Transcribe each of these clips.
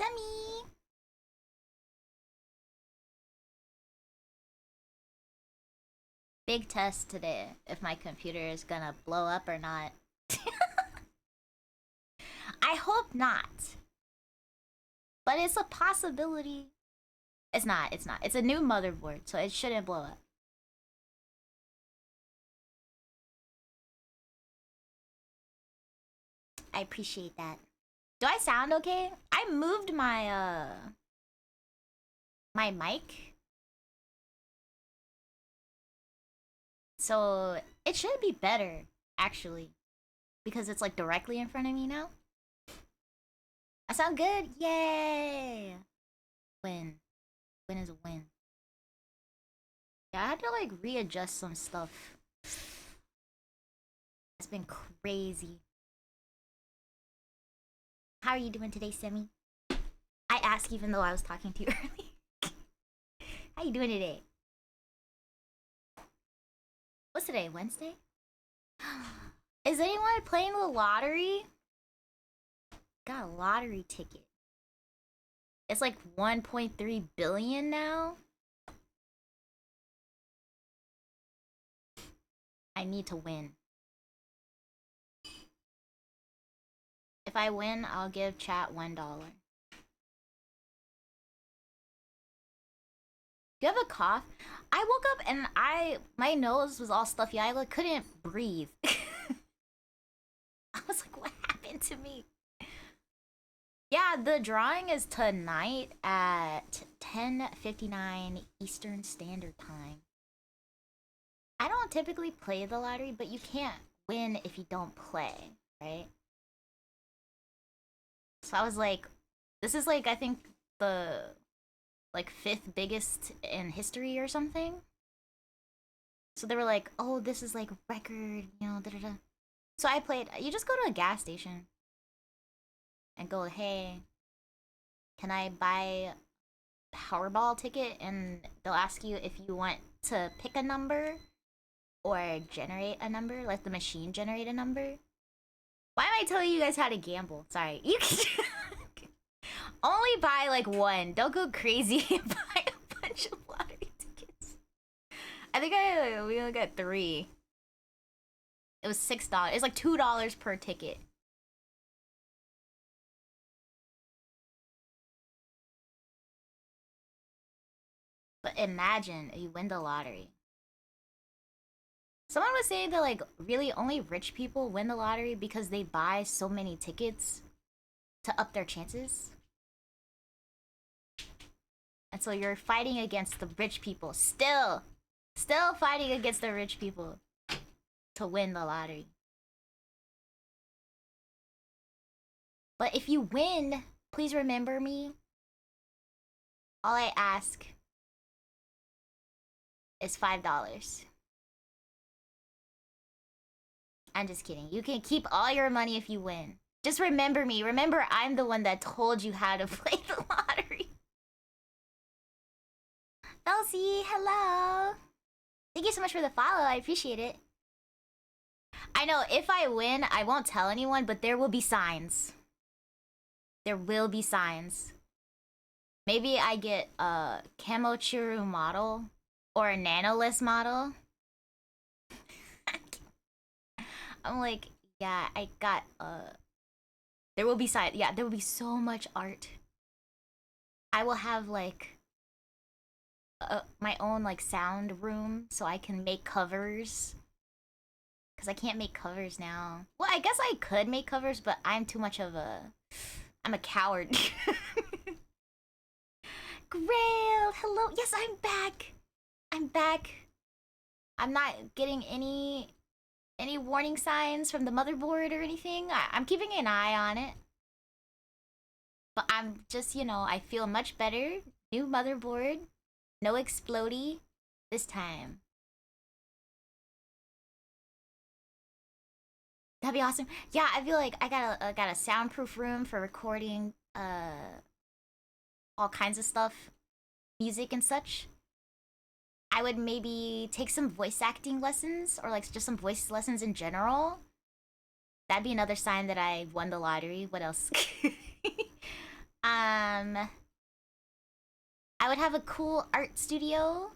Semi! Big test today if my computer is gonna blow up or not. I hope not. But it's a possibility. It's not. It's a new motherboard, so it shouldn't blow up. I appreciate that. Do I sound okay? I moved my mic. So it should be better, actually. Because it's like directly in front of me now. I sound good? Yay! Win. Win is a win. Yeah, I had to like readjust some stuff. It's been crazy. How are you doing today, Semi? I asked even though I was talking to you early. How you doing today? What's today, Wednesday? Is anyone playing the lottery? Got a lottery ticket. It's like 1.3 billion now. I need to win. If I win, I'll give chat $1. You have a cough? I woke up and my nose was all stuffy. I like couldn't breathe. I was like, what happened to me? Yeah, the drawing is tonight at 10:59 Eastern Standard Time. I don't typically play the lottery, but you can't win if you don't play, right? So I was like, this is like, I think the like 5th biggest in history or something. So they were like, oh, this is like record, you know, da da da. So I played, you just go to a gas station and go, hey, can I buy Powerball ticket? And they'll ask you if you want to pick a number or generate a number, let the machine generate a number. Why am I telling you guys how to gamble? Sorry. You can only buy like one. Don't go crazy and buy a bunch of lottery tickets. I think we only got 3. It was $6. It's like $2 per ticket. But imagine you win the lottery. Someone was saying that like really only rich people win the lottery because they buy so many tickets to up their chances. And so you're fighting against the rich people. Still fighting against the rich people to win the lottery. But if you win, please remember me. All I ask is $5. I'm just kidding. You can keep all your money if you win. Just remember me. Remember, I'm the one that told you how to play the lottery. Elsie, hello. Thank you so much for the follow. I appreciate it. I know, if I win, I won't tell anyone, but there will be signs. There will be signs. Maybe I get a Kamochiru model or a Nanoless model. I'm like, yeah, I got, there will be signs. Yeah, there will be so much art. I will have, like, my own, like, sound room so I can make covers. Because I can't make covers now. Well, I guess I could make covers, but I'm too much of a... I'm a coward. Grail, hello. Yes, I'm back. I'm back. I'm not getting any warning signs from the motherboard or anything. I'm keeping an eye on it. But I'm just, you know, I feel much better. New motherboard. No explodey this time. That'd be awesome. Yeah, I feel like I got a soundproof room for recording all kinds of stuff, music and such. I would maybe take some voice acting lessons or like just some voice lessons in general. That'd be another sign that I won the lottery. What else? Um, I would have a cool art studio.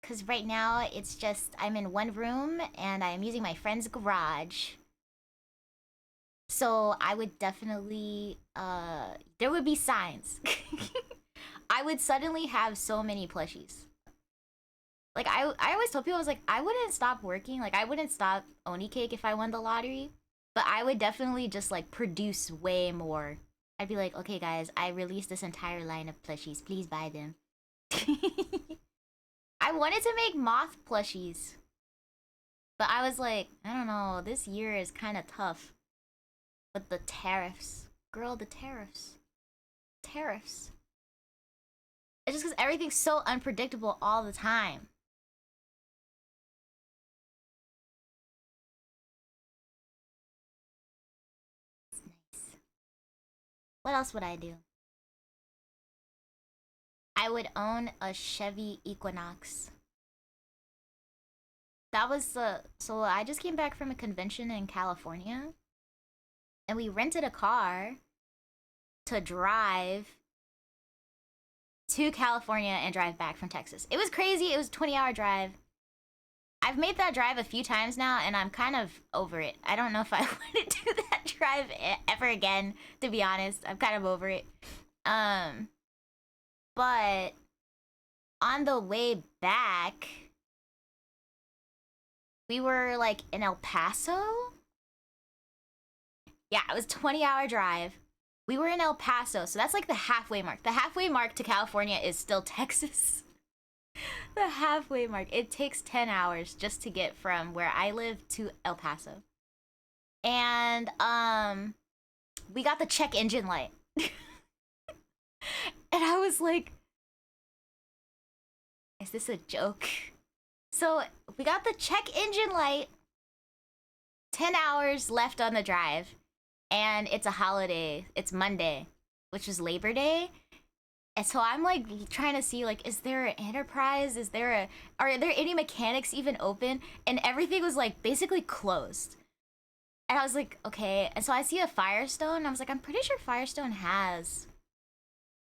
Because right now it's just I'm in one room and I'm using my friend's garage. So I would definitely there would be signs. I would suddenly have so many plushies. Like I always told people I was like I wouldn't stop working. Like I wouldn't stop Oni Cake if I won the lottery, but I would definitely just like produce way more. I'd be like, "Okay guys, I released this entire line of plushies. Please buy them." I wanted to make moth plushies, but I was like, I don't know, this year is kind of tough with the tariffs. Girl, the tariffs. Tariffs. It's just because everything's so unpredictable all the time. It's nice. What else would I do? I would own a Chevy Equinox. That was the. So I just came back from a convention in California, and we rented a car to drive to California and drive back from Texas. It was crazy. It was a 20-hour drive. I've made that drive a few times now, and I'm kind of over it. I don't know if I want to do that drive ever again, to be honest. I'm kind of over it. Um, but on the way back, we were like in El Paso. Yeah, it was a 20-hour drive. We were in El Paso, so that's like the halfway mark. The halfway mark to California is still Texas. The halfway mark. It takes 10 hours just to get from where I live to El Paso. And we got the check engine light. And I was like, is this a joke? So we got the check engine light, 10 hours left on the drive, and it's a holiday. It's Monday, which is Labor Day. And so I'm like trying to see like, is there an Enterprise? Are there any mechanics even open? And everything was like basically closed. And I was like, okay. And so I see a Firestone. And I was like, I'm pretty sure Firestone has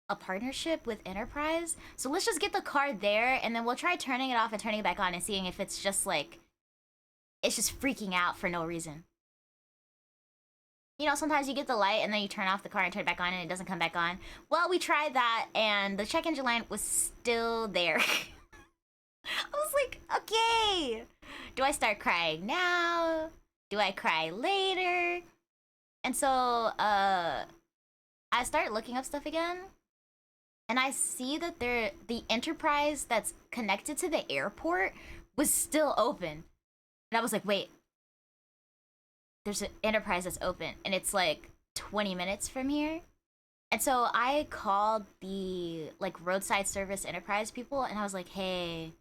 a partnership with Enterprise. So let's just get the car there, and then we'll try turning it off and turning it back on and seeing if it's just like, it's just freaking out for no reason. You know, sometimes you get the light and then you turn off the car and turn it back on and it doesn't come back on. Well, we tried that and the check engine light was still there. I was like, okay. Do I start crying now? Do I cry later? And so, I start looking up stuff again. And I see that the Enterprise that's connected to the airport was still open. And I was like, wait, there's an Enterprise that's open, and it's like 20 minutes from here. And so I called the like roadside service Enterprise people, and I was like, hey,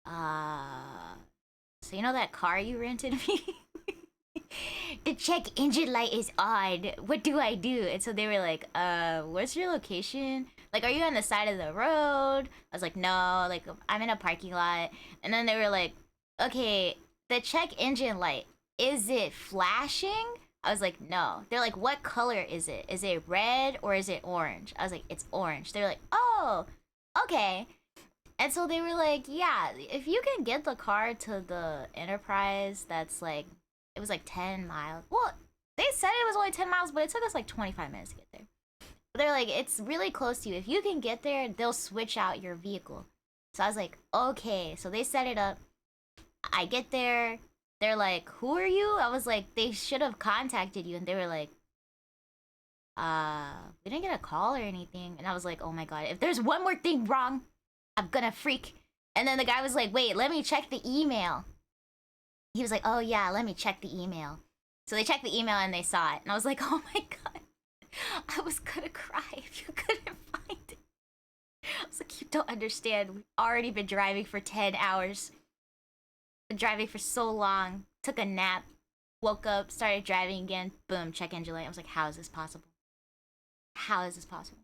so you know that car you rented me? The check engine light is on. What do I do? And so they were like, what's your location? Like, are you on the side of the road? I was like, no, like I'm in a parking lot. And then they were like, okay, the check engine light, is it flashing? I was like, no. They're like, what color is it? Is it red or is it orange? I was like, it's orange. They're like, oh, okay. And so they were like, yeah, if you can get the car to the Enterprise that's like, it was like 10 miles. Well, they said it was only 10 miles, but it took us like 25 minutes to get there. But they're like, it's really close to you. If you can get there, they'll switch out your vehicle. So I was like, okay. So they set it up. I get there. They're like, who are you? I was like, they should have contacted you. And they were like, we didn't get a call or anything. And I was like, oh my God, if there's one more thing wrong, I'm gonna freak. And then the guy was like, wait, let me check the email. He was like, oh yeah, let me check the email. So they checked the email and they saw it. And I was like, oh my God, I was gonna cry if you couldn't find it. I was like, you don't understand. We've already been driving for 10 hours. Been driving for so long. Took a nap. Woke up, started driving again. Boom, check engine light. I was like, how is this possible? How is this possible?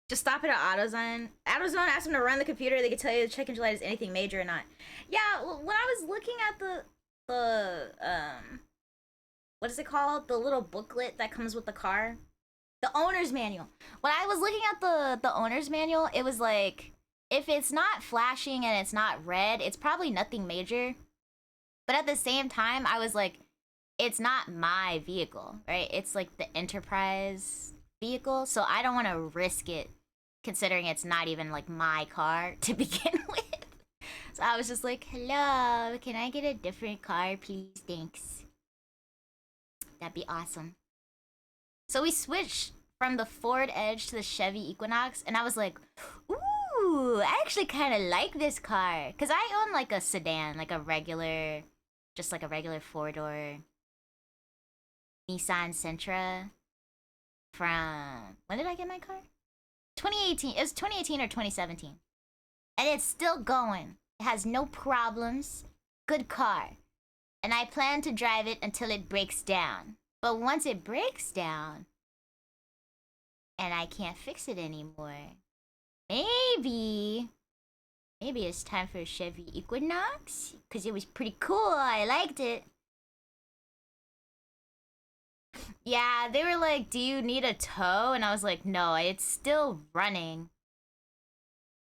Just stop it at AutoZone. AutoZone asked them to run the computer. They could tell you the check engine light is anything major or not. Yeah, well, when I was looking at the what is it called? The little booklet that comes with the car. The owner's manual. When I was looking at the owner's manual, it was like, if it's not flashing and it's not red, it's probably nothing major. But at the same time, I was like, it's not my vehicle, right? It's like the Enterprise vehicle, so I don't want to risk it considering it's not even like my car to begin with. So I was just like, hello, can I get a different car, please? Thanks. That'd be awesome. So we switched from the Ford Edge to the Chevy Equinox, and I was like, ooh, I actually kind of like this car. Because I own like a sedan, like a regular, just like a regular four-door Nissan Sentra from, when did I get my car? 2018. It was 2018 or 2017. And it's still going. It has no problems. Good car. And I plan to drive it until it breaks down. But once it breaks down, and I can't fix it anymore, maybe it's time for a Chevy Equinox? Because it was pretty cool. I liked it. Yeah, they were like, do you need a tow? And I was like, no, it's still running.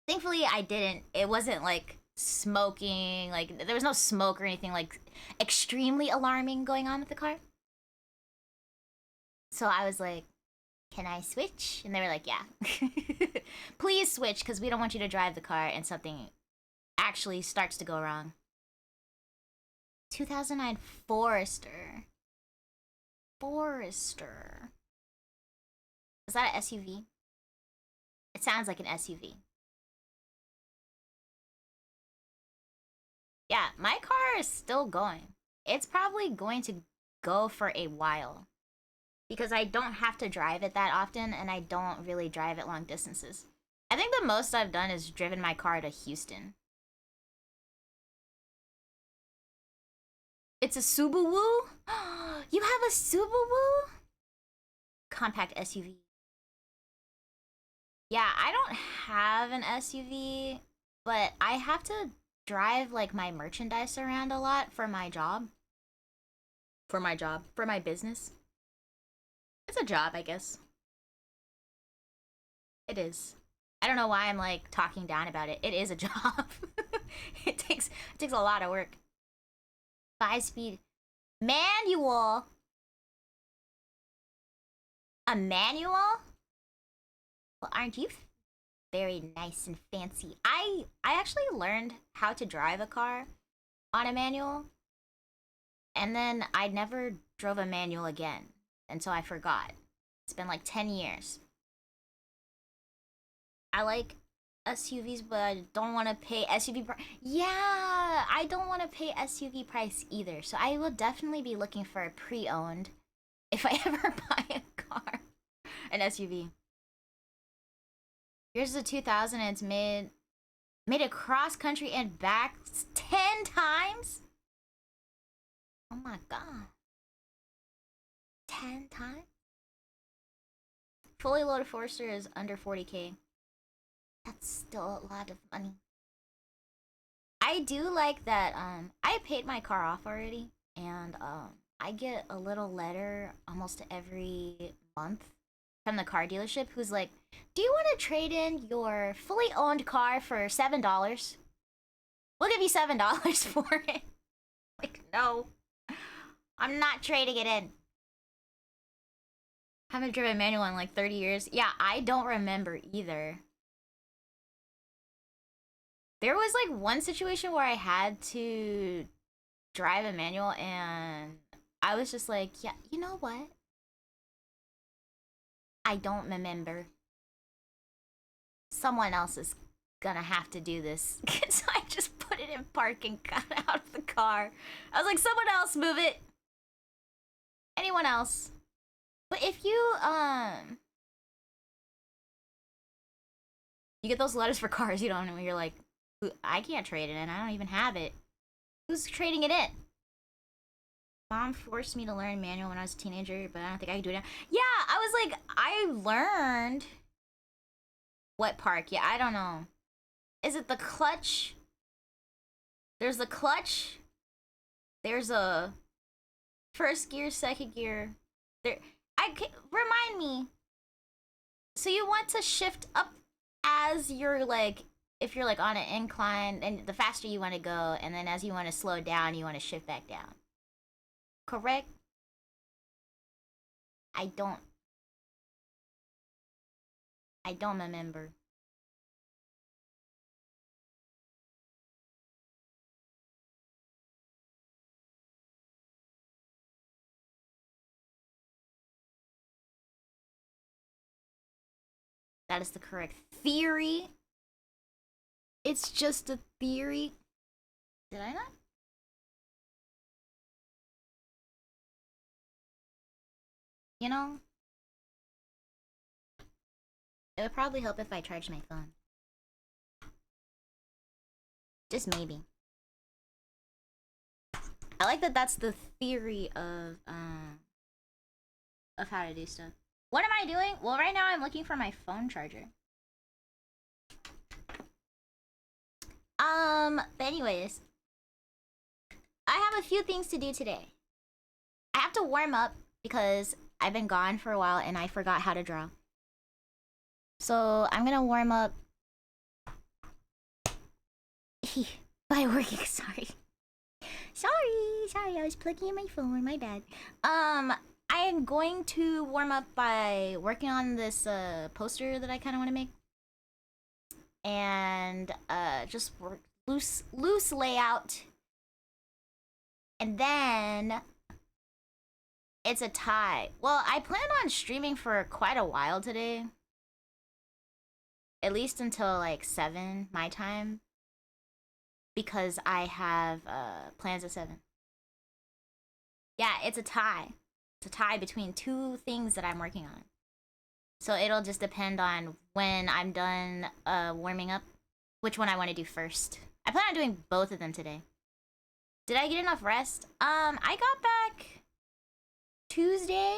Thankfully, I didn't. It wasn't like smoking. Like, there was no smoke or anything like extremely alarming going on with the car. So I was like, can I switch? And they were like, yeah. Please switch, because we don't want you to drive the car and something actually starts to go wrong. 2009 Forester. Forester. Is that an SUV? It sounds like an SUV. Yeah, my car is still going. It's probably going to go for a while. Because I don't have to drive it that often, and I don't really drive it long distances. I think the most I've done is driven my car to Houston. It's a Subaru? You have a Subaru? Compact SUV. Yeah, I don't have an SUV, but I have to drive like my merchandise around a lot for my job. For my business. It's a job, I guess. It is. I don't know why I'm like talking down about it. It is a job. it takes a lot of work. 5-speed manual. A manual? Well, aren't you very nice and fancy? I actually learned how to drive a car on a manual, and then I never drove a manual again, and so I forgot. It's been like 10 years. I like SUVs, but I don't want to pay SUV price. Yeah, I don't want to pay SUV price either. So I will definitely be looking for a pre-owned if I ever buy a car, an SUV. Yours is a 2000 and it's made it cross country and back 10 times. Oh my god, 10 times. Fully loaded Forester is under 40K. That's still a lot of money. I do like that I paid my car off already, and I get a little letter almost every month from the car dealership who's like, do you want to trade in your fully owned car for $7? We'll give you $7 for it. Like, no, I'm not trading it in. Haven't driven a manual in like 30 years. Yeah, I don't remember either. There was like one situation where I had to drive a manual, and I was just like, yeah, you know what? I don't remember. Someone else is gonna have to do this. So I just put it in park and got out of the car. I was like, someone else move it. Anyone else. But if you you get those letters for cars you don't know, you're like, I can't trade it in. I don't even have it. Who's trading it in? Mom forced me to learn manual when I was a teenager, but I don't think I can do it now. Yeah, I was like, I learned what park. Yeah, I don't know. Is it the clutch? There's the clutch. There's a First gear, second gear. There, remind me. So you want to shift up as you're like, if you're like on an incline, and the faster you want to go, and then as you want to slow down, you want to shift back down. Correct? I don't. I don't remember. That is the correct theory. It's just a theory. Did I not? You know, it would probably help if I charged my phone. Just maybe. I like that that's the theory of how to do stuff. What am I doing? Well, right now I'm looking for my phone charger. But anyways, I have a few things to do today. I have to warm up because I've been gone for a while and I forgot how to draw. So I'm gonna warm up by working. Sorry, I was plugging in my phone, my bad. I am going to warm up by working on this poster that I kind of want to make, and just work loose layout, and then it's a tie. Well, I plan on streaming for quite a while today, at least until like 7 my time, because I have plans at 7. Yeah, it's a tie. It's a tie between two things that I'm working on. So it'll just depend on when I'm done warming up, which one I want to do first. I plan on doing both of them today. Did I get enough rest? I got back Tuesday,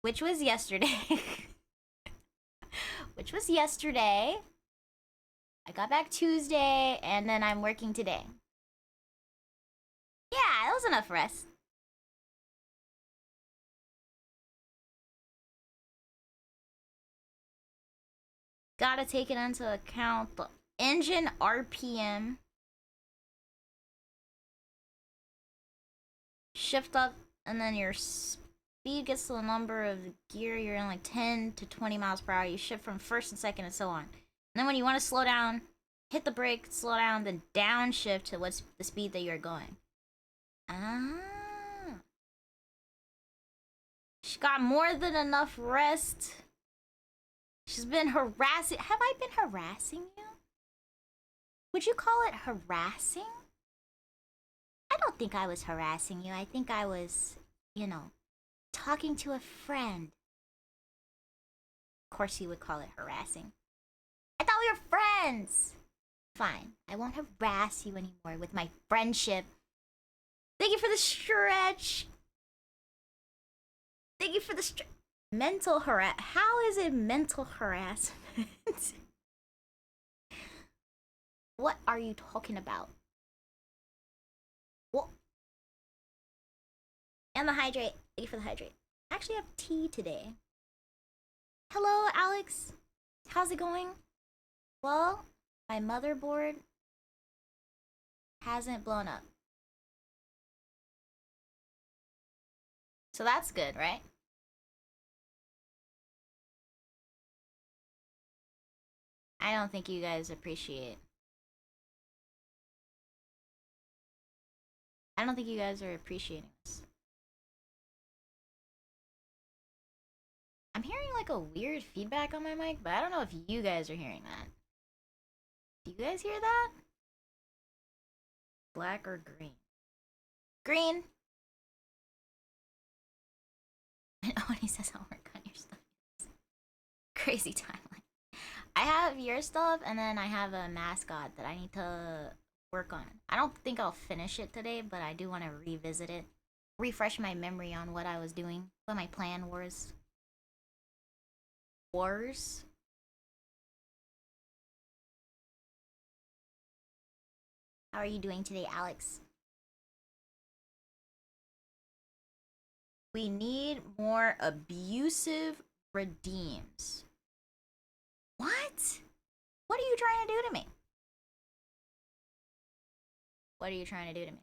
which was yesterday. I got back Tuesday, and then I'm working today. Yeah, that was enough rest. Gotta take it into account the engine RPM. Shift up, and then your speed gets to the number of the gear you're in, like 10 to 20 miles per hour. You shift from first and second and so on. And then when you want to slow down, hit the brake, slow down, then downshift to what's the speed that you're going. Ah. She got more than enough rest. She's been harassing. Have I been harassing you? Would you call it harassing? I don't think I was harassing you. I think I was, talking to a friend. Of course you would call it harassing. I thought we were friends. Fine. I won't harass you anymore with my friendship. Thank you for the stretch. Thank you for the mental How is it mental harassment? What are you talking about? What? And the hydrate. Thank you for the hydrate. I actually have tea today. Hello, Alex. How's it going? Well, my motherboard hasn't blown up. So that's good, right? I don't think you guys appreciate. I don't think you guys are appreciating this. I'm hearing like a weird feedback on my mic, but I don't know if you guys are hearing that. Do you guys hear that? Black or green? Green! And oh, and he says I'll work on your stuff. Crazy timeline. I have your stuff, and then I have a mascot that I need to work on. I don't think I'll finish it today, but I do want to revisit it. Refresh my memory on what I was doing, what my plan was. How are you doing today, Alex? We need more abusive redeems. What? What are you trying to do to me? What are you trying to do to me?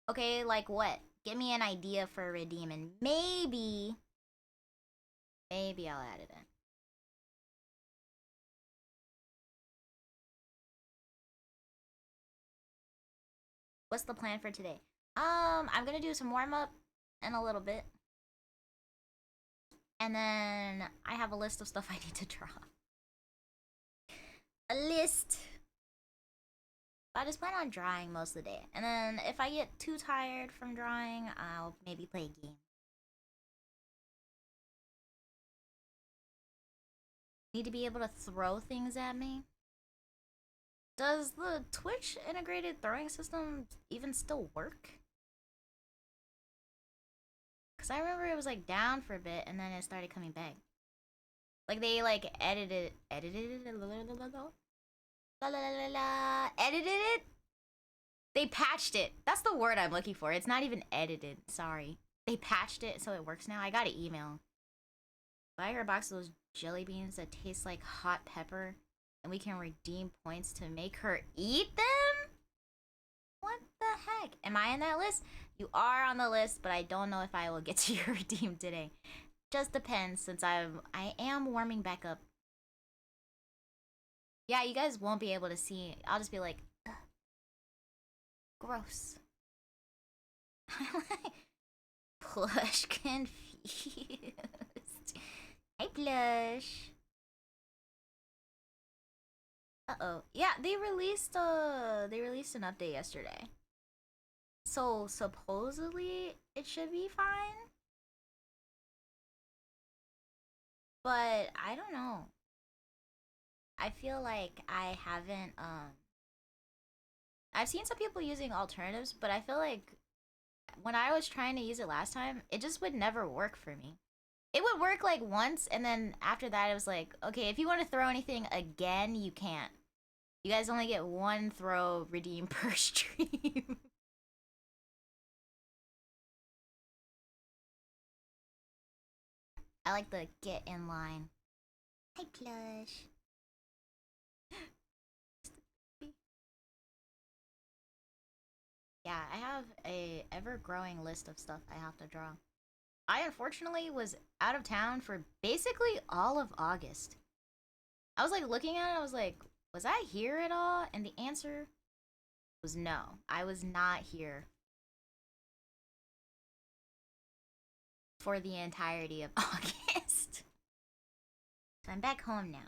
Okay, like what? Give me an idea for a redeem and maybe I'll add it in. What's the plan for today? I'm gonna do some warm up in a little bit. And then I have a list of stuff I need to draw. A list. I just plan on drawing most of the day. And then if I get too tired from drawing, I'll maybe play a game. Need to be able to throw things at me. Does the Twitch integrated throwing system even still work? Because I remember it was like down for a bit and then it started coming back. Like they like edited it. They patched it. That's the word I'm looking for. It's not even edited. Sorry. They patched it so it works now. I got an email. Buy her a box of those jelly beans that taste like hot pepper, and we can redeem points to make her eat them? What the heck? Am I on that list? You are on the list, but I don't know if I will get to your redeem today. Just depends, since I am warming back up. Yeah, you guys won't be able to see. I'll just be like, ugh. Gross. Plush confused. Hi, Plush. Uh-oh. Yeah, they released an update yesterday. So supposedly it should be fine. But I don't know. I feel like I haven't I've seen some people using alternatives, but I feel like when I was trying to use it last time, it just would never work for me. It would work like once, and then after that it was like, okay, if you want to throw anything again, you can't. You guys only get one throw redeem per stream. I like the get in line. Hi, Plush. Yeah, I have a ever-growing list of stuff I have to draw. I unfortunately was out of town for basically all of August. I was like looking at it, I was like, was I here at all? And the answer was no. I was not here for the entirety of August. So I'm back home now.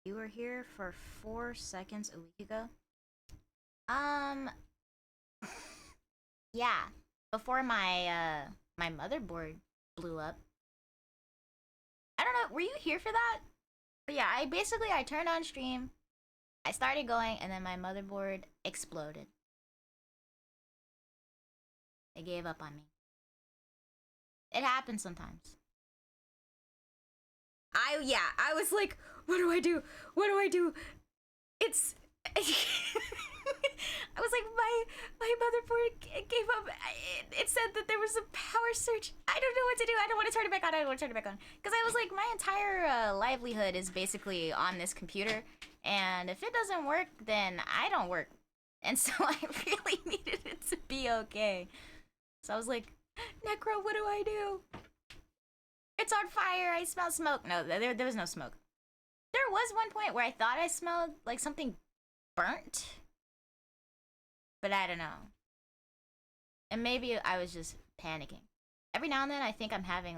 You were here for 4 seconds a week ago? Um, yeah. Before my motherboard blew up. I don't know, were you here for that? But yeah, I turned on stream, I started going, and then my motherboard exploded. It gave up on me. It happens sometimes. I was like, what do I do? What do I do? It's I was like, my motherboard gave up. It said that there was a power surge. I don't know what to do. I don't want to turn it back on. I don't want to turn it back on. Because I was like, my entire livelihood is basically on this computer. And if it doesn't work, then I don't work. And so I really needed it to be okay. So I was like, Necro, what do I do? It's on fire. I smell smoke. No, there was no smoke. There was one point where I thought I smelled like something burnt, but I don't know. And maybe I was just panicking. Every now and then, I think I'm having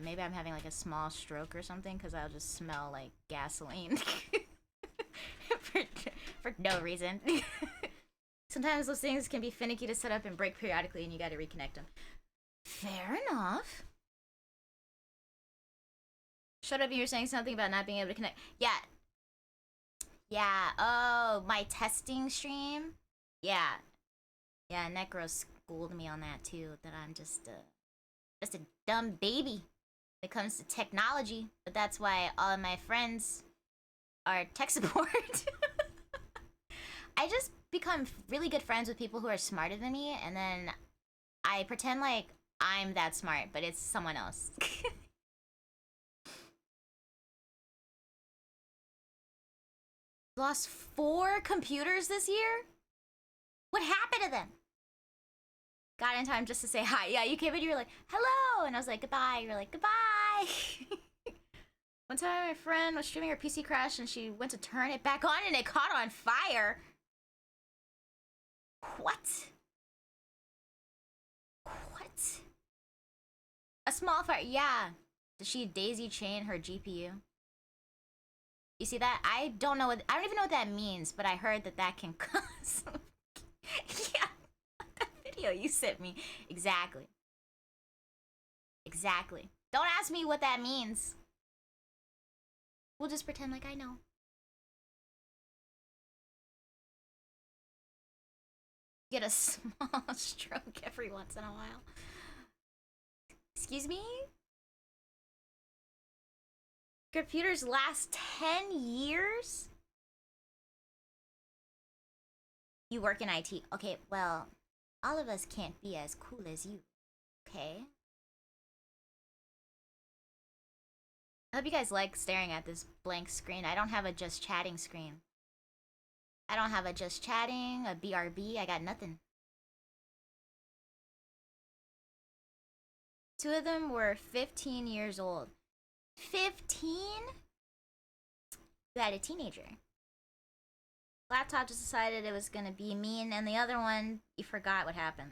maybe I'm having like a small stroke or something because I'll just smell like gasoline for for no reason. Sometimes those things can be finicky to set up and break periodically, and you got to reconnect them. Fair enough. Shut up! You were saying something about not being able to connect. Yeah. Yeah. Oh, my testing stream. Yeah. Yeah. Necro schooled me on that too. That I'm just a dumb baby when it comes to technology. But that's why all of my friends are tech support. I just become really good friends with people who are smarter than me, and then I pretend like I'm that smart, but it's someone else. Lost 4 computers this year? What happened to them? Got in time just to say hi. Yeah, you came in, you were like, hello! And I was like, goodbye. You were like, goodbye! One time my friend was streaming, her PC crashed and she went to turn it back on and it caught on fire. What? What? A small fire, yeah. Did she daisy chain her GPU? You see that? I don't even know what that means, but I heard that can cause. Yeah, that video you sent me. Exactly. Exactly. Don't ask me what that means. We'll just pretend like I know. Get a small stroke every once in a while. Excuse me? Computers last 10 years? You work in IT. Okay, well, all of us can't be as cool as you. Okay? I hope you guys like staring at this blank screen. I don't have a just chatting screen. I don't have a just chatting, a BRB. I got nothing. 2 of them were 15 years old. 15? You had a teenager. Laptop just decided it was gonna be mean, and the other one, you forgot what happened.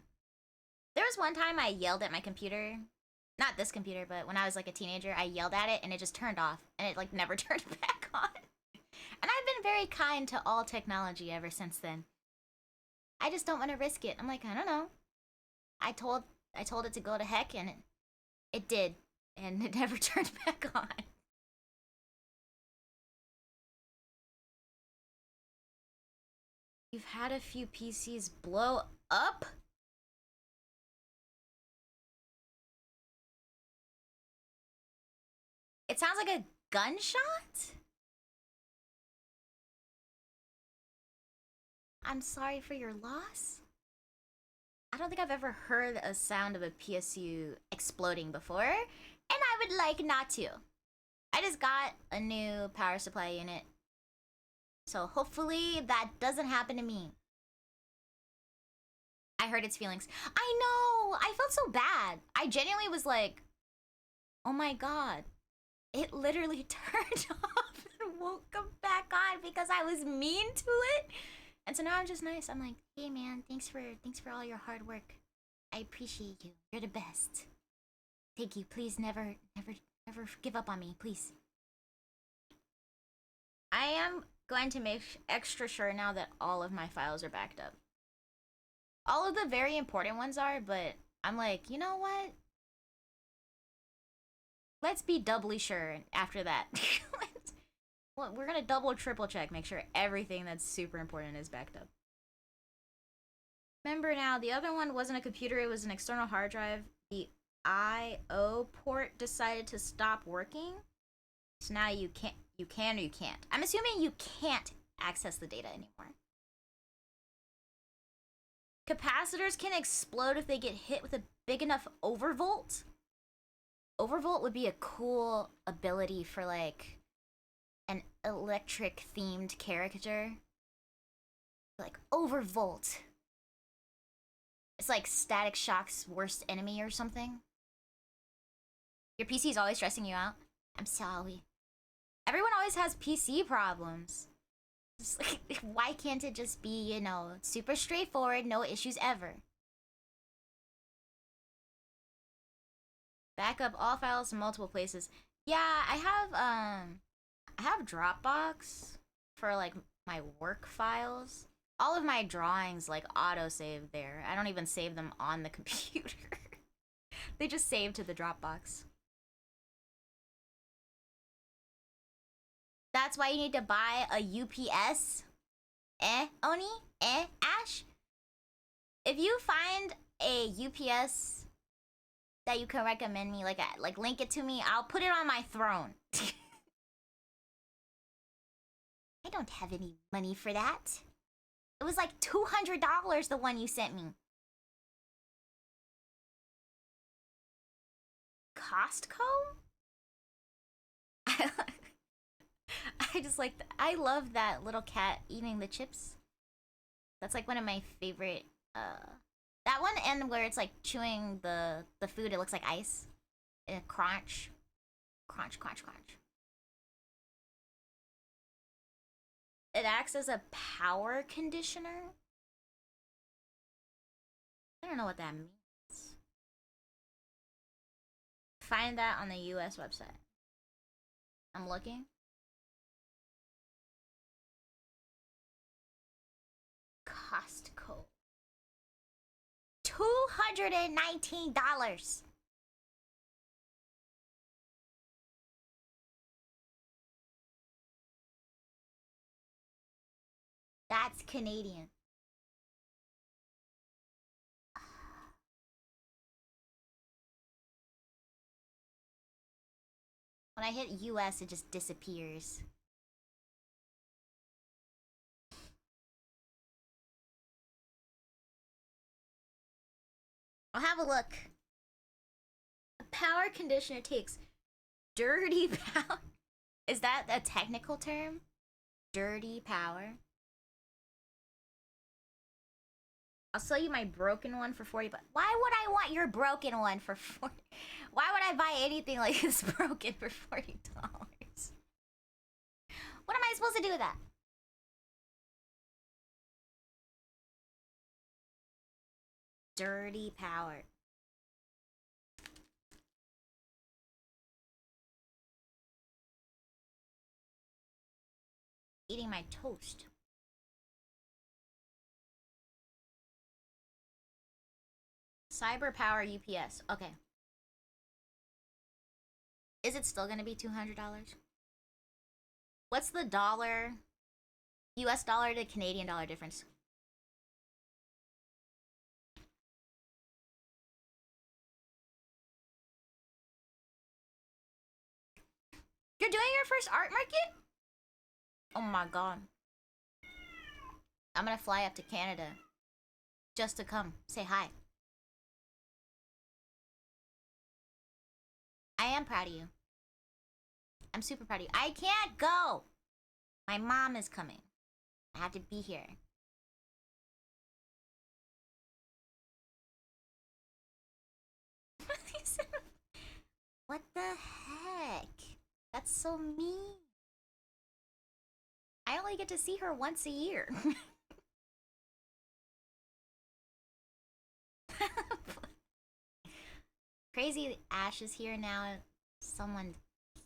There was one time I yelled at my computer. Not this computer, but when I was like a teenager, I yelled at it and it just turned off. And it like never turned back on. And I've been very kind to all technology ever since then. I just don't want to risk it. I'm like, I don't know. I told it to go to heck, and it did. And it never turned back on. You've had a few PCs blow up? It sounds like a gunshot? I'm sorry for your loss. I don't think I've ever heard a sound of a PSU exploding before, and I would like not to. I just got a new power supply unit, so hopefully that doesn't happen to me. I hurt its feelings. I know! I felt so bad. I genuinely was like, oh my god. It literally turned off and won't come back on because I was mean to it. And so now I'm just nice. I'm like, hey man, thanks for all your hard work. I appreciate you. You're the best. Thank you. Please never give up on me, please. I am going to make extra sure now that all of my files are backed up. All of the very important ones are, but I'm like, you know what? Let's be doubly sure after that. Well, we're gonna double, triple check, make sure everything that's super important is backed up. Remember now, the other one wasn't a computer, it was an external hard drive. The I/O port decided to stop working. So now you can or you can't. I'm assuming you can't access the data anymore. Capacitors can explode if they get hit with a big enough overvolt. Overvolt would be a cool ability for like an electric themed character. Like overvolt. It's like Static Shock's worst enemy or something. Your PC is always stressing you out? I'm sorry. Everyone always has PC problems. Just like, why can't it just be, you know, super straightforward, no issues ever? Backup all files to multiple places. Yeah, I have Dropbox for like my work files. All of my drawings like auto save there. I don't even save them on the computer. They just save to the Dropbox. That's why you need to buy a UPS. Oni? Ash? If you find a UPS that you can recommend me, like link it to me, I'll put it on my throne. I don't have any money for that. It was like $200, the one you sent me. Costco? I just like, I love that little cat eating the chips. That's like one of my favorite, that one, and where it's like chewing the food, it looks like ice. And crunch. Crunch, crunch, crunch. It acts as a power conditioner. I don't know what that means. Find that on the US website. I'm looking. Costco. $219. That's Canadian. When I hit US, it just disappears. I'll have a look. A power conditioner takes dirty power. Is that a technical term? Dirty power? I'll sell you my broken one for 40 bucks. Why would I want your broken one for 40? Why would I buy anything like this broken for $40? What am I supposed to do with that? Dirty power. Eating my toast. Cyber power UPS. Okay. Is it still gonna be $200? What's the dollar, US dollar to Canadian dollar difference? You're doing your first art market? Oh my god. I'm gonna fly up to Canada just to come say hi. I am proud of you. I'm super proud of you. I can't go. My mom is coming. I have to be here. What the heck? That's so mean. I only get to see her once a year. Crazy Ash is here now. Someone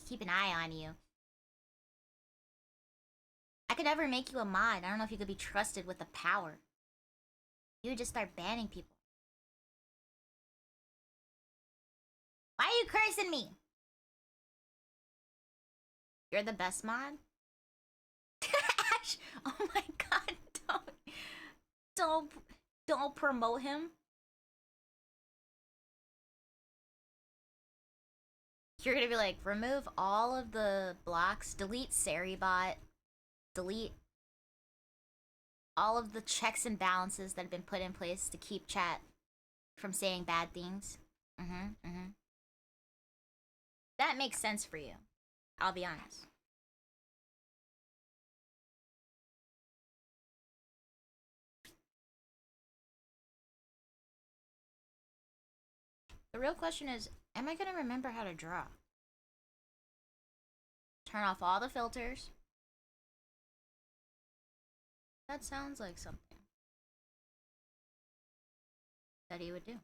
keep an eye on you. I could never make you a mod. I don't know if you could be trusted with the power. You would just start banning people. Why are you cursing me? You're the best mod? Ash! Oh my god, don't promote him. You're gonna be like, remove all of the blocks, delete Saribot, delete all of the checks and balances that have been put in place to keep chat from saying bad things. That makes sense for you. I'll be honest. The real question is, am I gonna remember how to draw? Turn off all the filters. That sounds like something that he would do.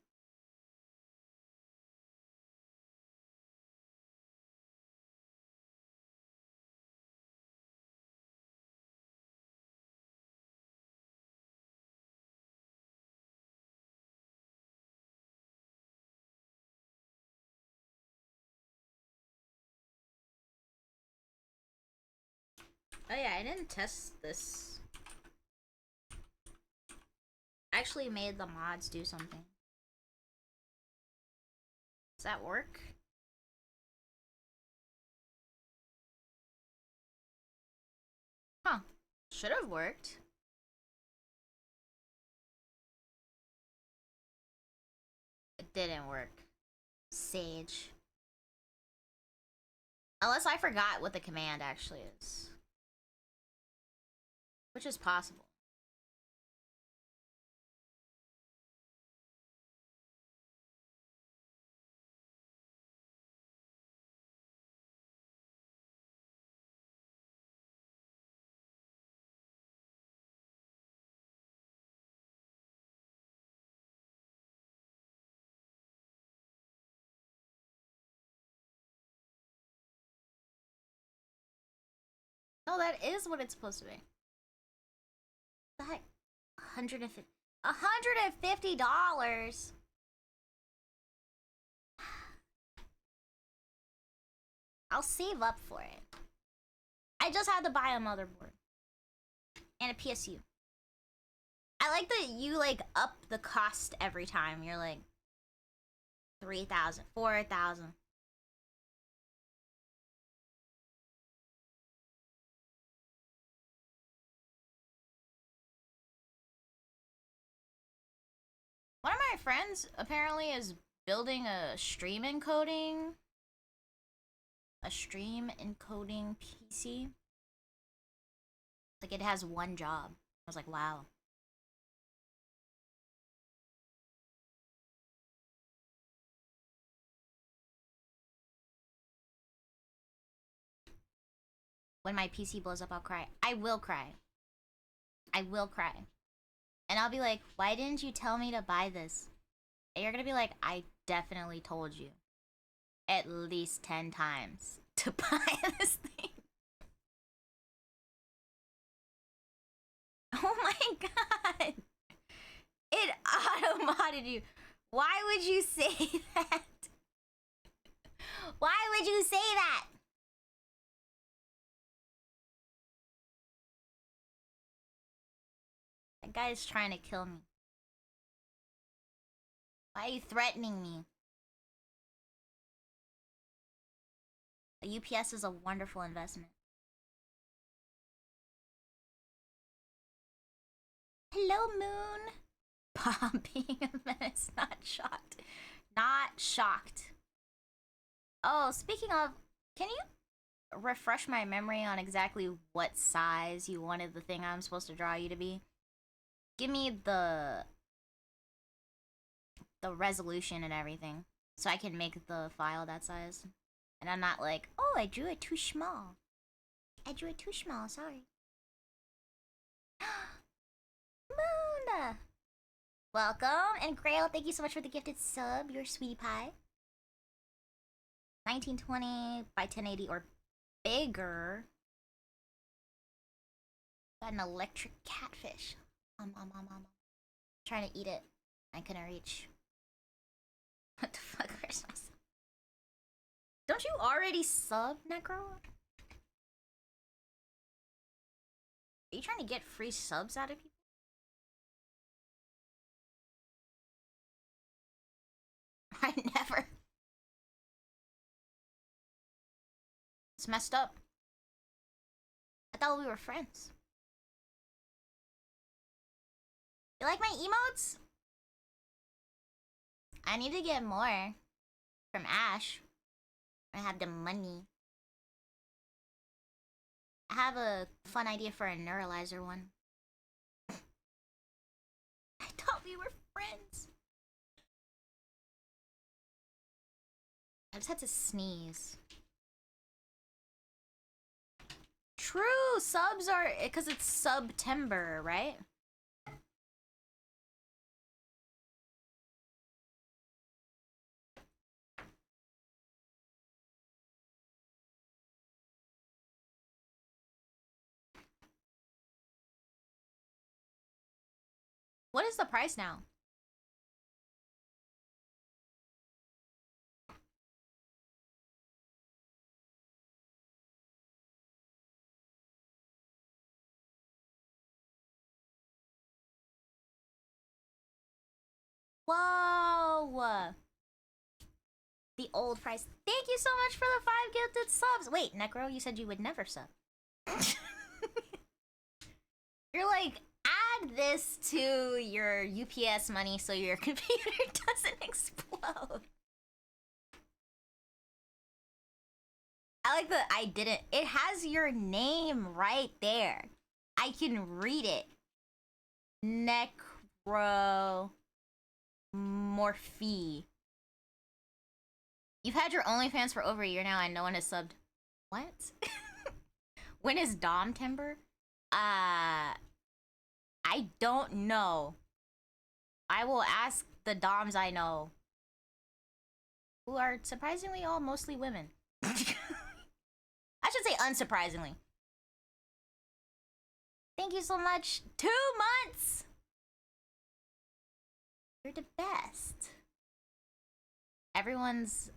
Oh yeah, I didn't test this. I actually made the mods do something. Does that work? Huh. Should have worked. It didn't work. Sage. Unless I forgot what the command actually is. Which is possible. No, that is what it's supposed to be. What the heck? $150. I'll save up for it. I just had to buy a motherboard. And a PSU. I like that you like up the cost every time. You're like 3,000, 4,000. One of my friends apparently is building a stream encoding PC. Like it has one job. I was like, wow. When my PC blows up, I'll cry. I will cry. I will cry. And I'll be like, why didn't you tell me to buy this? And you're gonna be like, I definitely told you. At least 10 times to buy this thing. Oh my god. It auto-modded you. Why would you say that? Why would you say that? That guy's trying to kill me. Why are you threatening me? A UPS is a wonderful investment. Hello, Moon. Bob being a menace, not shocked. Not shocked. Oh, speaking of, can you refresh my memory on exactly what size you wanted the thing I'm supposed to draw you to be? Give me the resolution and everything so I can make the file that size. And I'm not like, oh, I drew it too small. I drew it too small, sorry. Moon! Welcome, and Grail, thank you so much for the gifted sub. You're a sweetie pie. 1920 by 1080 or bigger. Got an electric catfish. Trying to eat it. I couldn't reach. What the fuck, Christmas? Don't you already sub, Necro? Are you trying to get free subs out of people? I never. It's messed up. I thought we were friends. You like my emotes? I need to get more from Ash. I have the money. I have a fun idea for a neuralizer one. I thought we were friends. I just had to sneeze. True, subs are... Because it's September, right? What is the price now? Whoa! The old price. Thank you so much for the 5 gifted subs. Wait, Necro, you said you would never sub. You're like, add this to your UPS money so your computer doesn't explode. I like that I didn't. It has your name right there. I can read it. Necromorphy. You've had your OnlyFans for over a year now and no one has subbed. What? When is Dom Timber? I don't know. I will ask the Doms I know. Who are surprisingly all mostly women. I should say unsurprisingly. Thank you so much. 2 months! You're the best. Everyone's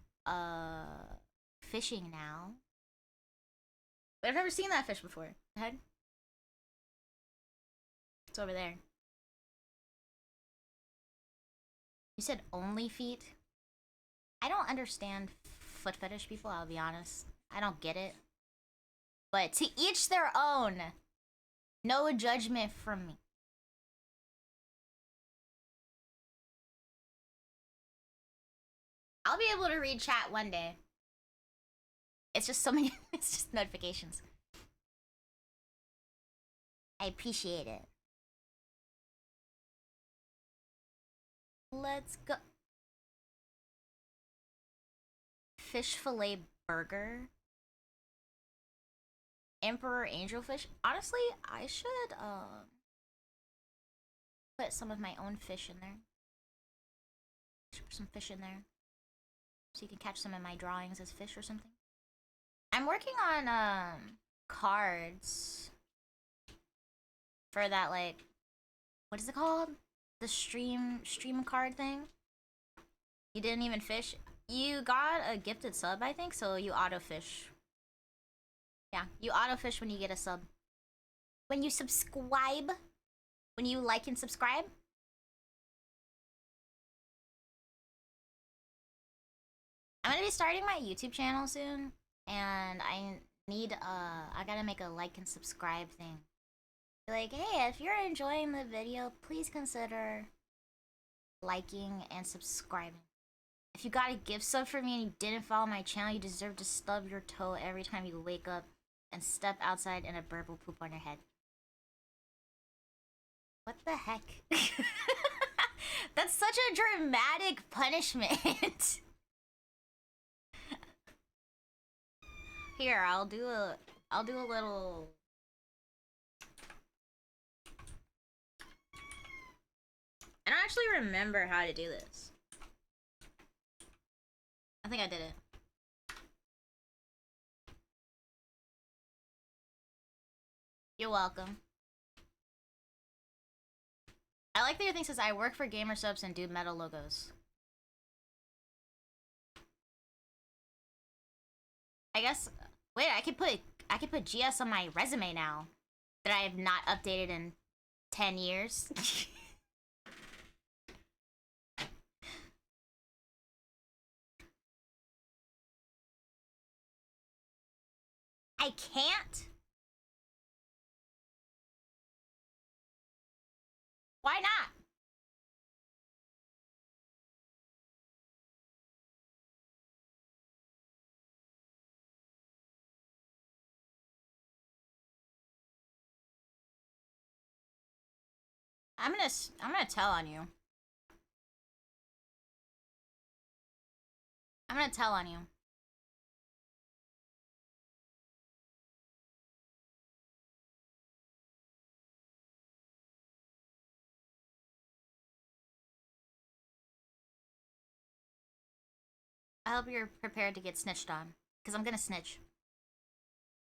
fishing now. But I've never seen that fish before. Go ahead. It's over there. You said only feet? I don't understand foot fetish people, I'll be honest. I don't get it. But to each their own. No judgment from me. I'll be able to read chat one day. It's just so many, it's just notifications. I appreciate it. Let's go. Fish fillet burger. Emperor angelfish. Honestly, I should put some of my own fish in there. Should put some fish in there. So you can catch some of my drawings as fish or something. I'm working on cards for that, like, what is it called? The stream card thing. You didn't even fish. You got a gifted sub, I think, so you auto fish. Yeah, you auto fish when you get a sub. When you subscribe, when you like and subscribe. I'm gonna be starting my YouTube channel soon, and I need I gotta make a like and subscribe thing. Like, hey, if you're enjoying the video, please consider liking and subscribing. If you got a gift sub for me and you didn't follow my channel, you deserve to stub your toe every time you wake up and step outside and a bird will poop on your head. What the heck? That's such a dramatic punishment. Here, I'll do a little. I don't actually remember how to do this. I think I did it. You're welcome. I like that your thing says I work for gamer subs and do metal logos. I guess. Wait, I could put GS on my resume now that I have not updated in 10 years. I can't? Why not? I'm gonna tell on you. I'm gonna tell on you. I hope you're prepared to get snitched on. Because I'm gonna snitch.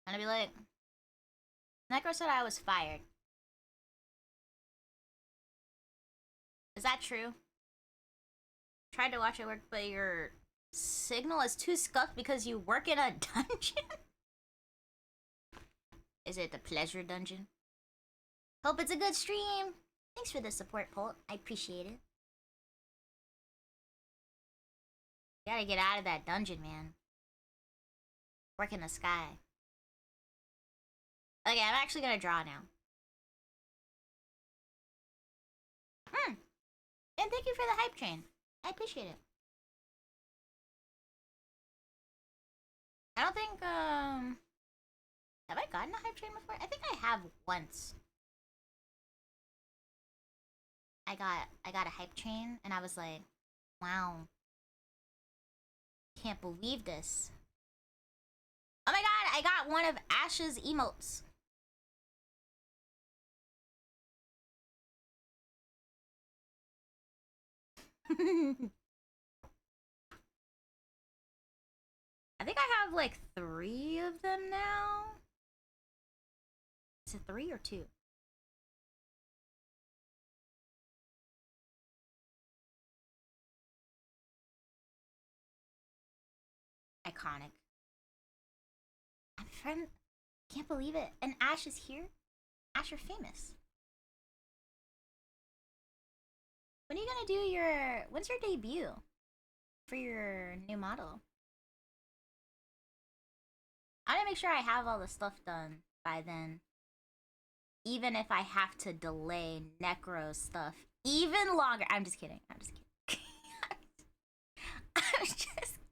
I'm gonna be like, Necro said I was fired. Is that true? Tried to watch it work, but your signal is too scuffed because you work in a dungeon? Is it the pleasure dungeon? Hope it's a good stream. Thanks for the support, Polt. I appreciate it. You gotta get out of that dungeon, man. Work in the sky. Okay, I'm actually gonna draw now. And thank you for the hype train. I appreciate it. I don't think, have I gotten a hype train before? I think I have once. I got a hype train, and I was like, wow. Can't believe this. Oh my god, I got one of Ash's emotes. I think I have like 3 of them now. Is it 3 or 2? Iconic. I'm friend. Can't believe it. And Ash is here. Ash, you're famous. When are you gonna do your? When's your debut for your new model? I gotta make sure I have all the stuff done by then. Even if I have to delay Necro stuff even longer. I'm just kidding. I'm just kidding. I'm just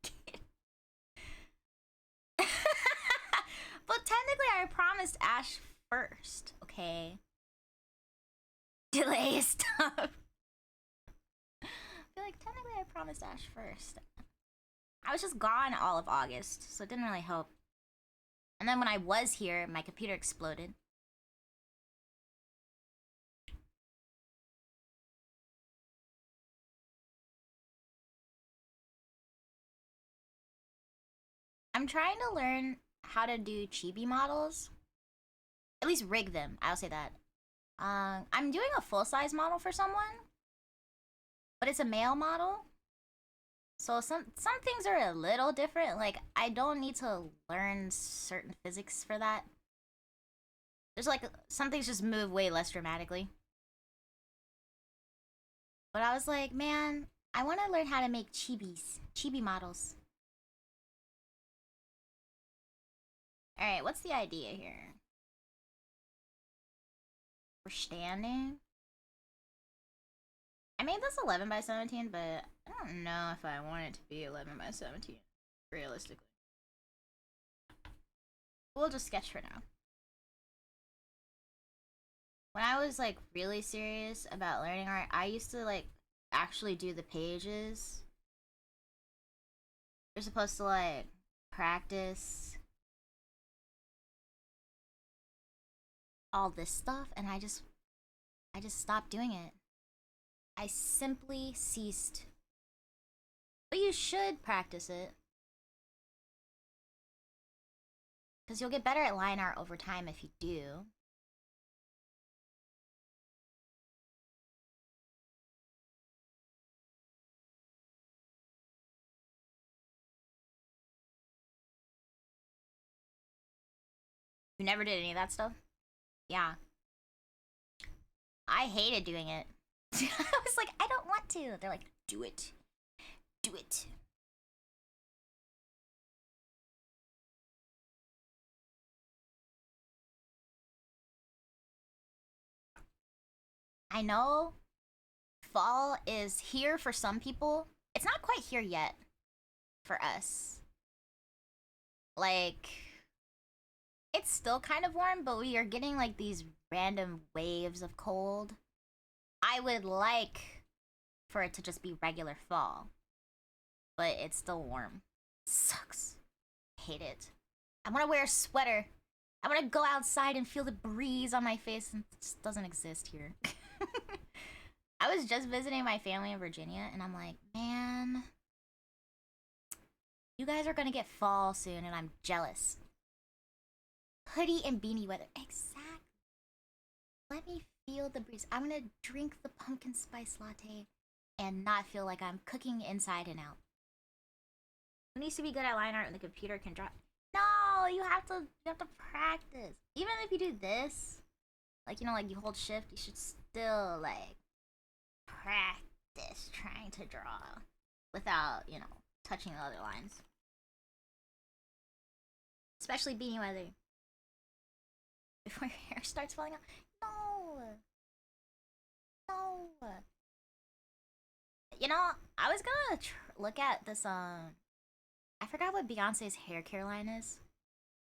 kidding. But technically, I promised Ash first, okay? Delay stuff. I feel like technically I promised Ash first. I was just gone all of August, so it didn't really help. And then when I was here, my computer exploded. I'm trying to learn how to do chibi models. At least rig them, I'll say that. I'm doing a full-size model for someone, but it's a male model. So some things are a little different. Like, I don't need to learn certain physics for that. There's like, some things just move way less dramatically. But I was like, man, I want to learn how to make chibi models. Alright, what's the idea here? We're standing. I made this 11 by 17, but I don't know if I want it to be 11 by 17, realistically. We'll just sketch for now. When I was like really serious about learning art, I used to like actually do the pages. You're supposed to like practice all this stuff, and I just stopped doing it. I simply ceased. But you should practice it. Because you'll get better at line art over time if you do. You never did any of that stuff? Yeah. I hated doing it. I was like, I don't want to. They're like, do it. Do it. I know fall is here for some people. It's not quite here yet for us. Like, it's still kind of warm, but we are getting like these random waves of cold. I would like for it to just be regular fall. but it's still warm. Sucks. Hate it. I want to wear a sweater. I want to go outside and feel the breeze on my face, and it just doesn't exist here. I was just visiting my family in Virginia, and I'm like, man, you guys are gonna get fall soon, and I'm jealous. Hoodie and beanie weather. Exactly. Let me feel the breeze. I'm gonna drink the pumpkin spice latte and not feel like I'm cooking inside and out. Who needs to be good at line art when the computer can draw? No, you have to practice. Even if you do this, like, you know, like you hold shift, you should still like practice trying to draw without, you know, touching the other lines. Especially beanie weather. Before your hair starts falling out. No. No. You know, I was gonna look at this, I forgot what Beyonce's hair care line is.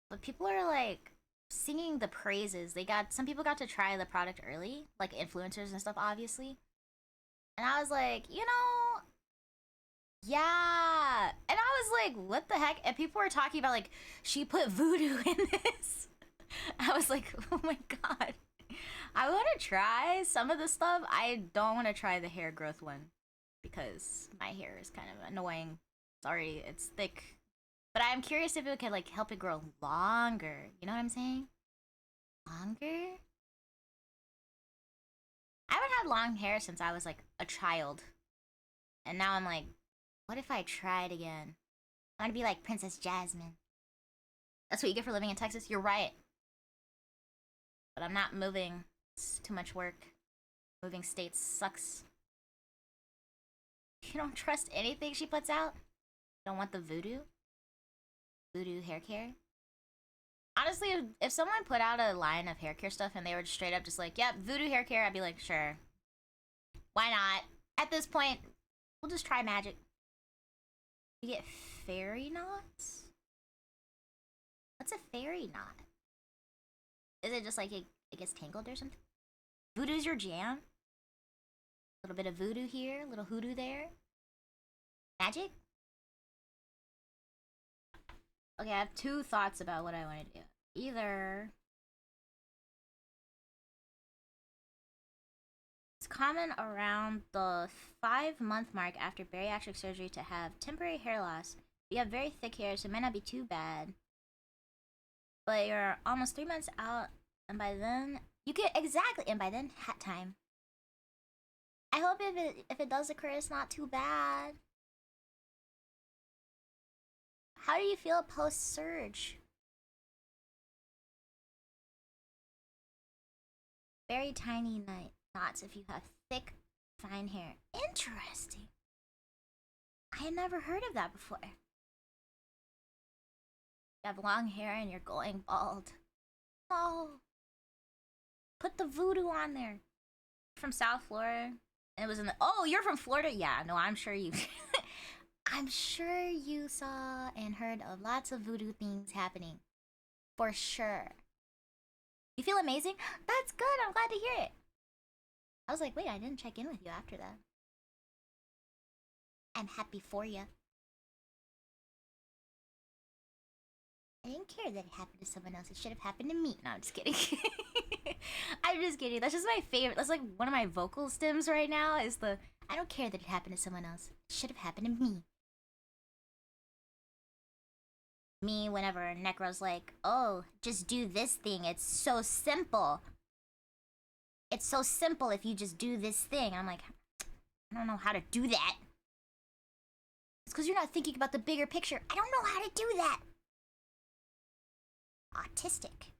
But people are like singing the praises. Some people got to try the product early, like influencers and stuff, obviously. And I was like, you know, yeah. And I was like, what the heck? And people were talking about like she put voodoo in this. I was like, oh my god. I want to try some of the stuff. I don't want to try the hair growth one because my hair is kind of annoying. Sorry, it's thick. But I'm curious if it could like help it grow longer. You know what I'm saying? Longer? I haven't had long hair since I was like a child. And now I'm like, what if I tried again? I want to be like Princess Jasmine. That's what you get for living in Texas? You're right. But I'm not moving. It's too much work. Moving states sucks. You don't trust anything she puts out? Don't want the voodoo? Voodoo hair care? Honestly, if someone put out a line of hair care stuff and they were straight up just like, yep, voodoo hair care, I'd be like, sure. Why not? At this point, we'll just try magic. You get fairy knots? What's a fairy knot? Is it just like it gets tangled or something? Voodoo's your jam? A little bit of voodoo here, a little hoodoo there. Magic? Okay, I have two thoughts about what I want to do. Either it's common around the 5-month mark after bariatric surgery to have temporary hair loss. You have very thick hair, so it might not be too bad. But you're almost 3 months out, and by then you get exactly, and by then hat time. I hope if it does occur, it's not too bad. How do you feel post surge? Very tiny knots if you have thick, fine hair. Interesting. I had never heard of that before. You have long hair and you're going bald. Oh. Put the voodoo on there. From South Florida. And it was in the... Oh, you're from Florida? Yeah, no, I'm sure you... I'm sure you saw and heard of lots of voodoo things happening. For sure. You feel amazing? That's good. I'm glad to hear it. I was like, wait, I didn't check in with you after that. I'm happy for you. I didn't care that it happened to someone else. It should have happened to me. No, I'm just kidding. I'm just kidding. That's just my favorite. That's like one of my vocal stems right now is the, I don't care that it happened to someone else. It should have happened to me. Me whenever Necro's like, oh, just do this thing. It's so simple. It's so simple if you just do this thing. I'm like, I don't know how to do that. It's because you're not thinking about the bigger picture. I don't know how to do that. Autistic.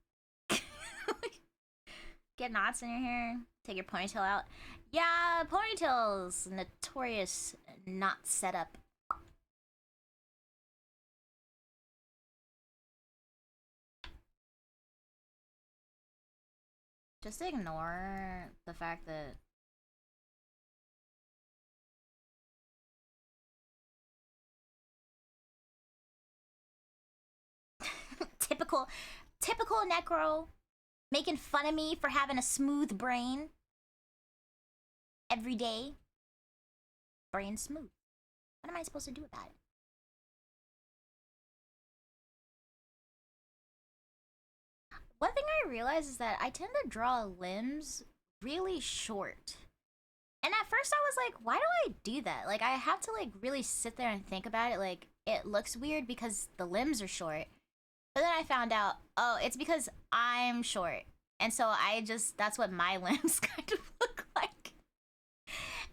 Get knots in your hair. Take your ponytail out. Yeah, ponytails. Notorious knot setup. Just ignore the fact that typical Necro making fun of me for having a smooth brain every day. Brain smooth. What am I supposed to do about it? One thing I realized is that I tend to draw limbs really short. And at first I was like, why do I do that? Like, I have to, like, really sit there and think about it. Like, it looks weird because the limbs are short. But then I found out, oh, it's because I'm short. And so that's what my limbs kind of look like.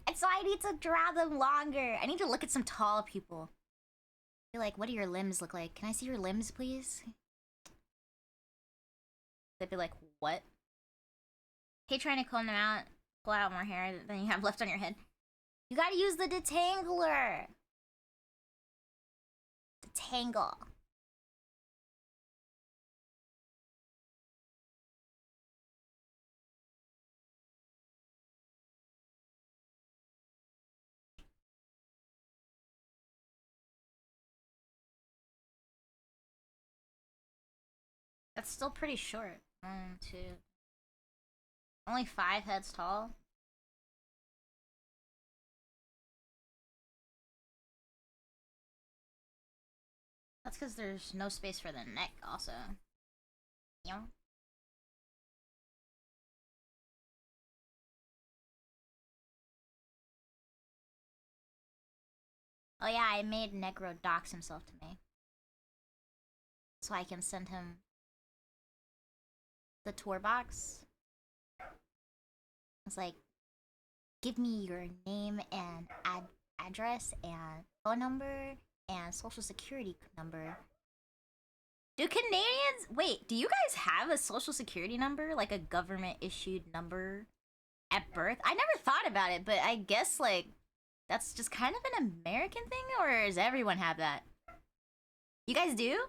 And so I need to draw them longer. I need to look at some tall people. Be like, what do your limbs look like? Can I see your limbs, please? They'd be like, what? Hey, trying to comb them out, pull out more hair than you have left on your head. You gotta use the detangler. Detangle. That's still pretty short. 1, 2. Only 5 heads tall. That's because there's no space for the neck, also. Yeah. Oh yeah, I made Negro dox himself to me. So I can send him the tour box. It's like, give me your name and address and phone number and social security number. Do Canadians... Wait, do you guys have a social security number? Like a government issued number at birth? I never thought about it, but I guess, like, that's just kind of an American thing, or does everyone have that? You guys do?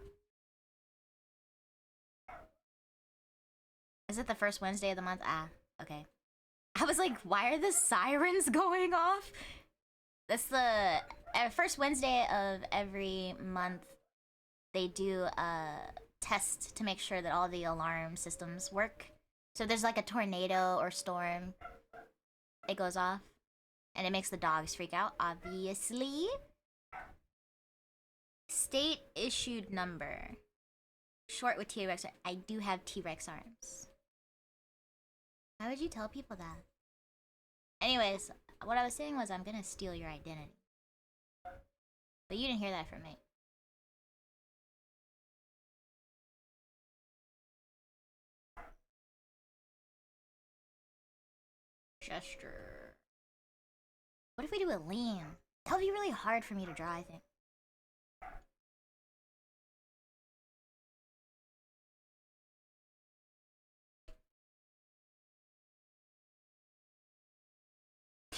Is it the first Wednesday of the month? Ah, okay. I was like, why are the sirens going off? That's the first Wednesday of every month. They do a test to make sure that all the alarm systems work. So there's like a tornado or storm. It goes off. And it makes the dogs freak out, obviously. State issued number. Short with T-Rex. I do have T-Rex arms. Why would you tell people that? Anyways, what I was saying was I'm gonna steal your identity. But you didn't hear that from me. Gesture. What if we do a lean? That would be really hard for me to draw, I think.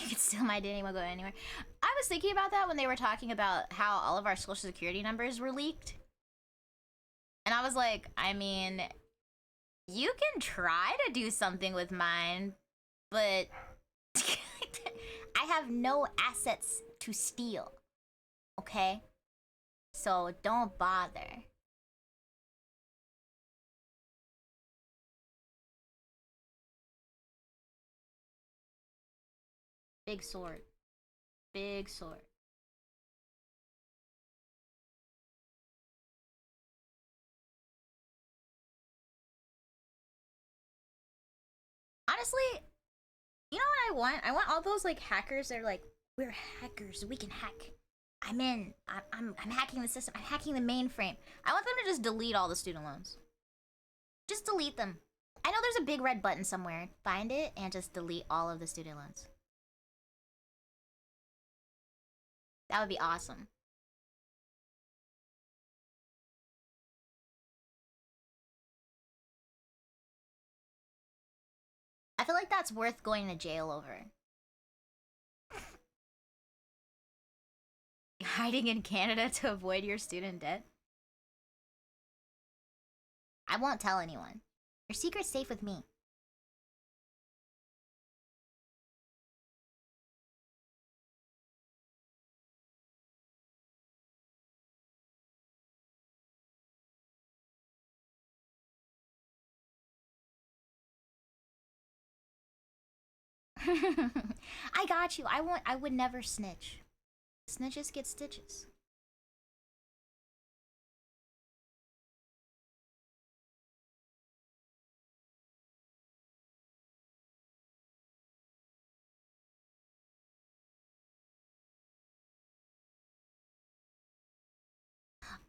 You can steal my identity, we'll go anywhere. I was thinking about that when they were talking about how all of our social security numbers were leaked. And I was like, I mean, you can try to do something with mine, but I have no assets to steal. Okay? So don't bother. Big sword. Big sword. Honestly, you know what I want? I want all those like hackers that are like, we're hackers, we can hack. I'm in. I'm hacking the system. I'm hacking the mainframe. I want them to just delete all the student loans. Just delete them. I know there's a big red button somewhere. Find it and just delete all of the student loans. That would be awesome. I feel like that's worth going to jail over. Hiding in Canada to avoid your student debt? I won't tell anyone. Your secret's safe with me. I got you. I would never snitch. Snitches get stitches.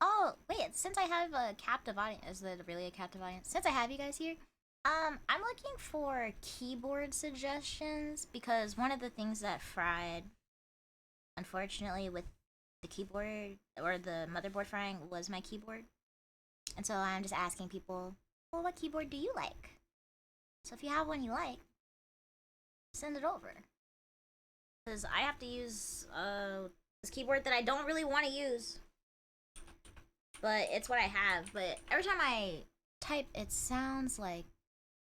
Oh, wait, since I have a captive audience, is it really a captive audience? Since I have you guys here, I'm looking for keyboard suggestions because one of the things that fried, unfortunately, with the keyboard or the motherboard frying was my keyboard. And so I'm just asking people, well, what keyboard do you like? So if you have one you like, send it over. Because I have to use this keyboard that I don't really want to use. But it's what I have. But every time I type, it sounds like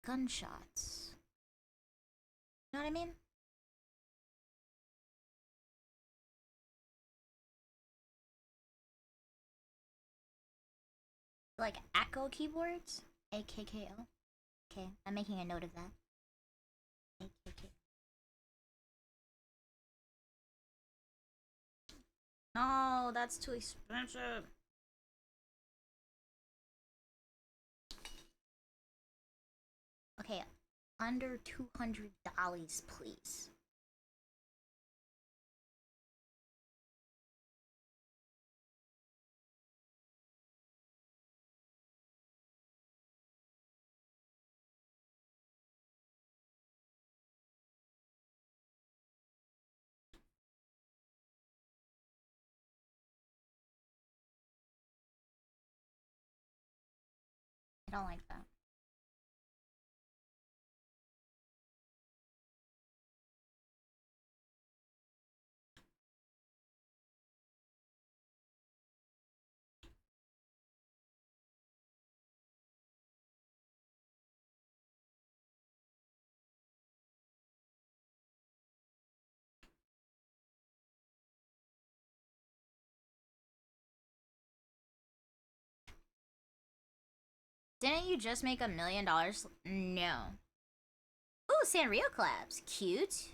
gunshots. You know what I mean? Like echo keyboards? AKKO? Okay, I'm making a note of that. AKK. No, that's too expensive. Okay, under $200, please. I don't like that. Didn't you just make $1 million? No. Ooh, Sanrio collabs. Cute.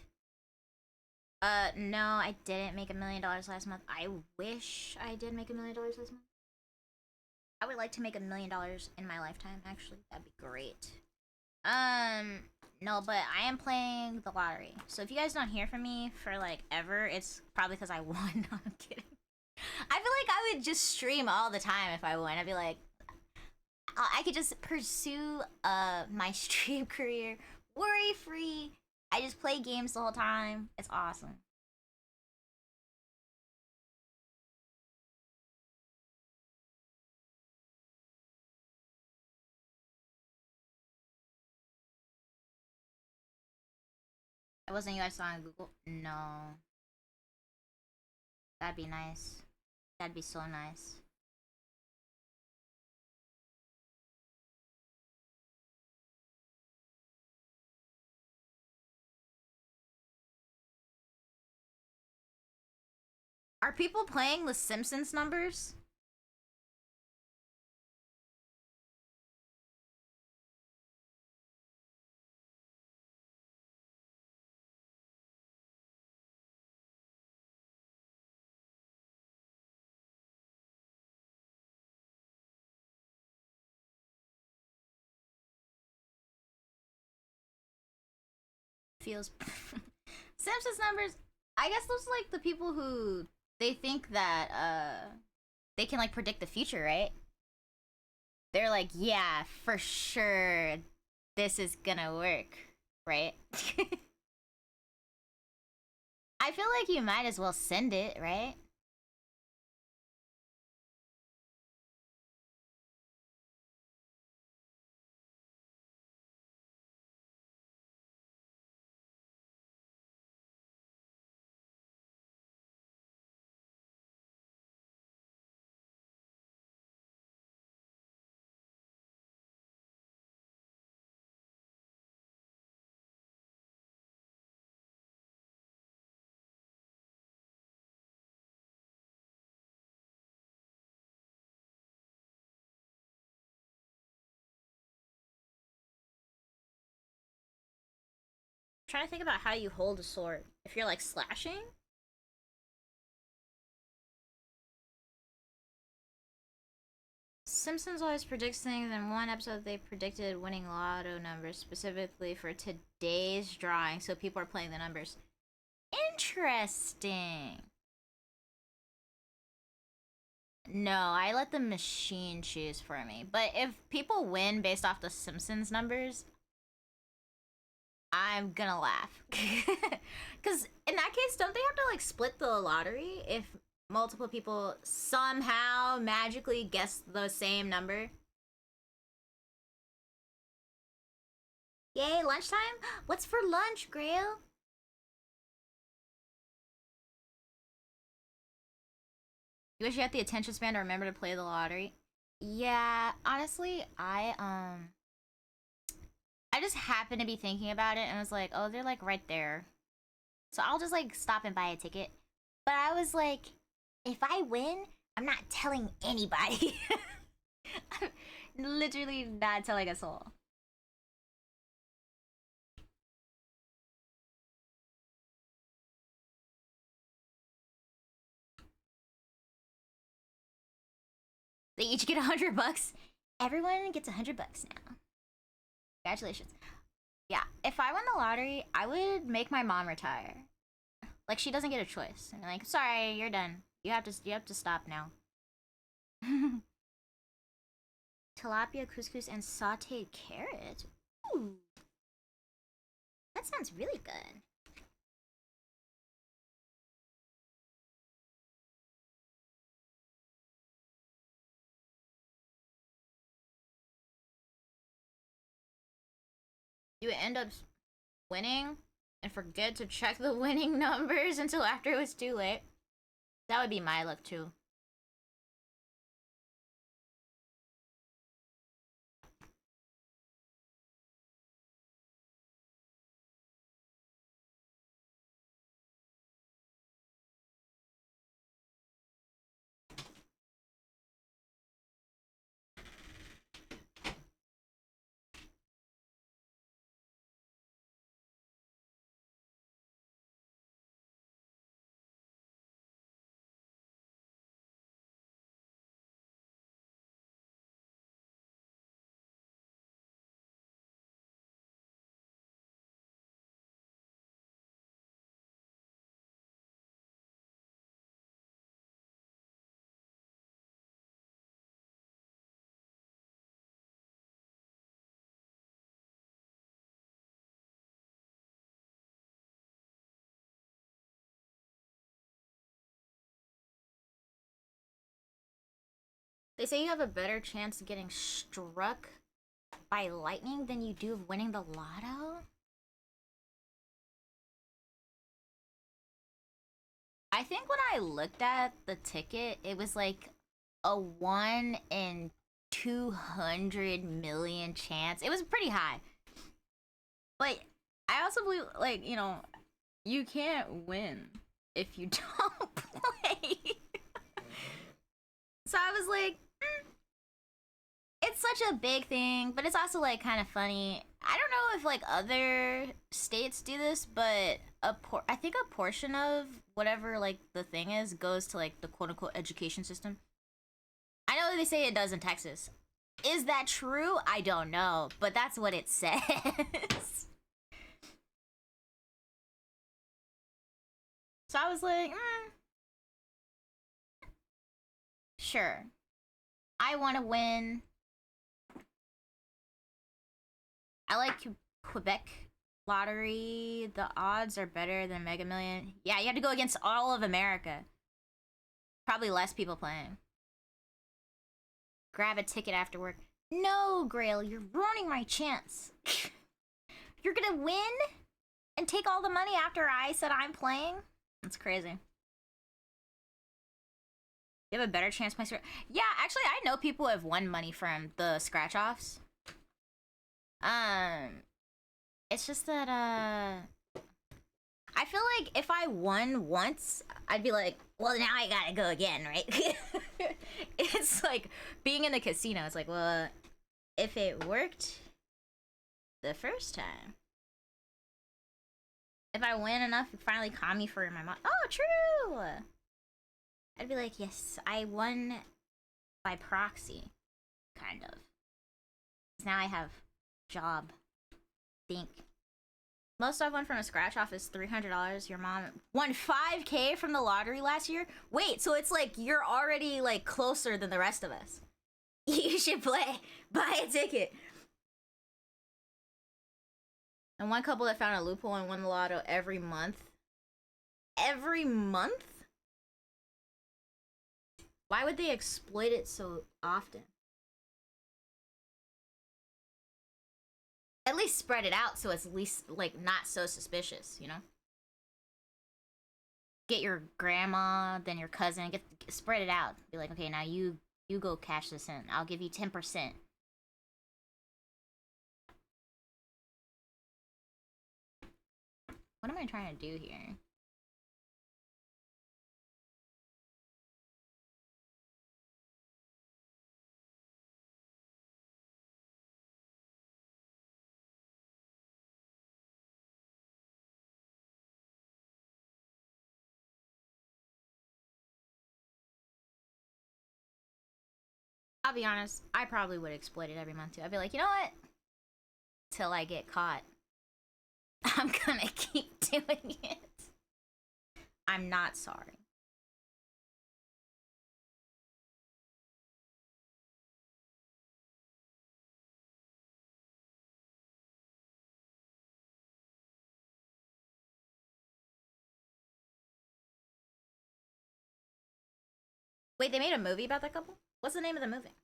No, I didn't make $1 million last month. I wish I did make $1 million last month. I would like to make $1 million in my lifetime, actually. That'd be great. No, but I am playing the lottery. So if you guys don't hear from me for like ever, it's probably because I won. No, I'm kidding. I feel like I would just stream all the time if I won. I'd be like, I could just pursue my stream career worry free. I just play games the whole time. It's awesome. It wasn't you guys saw on Google? No. That'd be nice. That'd be so nice. Are people playing the Simpsons numbers? Feels Simpsons numbers. I guess those are like the people who they think that they can like predict the future, right? They're like, yeah, for sure this is gonna work, right? I feel like you might as well send it, right? I'm trying to think about how you hold a sword. If you're like slashing? Simpsons always predicts things. In one episode, they predicted winning lotto numbers specifically for today's drawing, so people are playing the numbers. Interesting. No, I let the machine choose for me. But if people win based off the Simpsons numbers, I'm gonna laugh. Because in that case, don't they have to like split the lottery if multiple people somehow magically guess the same number? Yay, lunchtime? What's for lunch, Grail? You wish you had the attention span to remember to play the lottery? Yeah, honestly, I just happened to be thinking about it and was like, oh, they're like right there. So I'll just like stop and buy a ticket. But I was like, if I win, I'm not telling anybody. I'm literally not telling a soul. They each get $100. Everyone gets $100 now. Congratulations. Yeah, if I won the lottery, I would make my mom retire. Like she doesn't get a choice. I'm like, sorry, you're done. You have to stop now. Tilapia, couscous, and sauteed carrot. Ooh, that sounds really good. You would end up winning and forget to check the winning numbers until after it was too late. That would be my luck too. They say you have a better chance of getting struck by lightning than you do of winning the lotto? I think when I looked at the ticket, it was like a 1 in 200 million chance. It was pretty high. But I also believe, like, you can't win if you don't play. So I was like, it's such a big thing, but it's also like kind of funny. I don't know if like other states do this, but I think a portion of whatever like the thing is goes to like the quote unquote education system. I know they say it does in Texas. Is that true? I don't know, but that's what it says. So I was like, sure. I want to win. I like Quebec lottery. The odds are better than Mega Million. Yeah, you have to go against all of America. Probably less people playing. Grab a ticket after work. No, Grail, you're ruining my chance. You're gonna win and take all the money after I said I'm playing? That's crazy. You have a better chance playing. Yeah, actually, I know people who have won money from the scratch offs. It's just that I feel like if I won once, I'd be like, well, now I gotta go again, right? It's like being in a casino. It's like, well, if it worked the first time, if I win enough, it finally caught me for my mom. Oh, true! I'd be like, yes, I won by proxy. kind of. 'Cause now I have job. Think. Most I've won from a scratch off is $300. Your mom won 5K from the lottery last year. Wait, so it's like you're already like closer than the rest of us. You should play. Buy a ticket. And one couple that found a loophole and won the lotto every month. Every month? Why would they exploit it so often? At least spread it out so it's at least like not so suspicious, you know? Get your grandma, then your cousin, spread it out. Be like, okay, now you go cash this in. I'll give you 10%. What am I trying to do here? I'll be honest, I probably would exploit it every month too. I'd be like, you know what? Till I get caught, I'm gonna keep doing it. I'm not sorry. Wait, they made a movie about that couple? What's the name of the movie?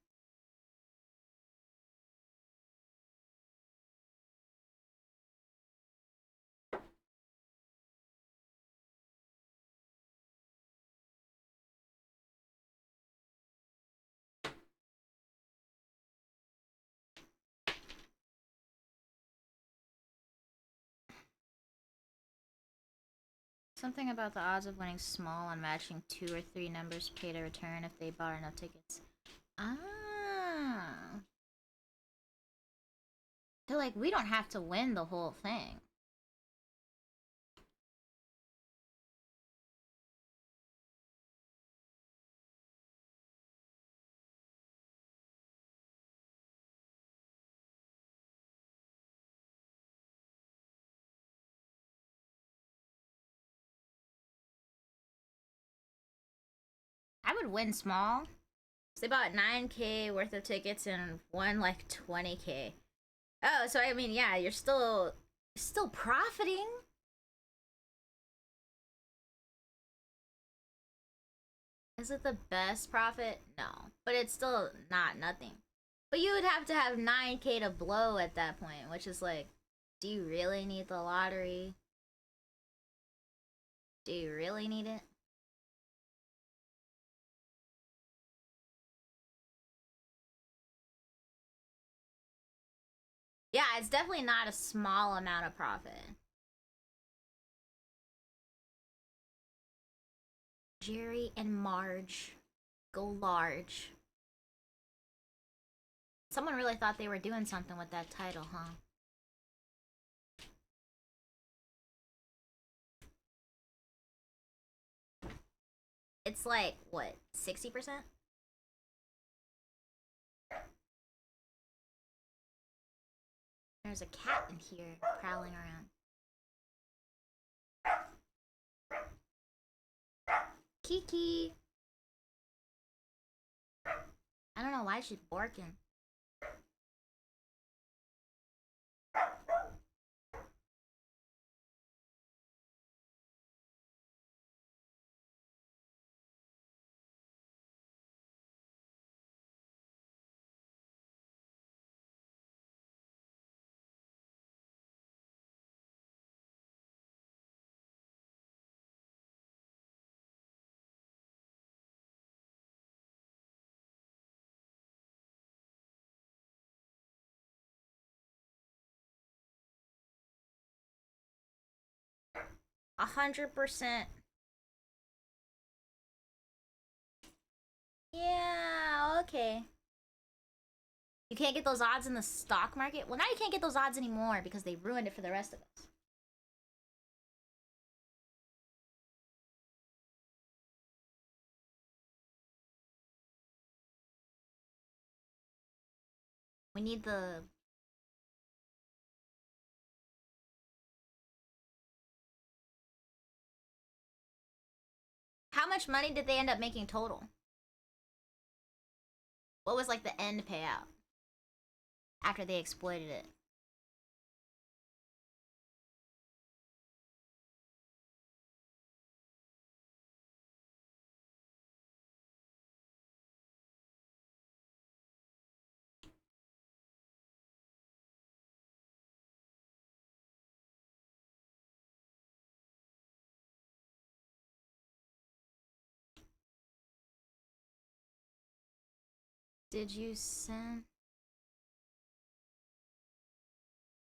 Something about the odds of winning small on matching 2 or 3 numbers paid a return if they bought enough tickets. Ah. They're like, we don't have to win the whole thing. I would win small. So they bought 9K worth of tickets and won like 20K. Oh, so I mean, yeah, you're still profiting. Is it the best profit? No, but it's still not nothing. But you would have to have 9K to blow at that point, which is like, do you really need the lottery? Do you really need it? Yeah, it's definitely not a small amount of profit. Jerry and Marge go large. Someone really thought they were doing something with that title, huh? It's like, what, 60%? There's a cat in here prowling around. Kiki! I don't know why she's barking. A 100%. Yeah, okay. You can't get those odds in the stock market? Well, now you can't get those odds anymore because they ruined it for the rest of us. We need the... How much money did they end up making total? What was like the end payout after they exploited it? Did you send...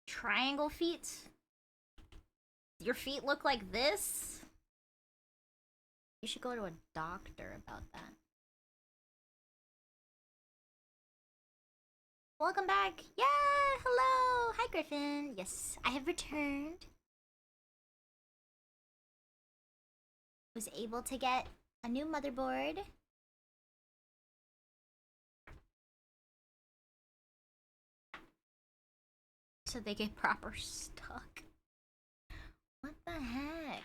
Triangle feet? Your feet look like this? You should go to a doctor about that. Welcome back. Yeah, hello. Hi, Griffin. Yes, I have returned. Was able to get a new motherboard. So they get proper stock. What the heck?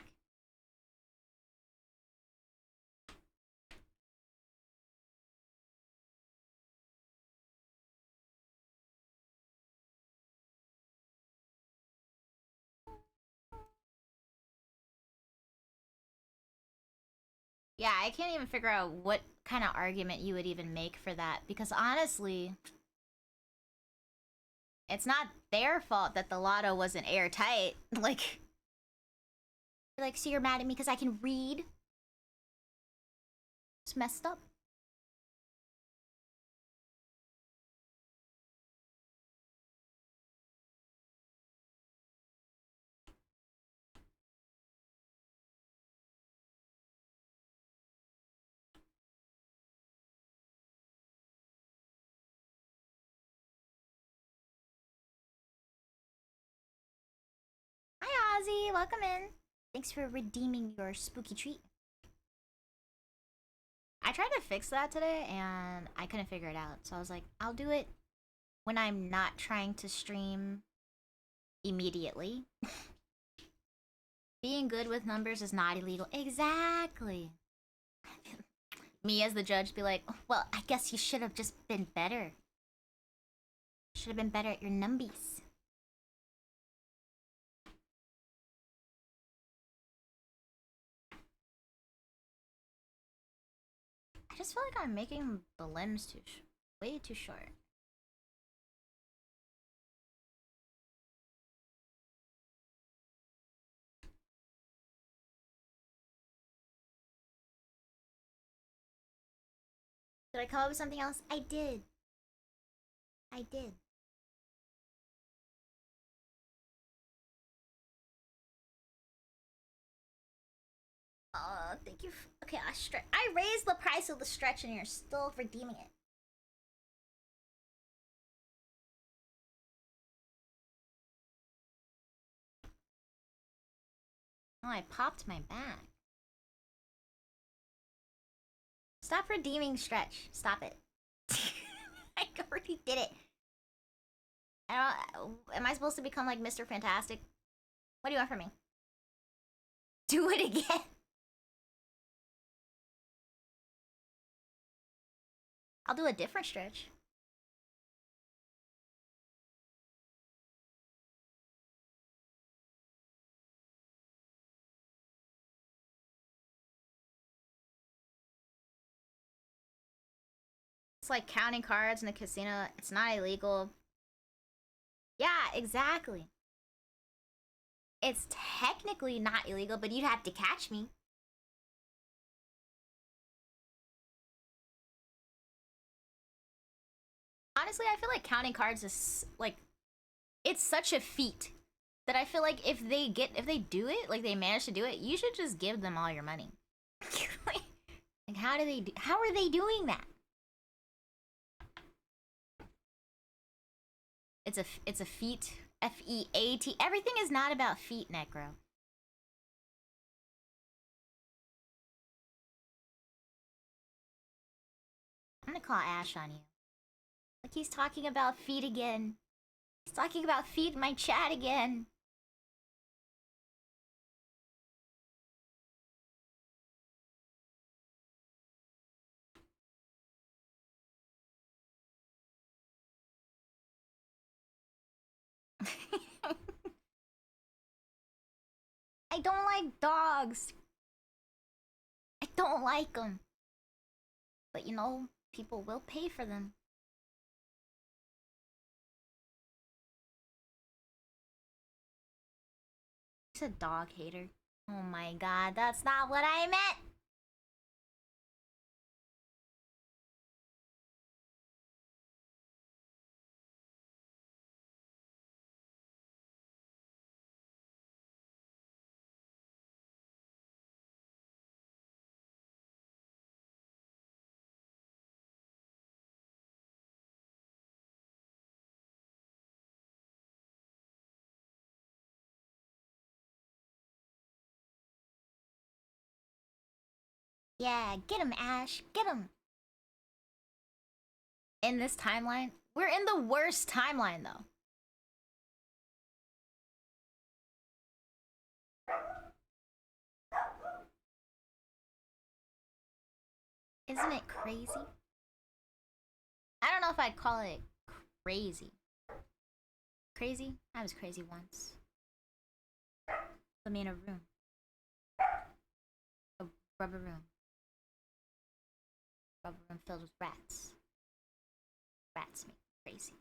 Yeah, I can't even figure out what kind of argument you would even make for that. Because honestly, it's not their fault that the lotto wasn't airtight. Like, so you're mad at me because I can read? It's messed up. Hi, Ozzy. Welcome in. Thanks for redeeming your spooky treat. I tried to fix that today and I couldn't figure it out. So I was like, I'll do it when I'm not trying to stream immediately. Being good with numbers is not illegal. Exactly. Me as the judge be like, well, I guess you should have just been better. Should have been better at your numbies. I just feel like I'm making the limbs way too short. Did I come up with something else? I did. I did. Thank you. Okay, I raised the price of the stretch and you're still redeeming it. Oh, I popped my back. Stop redeeming stretch. Stop it. I already did it. I don't. Am I supposed to become like Mr. Fantastic? What do you want from me? Do it again. I'll do a different stretch. It's like counting cards in a casino. It's not illegal. Yeah, exactly. It's technically not illegal, but you'd have to catch me. Honestly, I feel like counting cards is like it's such a feat that I feel like if they do it, like they manage to do it, you should just give them all your money. like how are they doing that? It's a feat. F-E-A-T. Everything is not about feet, Necro. I'm gonna call Ash on you. Like he's talking about feet again. He's talking about feet in my chat again. I don't like dogs. I don't like them. But you know, people will pay for them. He's a dog hater. Oh my god, that's not what I meant! Yeah, get him, Ash. Get him. In this timeline? We're in the worst timeline, though. Isn't it crazy? I don't know if I'd call it crazy. Crazy? I was crazy once. Put me in a room. A rubber room. Rubber room filled with rats. Rats make me crazy.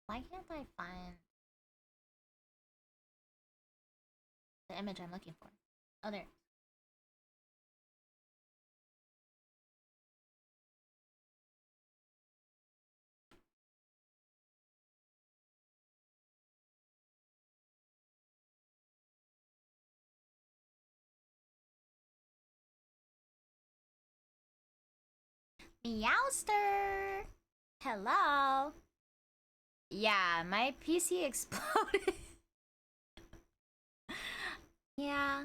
Why can't I find the image I'm looking for? Oh, there. Meowster! Hello! Yeah, my PC exploded. Yeah.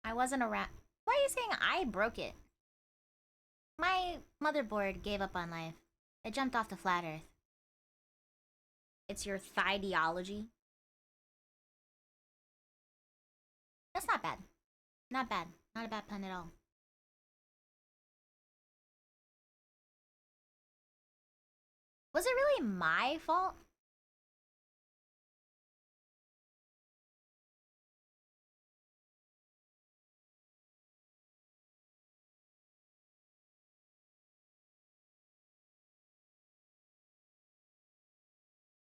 I wasn't around. Why are you saying I broke it? My motherboard gave up on life. It jumped off the flat earth. It's your ideology. That's not bad. Not bad. Not a bad pun at all. Was it really my fault?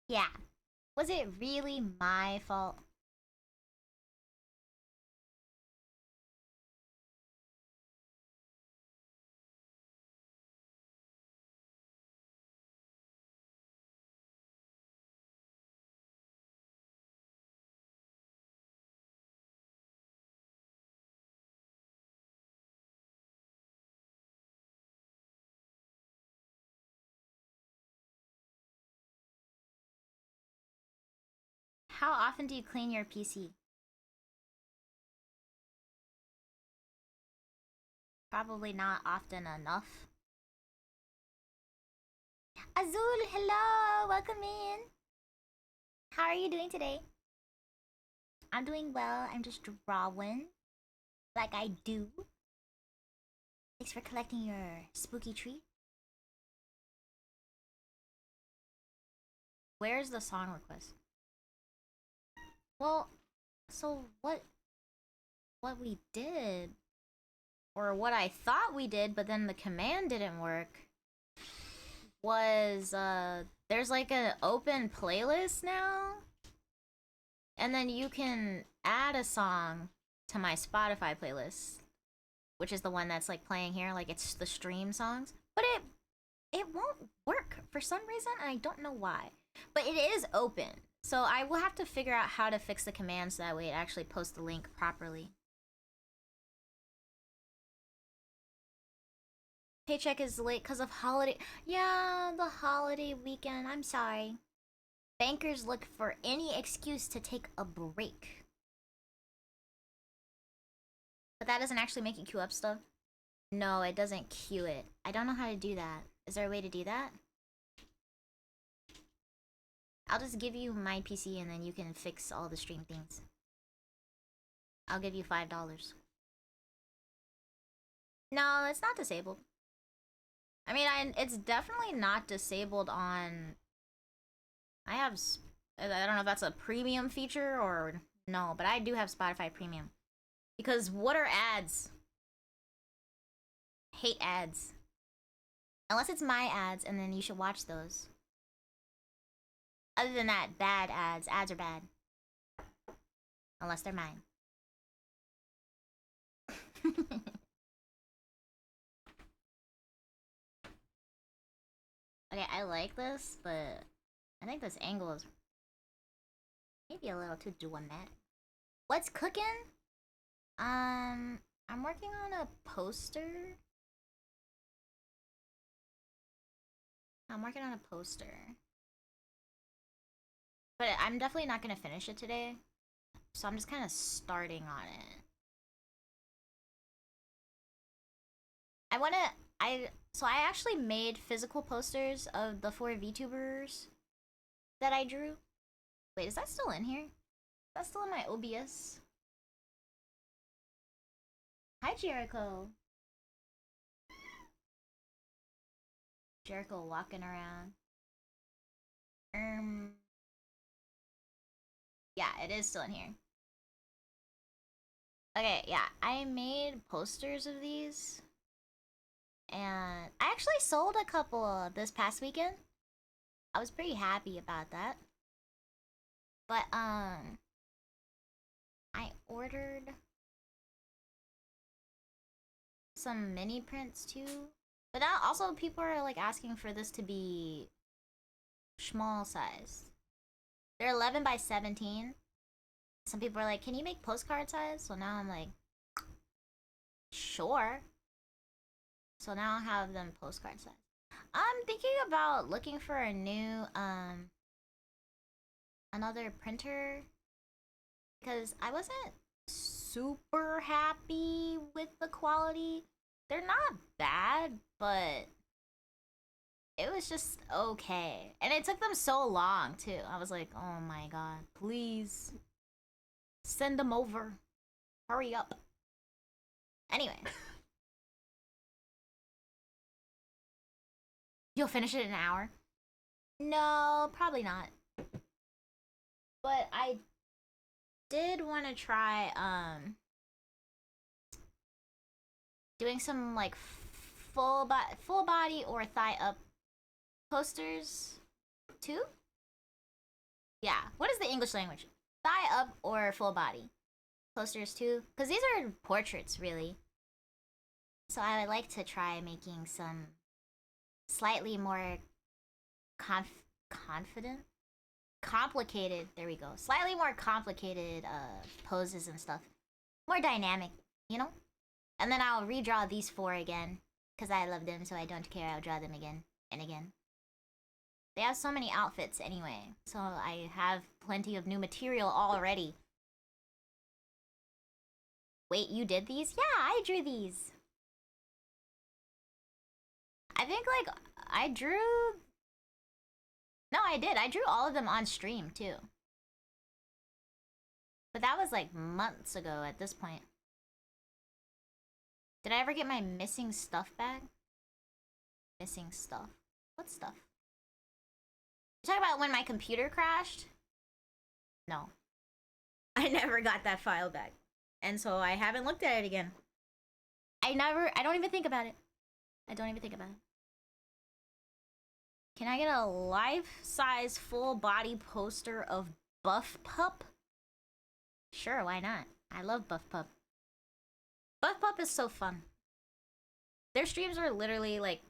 Yeah. Was it really my fault? How often do you clean your PC? Probably not often enough. Azul, hello! Welcome in! How are you doing today? I'm doing well. I'm just drawing. Like I do. Thanks for collecting your spooky tree. Where's the song request? Well, so what we did, or what I thought we did, but then the command didn't work, was there's like an open playlist now, and then you can add a song to my Spotify playlist, which is the one that's like playing here, like it's the stream songs, but it won't work for some reason, and I don't know why. But it is open, so I will have to figure out how to fix the command so that way it actually posts the link properly. Paycheck is late because of holiday. Yeah, the holiday weekend. I'm sorry. Bankers look for any excuse to take a break. But that doesn't actually make it queue up stuff. No, it doesn't queue it. I don't know how to do that. Is there a way to do that? I'll just give you my PC and then you can fix all the stream things. I'll give you $5. No, it's not disabled. I mean, it's definitely not disabled on... I don't know if that's a premium feature or no, but I do have Spotify Premium. Because what are ads? Hate ads. Unless it's my ads, and then you should watch those. Other than that, bad ads. Ads are bad. Unless they're mine. Okay, I like this, but I think this angle is maybe a little too dramatic. What's cooking? I'm working on a poster. But I'm definitely not gonna finish it today. So I'm just kind of starting on it. So I actually made physical posters of the 4 VTubers that I drew. Wait, is that still in here? Is that still in my OBS? Hi, Jericho. Jericho walking around. Yeah, it is still in here. Okay, yeah, I made posters of these. And I actually sold a couple this past weekend. I was pretty happy about that. But, I ordered some mini prints too. But now also people are like asking for this to be small size. They're 11 by 17. Some people are like, can you make postcard size? So now I'm like, sure. So now I have them postcard size. I'm thinking about looking for a new, another printer. Because I wasn't super happy with the quality. They're not bad, but it was just okay. And it took them so long, too. I was like, oh my god, please send them over. Hurry up. Anyway. You'll finish it in an hour? No, probably not. But I did want to try, doing some, like, full body or thigh up posters, too? Yeah, what is the English language? Thigh up or full body? Posters, too? Because these are portraits, really. So I would like to try making some slightly more confident? Complicated, there we go. Slightly more complicated poses and stuff. More dynamic, you know? And then I'll redraw these 4 again. Because I love them, so I don't care. I'll draw them again and again. They have so many outfits anyway. So I have plenty of new material already. Wait, you did these? Yeah, I drew these. I think, like, I drew... No, I did. I drew all of them on stream, too. But that was, like, months ago at this point. Did I ever get my missing stuff back? Missing stuff. What stuff? You talking about when my computer crashed? No. I never got that file back. And so I haven't looked at it again. I don't even think about it. I don't even think about it. Can I get a life-size full-body poster of Buff Pup? Sure, why not? I love Buff Pup. Buff Pup is so fun. Their streams are literally like...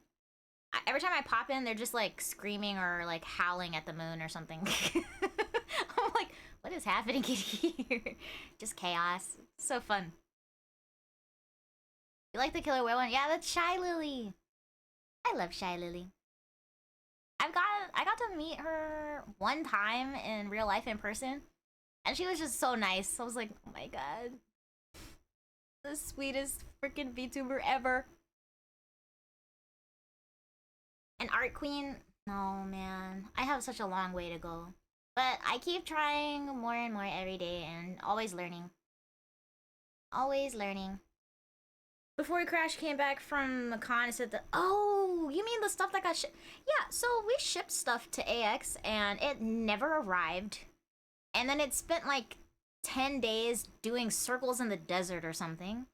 Every time I pop in, they're just like screaming or like howling at the moon or something. I'm like, what is happening in here? Just chaos. So fun. You like the Killer Whale one? Yeah, that's Shy Lily. I love Shy Lily. I got to meet her one time in real life in person, and she was just so nice. I was like, oh my god, the sweetest freaking VTuber ever. An art queen? No, man. I have such a long way to go. But I keep trying more and more every day and always learning. Always learning. Before Crash came back from the con, I said that, oh, you mean the stuff that got shipped? Yeah, so we shipped stuff to AX and it never arrived. And then it spent like 10 days doing circles in the desert or something.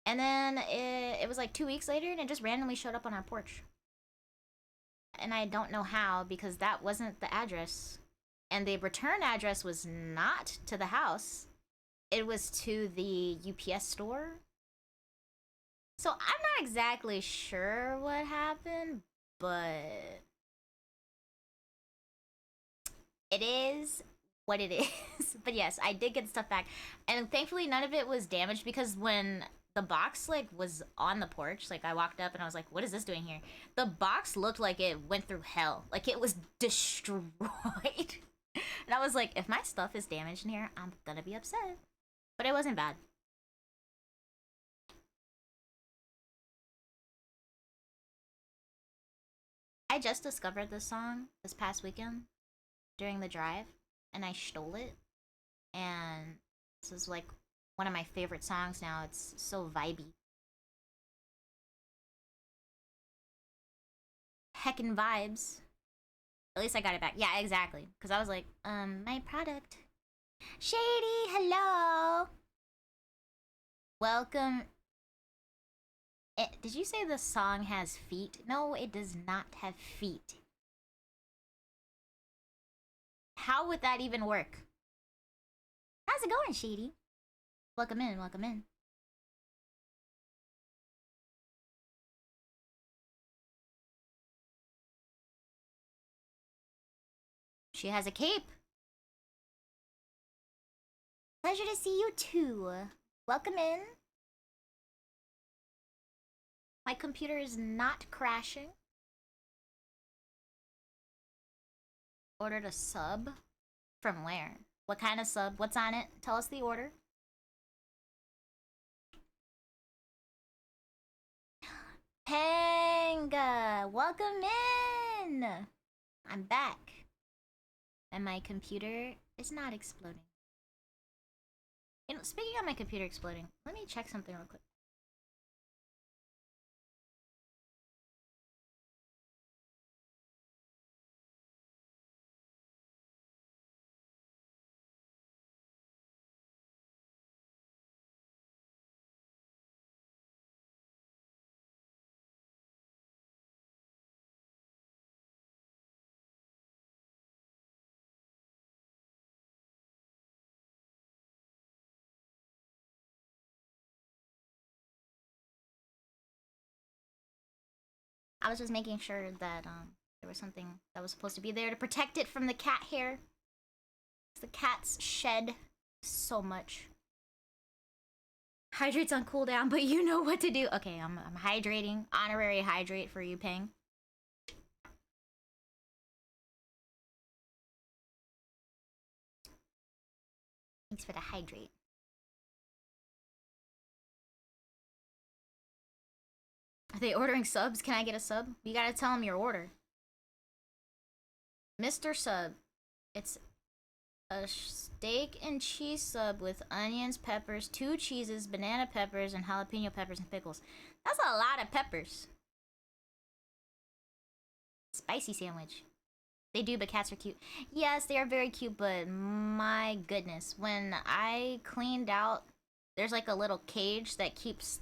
And then it was like 2 weeks later and it just randomly showed up on our porch. And I don't know how because that wasn't the address. And the return address was not to the house, it was to the UPS store. So I'm not exactly sure what happened, but it is what it is. But yes, I did get stuff back. And thankfully none of it was damaged because when the box like was on the porch, like I walked up and I was like, what is this doing here? The box looked like it went through hell. Like it was destroyed. And I was like, if my stuff is damaged in here, I'm gonna be upset. But it wasn't bad. I just discovered this song this past weekend during the drive, and I stole it. And this is like one of my favorite songs now. It's so vibey. Heckin' vibes. At least I got it back. Yeah, exactly. Because I was like, my product. Shady, hello. Welcome. Did you say the song has feet? No, it does not have feet. How would that even work? How's it going, Shady? Welcome in, welcome in. She has a cape. Pleasure to see you too. Welcome in. My computer is not crashing. Ordered a sub? From where? What kind of sub? What's on it? Tell us the order. Panga! Welcome in! I'm back. And my computer is not exploding. You know, speaking of my computer exploding, let me check something real quick. I was just making sure that there was something that was supposed to be there to protect it from the cat hair. The cats shed so much. Hydrate's on cooldown, but you know what to do. Okay, I'm hydrating. Honorary hydrate for you, Ping. Thanks for the hydrate. Are they ordering subs? Can I get a sub? You gotta tell them your order. Mr. Sub. It's a steak and cheese sub with onions, peppers, 2 cheeses, banana peppers, and jalapeno peppers and pickles. That's a lot of peppers. Spicy sandwich. They do, but cats are cute. Yes, they are very cute, but my goodness. When I cleaned out, there's like a little cage that keeps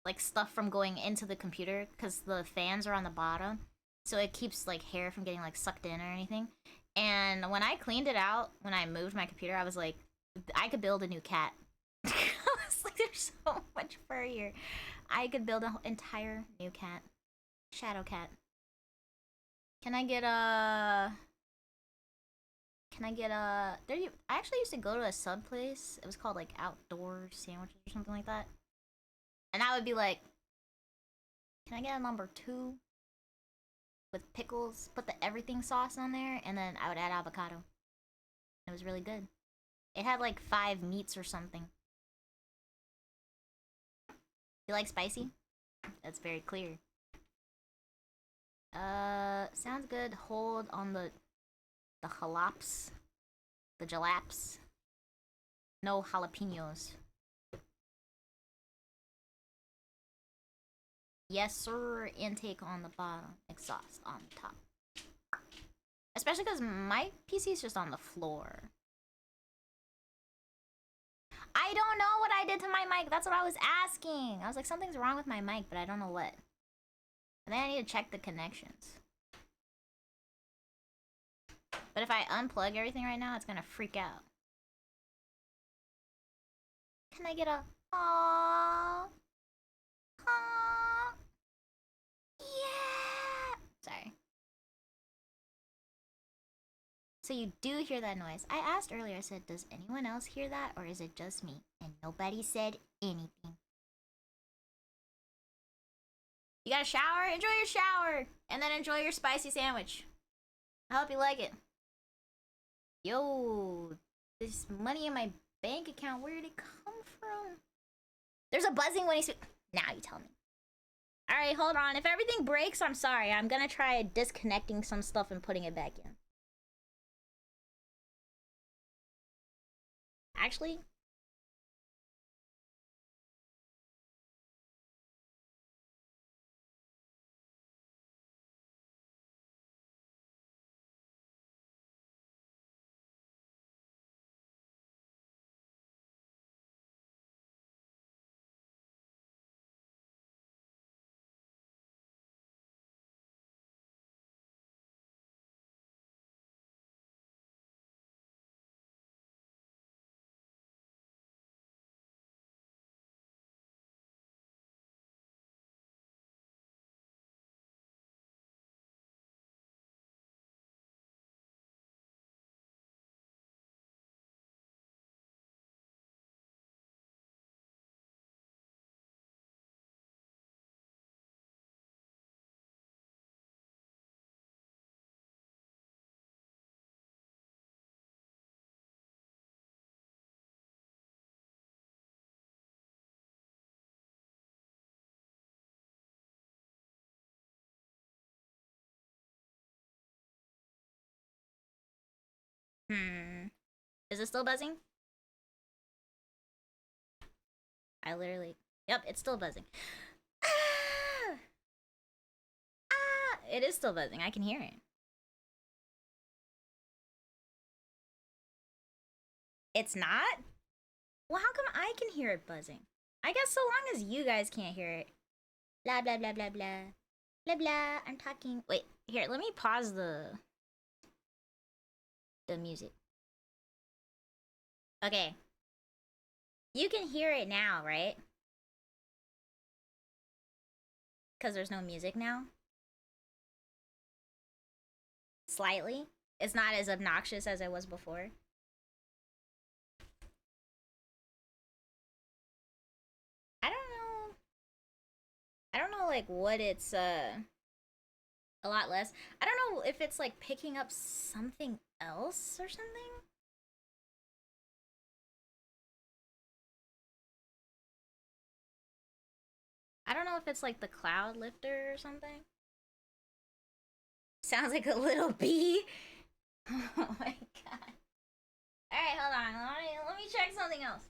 like stuff from going into the computer because the fans are on the bottom. So it keeps like hair from getting like sucked in or anything. And when I cleaned it out, when I moved my computer, I was like, I could build a new cat. I was like, there's so much fur here. I could build an entire new cat. Shadow cat. Can I get a... Can I get a... I actually used to go to a sub place. It was called like Outdoor Sandwiches or something like that. And I would be like, can I get a number 2? with pickles, put the everything sauce on there, and then I would add avocado. It was really good. It had like 5 meats or something. You like spicy? That's very clear. Sounds good. Hold on the jalaps. The jalaps. No jalapenos. Yes, sir. Intake on the bottom. Exhaust on the top. Especially because my PC is just on the floor. I don't know what I did to my mic. That's what I was asking. I was like, something's wrong with my mic, but I don't know what. And then I need to check the connections. But if I unplug everything right now, it's gonna freak out. Can I get a aww? Aww. Yeah. Sorry. So you do hear that noise. I asked earlier, I said, does anyone else hear that or is it just me? And nobody said anything. You got a shower? Enjoy your shower! And then enjoy your spicy sandwich. I hope you like it. Yo, this money in my bank account, where did it come from? There's a buzzing when he speaks. Now you tell me. Alright, hold on. If everything breaks, I'm sorry. I'm gonna try disconnecting some stuff and putting it back in. Actually, is it still buzzing? I literally... Yep, it's still buzzing. Ah! Ah! It is still buzzing. I can hear it. It's not? Well, how come I can hear it buzzing? I guess so long as you guys can't hear it. Blah, blah, blah, blah, blah. Blah, blah. I'm talking... Wait, here, let me pause the music. Okay. You can hear it now, right? Because there's no music now? Slightly. It's not as obnoxious as it was before. I don't know. I don't know, like, what it's, a lot less. I don't know if it's, like, picking up something else or something. I don't know if it's, like, the cloud lifter or something. Sounds like a little bee. Oh my god. Alright, hold on. Let me check something else.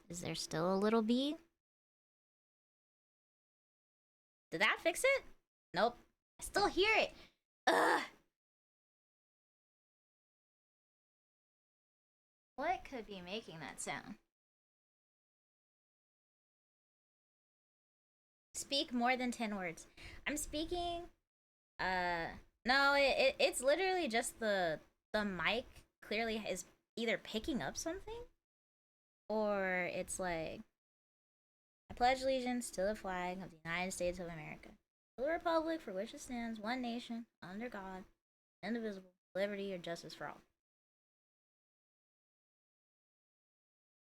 Is there still a little bee? Did that fix it? Nope. I still hear it. Ugh. What could be making that sound? Speak more than 10 words. I'm speaking... No, it's literally just the mic clearly is either picking up something or it's like I pledge allegiance to the flag of the United States of America, to the republic for which it stands, one nation, under God, indivisible, liberty or justice for all.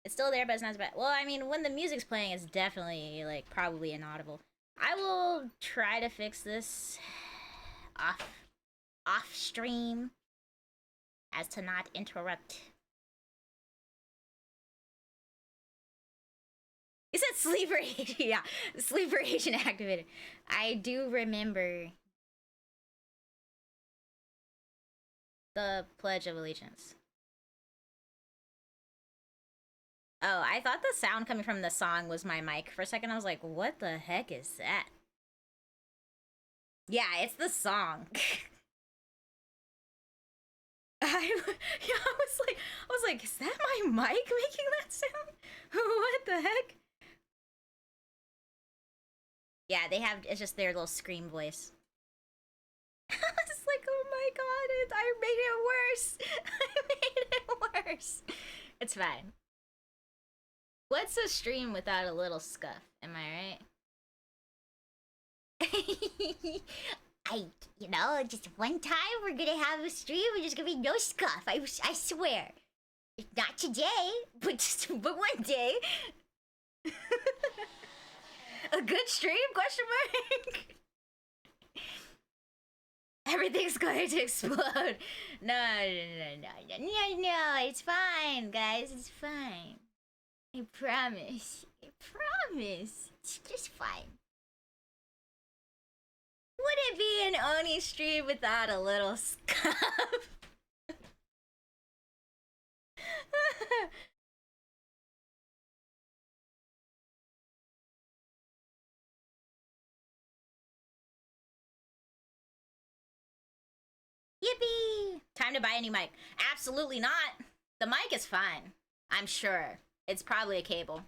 It's still there, but it's not as bad. Well, I mean, when the music's playing, it's definitely like probably inaudible. I will try to fix this off stream as to not interrupt. You said sleeper agent. Yeah, sleeper agent activated. I do remember the Pledge of Allegiance. Oh, I thought the sound coming from the song was my mic. For a second, I was like, what the heck is that? Yeah, it's the song. I was like, is that my mic making that sound? What the heck? Yeah, they have, it's just their little scream voice. It's like, oh my god, I made it worse. I made it worse. It's fine. What's a stream without a little scuff? Am I right? Just one time we're gonna have a stream. We're just gonna be no scuff. I swear. Not today, but one day. A good stream? Question mark. Everything's going to explode. No. It's fine, guys. It's fine. I promise. It's just fine. Would it be an Oni stream without a little scuff? Yippee! Time to buy a new mic. Absolutely not. The mic is fine. I'm sure. It's probably a cable.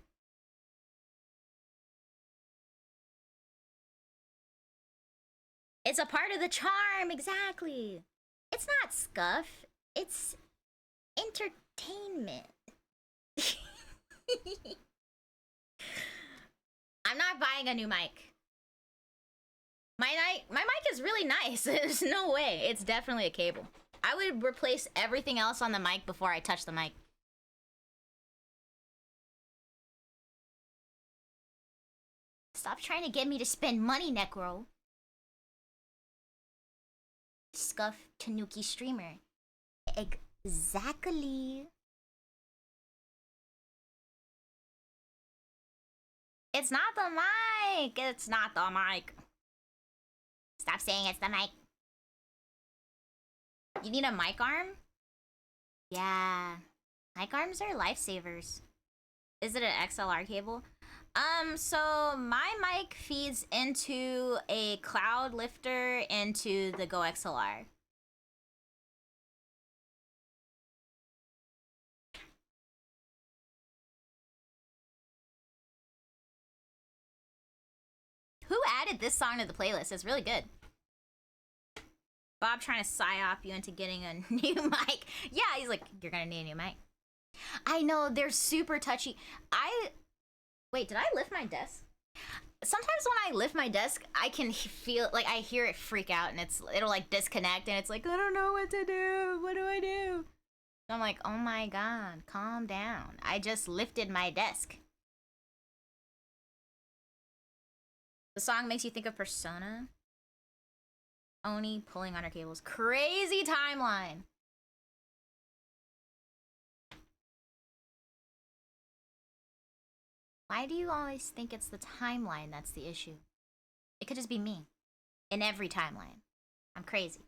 It's a part of the charm, exactly. It's not scuff. It's entertainment. I'm not buying a new mic. My mic is really nice. There's no way. It's definitely a cable. I would replace everything else on the mic before I touch the mic. Stop trying to get me to spend money, Necro. Scuff Tanuki streamer. Exactly. It's not the mic. It's not the mic. Stop saying it's the mic. You need a mic arm? Yeah. Mic arms are lifesavers. Is it an XLR cable? So my mic feeds into a cloud lifter into the Go XLR. Who added this song to the playlist? It's really good. Bob trying to psyop you into getting a new mic. Yeah, he's like, you're gonna need a new mic. I know, they're super touchy. Wait, did I lift my desk? Sometimes when I lift my desk, I can feel, like, I hear it freak out and it'll like disconnect and it's like, I don't know what to do. What do I do? I'm like, oh my god, calm down. I just lifted my desk. The song makes you think of Persona. Oni pulling on her cables. Crazy timeline. Why do you always think it's the timeline that's the issue? It could just be me. In every timeline. I'm crazy.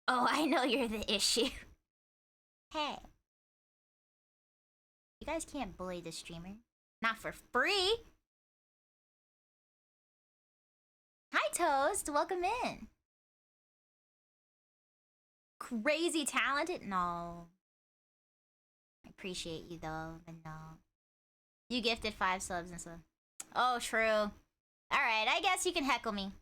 Oh, I know you're the issue. Hey. You guys can't bully the streamer. Not for free. Hi, Toast. Welcome in. Crazy talented? No. I appreciate you though, but no. You gifted 5 subs and stuff. Oh, true. Alright, I guess you can heckle me.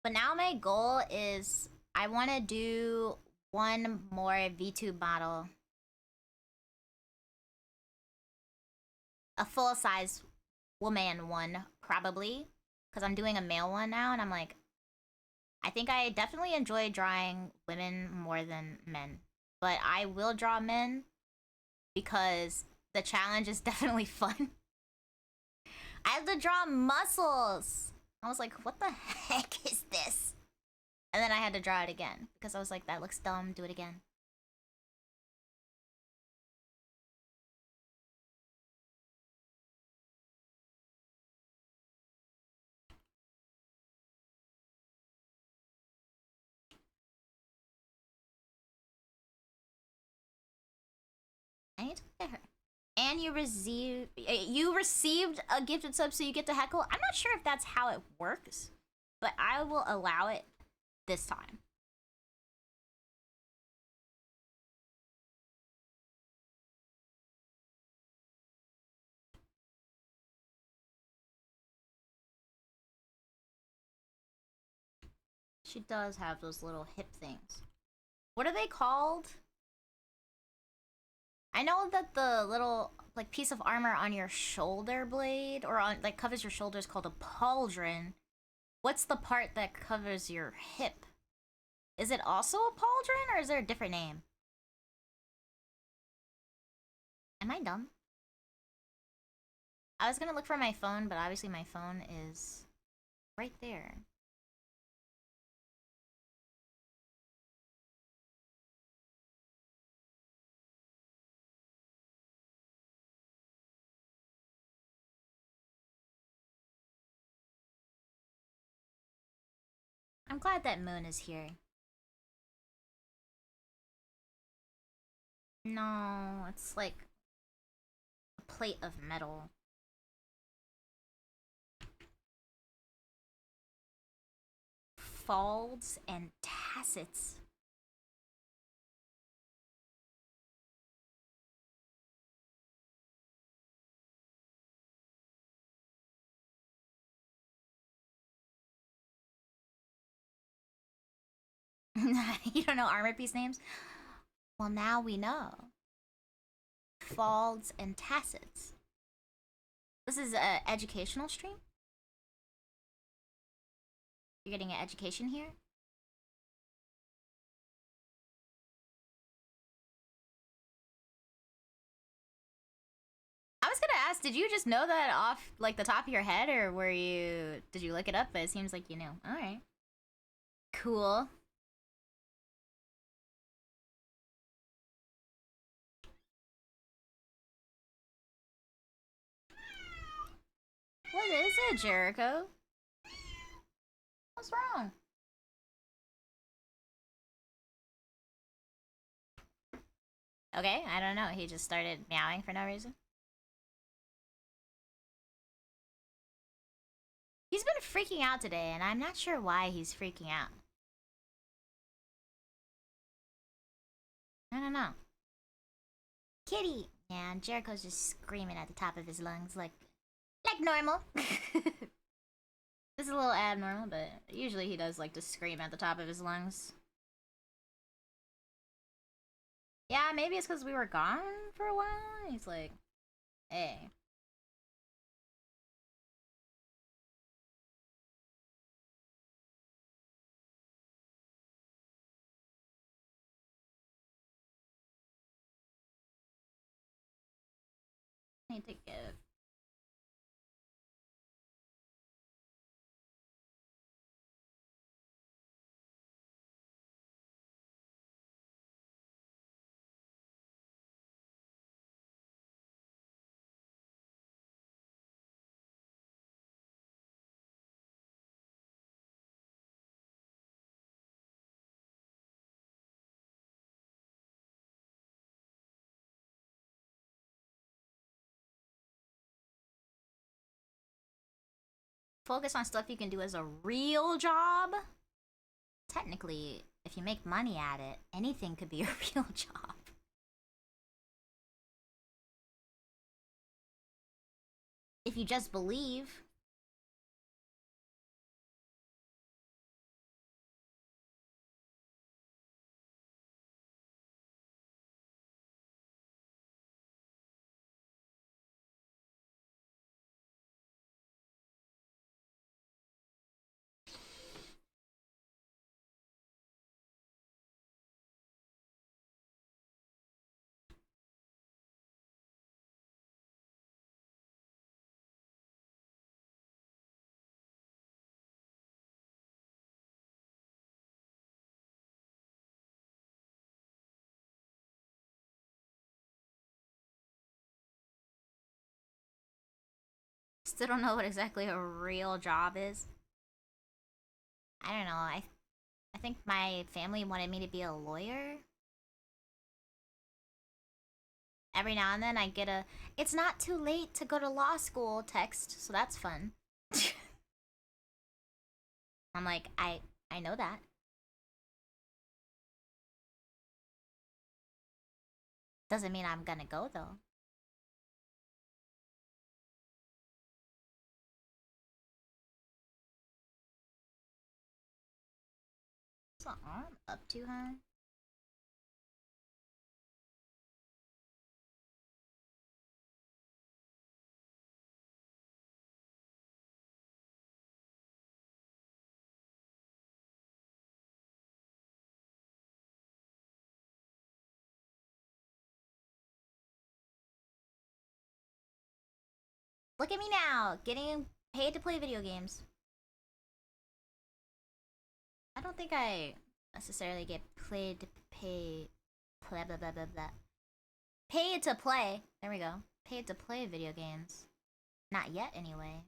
But now my goal is I want to do one more VTube model. A full-size woman one, probably. Because I'm doing a male one now, and I'm like, I think I definitely enjoy drawing women more than men. But I will draw men because the challenge is definitely fun. I have to draw muscles. I was like, what the heck is this? And then I had to draw it again because I was like, that looks dumb, do it again. I need to look at her. And you received a gifted sub, so you get to heckle. I'm not sure if that's how it works, but I will allow it this time. She does have those little hip things. What are they called? I know that the little like piece of armor on your shoulder blade or on like covers your shoulder is called a pauldron. What's the part that covers your hip? Is it also a pauldron or is there a different name? Am I dumb? I was gonna look for my phone, but obviously my phone is right there. I'm glad that Moon is here. No, it's like a plate of metal. Folds and tassets. You don't know armor piece names? Well, now we know. Folds and tassets. This is an educational stream? You're getting an education here? I was gonna ask, did you just know that off like the top of your head, or did you look it up? But it seems like you knew. Alright. Cool. What is it, Jericho? What's wrong? Okay, I don't know. He just started meowing for no reason. He's been freaking out today, and I'm not sure why he's freaking out. I don't know. Kitty! Yeah, Jericho's just screaming at the top of his lungs like normal. This is a little abnormal, but usually he does like to scream at the top of his lungs. Yeah, maybe it's because we were gone for a while. He's like, hey. I need to get focus on stuff you can do as a real job. Technically, if you make money at it, anything could be a real job. If you just believe. Still don't know what exactly a real job is. I don't know. I think my family wanted me to be a lawyer. Every now and then I get a "it's not too late to go to law school" text, so that's fun. I'm like, I know that. Doesn't mean I'm gonna go though. Is the arm up too high? Look at me now, getting paid to play video games. I don't think I necessarily get paid to pay. Blah blah blah blah blah. Paid to play. There we go. Paid to play video games. Not yet, anyway.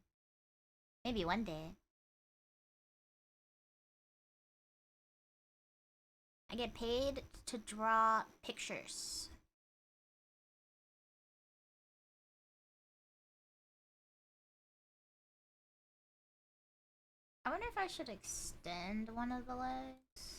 Maybe one day. I get paid to draw pictures. I wonder if I should extend one of the legs.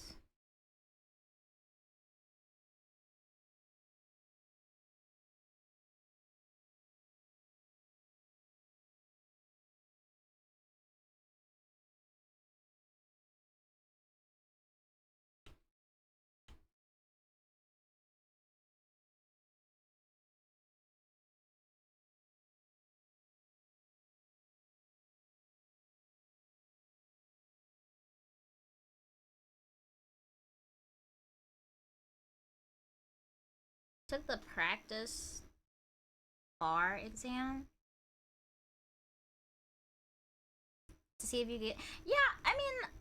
Took the practice bar exam to see if you get. Yeah, I mean,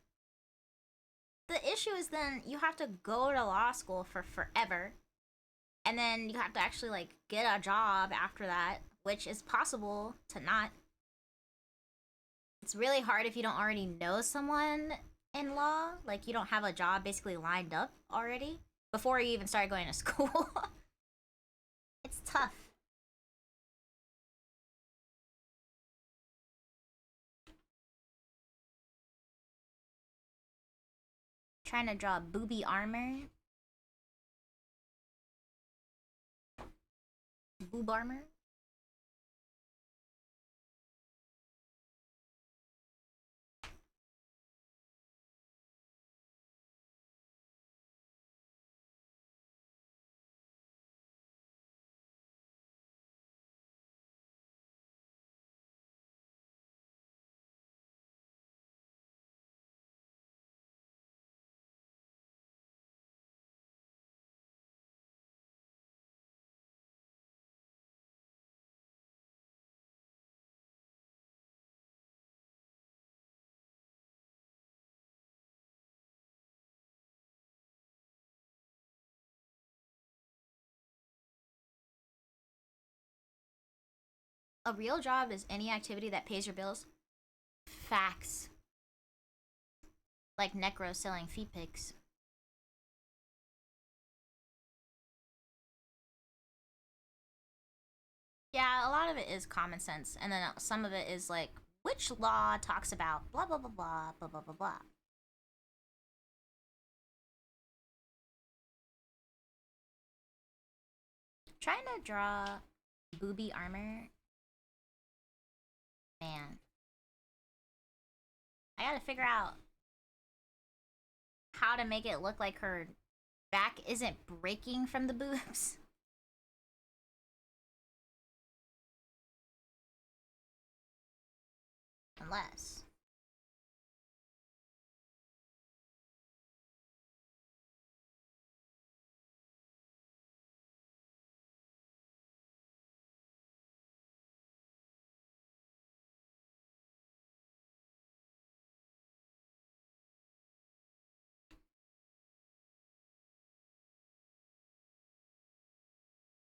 the issue is then you have to go to law school for forever, and then you have to actually like get a job after that, which is possible to not. It's really hard if you don't already know someone in law, like you don't have a job basically lined up already before you even start going to school. It's tough. Trying to draw booby armor. Boob armor. A real job is any activity that pays your bills. Facts. Like Necro selling feet pics. Yeah, a lot of it is common sense, and then some of it is like Which law talks about blah blah blah blah blah blah blah blah. Trying to draw booby armor. Man. I gotta figure out how to make it look like her back isn't breaking from the boobs. Unless.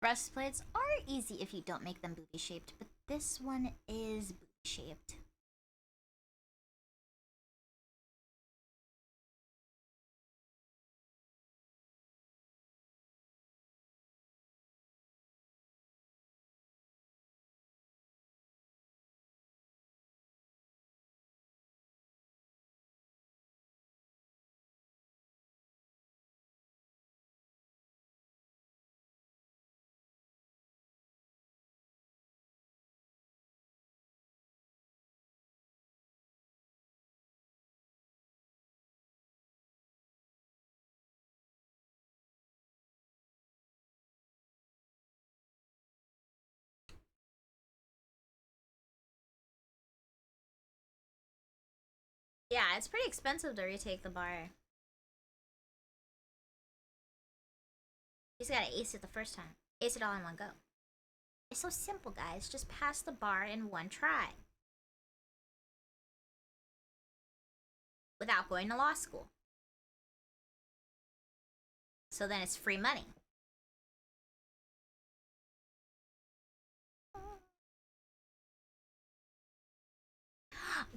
Breastplates are easy if you don't make them booby shaped, but this one is booby shaped. Yeah, it's pretty expensive to retake the bar. You just gotta ace it the first time. Ace it all in one go. It's so simple, guys. Just pass the bar in one try. Without going to law school. So then it's free money.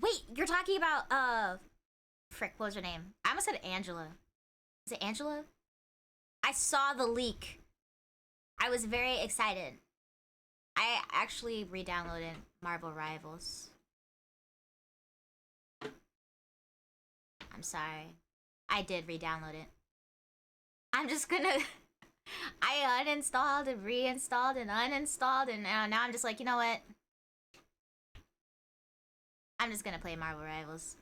Wait, you're talking about, frick, what was her name? I almost said Angela. Is it Angela? I saw the leak. I was very excited. I actually re-downloaded Marvel Rivals. I'm sorry. I did re-download it. I'm just gonna... I uninstalled and reinstalled and uninstalled, and now I'm just like, you know what? I'm just gonna play Marvel Rivals.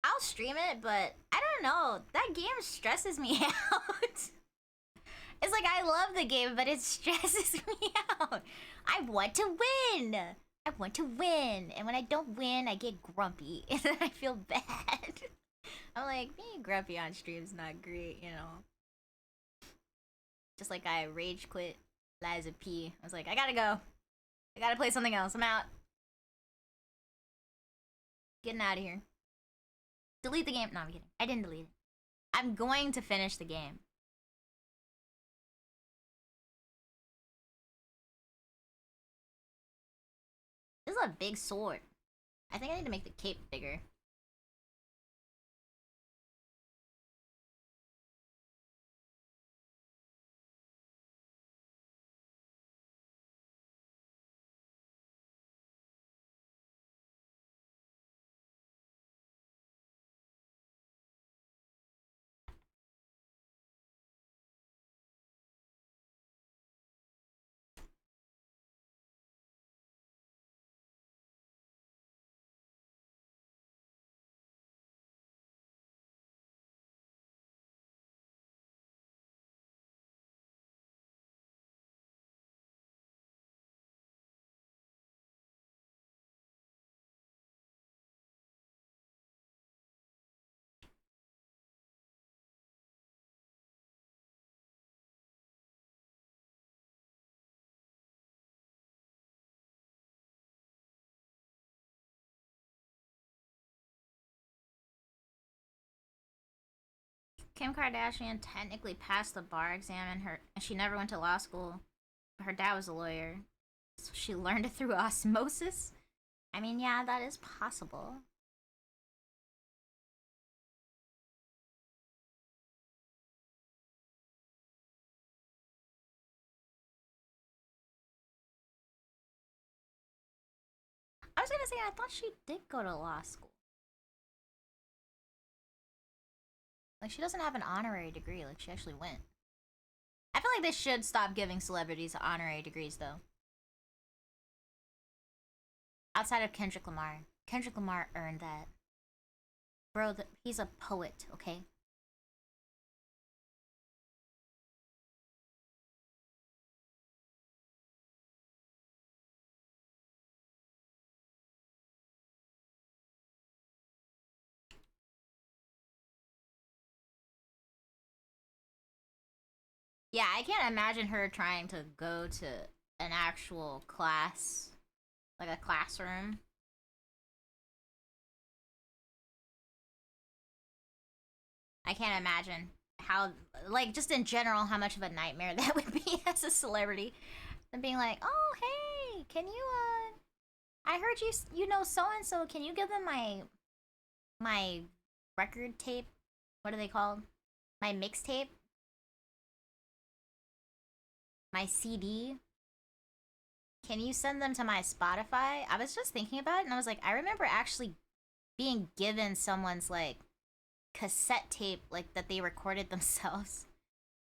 I'll stream it, but I don't know. That game stresses me out. It's like I love the game, but it stresses me out. I want to win. I want to win. And when I don't win, I get grumpy. And then I feel bad. I'm like, being grumpy on stream's not great, you know. Just like I rage quit Liza P. I was like, I gotta go. I gotta play something else. I'm out. Getting out of here. Delete the game. No, I'm kidding. I didn't delete it. I'm going to finish the game. This is a big sword. I think I need to make the cape bigger. Kim Kardashian technically passed the bar exam and she never went to law school. Her dad was a lawyer. So she learned it through osmosis. I mean, yeah, that is possible. I was gonna say, I thought she did go to law school. Like, she doesn't have an honorary degree. Like, she actually went. I feel like they should stop giving celebrities honorary degrees, though. Outside of Kendrick Lamar. Kendrick Lamar earned that. Bro, he's a poet, okay? Yeah, I can't imagine her trying to go to an actual class, like a classroom. I can't imagine how, like, just in general, how much of a nightmare that would be as a celebrity. And being like, oh, hey, can you, I heard you know so and so. Can you give them my record tape? What are they called? My mixtape? My CD? Can you send them to my Spotify? I was just thinking about it and I was like, I remember actually being given someone's like cassette tape like that they recorded themselves.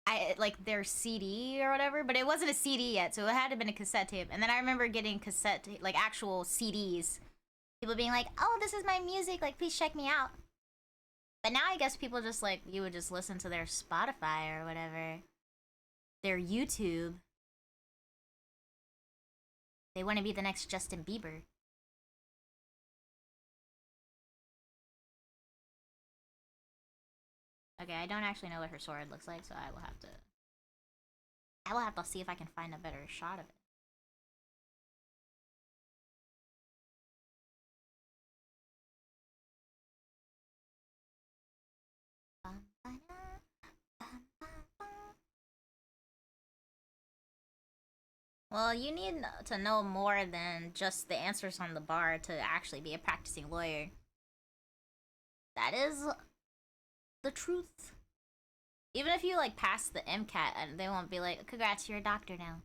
I like their CD or whatever, but it wasn't a CD yet, so it had to have been a cassette tape. And then I remember getting like actual CDs. People being like, "Oh, this is my music. Like, please check me out." But now I guess people just like you would just listen to their Spotify or whatever, their YouTube. They want to be the next Justin Bieber. Okay, I don't actually know what her sword looks like, so I will have to. I will have to see if I can find a better shot of it. Well, you need to know more than just the answers on the bar to actually be a practicing lawyer. That is the truth. Even if you like pass the MCAT, and they won't be like, "Congrats, you're a doctor now."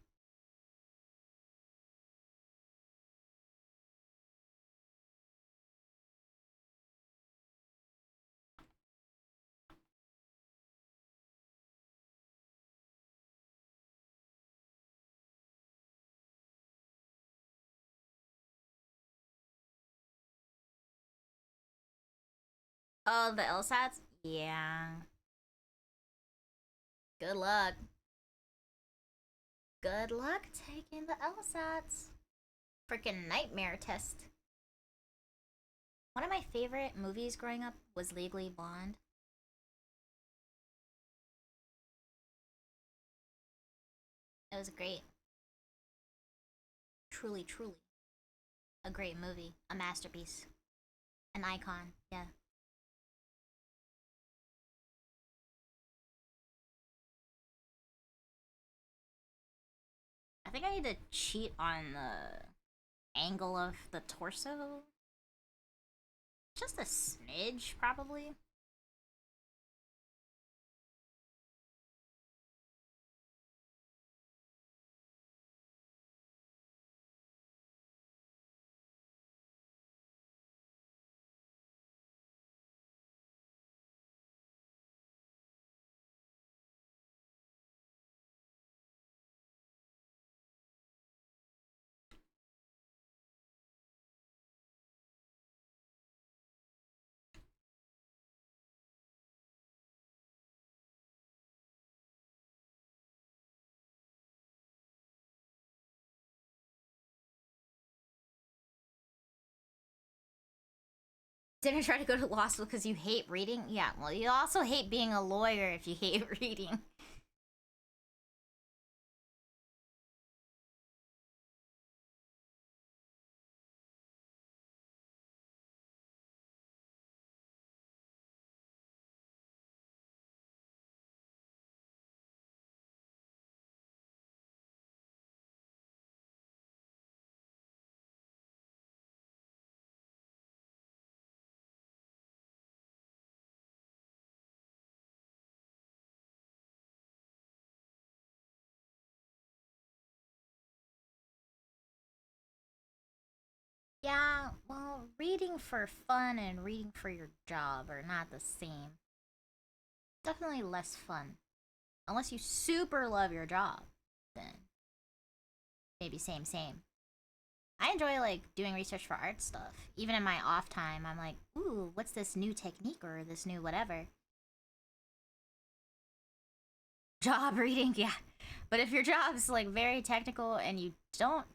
Oh, the LSATs? Yeah. Good luck. Good luck taking the LSATs. Freaking nightmare test. One of my favorite movies growing up was Legally Blonde. It was great. Truly, truly. A great movie. A masterpiece. An icon. Yeah. I think I need to cheat on the angle of the torso. Just a smidge, probably. Didn't try to go to law school because you hate reading? Yeah, well, you also hate being a lawyer if you hate reading. Yeah, well, reading for fun and reading for your job are not the same. Definitely less fun. Unless you super love your job, then maybe same, same. I enjoy like doing research for art stuff. Even in my off time, I'm like, ooh, what's this new technique or this new whatever? Job reading, yeah. But if your job's like very technical and you don't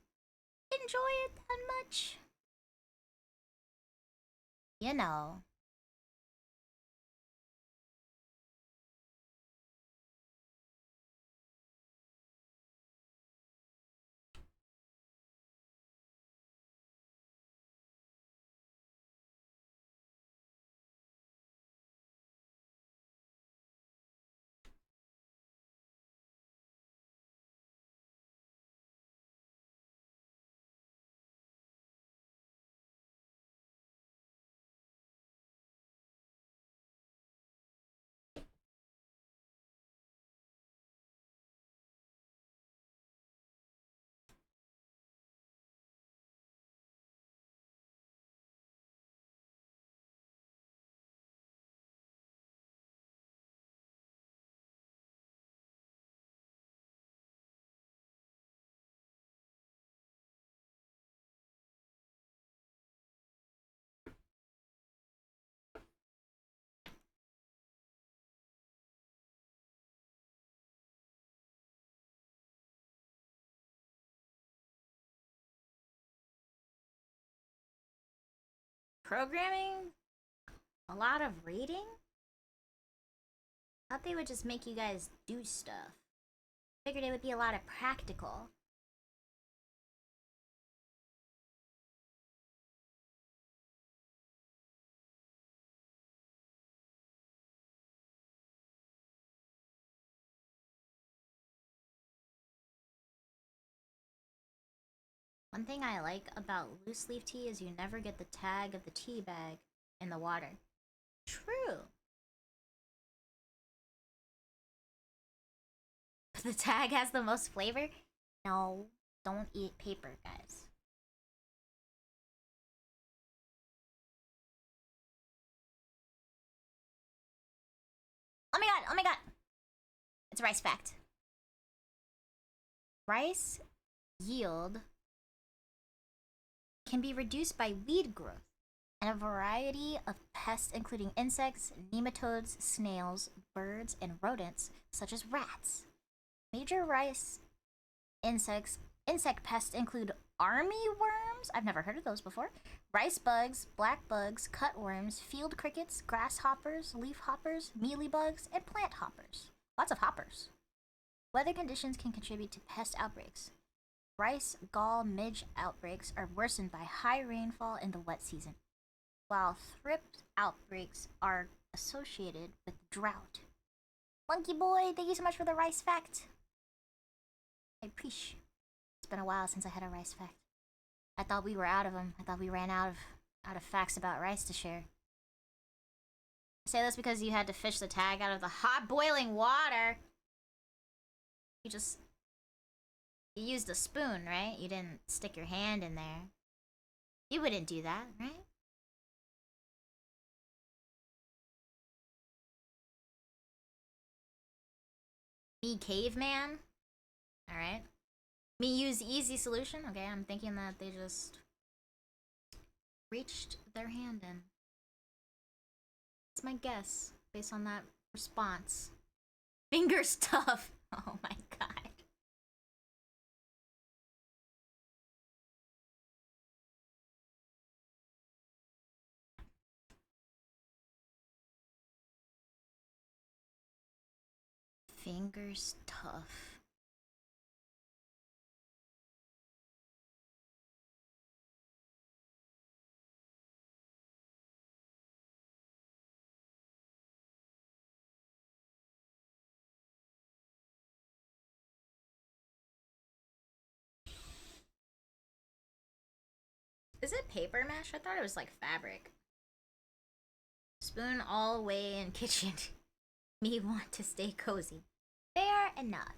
enjoy it that much, you know. Programming, a lot of reading. Thought they would just make you guys do stuff. Figured it would be a lot of practical. One thing I like about loose leaf tea is you never get the tag of the tea bag in the water. True. The tag has the most flavor? No, don't eat paper, guys. Oh my god, oh my god! It's a rice fact. Rice yield can be reduced by weed growth and a variety of pests, including insects, nematodes, snails, birds, and rodents, such as rats. Major rice insect pests include army worms. I've never heard of those before. Rice bugs, black bugs, cutworms, field crickets, grasshoppers, leaf hoppers, mealybugs, and plant hoppers. Lots of hoppers. Weather conditions can contribute to pest outbreaks. Rice gall midge outbreaks are worsened by high rainfall in the wet season, while thrips outbreaks are associated with drought. Monkey boy, thank you so much for the rice fact. I appreciate. It's been a while since I had a rice fact. I thought we were out of them. I thought we ran out of facts about rice to share. I say this because you had to fish the tag out of the hot boiling water. You just you used a spoon, right? You didn't stick your hand in there. You wouldn't do that, right? Me caveman. All right. Me use easy solution. Okay, I'm thinking that they just reached their hand in. That's my guess based on that response. Finger stuff. Oh my god. Fingers tough. Is it paper mesh? I thought it was like fabric. Spoon all way in kitchen. Me want to stay cozy. Fair enough.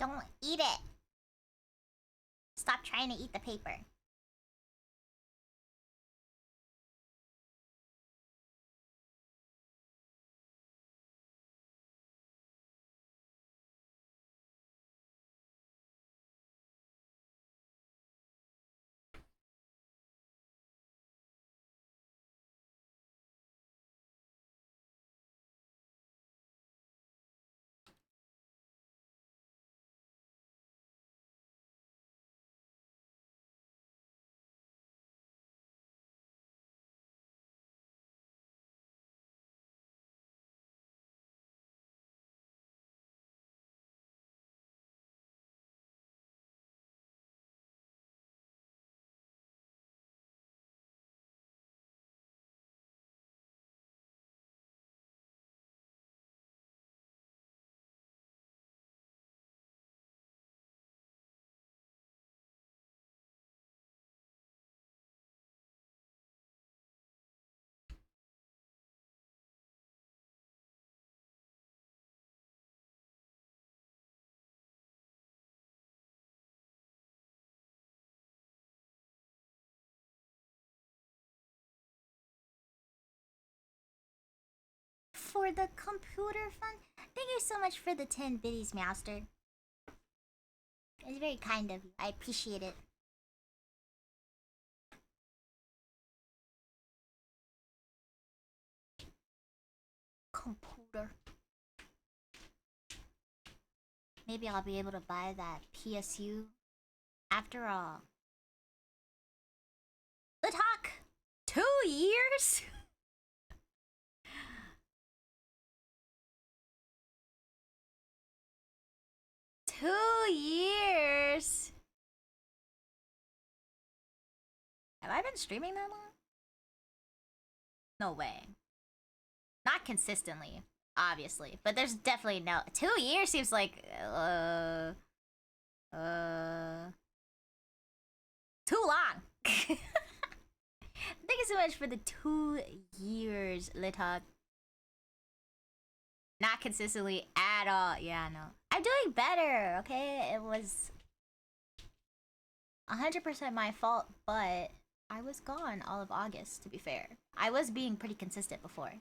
Don't eat it. Stop trying to eat the paper. For the computer fun? Thank you so much for the 10 biddies, Master. It's very kind of you. I appreciate it. Computer. Maybe I'll be able to buy that PSU after all. The talk! 2 years? Two years? Have I been streaming that long? No way. Not consistently, obviously. But there's definitely no... 2 years seems like... Too long! Thank you so much for the 2 years, Litok. Not consistently at all. Yeah, no. I'm doing better, okay? It was 100% my fault, but I was gone all of August, to be fair. I was being pretty consistent before.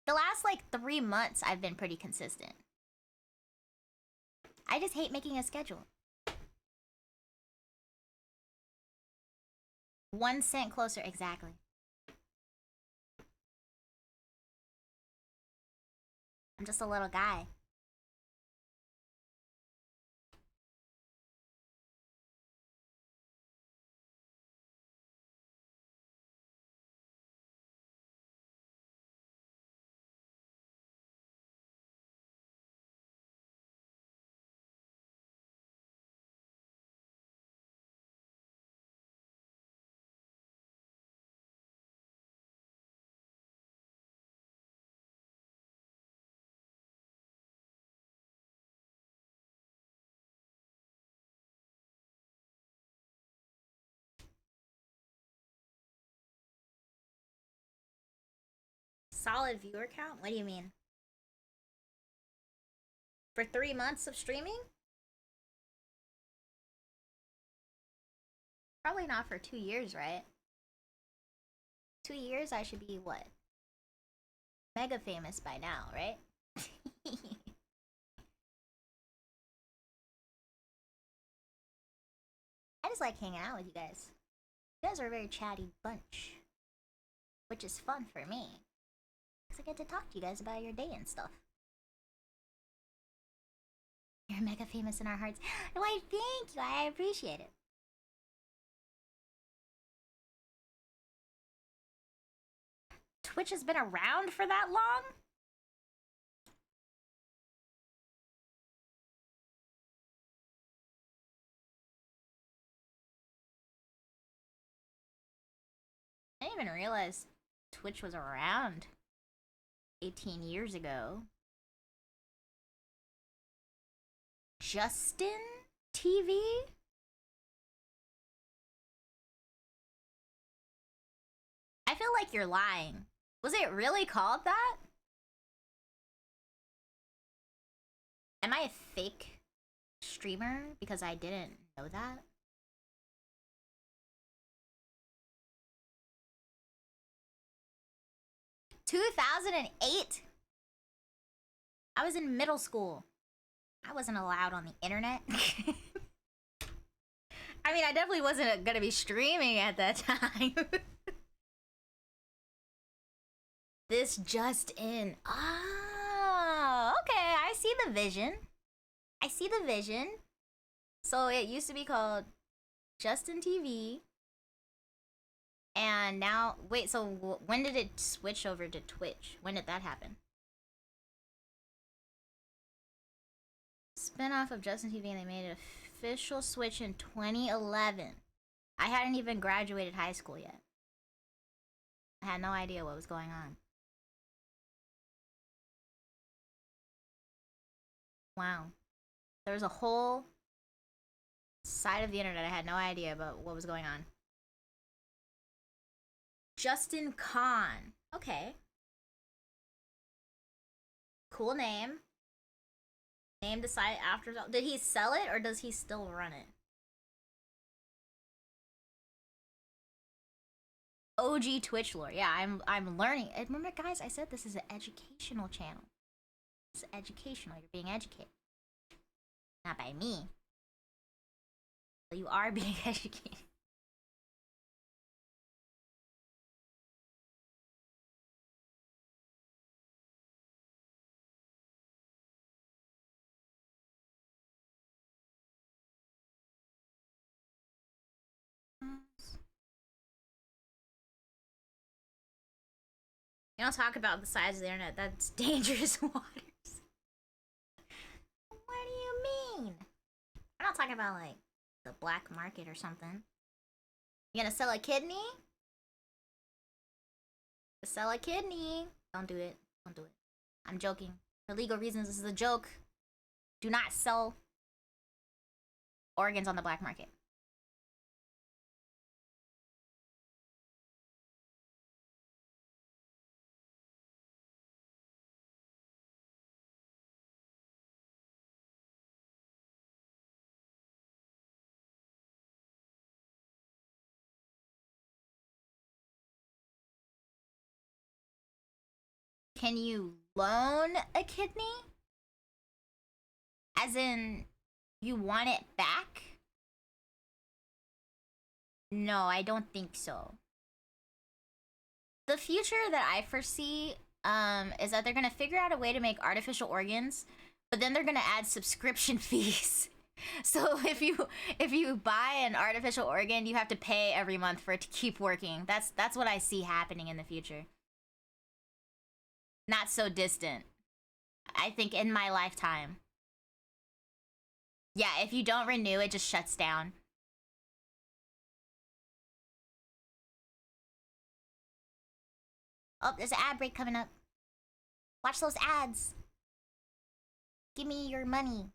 The last, like, 3 months, I've been pretty consistent. I just hate making a schedule. 1 cent closer, exactly. I'm just a little guy. Solid viewer count? What do you mean? For 3 months of streaming? Probably not for 2 years, right? 2 years, I should be what? Mega famous by now, right? I just like hanging out with you guys. You guys are a very chatty bunch. Which is fun for me. Because I get to talk to you guys about your day and stuff. You're mega famous in our hearts. Why, thank you. I appreciate it. Twitch has been around for that long? I didn't even realize Twitch was around 18 years ago. Justin TV? I feel like you're lying. Was it really called that? Am I a fake streamer because I didn't know that? "2008? I was in middle school. I wasn't allowed on the internet." I mean, I definitely wasn't gonna be streaming at that time. This just in. Ah, okay. I see the vision. I see the vision. So it used to be called Justin TV. And now, wait, so when did it switch over to Twitch? When did that happen? Spin-off of Justin TV, and they made an official switch in 2011. I hadn't even graduated high school yet. I had no idea what was going on. Wow. There was a whole side of the internet I had no idea about what was going on. Justin Khan. Okay. Cool name. Named the site after. Did he sell it or does he still run it? OG Twitch lore. Yeah, I'm learning. Remember, guys, I said this is an educational channel. It's educational. You're being educated. Not by me. But you are being educated. You don't talk about the size of the internet. That's dangerous waters. What do you mean? I'm not talking about like the black market or something. You gonna sell a kidney? Sell a kidney. Don't do it. Don't do it. I'm joking. For legal reasons, this is a joke. Do not sell organs on the black market. Can you loan a kidney? As in, you want it back? No, I don't think so. The future that I foresee is that they're gonna figure out a way to make artificial organs, but then they're gonna add subscription fees. So if you buy an artificial organ, you have to pay every month for it to keep working. That's what I see happening in the future. Not so distant. I think in my lifetime. Yeah, if you don't renew, it just shuts down. Oh, there's an ad break coming up. Watch those ads. Give me your money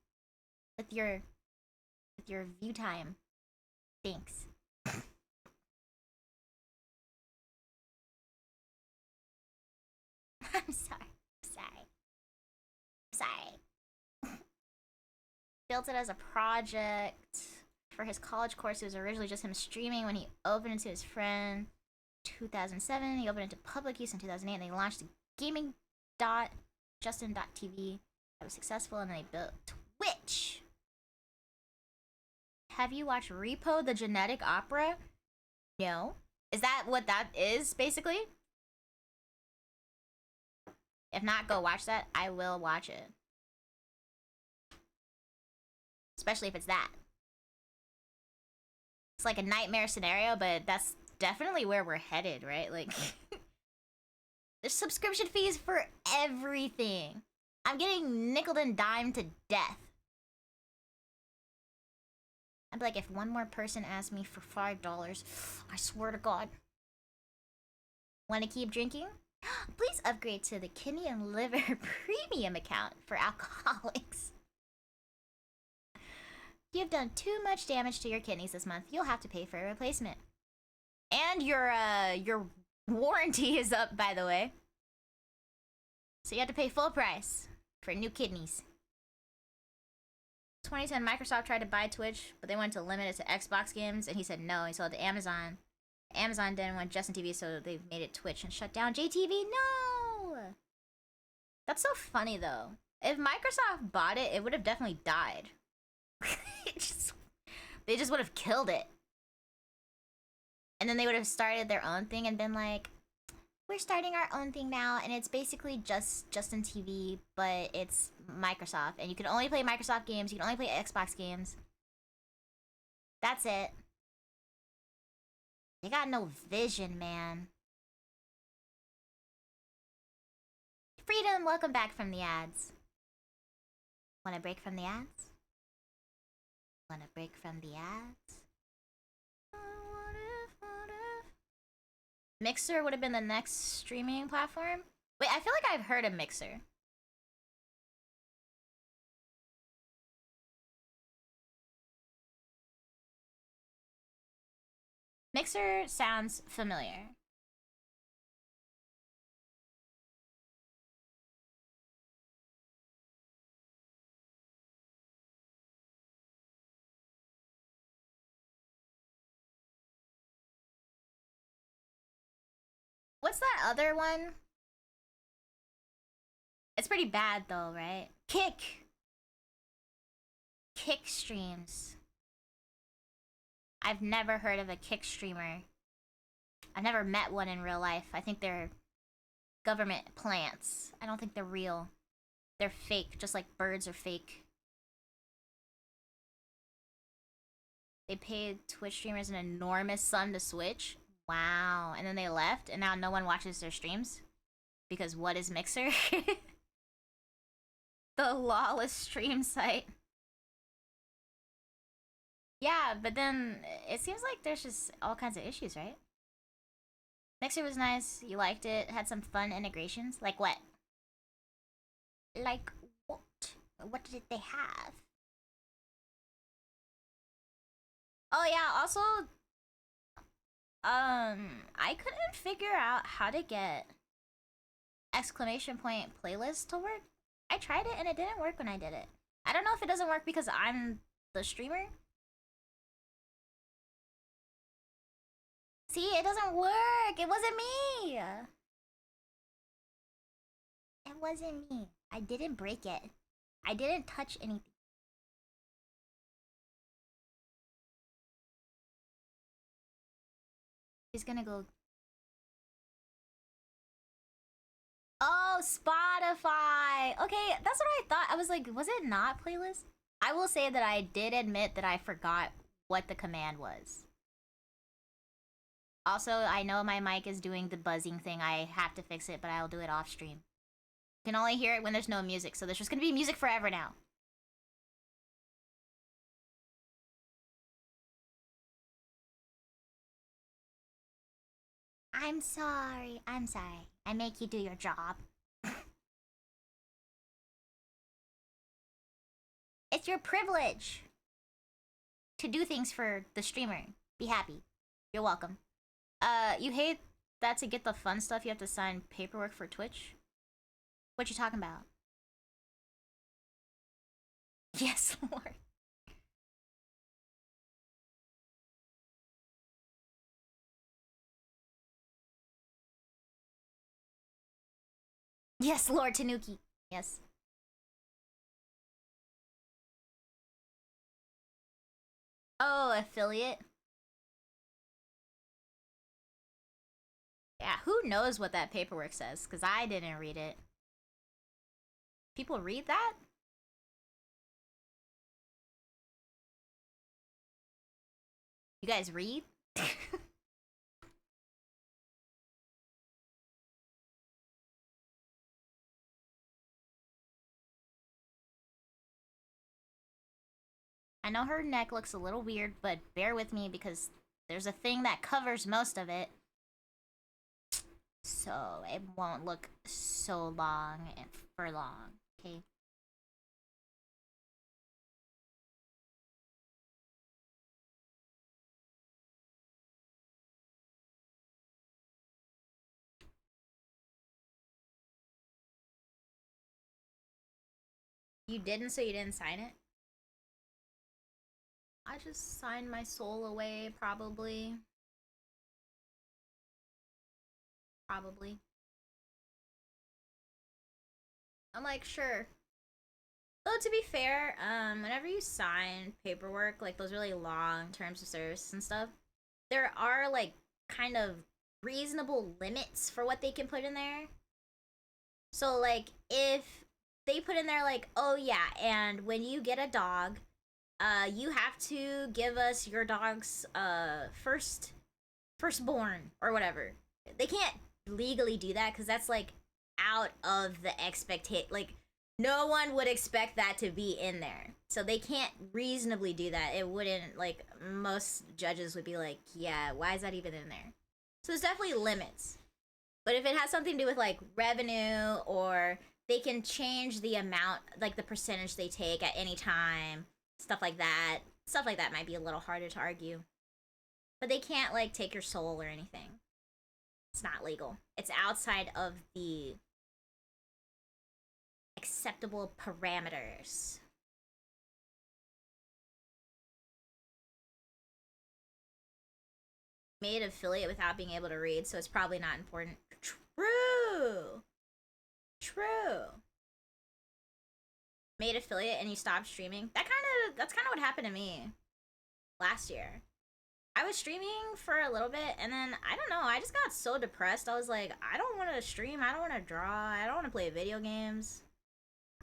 with your view time. Thanks. I'm sorry. I'm sorry. I'm sorry. Built it as a project for his college course. It was originally just him streaming when he opened it to his friend. 2007. He opened it to public use in 2008. And they launched gaming.justin.tv. That was successful, and then they built Twitch. Have you watched Repo the Genetic Opera? No. Is that what that is, basically? If not, go watch that. I will watch it. Especially if it's that. It's like a nightmare scenario, but that's definitely where we're headed, right? Like, there's subscription fees for everything. I'm getting nickeled and dimed to death. I'd be like, if one more person asked me for $5, I swear to God. Want to keep drinking? Please upgrade to the kidney and liver premium account for alcoholics. If you've done too much damage to your kidneys this month, you'll have to pay for a replacement. And your warranty is up, by the way. So you have to pay full price for new kidneys. 2010, Microsoft tried to buy Twitch, but they wanted to limit it to Xbox games, and he said no. He sold it to Amazon. Amazon didn't want Justin TV, so they made it Twitch and shut down JTV. No! That's so funny, though. If Microsoft bought it, it would have definitely died. They just would have killed it. And then they would have started their own thing and been like, we're starting our own thing now, and it's basically just Justin TV, but it's Microsoft. And you can only play Microsoft games, you can only play Xbox games. That's it. They got no vision, man. Freedom, welcome back from the ads. Want a break from the ads? Want a break from the ads? What if? Mixer would have been the next streaming platform? Wait, I feel like I've heard of Mixer. Mixer sounds familiar. What's that other one? It's pretty bad though, right? Kick streams. I've never heard of a Kick streamer. I've never met one in real life. I think they're government plants. I don't think they're real. They're fake, just like birds are fake. They paid Twitch streamers an enormous sum to switch. Wow. And then they left, and now no one watches their streams? Because what is Mixer? The lawless stream site. Yeah, but then it seems like there's just all kinds of issues, right? Mixer was nice. You liked it. Had some fun integrations. Like what? Like what? What did they have? Oh yeah, also I couldn't figure out how to get exclamation point playlist to work. I tried it and it didn't work when I did it. I don't know if it doesn't work because I'm the streamer. See, it doesn't work. It wasn't me. It wasn't me. I didn't break it. I didn't touch anything. He's gonna go. Oh, Spotify. Okay, that's what I thought. I was like, was it not playlist? I will say that I did admit that I forgot what the command was. Also, I know my mic is doing the buzzing thing. I have to fix it, but I'll do it off stream. You can only hear it when there's no music, so there's just gonna be music forever now. I'm sorry. I'm sorry. I make you do your job. It's your privilege to do things for the streamer. Be happy. You're welcome. You hate that to get the fun stuff you have to sign paperwork for Twitch? What you talking about? Yes, Lord. Yes, Lord Tanuki. Yes. Oh, affiliate. Yeah, who knows what that paperwork says? Because I didn't read it. People read that? You guys read? I know her neck looks a little weird, but bear with me because there's a thing that covers most of it. So it won't look so long and for long, okay? You didn't, so you didn't sign it? I just signed my soul away, probably. Probably. I'm like, sure. Though to be fair, whenever you sign paperwork, like those really long terms of service and stuff, there are like kind of reasonable limits for what they can put in there. So like if they put in there like, oh yeah, and when you get a dog, you have to give us your dog's firstborn or whatever. They can't legally do that because that's like out of the expectation. Like no one would expect that to be in there, so they can't reasonably do that. It wouldn't, like, most judges would be like, yeah, why is that even in there? So there's definitely limits. But if it has something to do with like revenue, or they can change the amount, like the percentage they take at any time, stuff like that. Stuff like that might be a little harder to argue. But they can't like take your soul or anything. It's not legal. It's outside of the acceptable parameters. Made affiliate without being able to read, so it's probably not important. True. True. Made affiliate and you stopped streaming. That's kind of what happened to me last year. I was streaming for a little bit, and then I don't know, I just got so depressed. I was like, I don't want to stream, I don't want to draw, I don't want to play video games,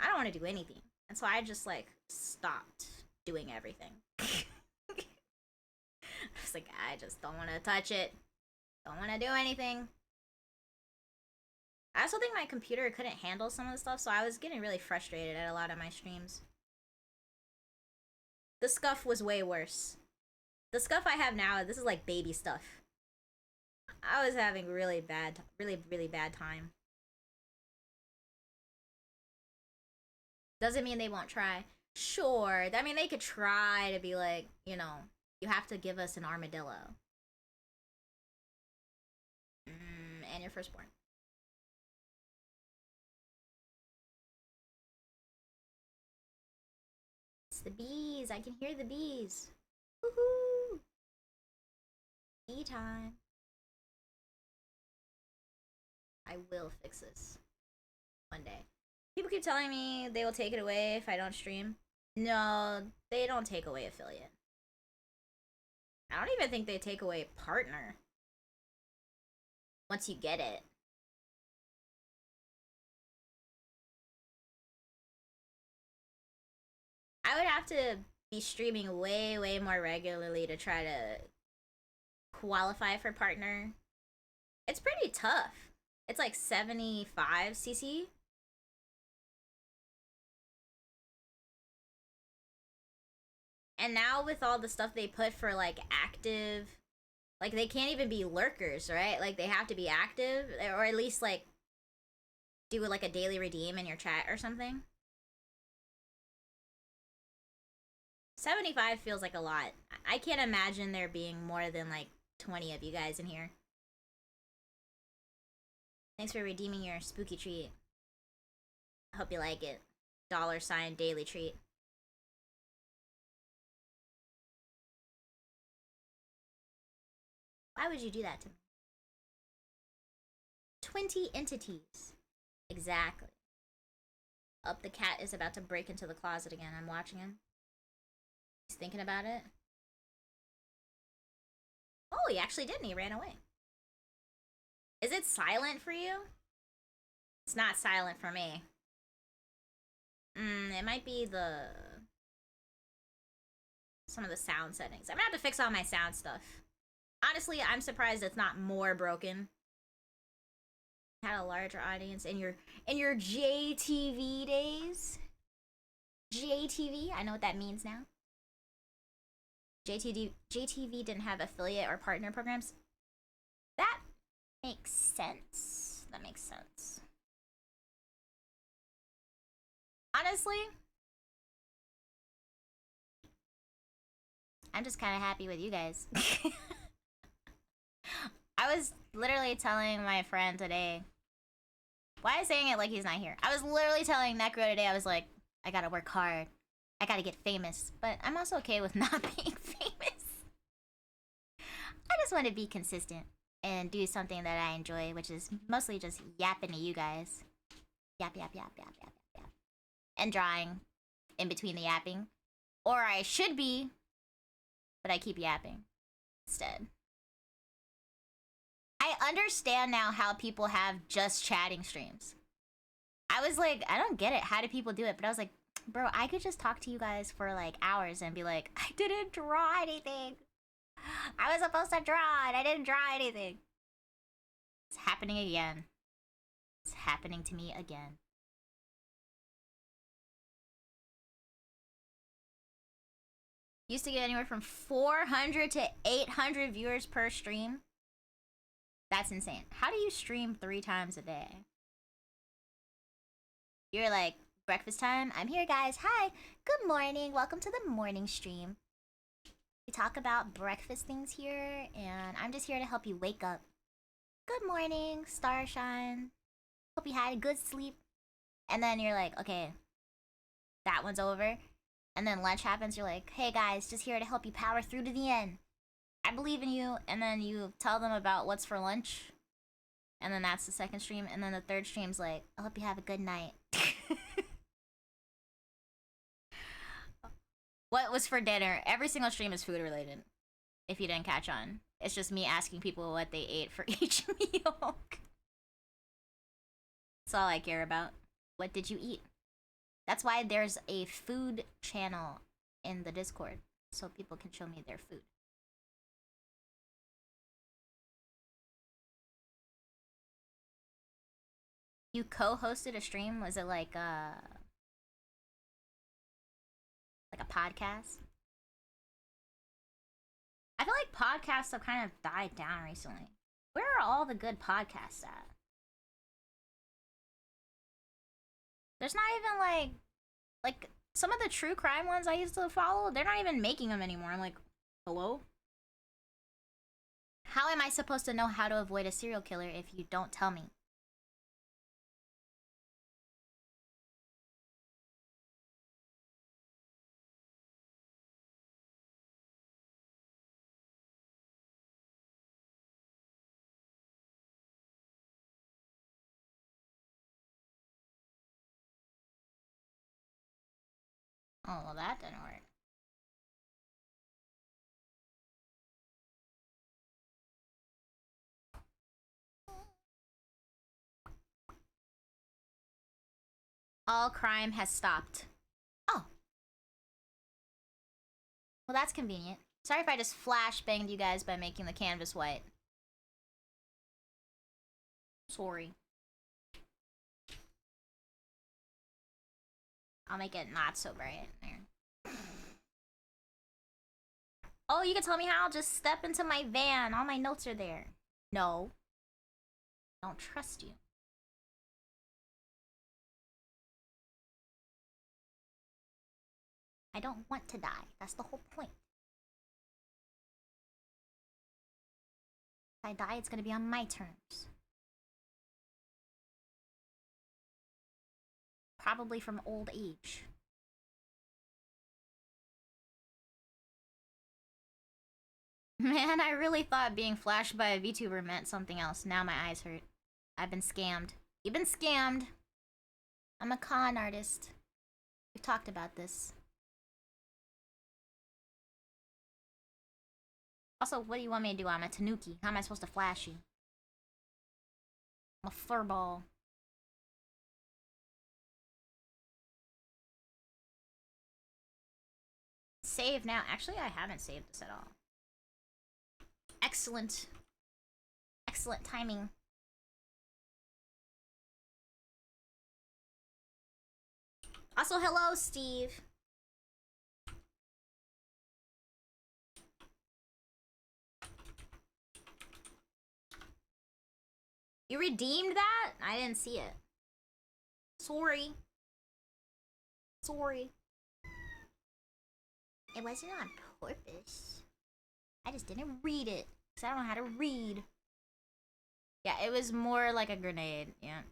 I don't want to do anything. And so I just like stopped doing everything. I was like, I just don't want to touch it, don't want to do anything. I also think my computer couldn't handle some of the stuff, so I was getting really frustrated at a lot of my streams. The scuff was way worse. The scuff I have now, this is like baby stuff. I was having really bad time. Doesn't mean they won't try. Sure, I mean, they could try to be like, you know, you have to give us an armadillo. And your firstborn. It's the bees. I can hear the bees. Woohoo! Bee time. I will fix this one day. People keep telling me they will take it away if I don't stream. No, they don't take away affiliate. I don't even think they take away partner once you get it. I would have to be streaming way more regularly to try to qualify for partner. It's pretty tough. It's like 75 CC. And now with all the stuff they put for like active, like they can't even be lurkers, right? Like they have to be active, or at least like do like a daily redeem in your chat or something. 75 feels like a lot. I can't imagine there being more than like 20 of you guys in here. Thanks for redeeming your spooky treat. I hope you like it. $ daily treat. Why would you do that to me? 20 entities. Exactly. Up, the cat is about to break into the closet again. I'm watching him. He's thinking about it. Oh, he actually didn't. He ran away. Is it silent for you? It's not silent for me. It might be some of the sound settings. I'm gonna have to fix all my sound stuff. Honestly, I'm surprised it's not more broken. Had a larger audience in your JTV days. JTV, I know what that means now. JTV didn't have affiliate or partner programs. That makes sense. That makes sense. Honestly, I'm just kind of happy with you guys. I was literally telling my friend today. Why am I saying it like he's not here? I was literally telling Necro today, I was like, I gotta work hard. I gotta get famous, but I'm also okay with not being famous. I just want to be consistent and do something that I enjoy, which is mostly just yapping to you guys. Yap, yap, yap, yap, yap, yap. And drawing in between the yapping. Or I should be, but I keep yapping instead. I understand now how people have just chatting streams. I was like, I don't get it. How do people do it? But I was like, bro, I could just talk to you guys for like hours and be like, I didn't draw anything. I was supposed to draw and I didn't draw anything. It's happening again. It's happening to me again. Used to get anywhere from 400 to 800 viewers per stream. That's insane. How do you stream 3 times a day? You're like, breakfast time? I'm here, guys. Hi. Good morning. Welcome to the morning stream. We talk about breakfast things here, and I'm just here to help you wake up. Good morning, Starshine. Hope you had a good sleep. And then you're like, okay, that one's over. And then lunch happens, you're like, hey guys, just here to help you power through to the end. I believe in you. And then you tell them about what's for lunch. And then that's the second stream. And then the third stream's like, I hope you have a good night. What was for dinner? Every single stream is food related. If you didn't catch on. It's just me asking people what they ate for each meal. That's all I care about. What did you eat? That's why there's a food channel in the Discord. So people can show me their food. You co-hosted a stream? Was it like a podcast? I feel like podcasts have kind of died down recently. Where are all the good podcasts at? There's not even like some of the true crime ones I used to follow, they're not even making them anymore. I'm like, hello? How am I supposed to know how to avoid a serial killer if you don't tell me? Oh, well, that didn't work. All crime has stopped. Oh. Well, that's convenient. Sorry if I just flashbanged you guys by making the canvas white. Sorry. I'll make it not so bright. There. Oh, you can tell me how? Just step into my van. All my notes are there. No. Don't trust you. I don't want to die. That's the whole point. If I die, it's gonna be on my terms. Probably from old age. Man, I really thought being flashed by a VTuber meant something else. Now my eyes hurt. I've been scammed. You've been scammed. I'm a con artist. We've talked about this. Also, what do you want me to do? I'm a Tanuki. How am I supposed to flash you? I'm a furball. Save now. Actually, I haven't saved this at all. Excellent. Excellent timing. Also, hello, Steve. You redeemed that? I didn't see it. Sorry. Sorry. It wasn't on purpose. I just didn't read it. Because I don't know how to read. Yeah, it was more like a grenade. Yeah.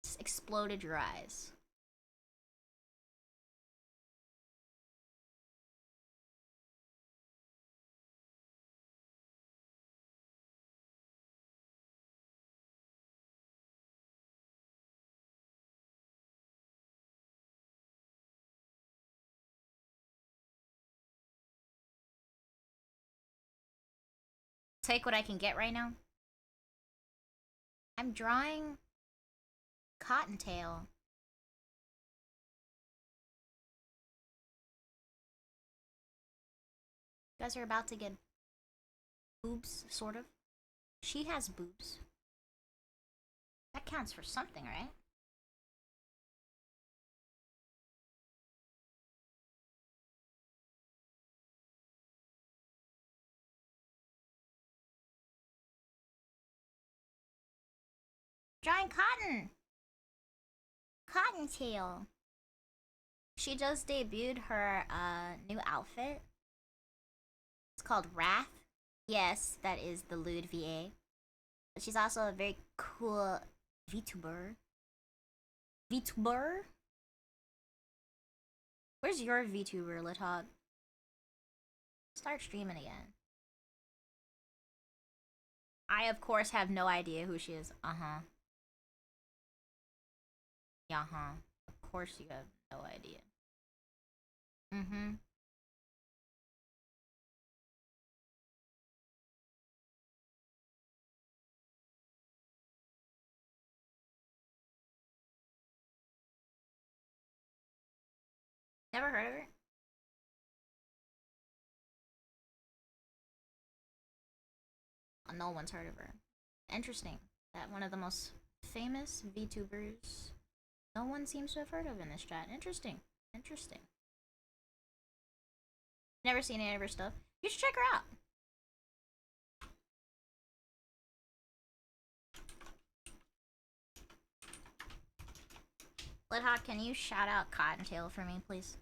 Just exploded your eyes. Take what I can get right now. I'm drawing Cottontail. You guys are about to get boobs, sort of. She has boobs. That counts for something, right? Drawing Cotton! Cottontail. She just debuted her new outfit. It's called Wrath. Yes, that is the lewd VA. But she's also a very cool VTuber. VTuber? Where's your VTuber, Lithog? Start streaming again. I, of course, have no idea who she is. Uh-huh. Yeah-huh. Of course you have no idea. Mm-hmm. Never heard of her? No one's heard of her. Interesting. That one of the most famous VTubers no one seems to have heard of in this chat. Interesting. Interesting. Never seen any of her stuff. You should check her out. Lidhawk, can you shout out Cottontail for me, please?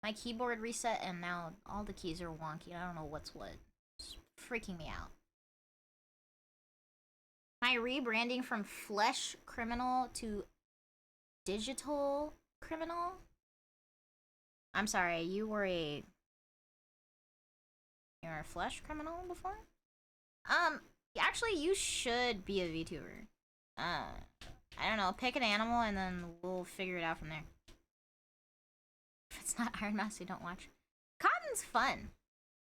My keyboard reset and now all the keys are wonky. I don't know what's what. It's freaking me out. My rebranding from Flesh Criminal to Digital Criminal? I'm sorry, you were a Flesh Criminal before? Actually you should be a VTuber. I don't know, pick an animal and then we'll figure it out from there. If it's not Iron Mask, you don't watch. Cotton's fun.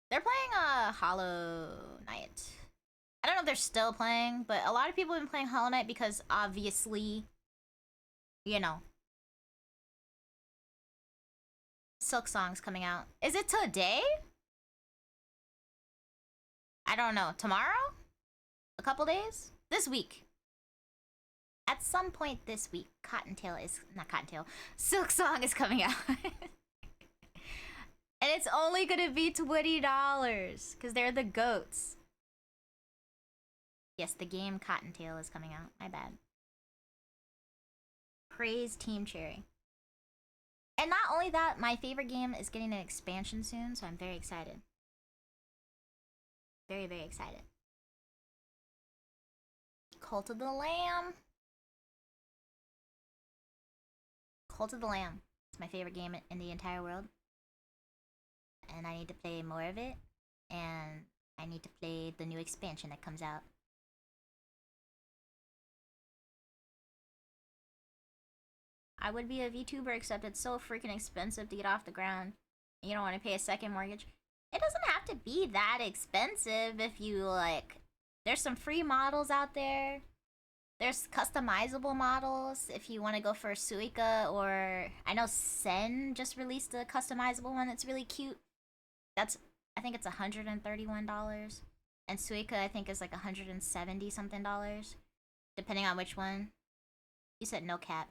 They're playing Hollow Knight. I don't know if they're still playing, but a lot of people have been playing Hollow Knight because obviously, you know, Silk Song's coming out. Is it today? I don't know. Tomorrow? A couple days? This week. At some point this week, Silk Song is coming out. And it's only gonna be $20, because they're the goats. Yes, the game Cottontail is coming out. My bad. Praise Team Cherry. And not only that, my favorite game is getting an expansion soon, so I'm very excited. Very, very excited. Cult of the Lamb. Cult of the Lamb. It's my favorite game in the entire world. And I need to play more of it. And I need to play the new expansion that comes out. I would be a VTuber, except it's so freaking expensive to get off the ground. You don't want to pay a second mortgage. It doesn't have to be that expensive if you, like... There's some free models out there. There's customizable models if you want to go for Suika, or... I know Sen just released a customizable one that's really cute. That's... I think it's $131. And Suika, I think, is like $170 something dollars. Depending on which one. You said no cap.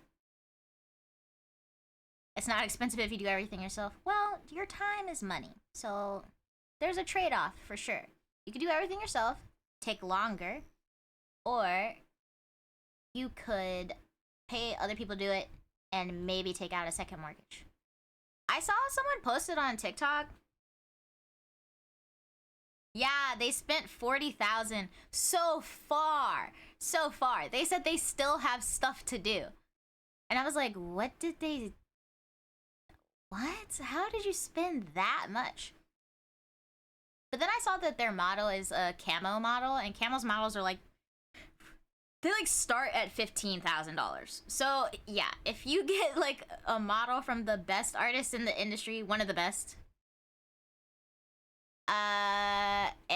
It's not expensive if you do everything yourself. Well, your time is money. So, there's a trade-off for sure. You could do everything yourself, take longer, or you could pay other people to do it and maybe take out a second mortgage. I saw someone posted on TikTok. Yeah, they spent $40,000 so far. So far. They said they still have stuff to do. And I was like, what did they... What? How did you spend that much? But then I saw that their model is a camo model, and camo's models are like... They like start at $15,000. So yeah, if you get like a model from the best artist in the industry, one of the best,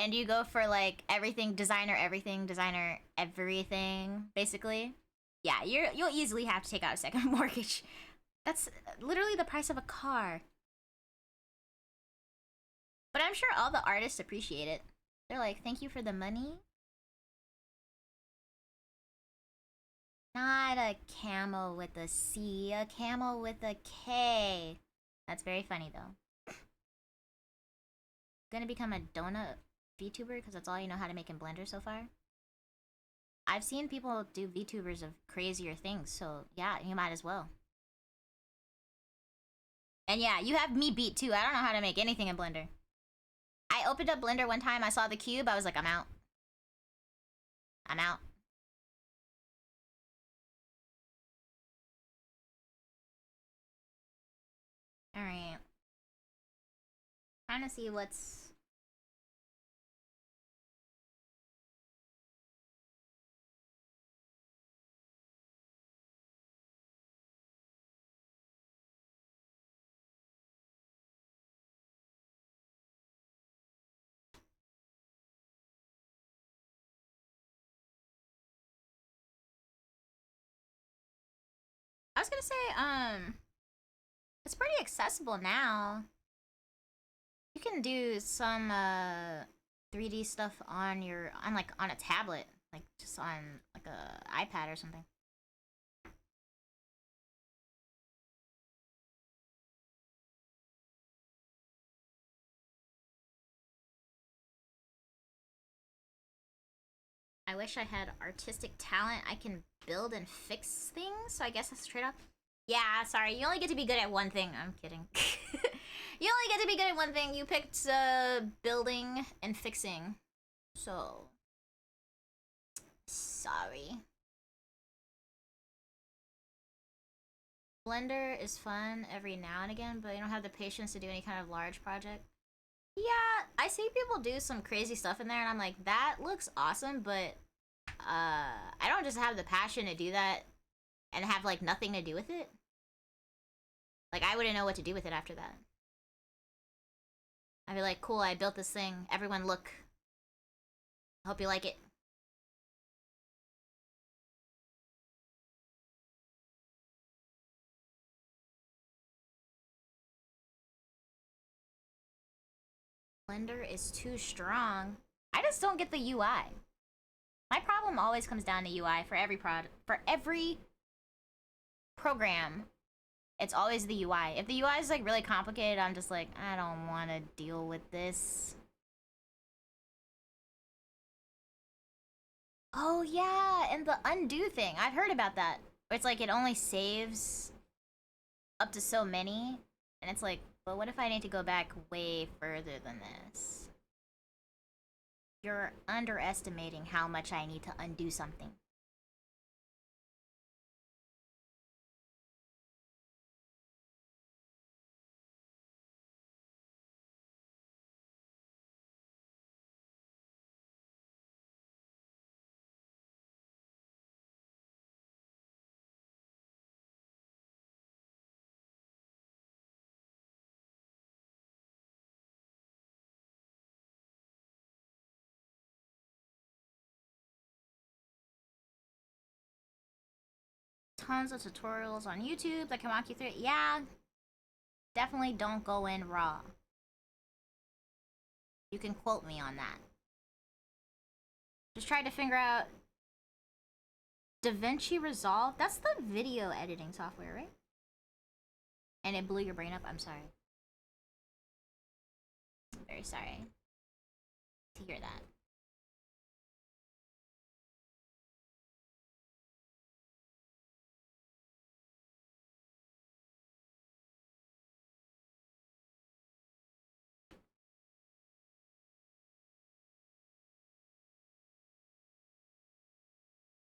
and you go for like everything, designer everything, basically, yeah, you'll easily have to take out a second mortgage. That's literally the price of a car. But I'm sure all the artists appreciate it. They're like, thank you for the money. Not a camel with a C, a camel with a K. That's very funny though. Gonna become a donut VTuber because that's all you know how to make in Blender so far. I've seen people do VTubers of crazier things, so yeah, you might as well. And yeah, you have me beat too. I don't know how to make anything in Blender. I opened up Blender one time, I saw the cube, I was like, I'm out. I'm out. Alright. Trying to see what's... I was gonna say, it's pretty accessible now. You can do some, 3D stuff on on a tablet. Like, just on, like, a iPad or something. I wish I had artistic talent. I can build and fix things, so I guess that's a trade-off. Yeah, sorry, you only get to be good at one thing. I'm kidding. You only get to be good at one thing. You picked, building and fixing. So... sorry. Blender is fun every now and again, but you don't have the patience to do any kind of large project. Yeah, I see people do some crazy stuff in there, and I'm like, that looks awesome, but I don't just have the passion to do that and have like nothing to do with it. Like, I wouldn't know what to do with it after that. I'd be like, cool, I built this thing. Everyone look. I hope you like it. Blender is too strong. I just don't get the UI. My problem always comes down to UI for every program. It's always the UI. If the UI is like really complicated, I'm just like, I don't want to deal with this. Oh yeah, and the undo thing. I've heard about that. It's like it only saves up to so many, and it's like, but what if I need to go back way further than this? You're underestimating how much I need to undo something. Tons of tutorials on YouTube that can walk you through it. Yeah, definitely don't go in raw. You can quote me on that. Just try to figure out DaVinci Resolve. That's the video editing software, right? And it blew your brain up. I'm sorry. I'm very sorry to hear that.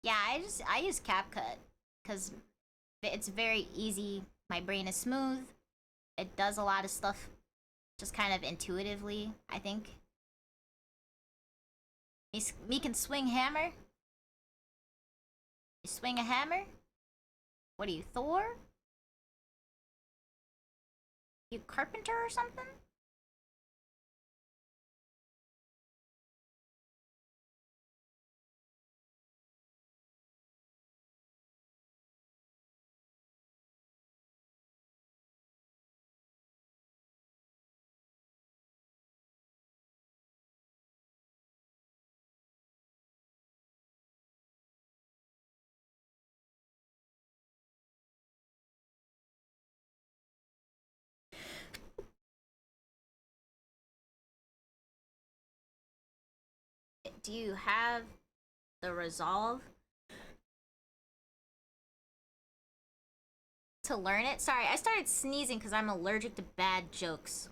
Yeah, I use CapCut because it's very easy. My brain is smooth. It does a lot of stuff just kind of intuitively, I think. Me can swing hammer. You swing a hammer? What are you, Thor? You carpenter or something? Do you have the resolve to learn it? Sorry, I started sneezing because I'm allergic to bad jokes.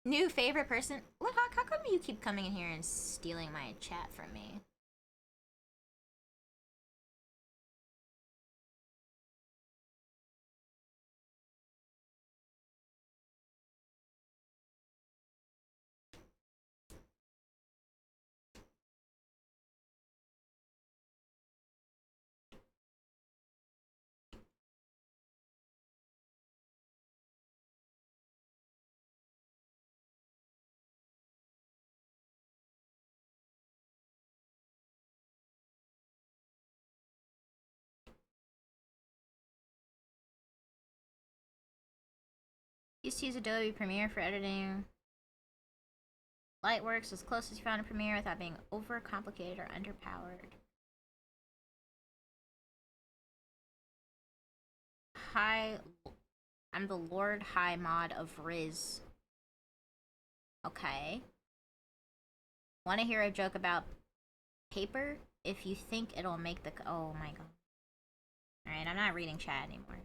New favorite person? What? How come you keep coming in here and stealing my chat from me? Used to use Adobe Premiere for editing. Lightworks as close as you found in Premiere without being overcomplicated or underpowered. High. I'm the Lord High mod of Riz. Okay. Want to hear a joke about paper? If you think it'll make the. Oh my god. Alright, I'm not reading chat anymore.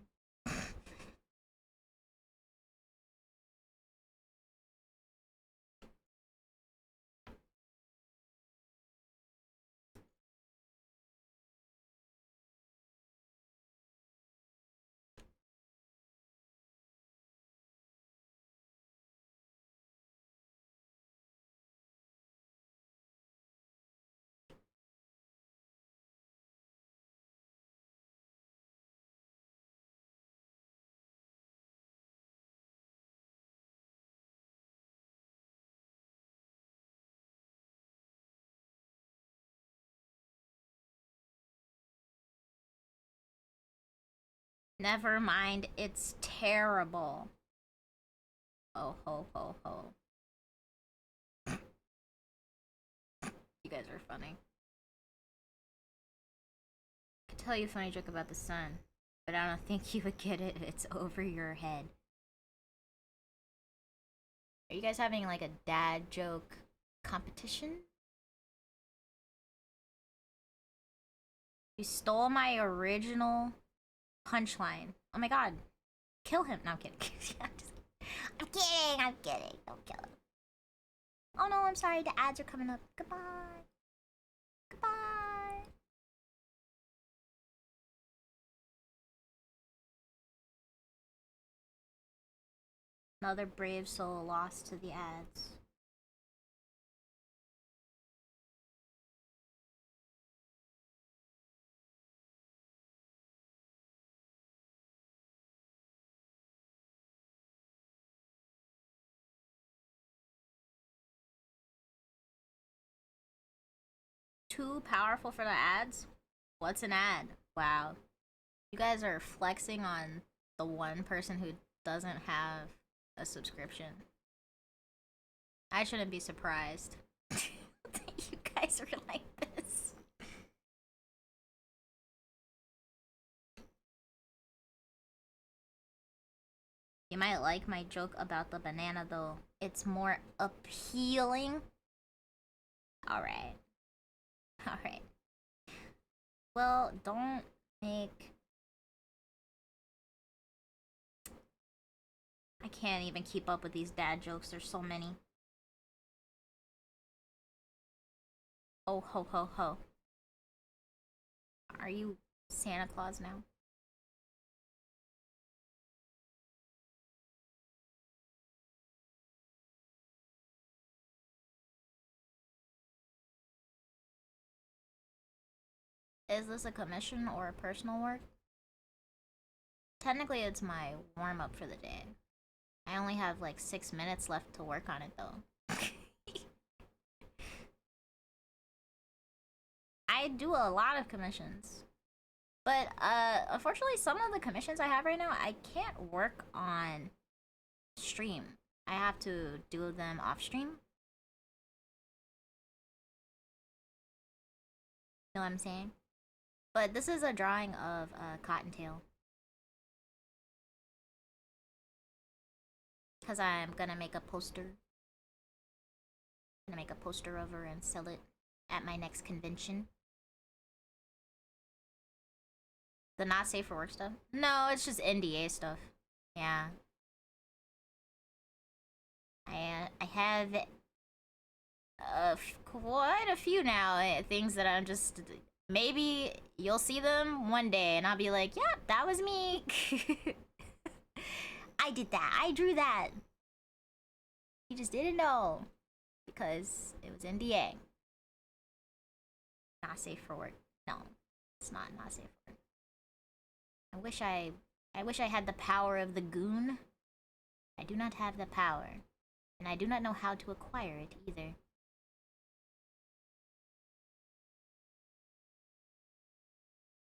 Never mind, it's terrible. Oh ho ho ho. You guys are funny. I could tell you a funny joke about the sun, but I don't think you would get it if it's over your head. Are you guys having like a dad joke competition? You stole my original punchline. Oh my god. Kill him. No, I'm kidding. I'm kidding. I'm kidding. Don't kill him. Oh no, I'm sorry. The ads are coming up. Goodbye. Goodbye. Another brave soul lost to the ads. Too powerful for the ads? What's an ad? Wow. You guys are flexing on the one person who doesn't have a subscription. I shouldn't be surprised that you guys are like this. You might like my joke about the banana though. It's more appealing. Alright. Alright. Well, don't make... I can't even keep up with these dad jokes. There's so many. Oh, ho, ho, ho. Are you Santa Claus now? Is this a commission or a personal work? Technically, it's my warm-up for the day. I only have like 6 minutes left to work on it though. I do a lot of commissions. But unfortunately some of the commissions I have right now I can't work on stream. I have to do them off stream. You know what I'm saying? But this is a drawing of a cottontail. Because I'm gonna make a poster. I'm gonna make a poster of her and sell it at my next convention. The not safe for work stuff? No, it's just NDA stuff. Yeah. I have quite a few now, things that I'm just... Maybe you'll see them one day and I'll be like, yep, that was me. I did that. I drew that. You just didn't know. Because it was NDA. Not safe for work. No, it's not safe for work. I wish I had the power of the goon. I do not have the power. And I do not know how to acquire it either.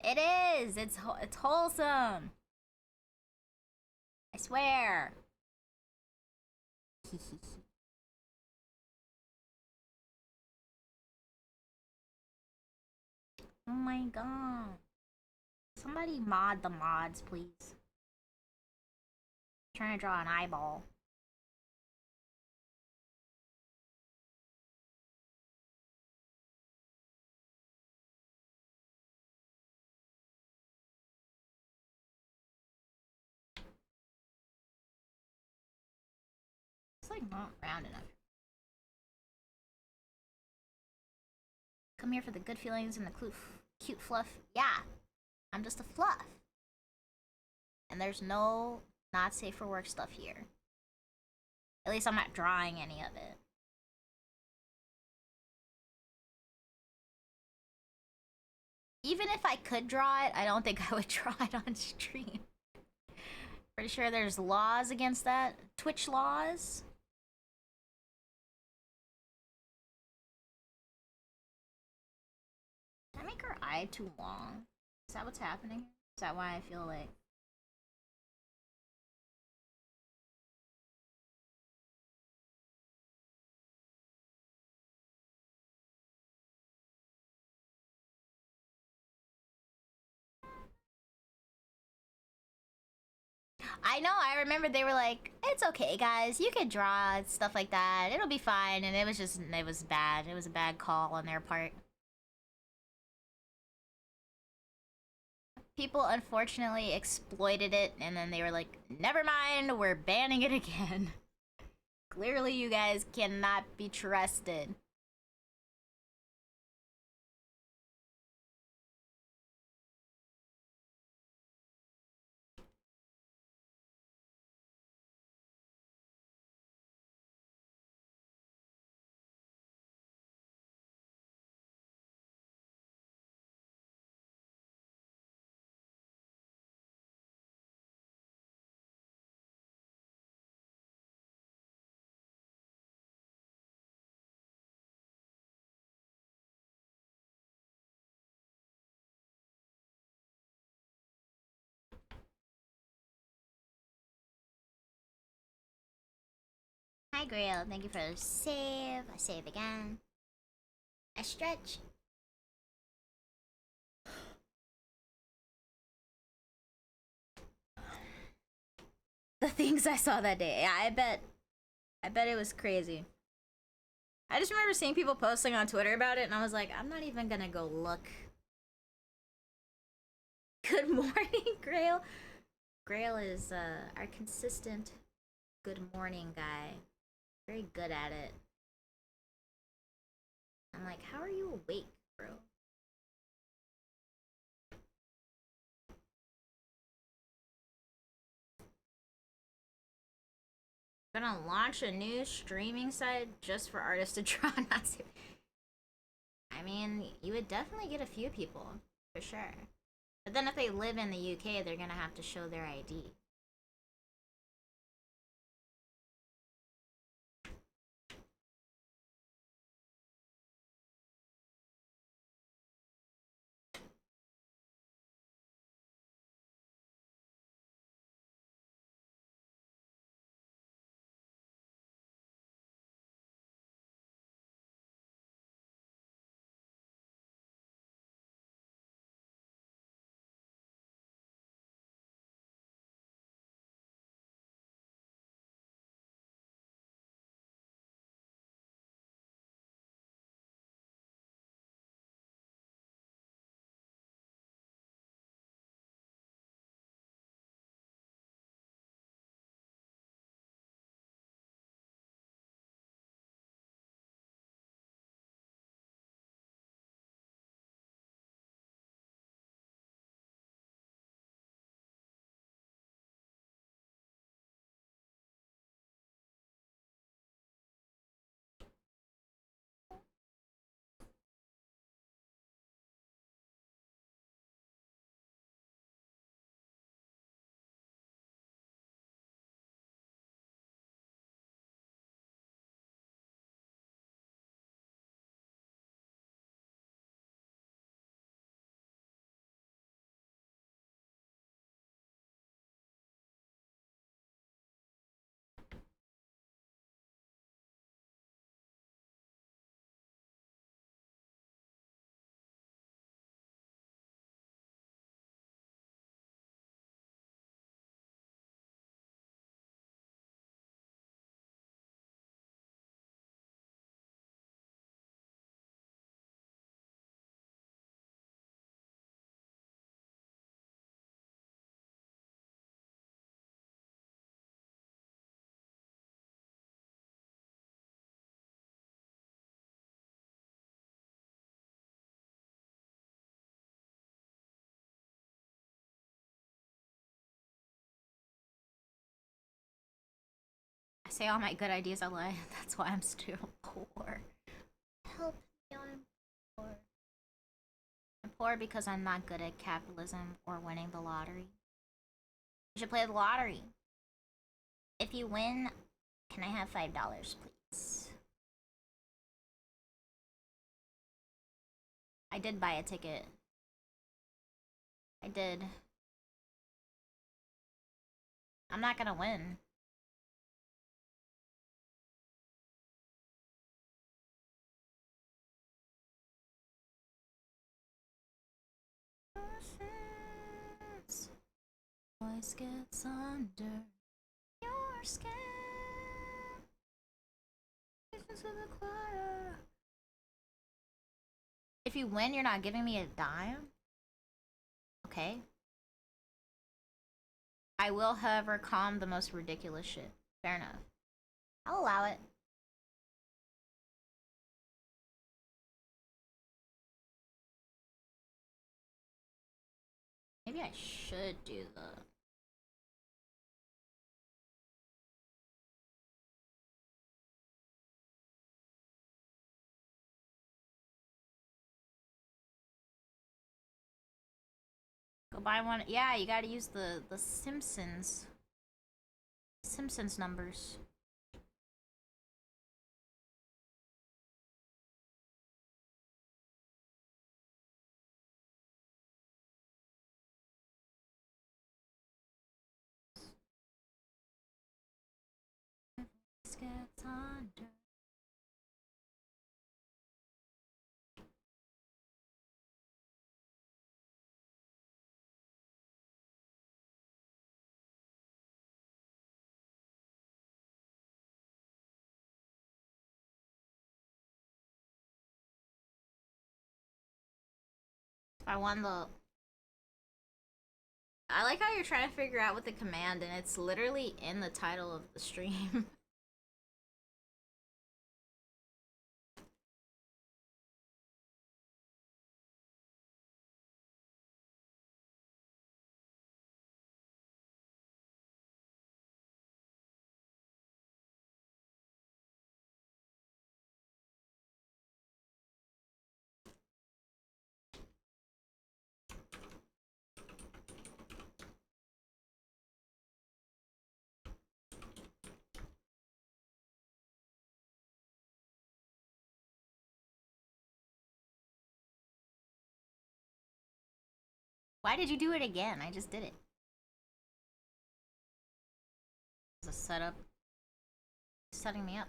It is! It's wholesome! I swear! Oh my god. Somebody mod the mods, please. I'm trying to draw an eyeball. It's like not round enough. Come here for the good feelings and the cute fluff. Yeah, I'm just a fluff. And there's no not safe for work stuff here. At least I'm not drawing any of it. Even if I could draw it, I don't think I would draw it on stream. Pretty sure there's laws against that. Twitch laws. Did I make her eye too long? Is that what's happening? Is that why I feel like... I know, I remember they were like, it's okay guys, you can draw, stuff like that, it'll be fine, and it was bad. It was a bad call on their part. People unfortunately exploited it, and then they were like, never mind, we're banning it again. Clearly you guys cannot be trusted. Hi Grail, thank you for the save. I save again. I stretch. The things I saw that day. Yeah, I bet it was crazy. I just remember seeing people posting on Twitter about it, and I was like, I'm not even gonna go look. Good morning, Grail. Grail is our consistent good morning guy. Very good at it. I'm like, how are you awake, bro? Gonna launch a new streaming site just for artists to draw. I mean, you would definitely get a few people, for sure. But then if they live in the UK, they're gonna have to show their ID. say all my good ideas out loud. That's why I'm still poor. Help me, I'm poor. I'm poor because I'm not good at capitalism or winning the lottery. You should play the lottery. If you win, can I have $5, please? I did buy a ticket. I did. I'm not gonna win. Voice gets under your skin. If you win, you're not giving me a dime? Okay. I will, however, calm the most ridiculous shit. Fair enough. I'll allow it. Maybe I should do the... Go buy one. Yeah, you gotta use the Simpsons. Simpsons numbers. Gets under. I won the... I like how you're trying to figure out what the command, and it's literally in the title of the stream. Why did you do it again? I just did it. It's a setup. Setting me up.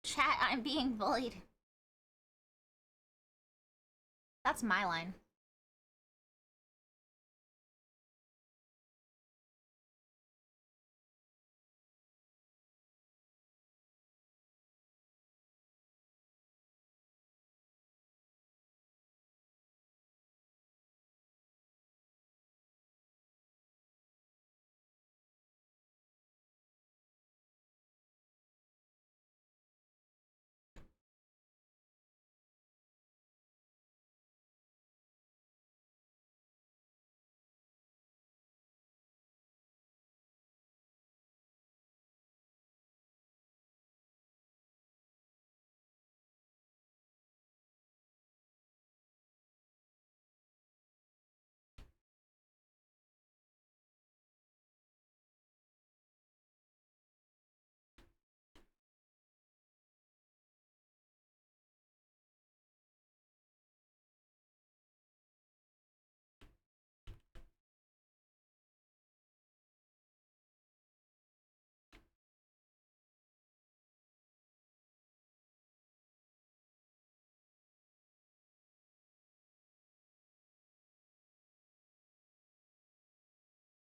Chat, I'm being bullied. That's my line.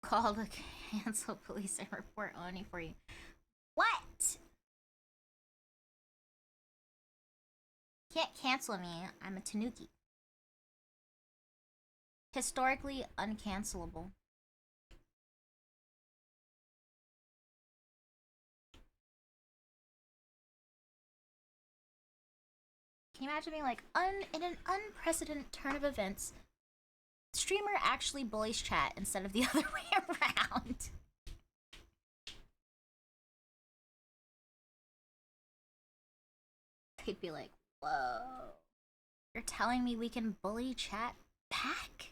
Call the cancel police and report Oni for you. What? Can't cancel me. I'm a Tanuki. Historically uncancelable. Can you imagine being like, in an unprecedented turn of events, streamer actually bullies chat instead of the other way around? They'd be like, whoa. You're telling me we can bully chat back?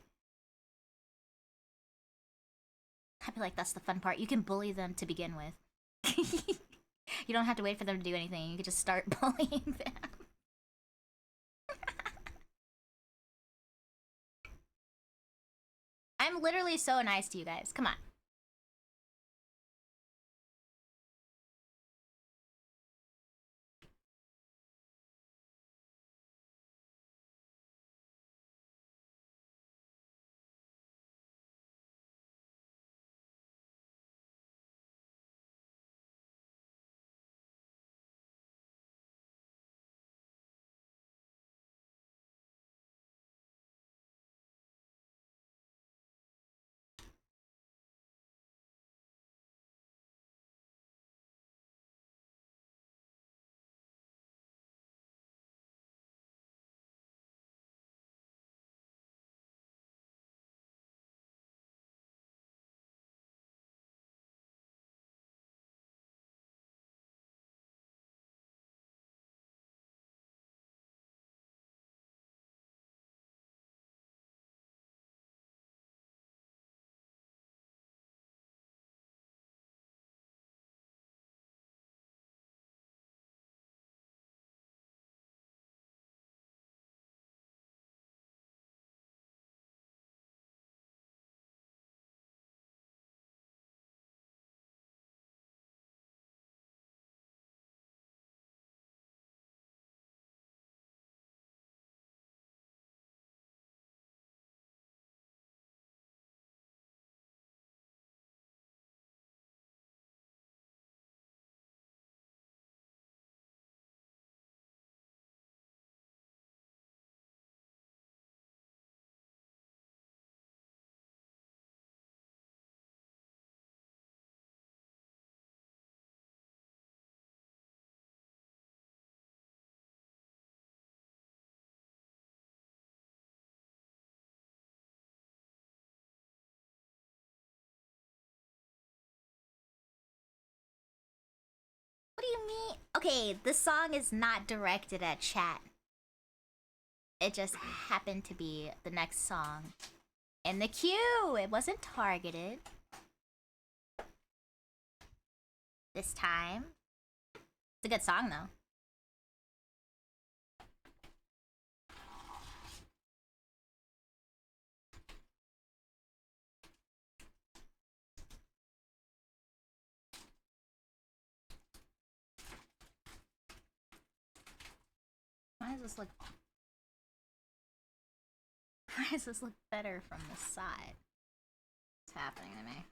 I'd be like, that's the fun part. You can bully them to begin with. You don't have to wait for them to do anything. You can just start bullying them. I'm literally so nice to you guys. Come on. What do you mean? Okay, the song is not directed at chat. It just happened to be the next song in the queue. It wasn't targeted this time. It's a good song though. Why does this look? Why does this look better from the side? What's happening to me?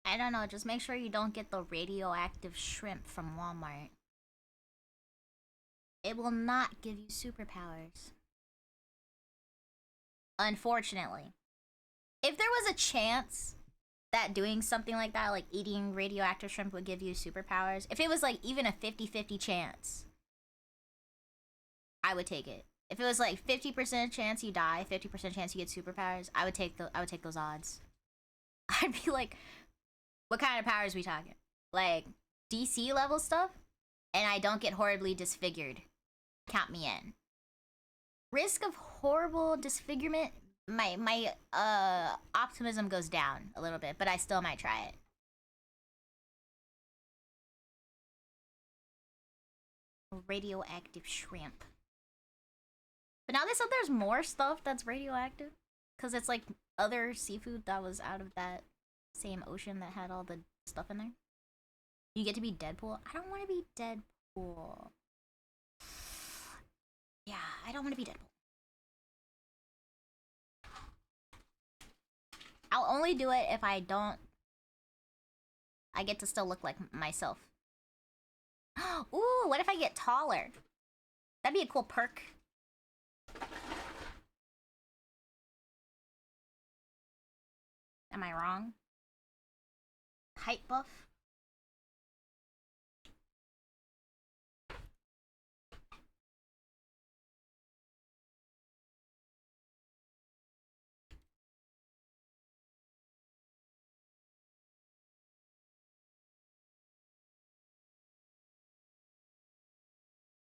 I don't know. Just make sure you don't get the radioactive shrimp from Walmart. It will not give you superpowers. Unfortunately. If there was a chance that doing something like that, like eating radioactive shrimp, would give you superpowers, if it was like even a 50-50 chance, I would take it. If it was like 50% chance you die, 50% chance you get superpowers, I would take those odds. I'd be like, what kind of powers are we talking? Like DC level stuff? And I don't get horribly disfigured. Count me in. Risk of horrible disfigurement, my optimism goes down a little bit, but I still might try it. Radioactive shrimp. But now they said there's more stuff that's radioactive. Because it's like other seafood that was out of that same ocean that had all the stuff in there. You get to be Deadpool. I don't want to be Deadpool. Yeah, I don't want to be Deadpool. I'll only do it if I don't... I get to still look like myself. Ooh, what if I get taller? That'd be a cool perk. Am I wrong? Height buff?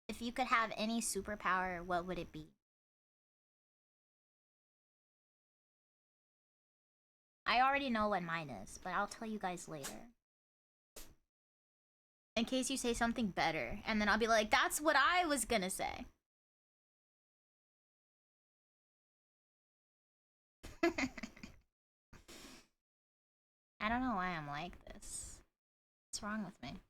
If you could have any superpower, what would it be? I already know what mine is, but I'll tell you guys later. In case you say something better, and then I'll be like, that's what I was gonna say. I don't know why I'm like this. What's wrong with me?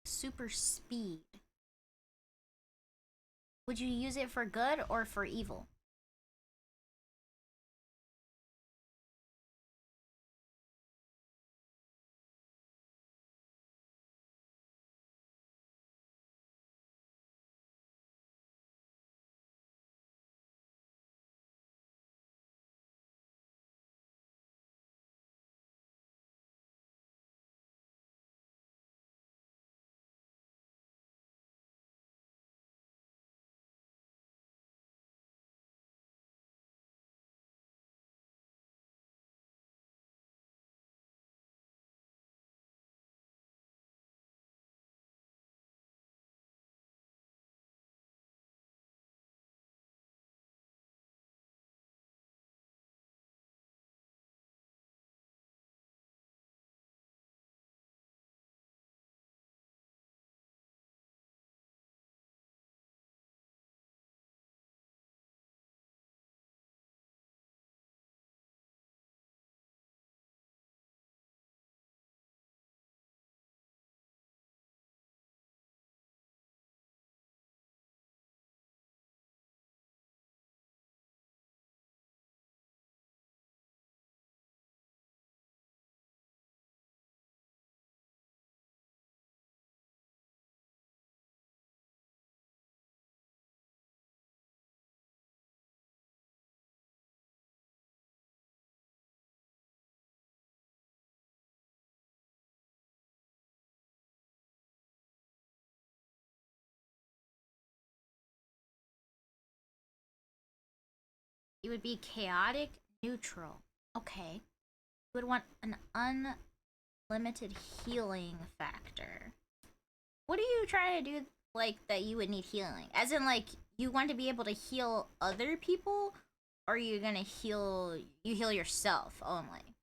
Super speed. Would you use it for good or for evil? It would be chaotic neutral. Okay. You would want an Limited healing factor. What are you trying to do, like, that you would need healing? As in, like, you want to be able to heal other people? Or are you gonna heal... You heal yourself only?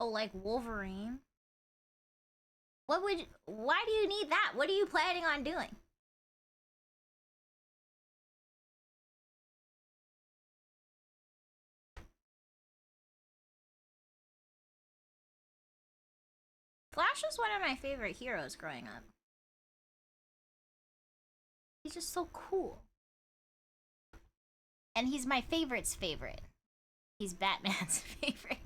Oh, like Wolverine? What would... Why do you need that? What are you planning on doing? Flash was one of my favorite heroes growing up. He's just so cool. And he's my favorite's favorite. He's Batman's favorite.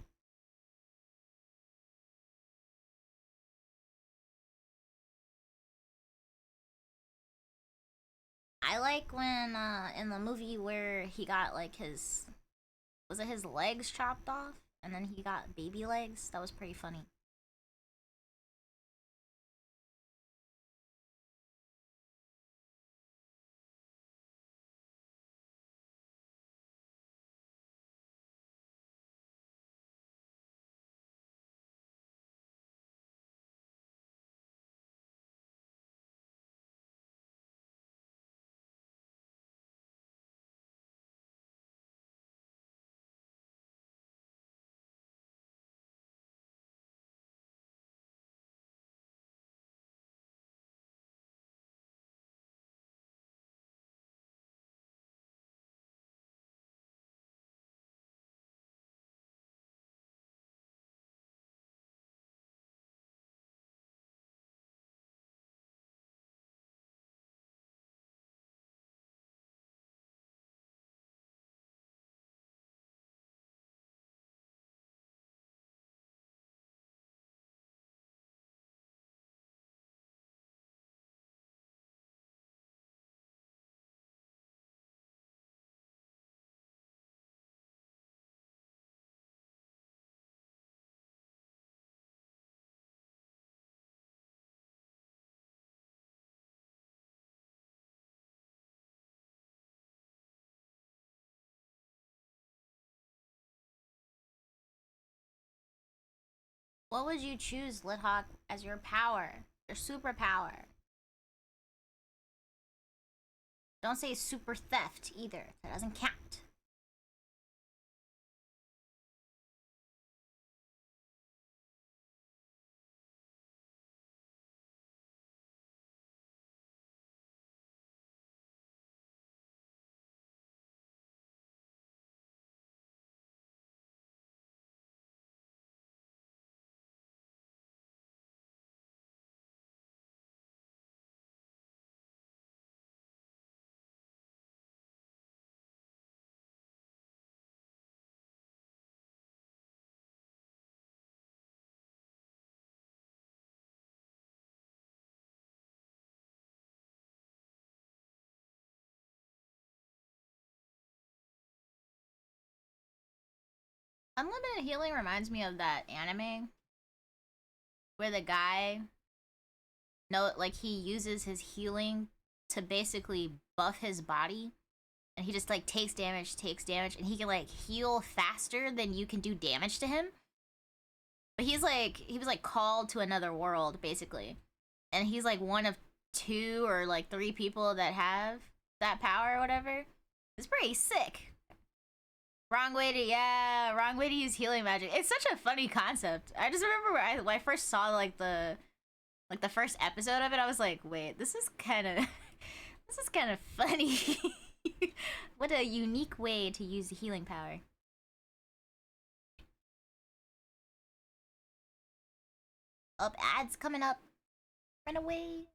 I like when in the movie where he got like his... Was it his legs chopped off? And then he got baby legs? That was pretty funny. What would you choose, Lithawk, as your power? Your superpower? Don't say super theft either. That doesn't count. Unlimited healing reminds me of that anime where the guy, no, like he uses his healing to basically buff his body, and he just like takes damage, and he can like heal faster than you can do damage to him. But he was like called to another world basically, and he's like one of two or like three people that have that power or whatever. It's pretty sick. Wrong way to use healing magic. It's such a funny concept. I just remember when I first saw like the first episode of it, I was like, wait, this is kind of this is kind of funny. What a unique way to use the healing power. Up ads coming up. Run away.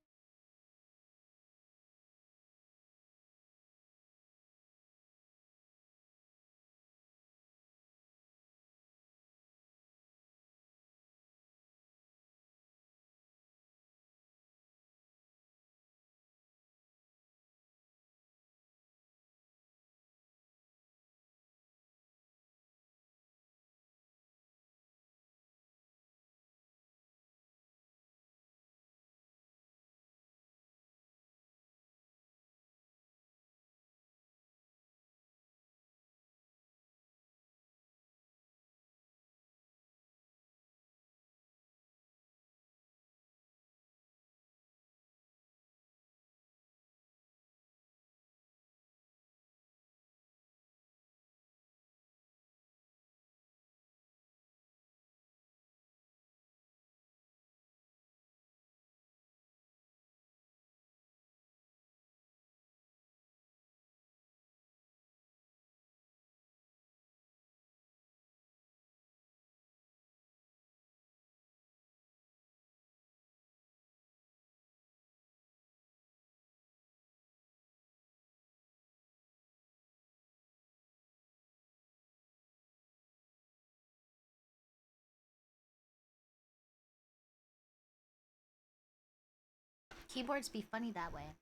keyboards be funny that way.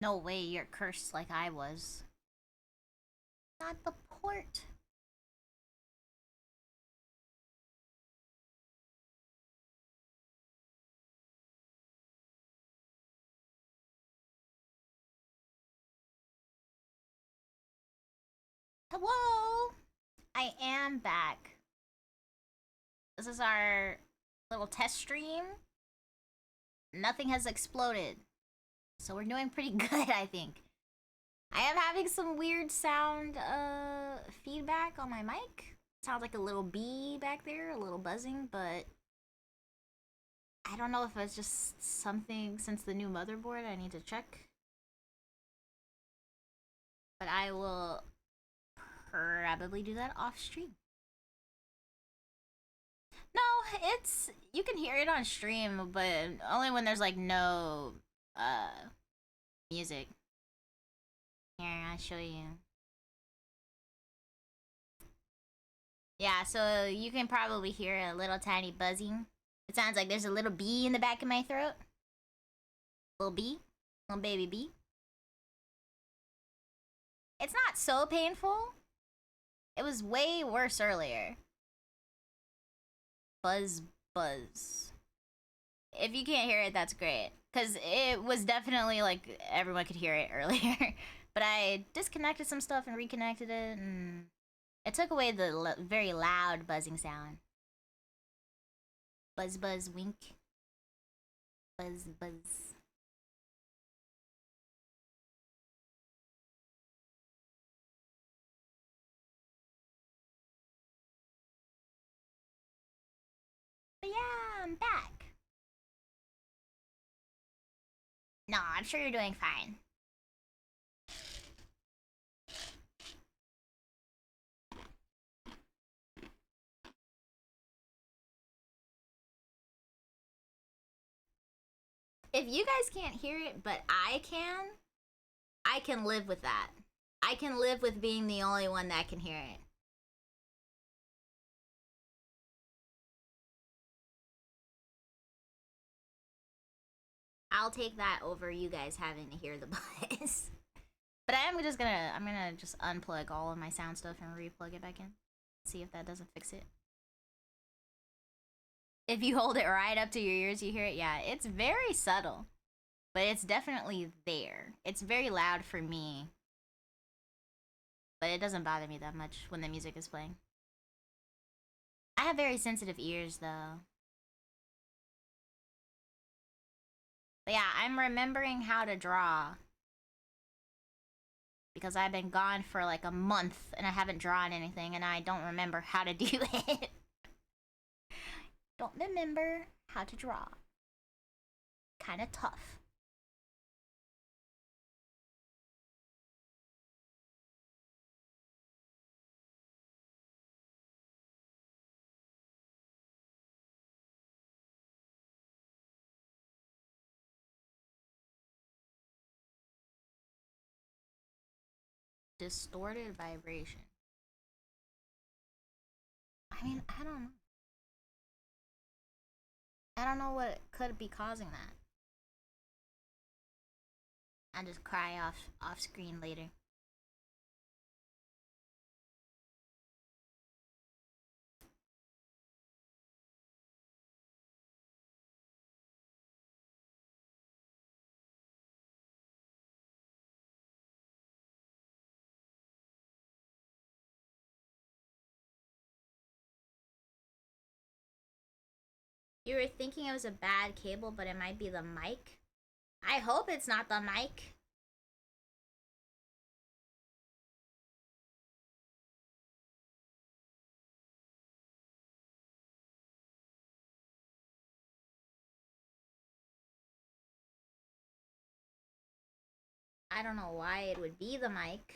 No way you're cursed like I was. Not the port. Hello! I am back. This is our little test stream. Nothing has exploded. So we're doing pretty good, I think. I am having some weird sound feedback on my mic. Sounds like a little bee back there, a little buzzing, but I don't know if it's just something since the new motherboard I need to check. But I will probably do that off stream. No, it's you can hear it on stream, but only when there's like no music. Here, I'll show you. Yeah, so you can probably hear a little tiny buzzing. It sounds like there's a little bee in the back of my throat. Little bee. Little baby bee. It's not so painful. It was way worse earlier. Buzz, buzz. If you can't hear it, that's great. Because it was definitely like everyone could hear it earlier. But I disconnected some stuff and reconnected it, and it took away the very loud buzzing sound. Buzz, buzz, wink. Buzz, buzz. But yeah, I'm back. No, I'm sure you're doing fine. If you guys can't hear it, but I can live with that. I can live with being the only one that can hear it. I'll take that over you guys having to hear the buzz. But I'm gonna just unplug all of my sound stuff and replug it back in. See if that doesn't fix it. If you hold it right up to your ears, you hear it. Yeah, it's very subtle, but it's definitely there. It's very loud for me, but it doesn't bother me that much when the music is playing. I have very sensitive ears, though. But yeah, I'm remembering how to draw because I've been gone for like a month and I haven't drawn anything and I don't remember how to do it. Don't remember how to draw. Kind of tough. Distorted vibration. I mean, I don't know. I don't know what could be causing that. I'll just cry off screen later. You were thinking it was a bad cable, but it might be the mic. I hope it's not the mic. I don't know why it would be the mic.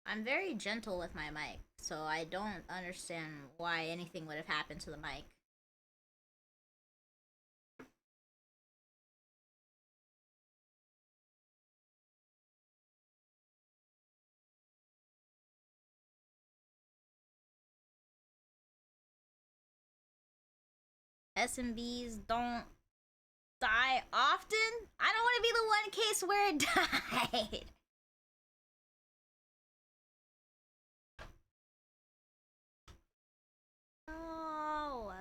I'm very gentle with my mic, so I don't understand why anything would have happened to the mic. SMBs don't die often? I don't want to be the one case where it died. Oh.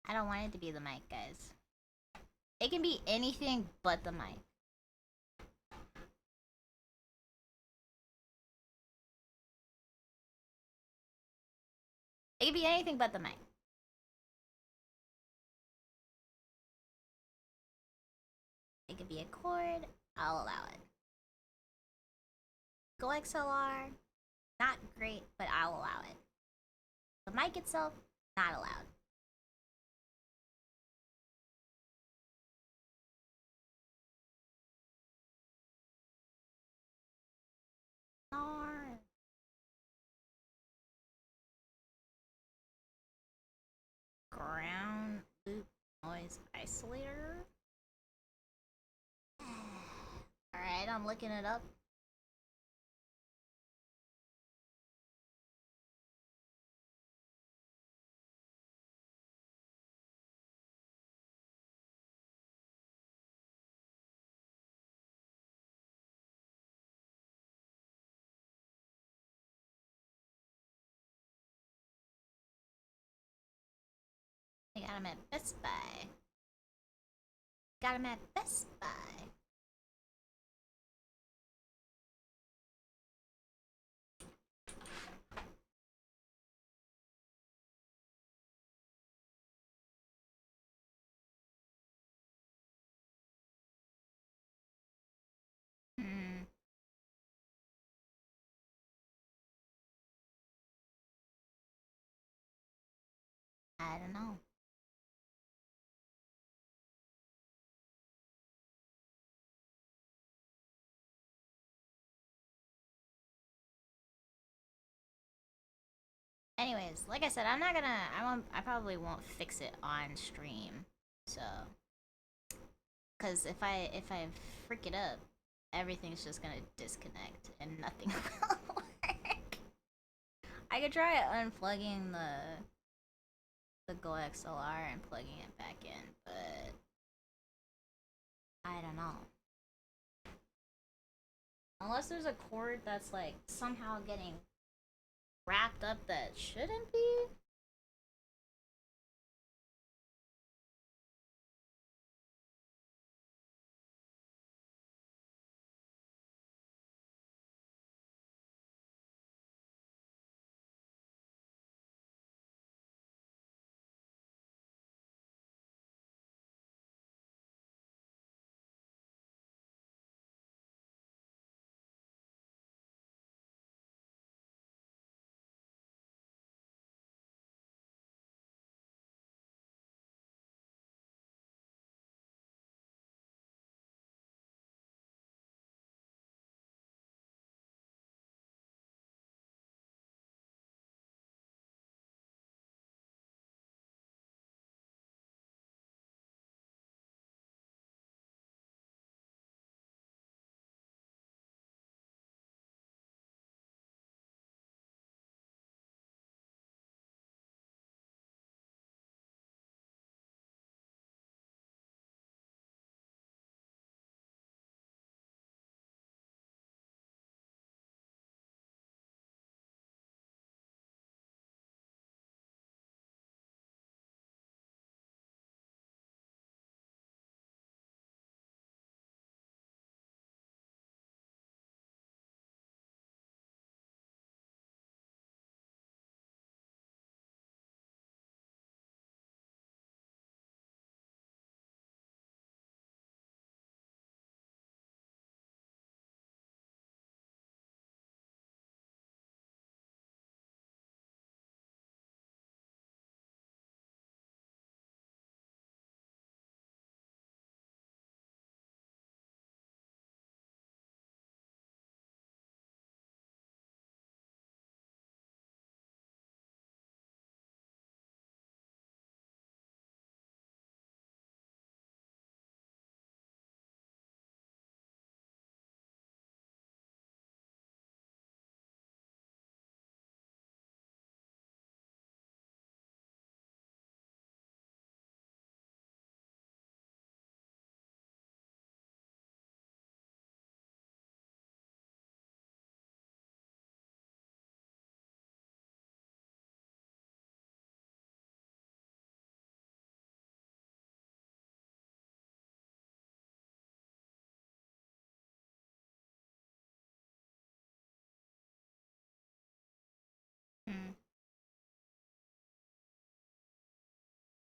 I don't want it to be the mic, guys. It can be anything but the mic. It can be anything but the mic. It could be a cord. I'll allow it. Go XLR. Not great, but I'll allow it. The mic itself, not allowed. Darn. Ground loop noise isolator. Alright, I'm looking it up. I got him at Best Buy. Got him at Best Buy. Hmm. I don't know. Anyways, like I said, I'm not gonna. I probably won't fix it on stream. So, cause if I freak it up, everything's just gonna disconnect and nothing will work. I could try unplugging the Go XLR and plugging it back in, but I don't know. Unless there's a cord that's like somehow getting wrapped up that shouldn't be.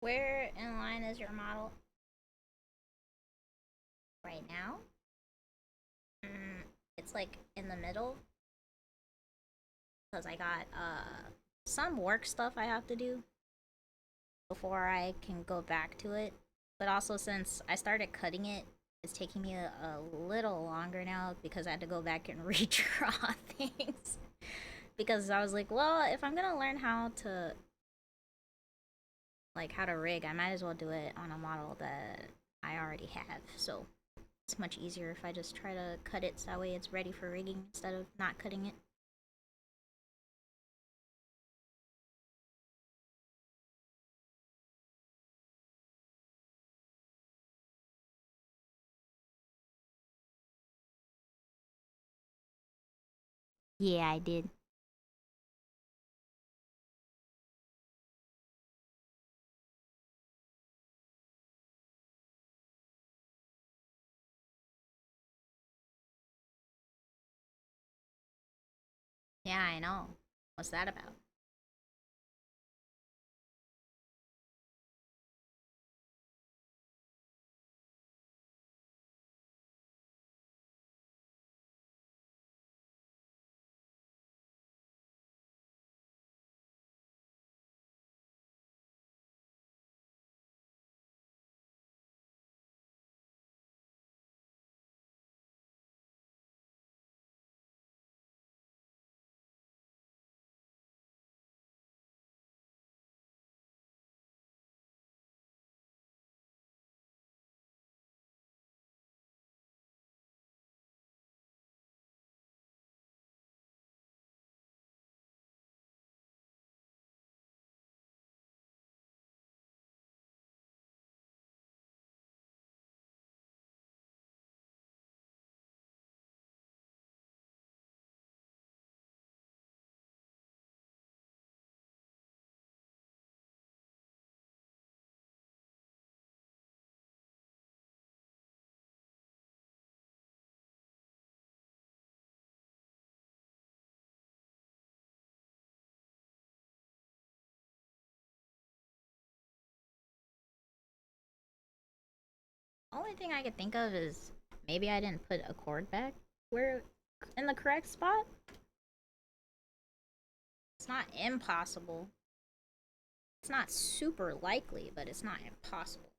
Where in line is your model right now? It's like in the middle because I got some work stuff I have to do before I can go back to it. But also since I started cutting it, it's taking me a little longer now because I had to go back and redraw things. Because I was like, well, if I'm gonna learn how to how to rig, I might as well do it on a model that I already have. So it's much easier if I just try to cut it so that way it's ready for rigging instead of not cutting it. Yeah, I did. Yeah, I know. What's that about? Only thing I could think of is maybe I didn't put a cord back where in the correct spot. It's not impossible. It's not super likely, but it's not impossible.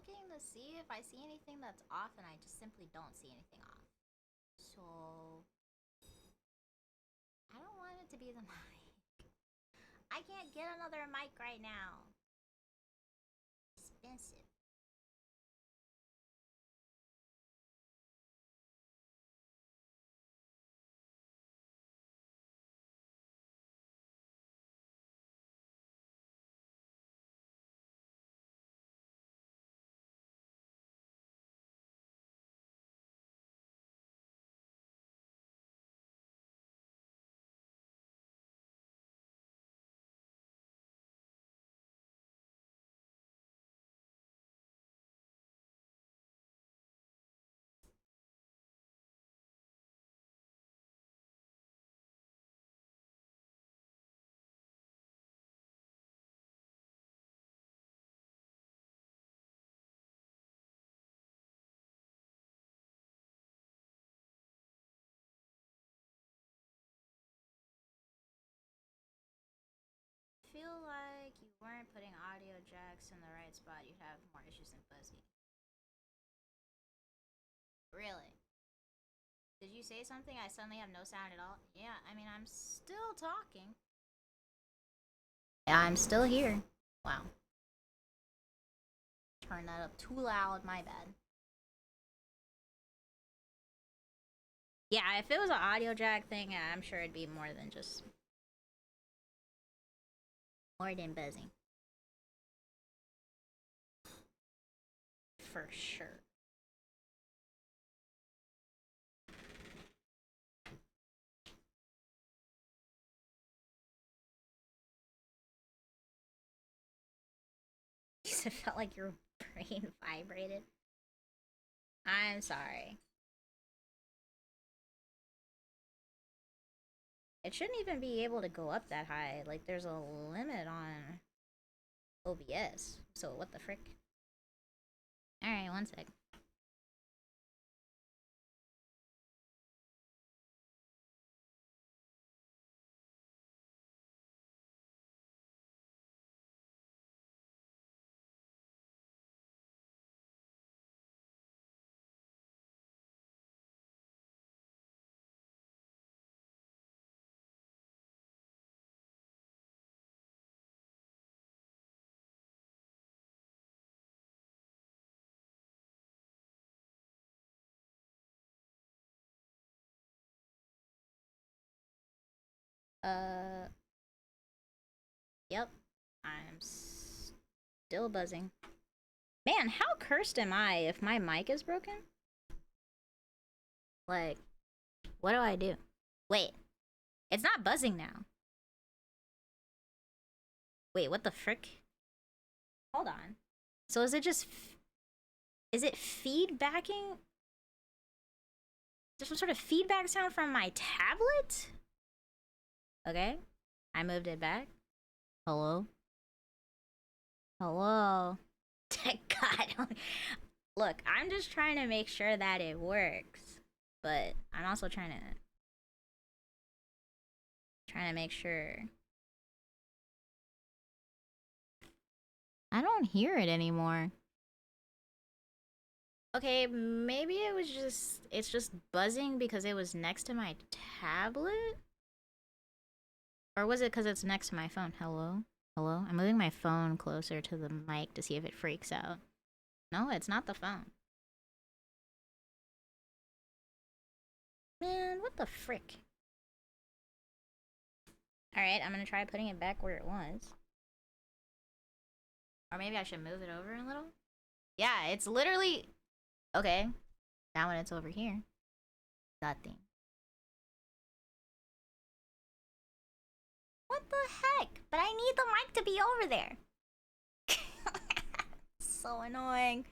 looking to see if I see anything that's off, and I just simply don't see anything off. So I don't want it to be the mic. I can't get another mic right now. Expensive. Feel like you weren't putting audio jacks in the right spot, you'd have more issues than fuzzy. Really? Did you say something? I suddenly have no sound at all? Yeah, I mean, I'm still talking. Yeah, I'm still here. Wow. Turn that up too loud, my bad. Yeah, if it was an audio jack thing, I'm sure it'd be more than just... more than buzzing. For sure. It felt like your brain vibrated. I'm sorry. It shouldn't even be able to go up that high. Like, there's a limit on OBS. So, what the frick? Alright, one sec. Yep. I'm still buzzing. Man, how cursed am I if my mic is broken? Like, what do I do? Wait. It's not buzzing now. Wait, what the frick? Hold on. So is it just... is it feedbacking? There's some sort of feedback sound from my tablet? Okay. I moved it back. Hello? Hello? God. Look, I'm just trying to make sure that it works. But I'm also trying to make sure. I don't hear it anymore. Okay, maybe it's just buzzing because it was next to my tablet? Or was it because it's next to my phone? Hello? Hello? I'm moving my phone closer to the mic to see if it freaks out. No, it's not the phone. Man, what the frick? Alright, I'm gonna try putting it back where it was. Or maybe I should move it over a little? Yeah, it's literally... okay. Now when it's over here. Nothing. What the heck? But I need the mic to be over there. So annoying.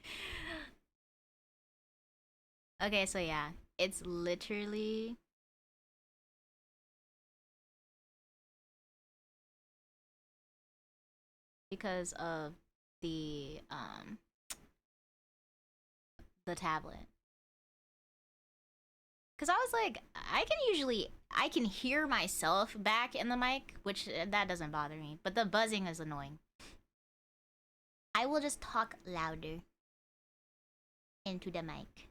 Okay, so yeah. It's literally... because of the tablet. Because I was like, I can hear myself back in the mic, which that doesn't bother me. But the buzzing is annoying. I will just talk louder. into the mic.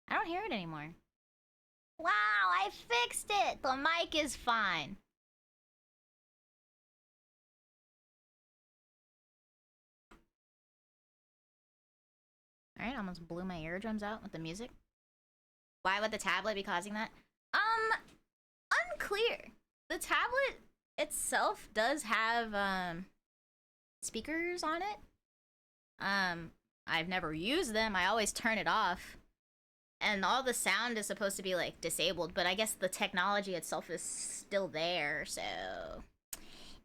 I don't hear it anymore. Wow, I fixed it! The mic is fine. Alright, almost blew my eardrums out with the music. Why would the tablet be causing that? Unclear. The tablet itself does have speakers on it. I've never used them. I always turn it off. And all the sound is supposed to be like disabled, but I guess the technology itself is still there, so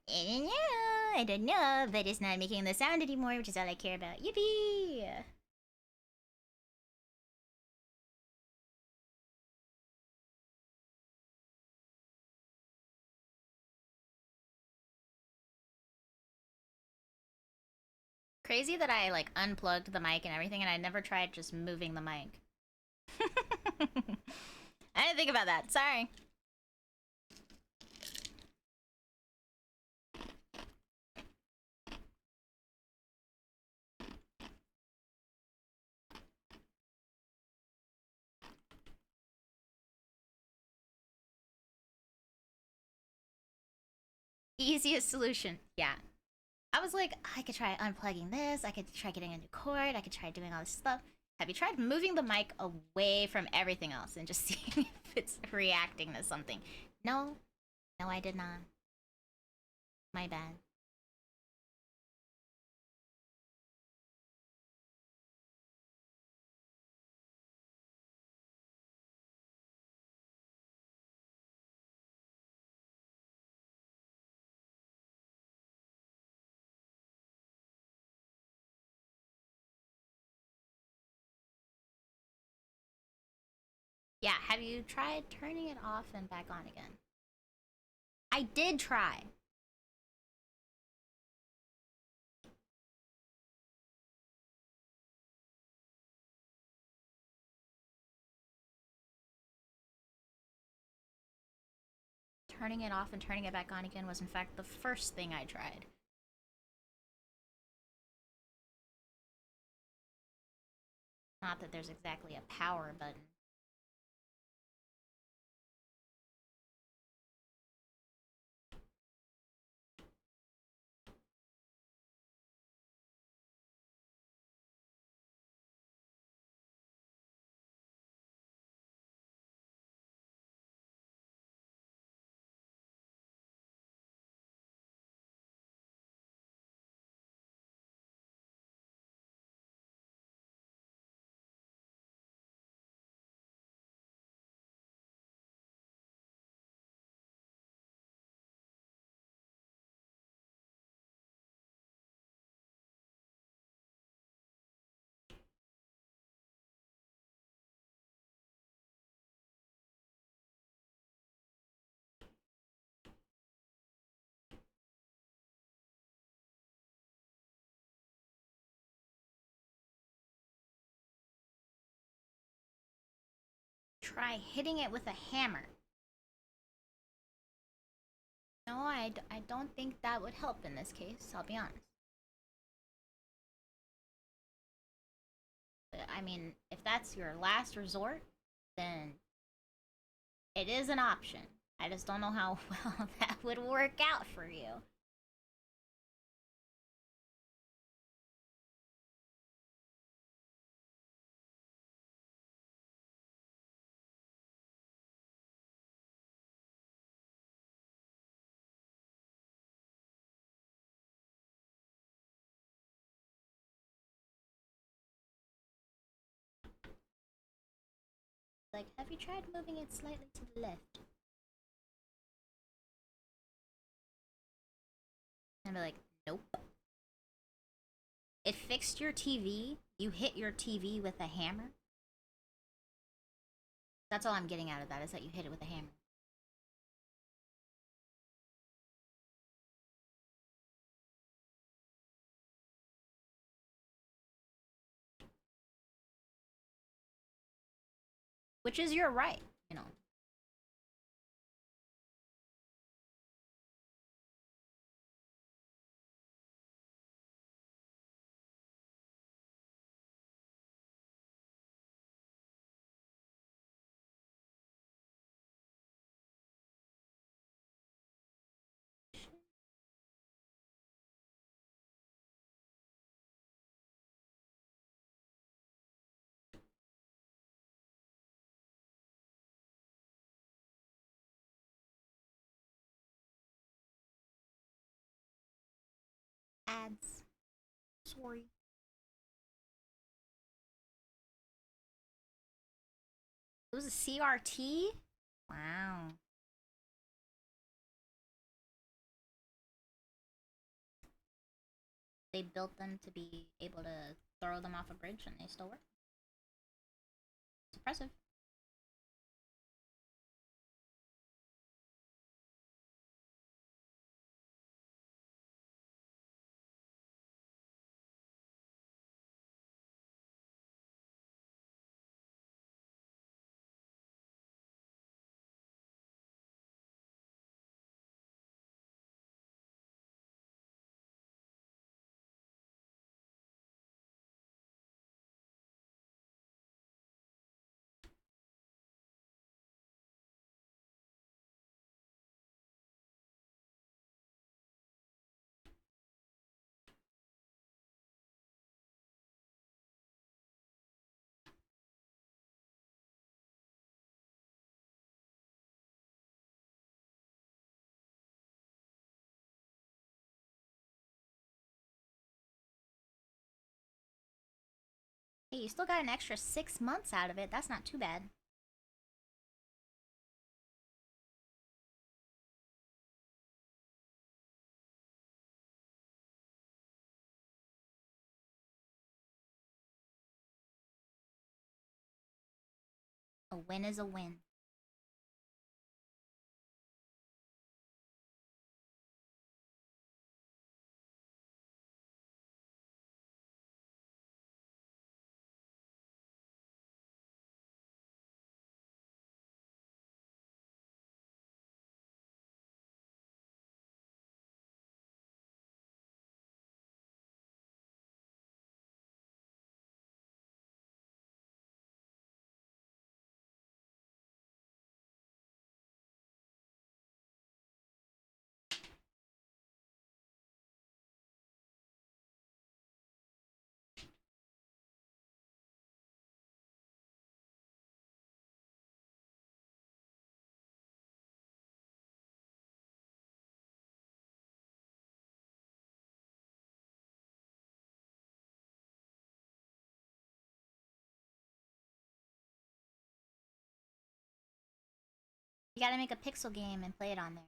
I don't know, but it's not making the sound anymore, which is all I care about. Yippee! Crazy that I like unplugged the mic and everything, and I never tried just moving the mic. I didn't think about that. Sorry. Easiest solution. Yeah. I was like, I could try unplugging this, I could try getting a new cord, I could try doing all this stuff. Have you tried moving the mic away from everything else and just seeing if it's reacting to something? No. No, I did not. My bad. Yeah, have you tried turning it off and back on again? I did try. Turning it off and turning it back on again was in fact the first thing I tried. Not that there's exactly a power button. Try hitting it with a hammer. No, I don't think that would help in this case, I'll be honest. I mean, if that's your last resort, then it is an option. I just don't know how well that would work out for you. Like, have you tried moving it slightly to the left? And be like, nope. It fixed your TV. You hit your TV with a hammer. That's all I'm getting out of that, is that you hit it with a hammer. Which is your right, you know. ads. Sorry. It was a CRT? Wow. They built them to be able to throw them off a bridge and they still work. It's impressive. Hey, you still got an extra 6 months out of it. That's not too bad. A win is a win. You gotta make a pixel game and play it on there.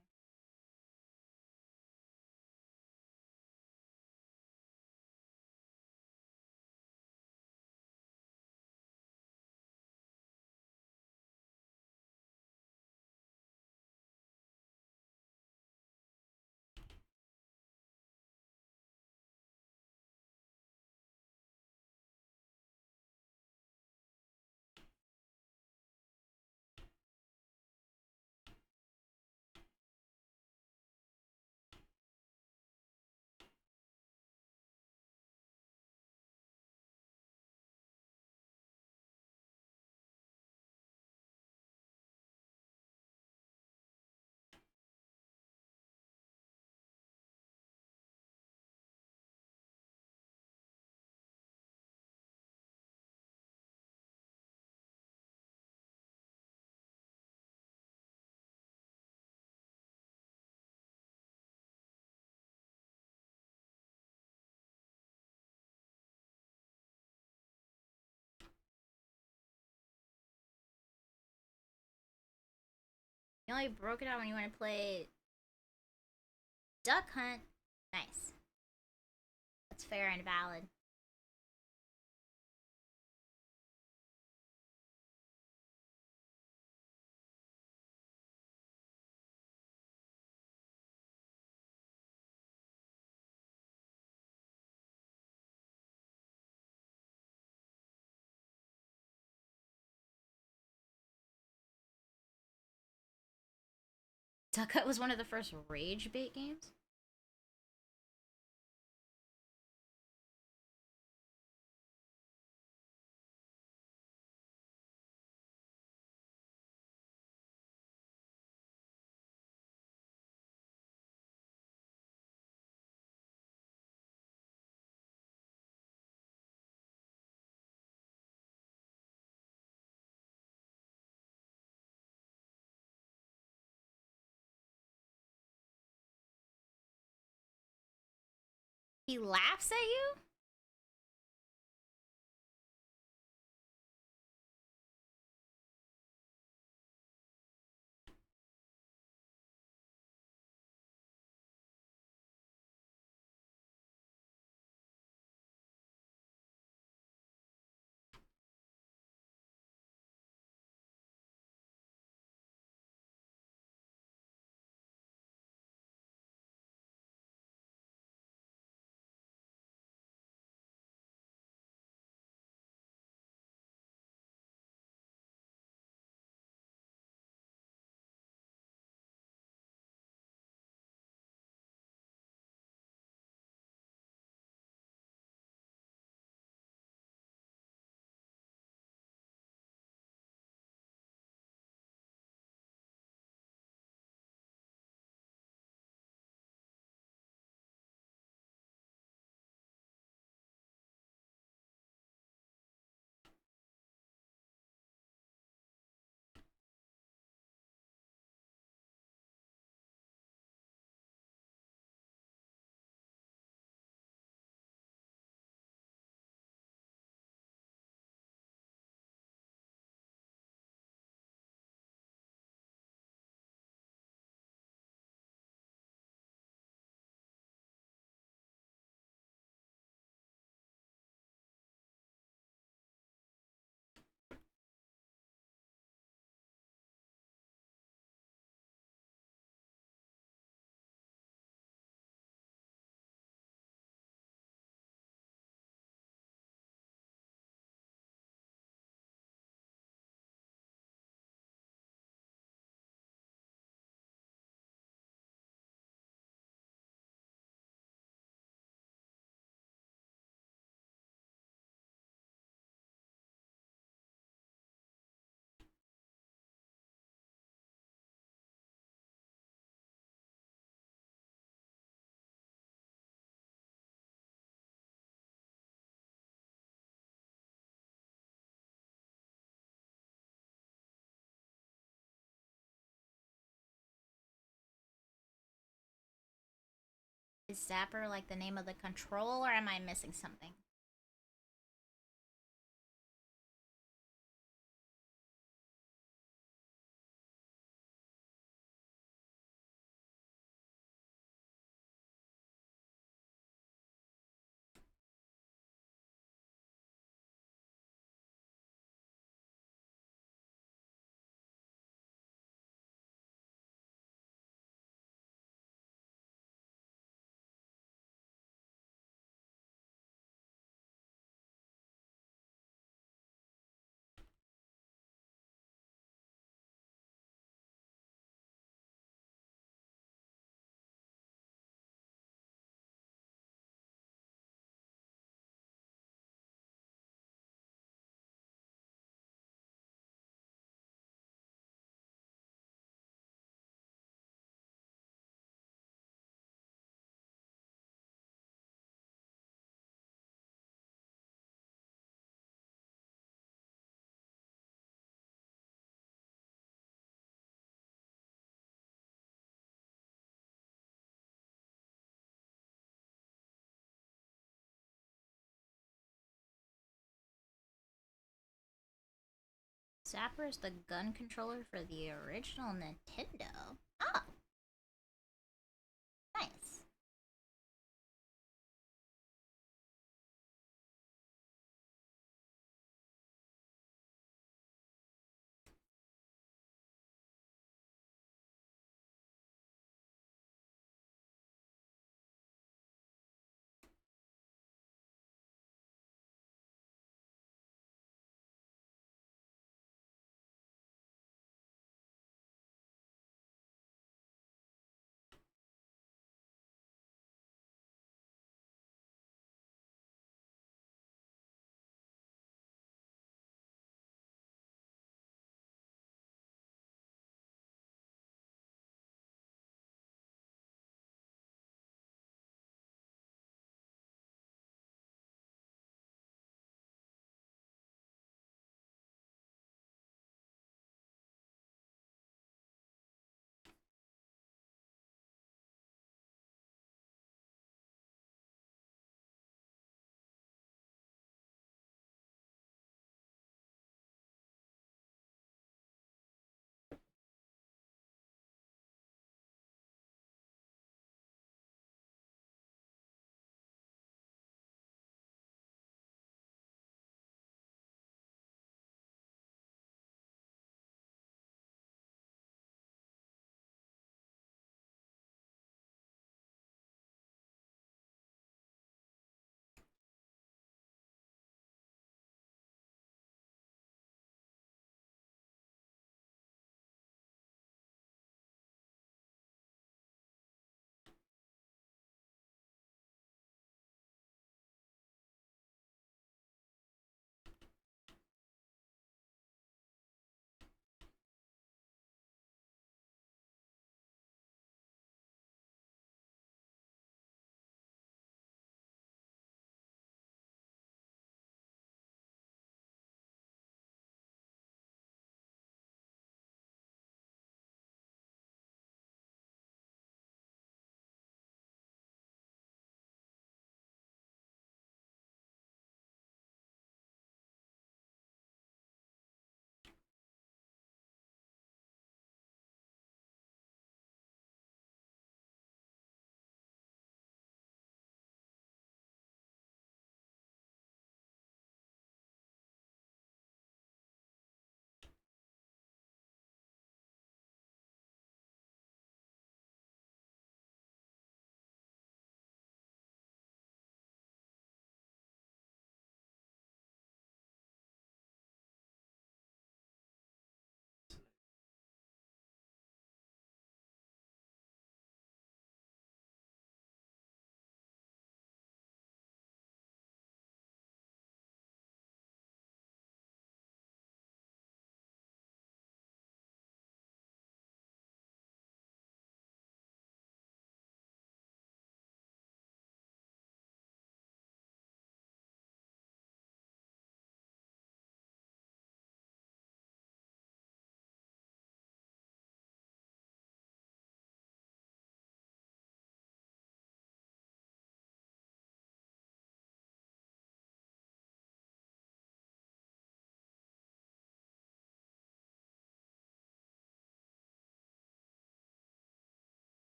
You only broke it out when you want to play Duck Hunt. Nice. That's fair and valid. Duck Hunt was one of the first rage bait games. He laughs at you? Is Zapper like the name of the control, or am I missing something? Zapper is the gun controller for the original Nintendo. Oh, nice.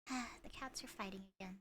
The cats are fighting again.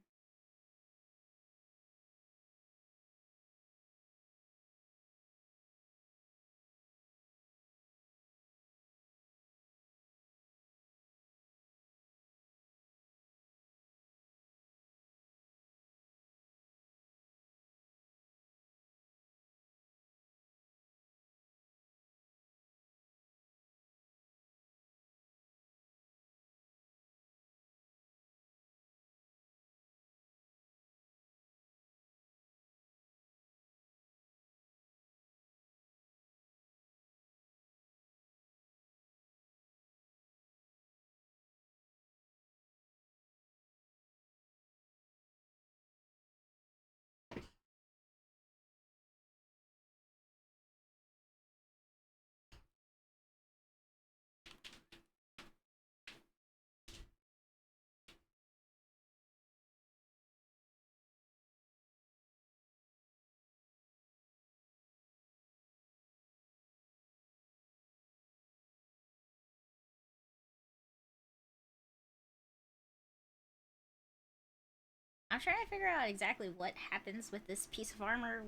I'm trying to figure out exactly what happens with this piece of armor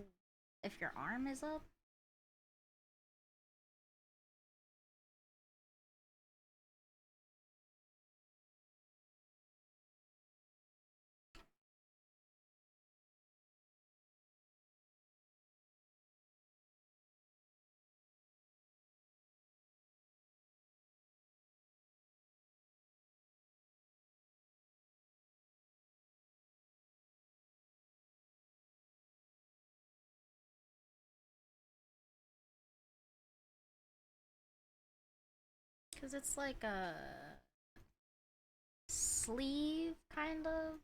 if your arm is up. Because it's like a sleeve, kind of.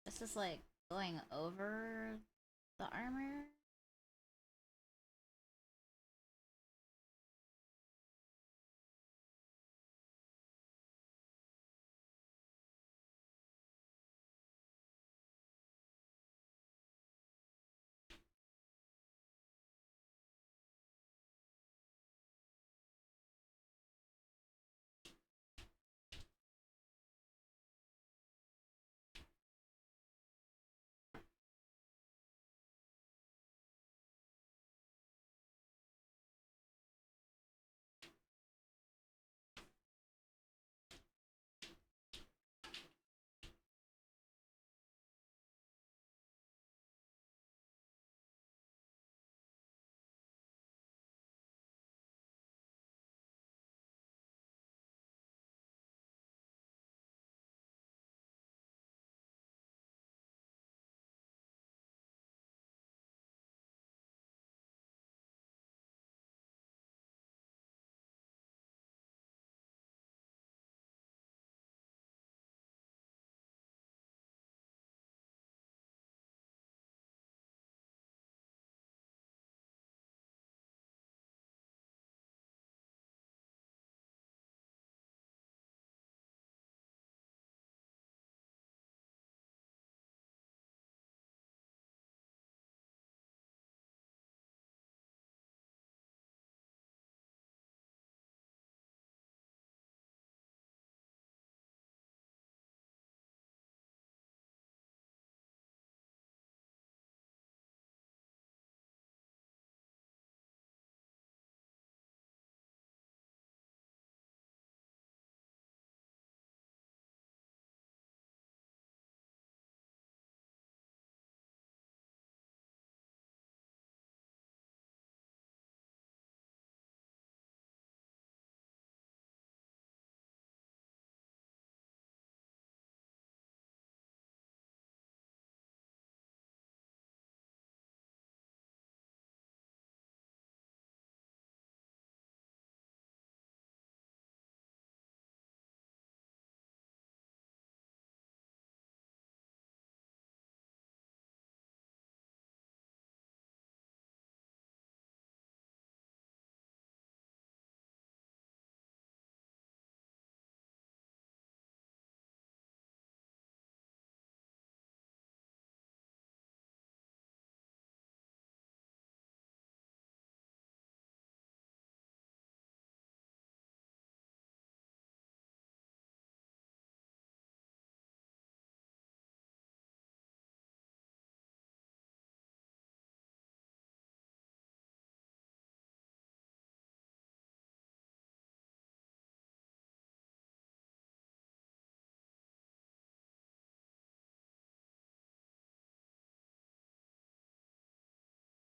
This is like going over the armor.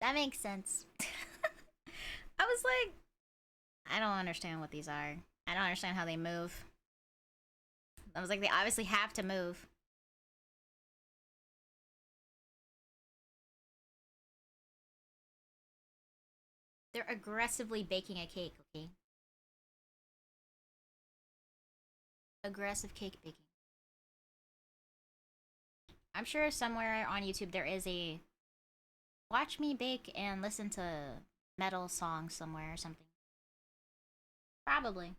That makes sense. I was like, I don't understand what these are. I don't understand how they move. I was like, they obviously have to move. They're aggressively baking a cake, okay? Aggressive cake baking. I'm sure somewhere on YouTube there is a watch me bake and listen to metal songs somewhere or something. Probably.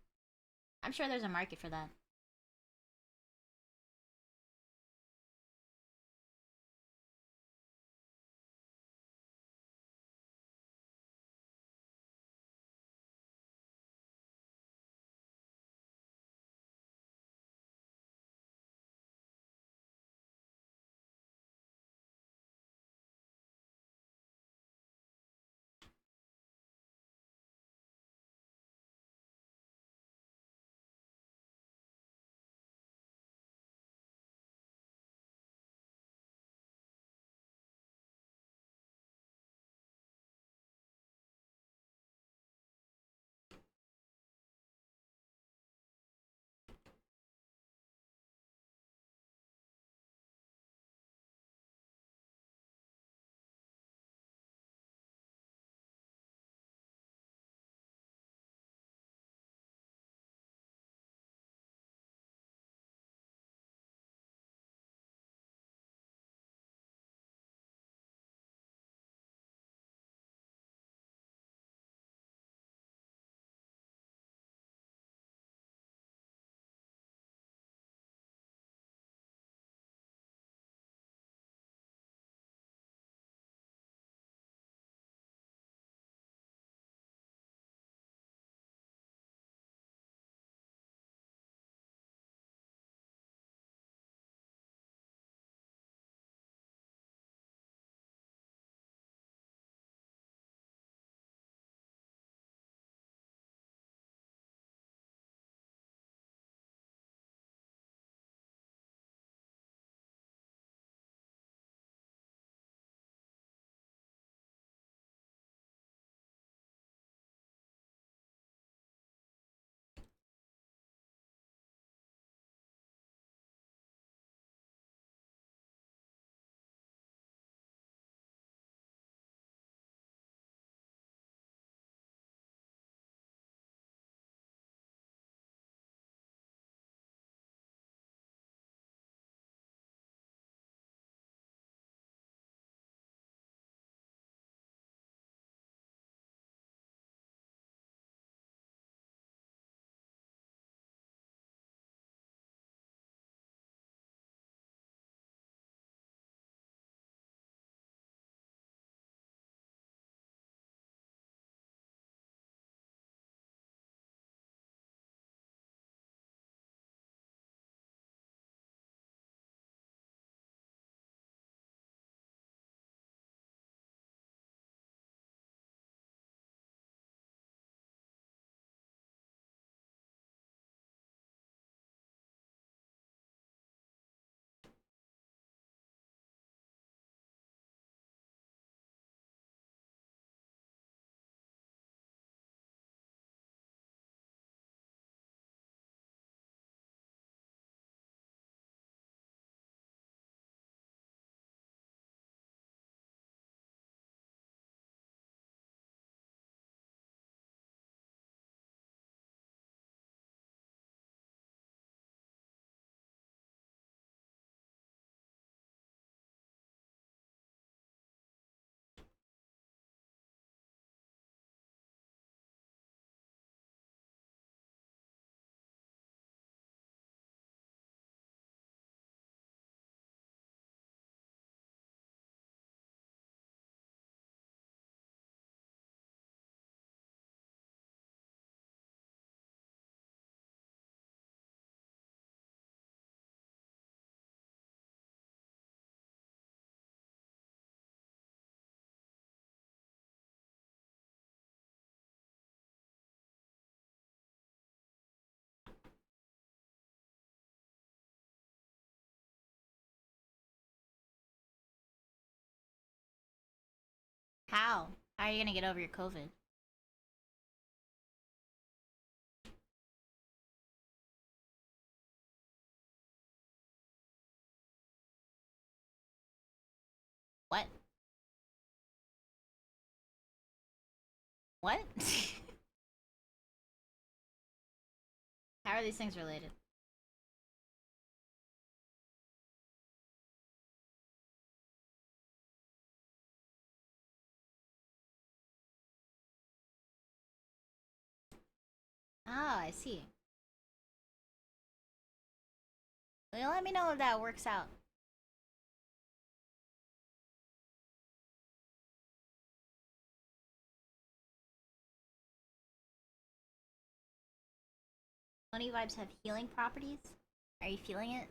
I'm sure there's a market for that. How? How are you gonna get over your COVID? What? What? How are these things related? Oh, I see. Well, let me know if that works out. Money vibes have healing properties? Are you feeling it?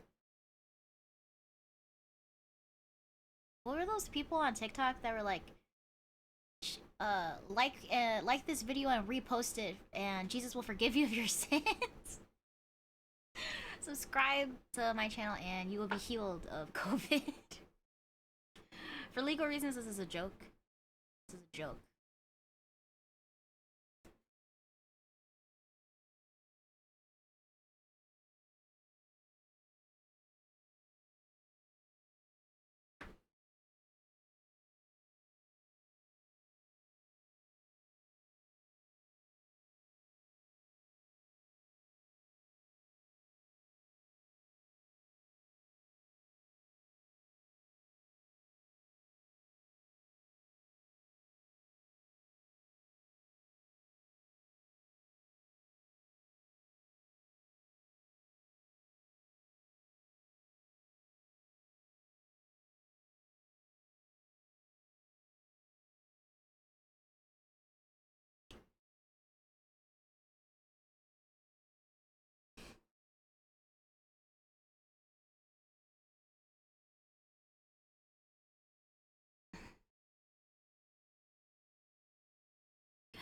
What were those people on TikTok that were like, like this video and repost it, and Jesus will forgive you of your sins. Subscribe to my channel, and you will be healed of COVID. For legal reasons, this is a joke. This is a joke.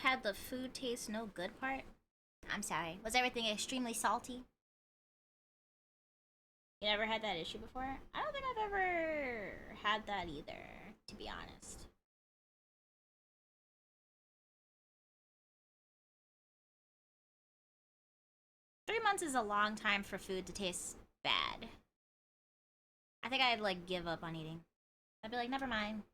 Had the food taste no good part? I'm sorry. Was everything extremely salty? You never had that issue before? I don't think I've ever had that either, to be honest. 3 months is a long time for food to taste bad. I think I'd like give up on eating. I'd be like, never mind.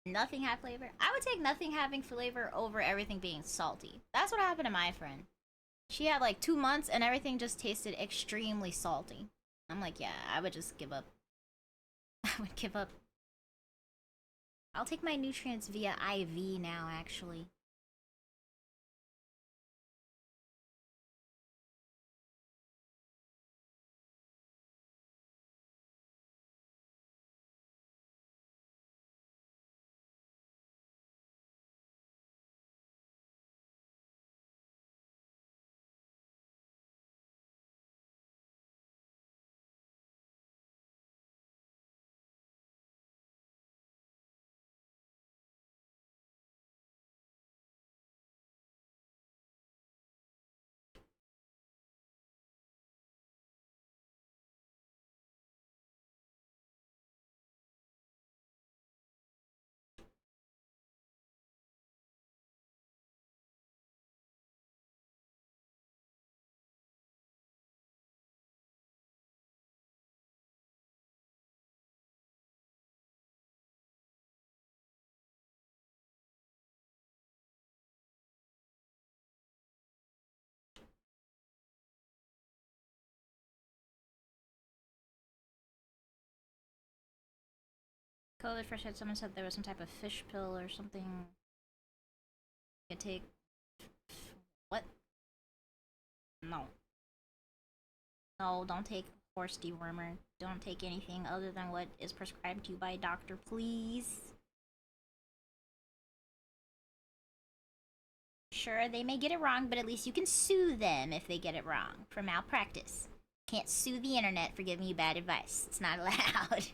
Nothing had flavor. I would take nothing having flavor over everything being salty. That's what happened to my friend. She had like 2 months and everything just tasted extremely salty. I'm like, yeah, I would just give up. I would give up. I'll take my nutrients via IV now, actually. COVID first hit, someone said there was some type of fish pill or something you could take. What? No. No, don't take horse dewormer. Don't take anything other than what is prescribed to you by a doctor, please. Sure, they may get it wrong, but at least you can sue them if they get it wrong for malpractice. Can't sue the internet for giving you bad advice. It's not allowed.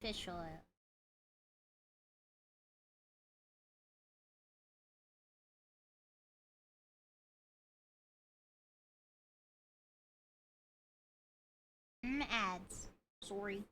Fish oil. Ads. Sorry.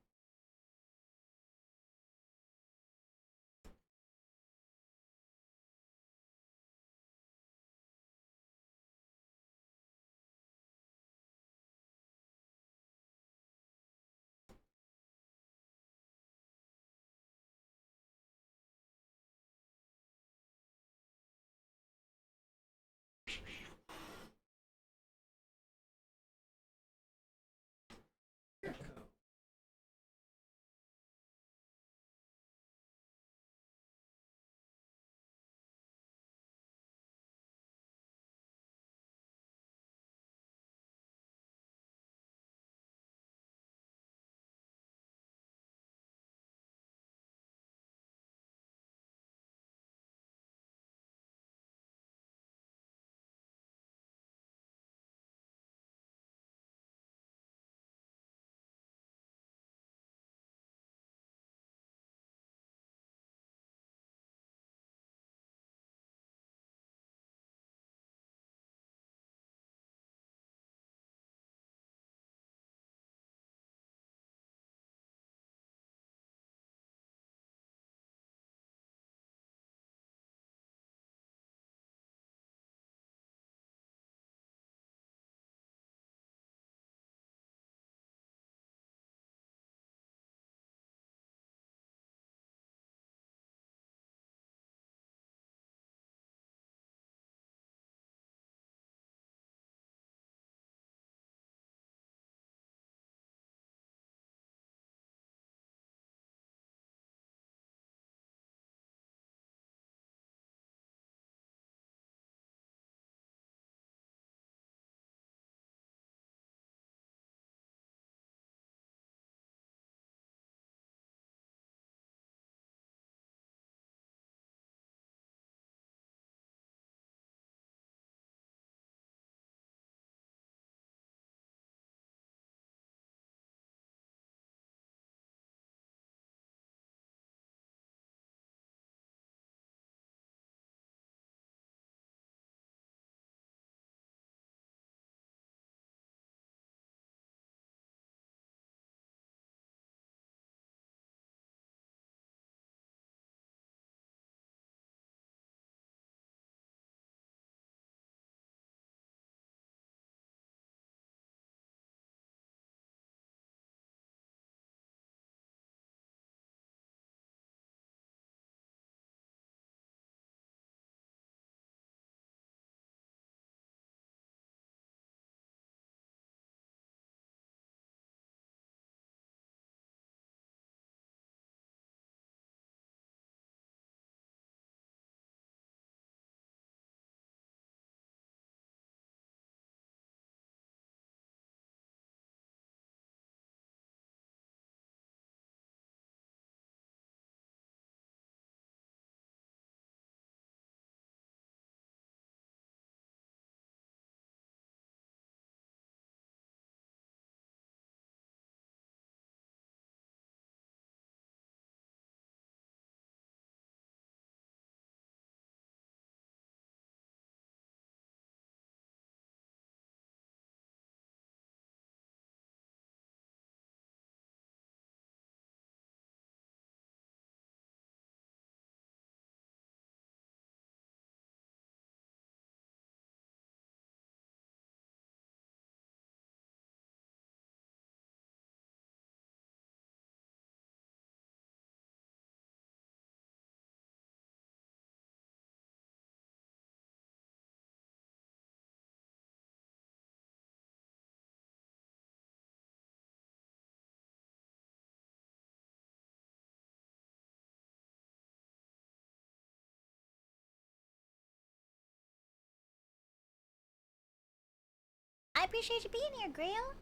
I appreciate you being here, Grail.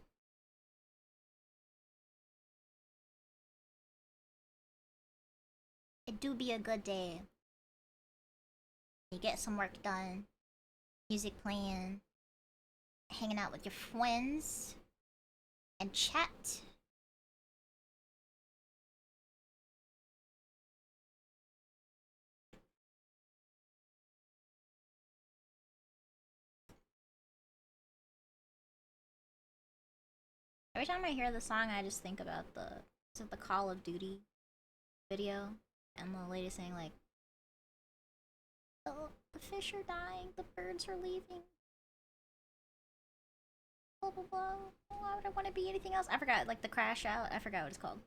It do be a good day. You get some work done, music playing, hanging out with your friends, and chat. Every time I hear the song, I just think about the Call of Duty video, and the lady saying like, "Oh, the fish are dying, the birds are leaving, blah blah blah. Why would I want to be anything else?" I forgot, like the crash out. I forgot what it's called.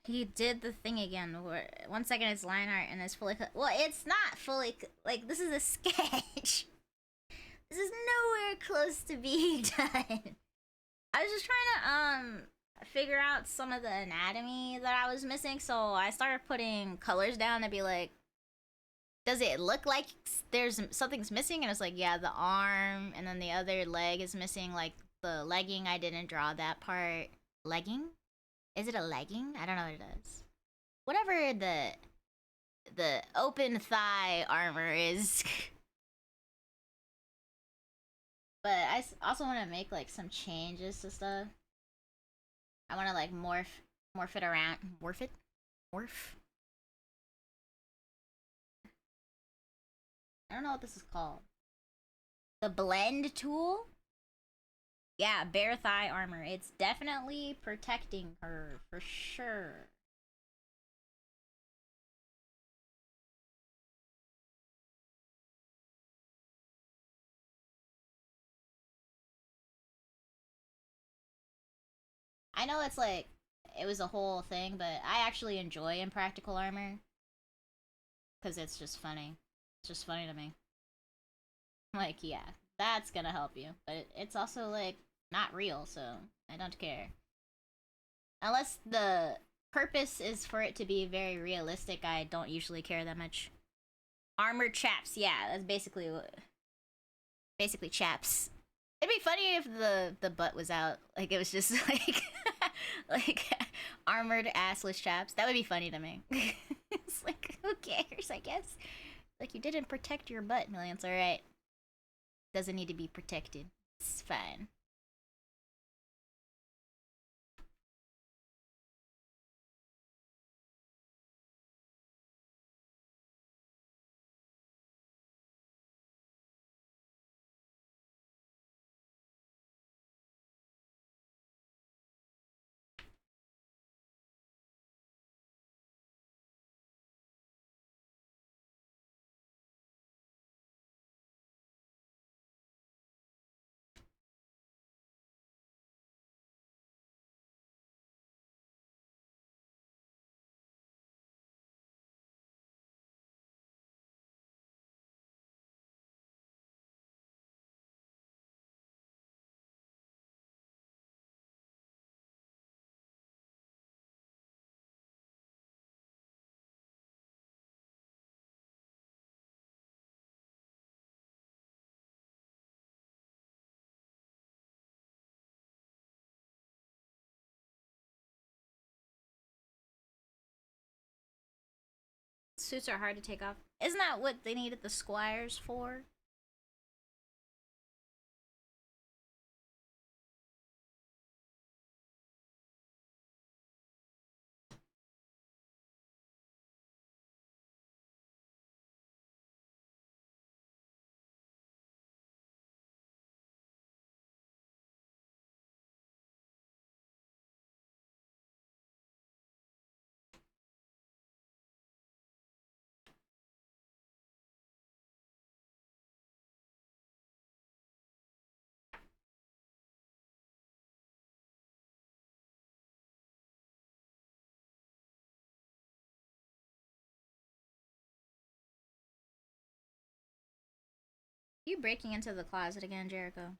He did the thing again where 1 second it's line art and it's fully. Well, it's not fully. Like, this is a sketch. This is nowhere close to being done. I was just trying to figure out some of the anatomy that I was missing, so I started putting colors down to be like, does it look like there's something's missing? And it's like, yeah, the arm, and then the other leg is missing. Like the legging, I didn't draw that part. Legging? Is it a legging? I don't know what it is. Whatever the open thigh armor is. But I also want to make like some changes to stuff. I want to like morph it around, morph. I don't know what this is called. The blend tool. Yeah, bare thigh armor. It's definitely protecting her for sure. I know it's like it was a whole thing, but I actually enjoy impractical armor because it's just funny. It's just funny to me. Like, yeah, that's gonna help you, but it's also like not real, so I don't care. Unless the purpose is for it to be very realistic, I don't usually care that much. Armored chaps, yeah, that's basically chaps. It'd be funny if the butt was out, like it was just like like armored assless chaps. That would be funny to me. It's like, who cares? I guess like you didn't protect your butt, Millions. All right, doesn't need to be protected. It's fine. Suits are hard to take off. Isn't that what they needed the squires for? You breaking into the closet again, Jericho?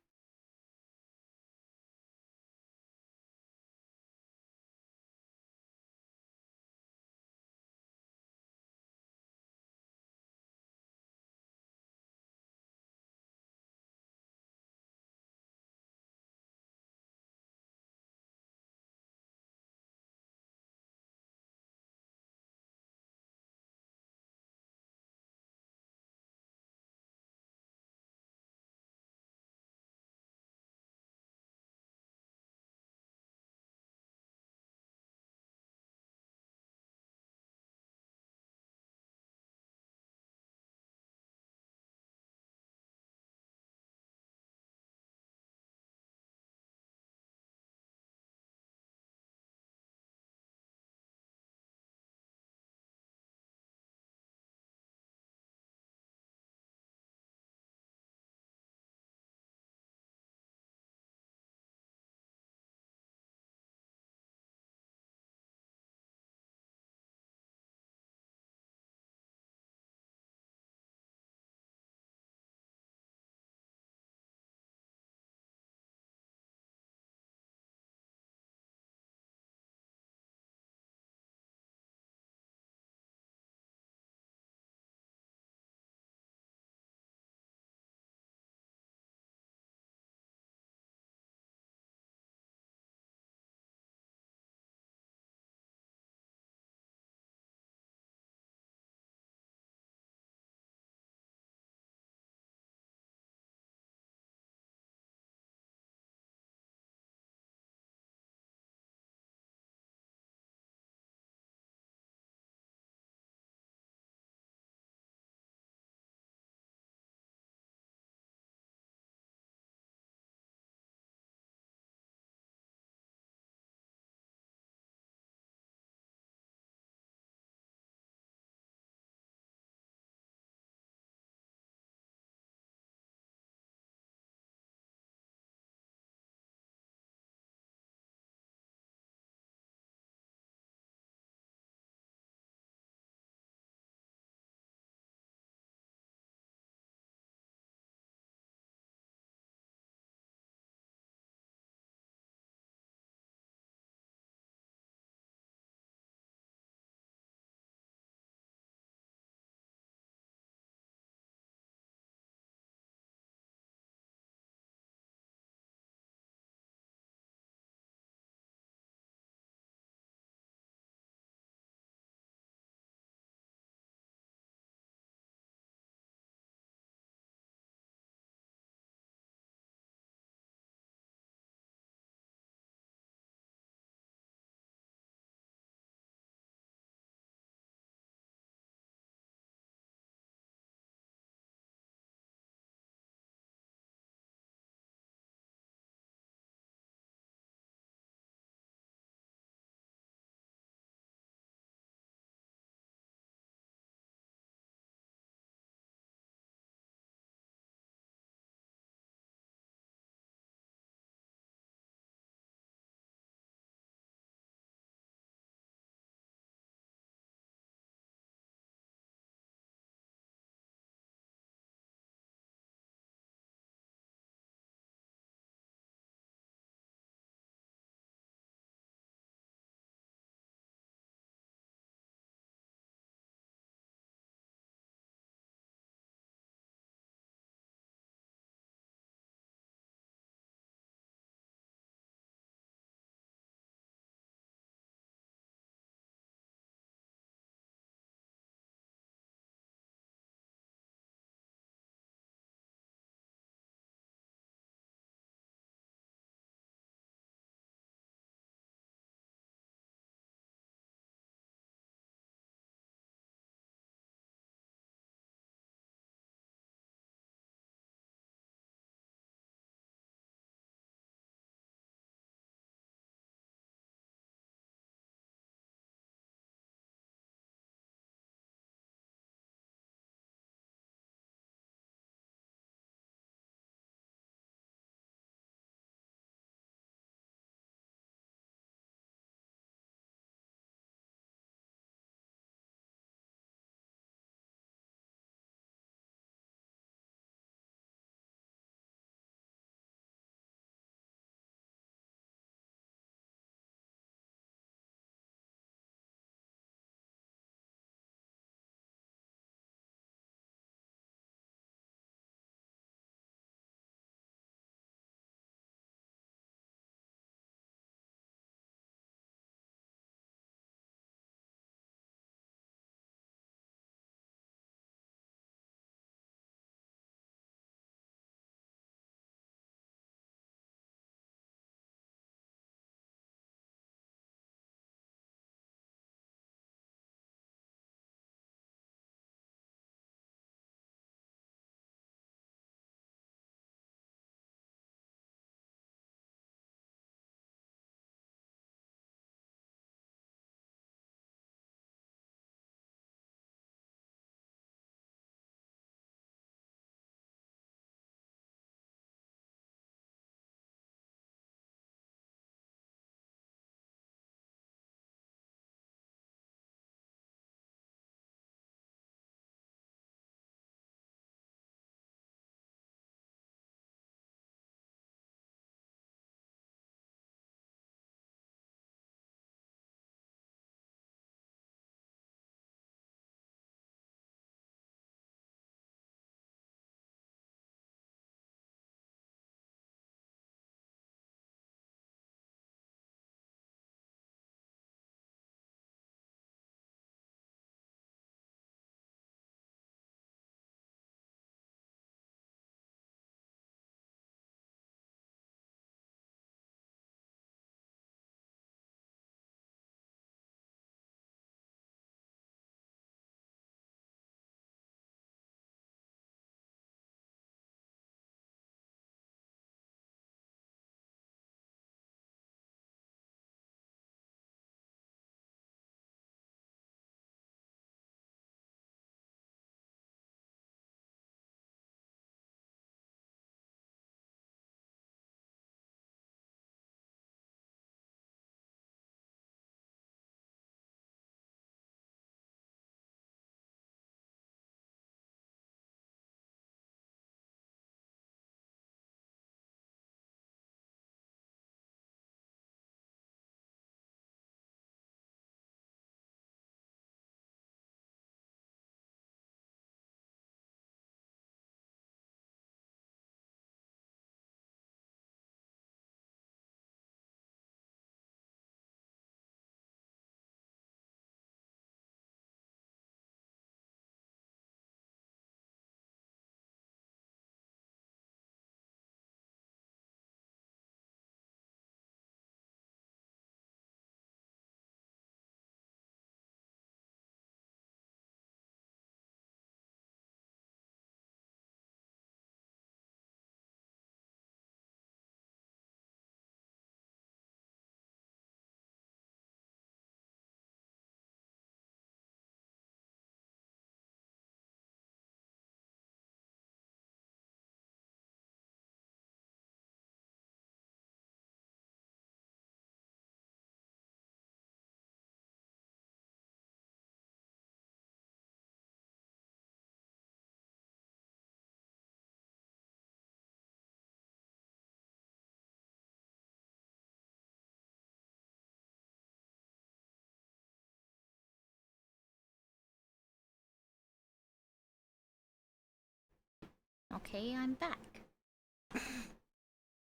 Okay, I'm back.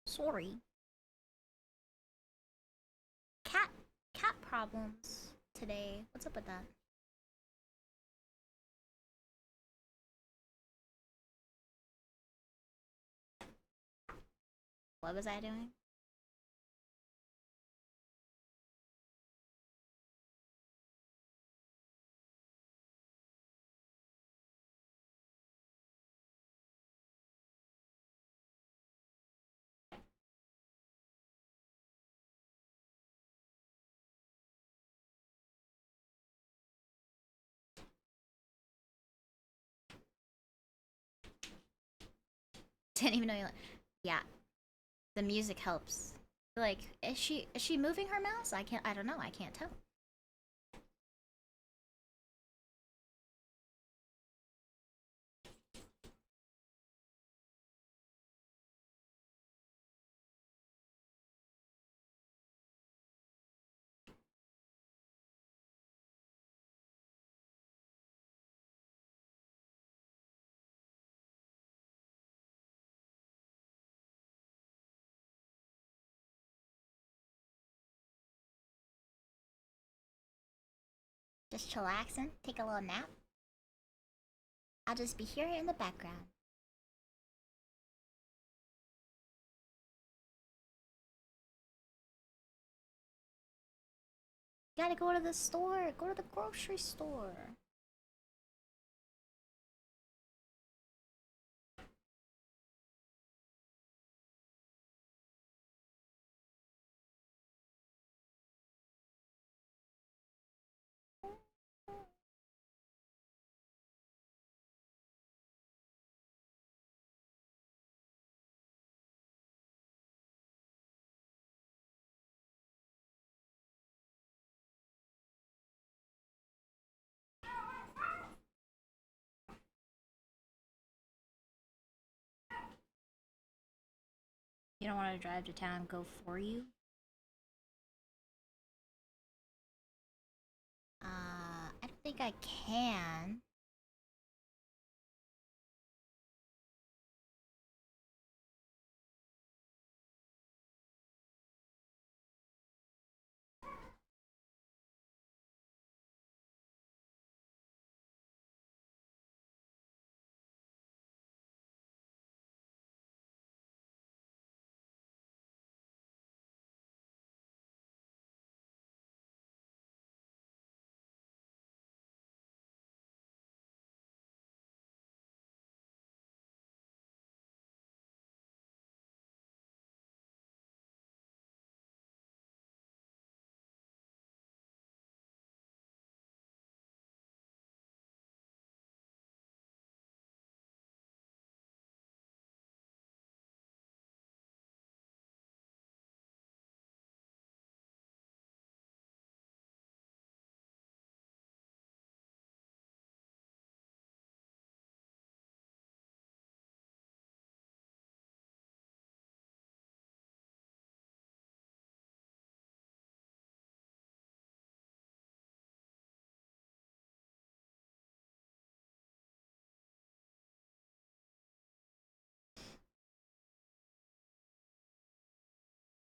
Sorry. Cat cat problems today. What's up with that? What was I doing? Didn't even know you. Yeah, the music helps. Like, is she moving her mouse? I can't. I don't know. I can't tell. Just chillaxing. Take a little nap. I'll just be here in the background. You gotta go to the store. Go to the grocery store. You don't want to drive to town. Go for you. I don't think I can.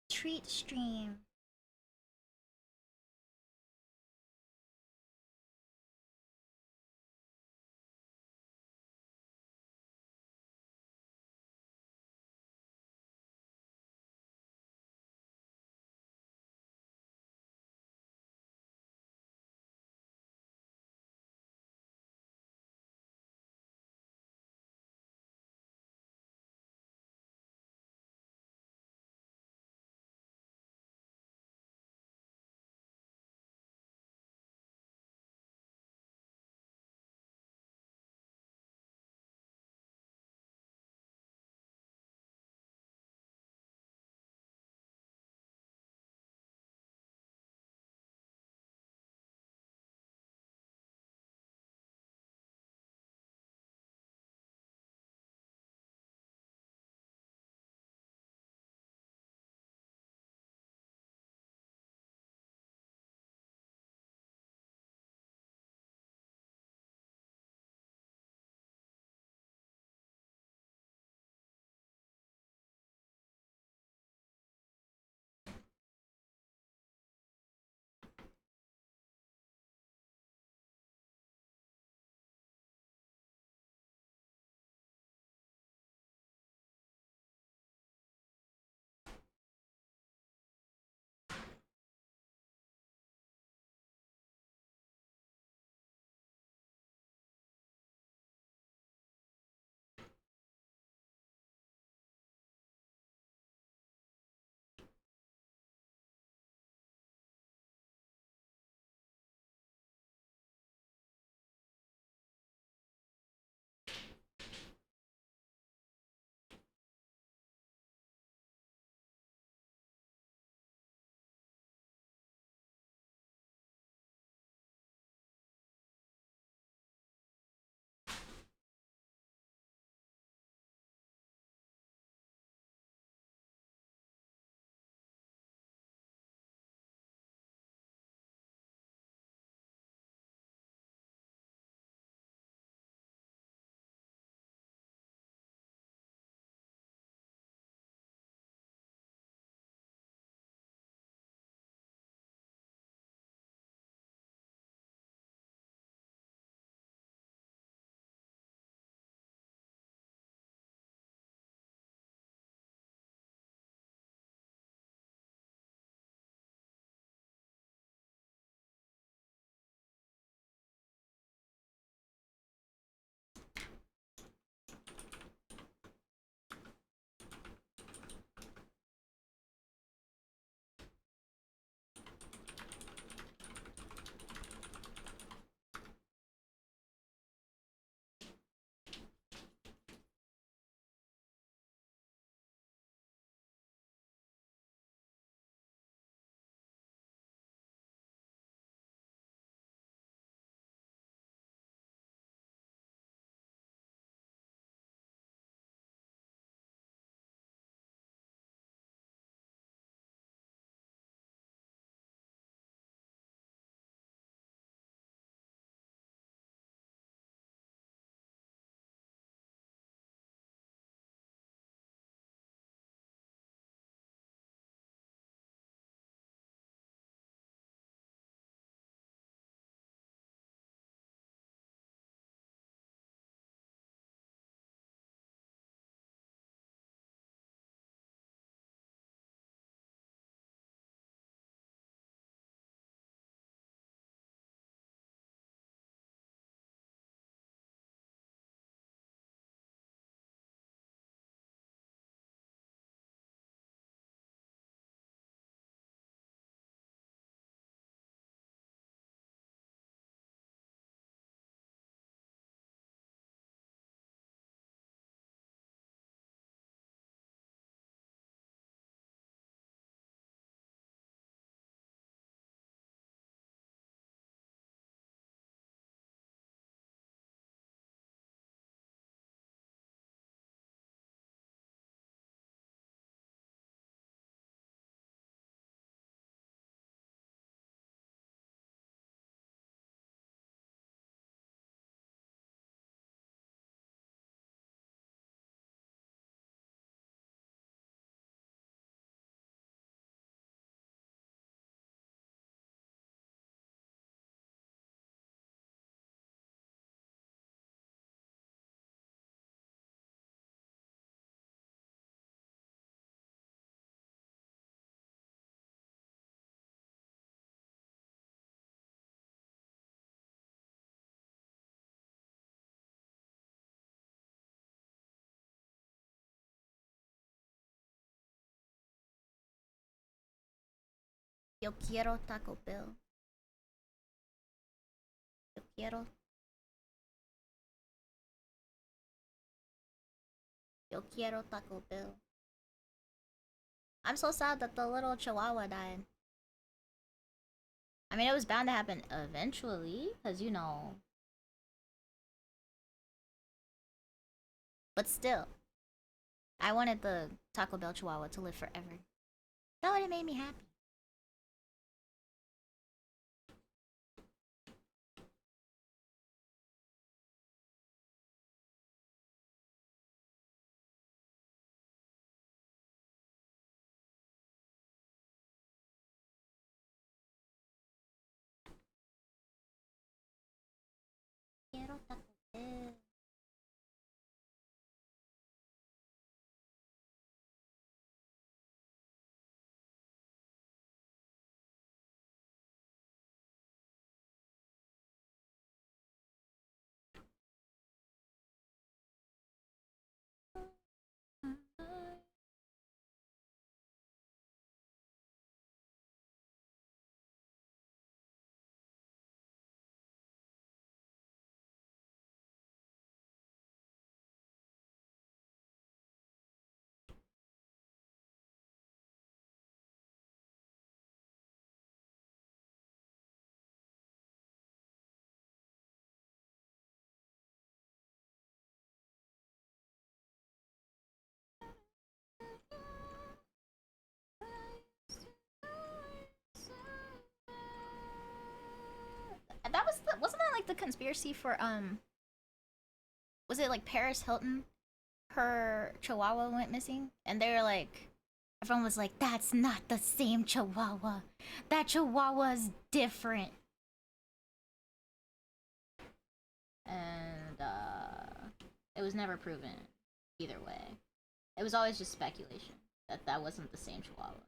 Treat stream. Yo quiero Taco Bell. Yo quiero. Yo quiero Taco Bell. I'm so sad that the little chihuahua died. I mean, it was bound to happen eventually, because, you know. But still, I wanted the Taco Bell chihuahua to live forever. That would have made me happy. Quiero Taco Bell. That was wasn't that like the conspiracy for was it like Paris Hilton? Her chihuahua went missing, and they were like, everyone was like, "That's not the same chihuahua. That chihuahua's different." And it was never proven either way. It was always just speculation that that wasn't the same chihuahua.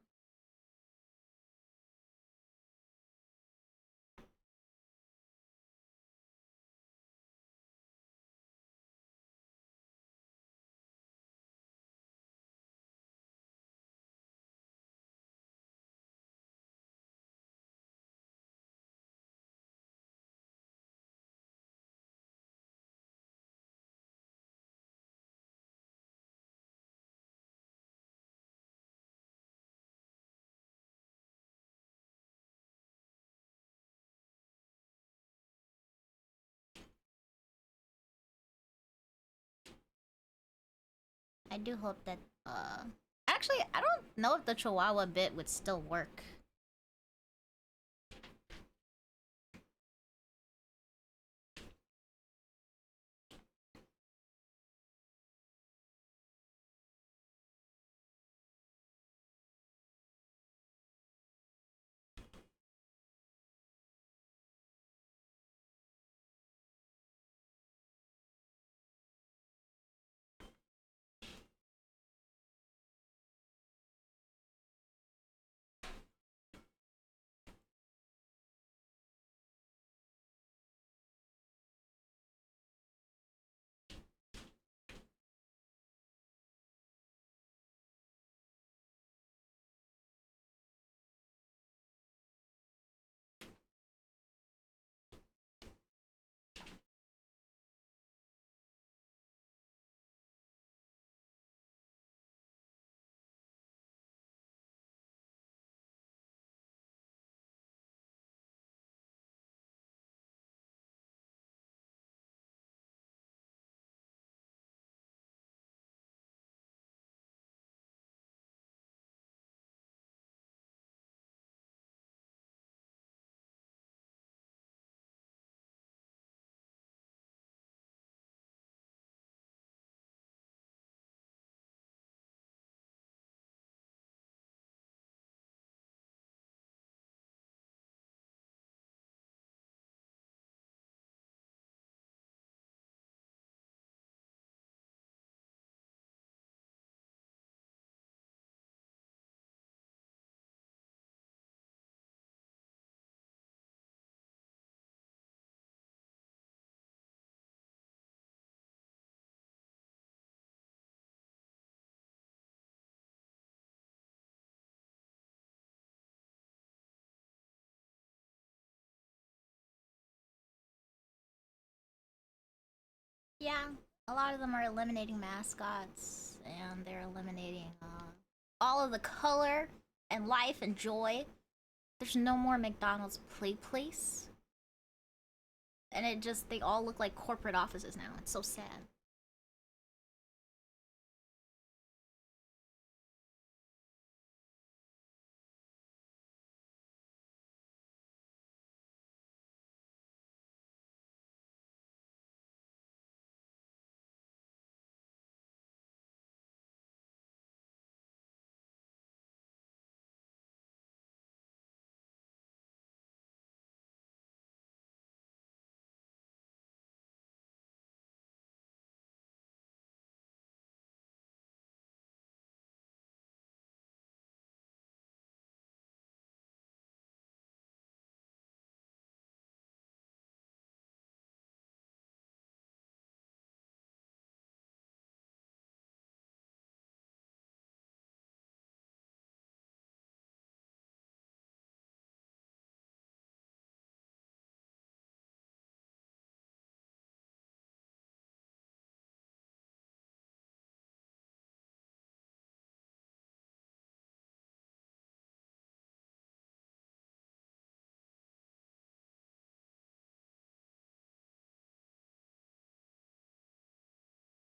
I do hope that actually I don't know if the chihuahua bit would still work. Yeah, a lot of them are eliminating mascots and they're eliminating all of the color and life and joy. There's no more McDonald's play place. And it just, they all look like corporate offices now. It's so sad.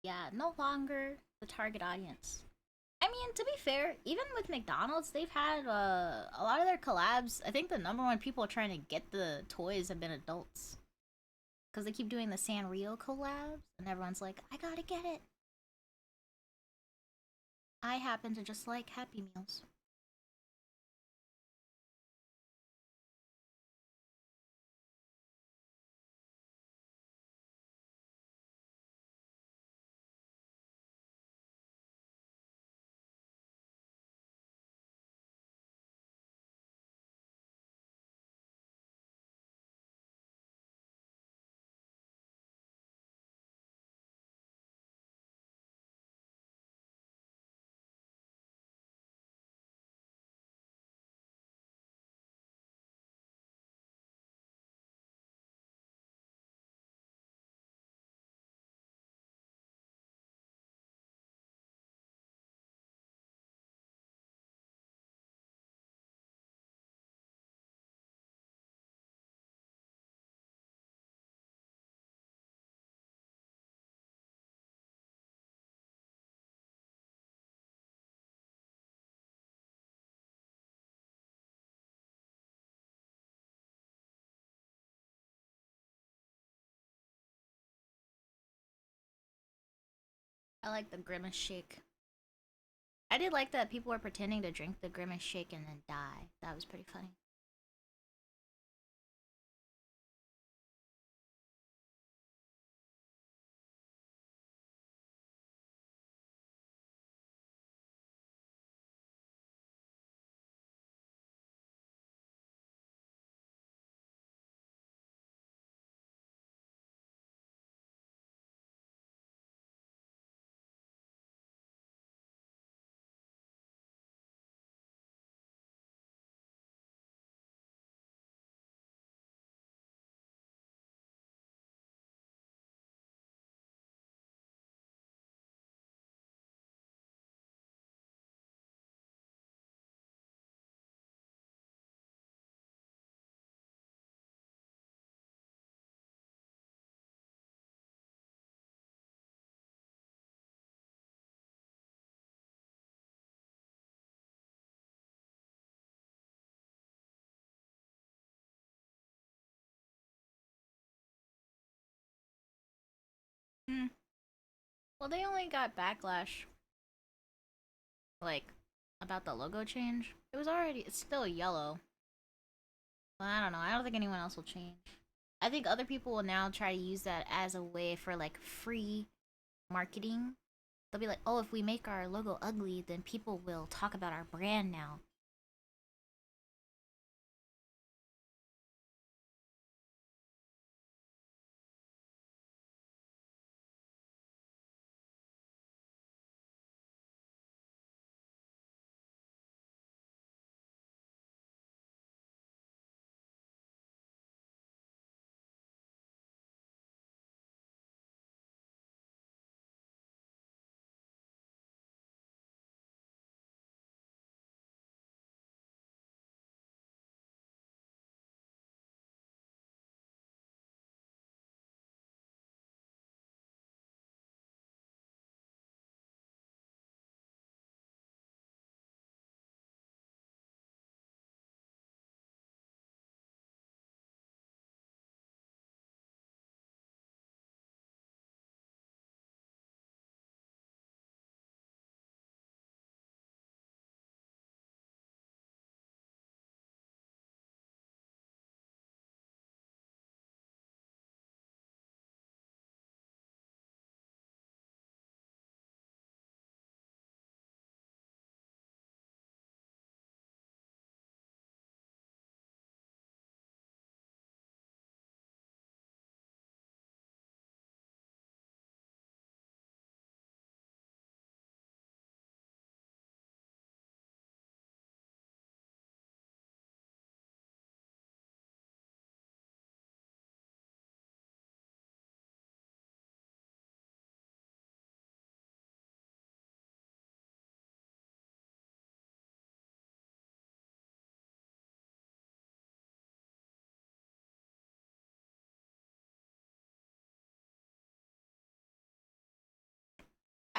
Yeah, no longer the target audience. I mean, to be fair, even with McDonald's, they've had a lot of their collabs. I think the number one people trying to get the toys have been adults. Because they keep doing the Sanrio collabs, and everyone's like, I gotta get it. I happen to just like Happy Meals. I like the Grimace Shake. I did like that people were pretending to drink the Grimace Shake and then die. That was pretty funny. Hmm. Well, they only got backlash, like, about the logo change. It was already, it's still yellow. But I don't know. I don't think anyone else will change. I think other people will now try to use that as a way for, like, free marketing. They'll be like, oh, if we make our logo ugly, then people will talk about our brand now.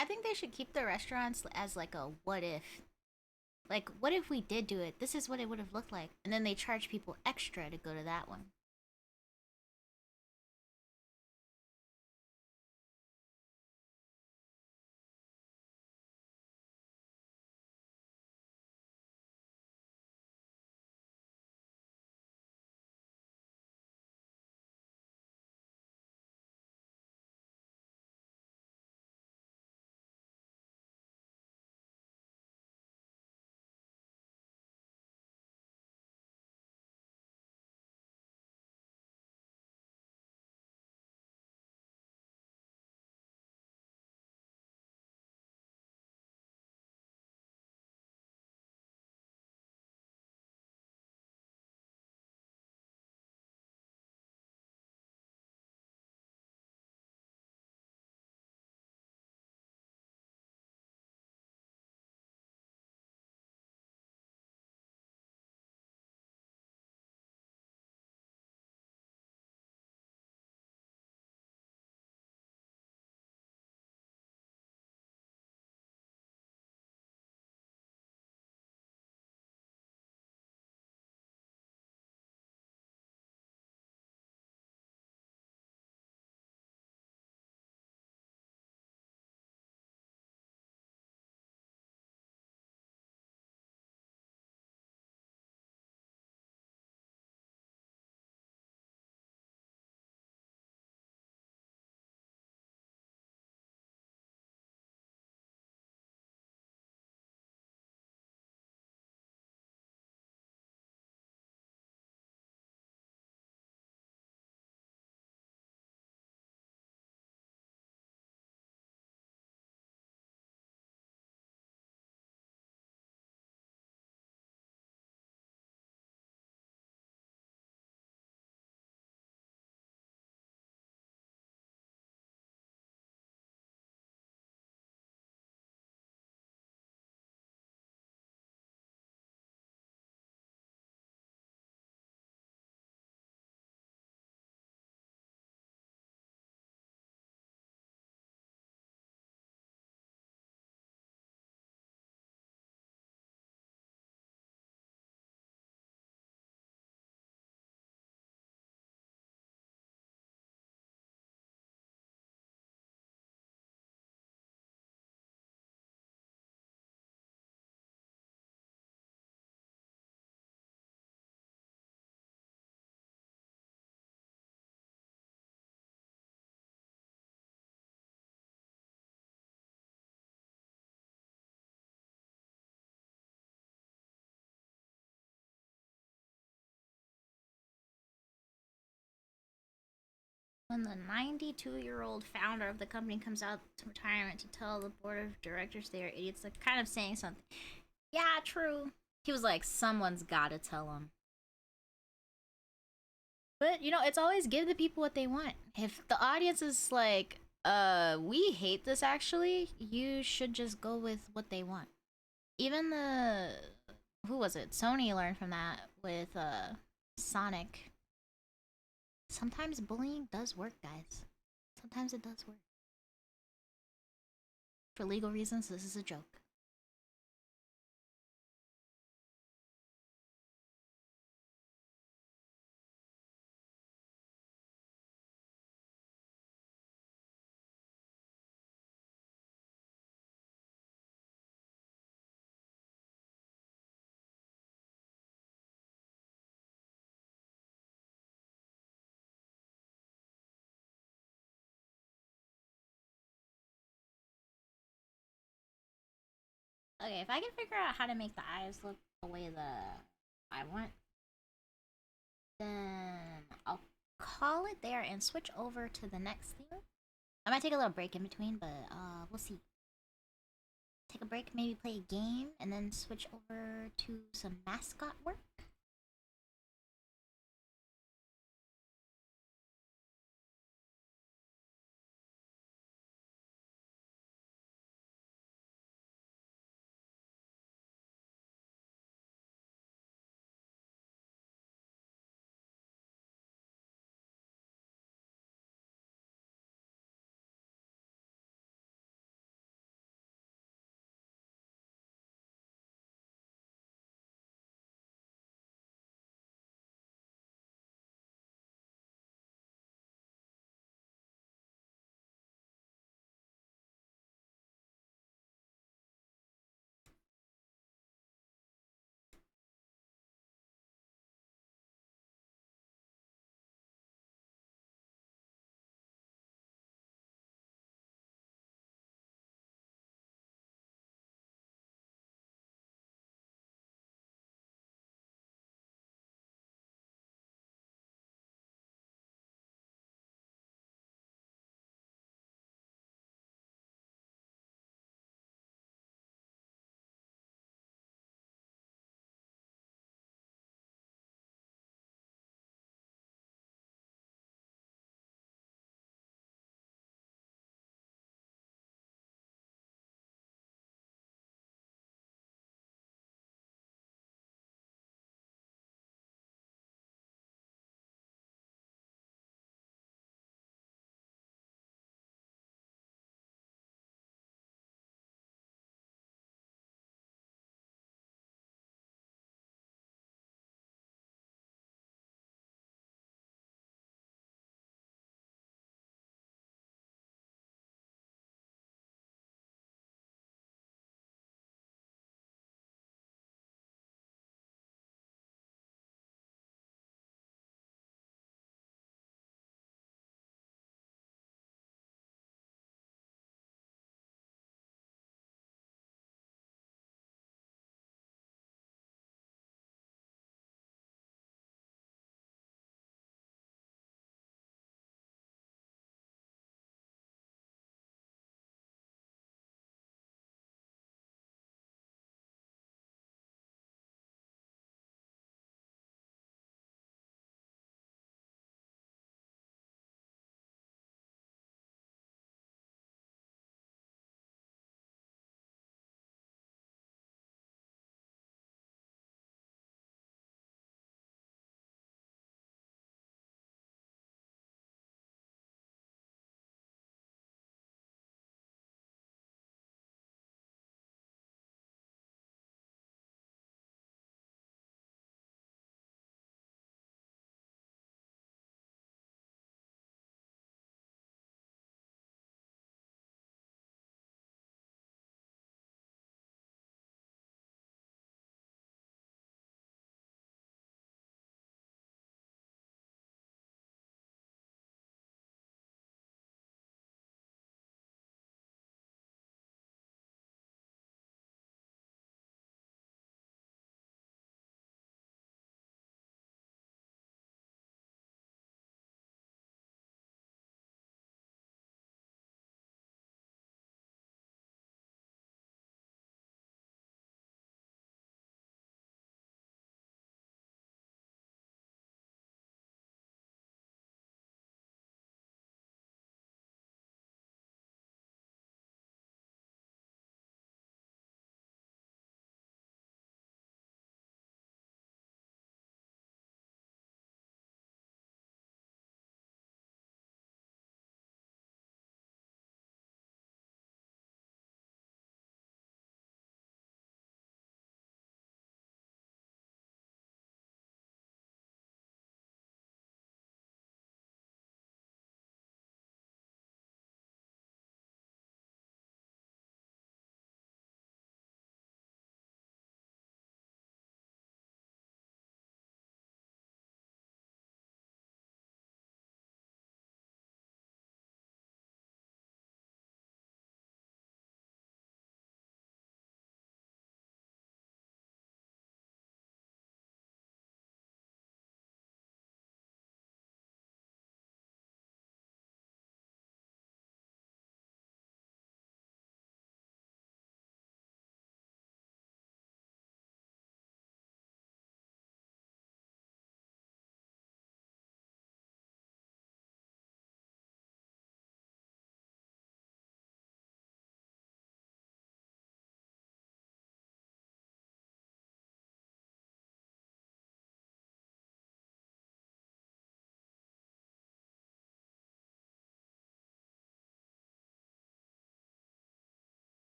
I think they should keep the restaurants as like a what if. Like, what if we did do it? This is what it would have looked like. And then they charge people extra to go to that one. When the 92-year-old founder of the company comes out to retirement to tell the board of directors they are idiots, like kind of saying something. Yeah, true. He was like, someone's gotta tell him. But you know, it's always give the people what they want. If the audience is like, we hate this actually, you should just go with what they want. Even the who was it? Sony learned from that with Sonic. Sometimes bullying does work, guys. Sometimes it does work. For legal reasons, this is a joke. Okay, if I can figure out how to make the eyes look the way that I want, then I'll call it there and switch over to the next thing. I might take a little break in between, but we'll see. Take a break, maybe play a game, and then switch over to some mascot work.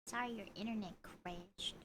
Sorry, your internet crashed.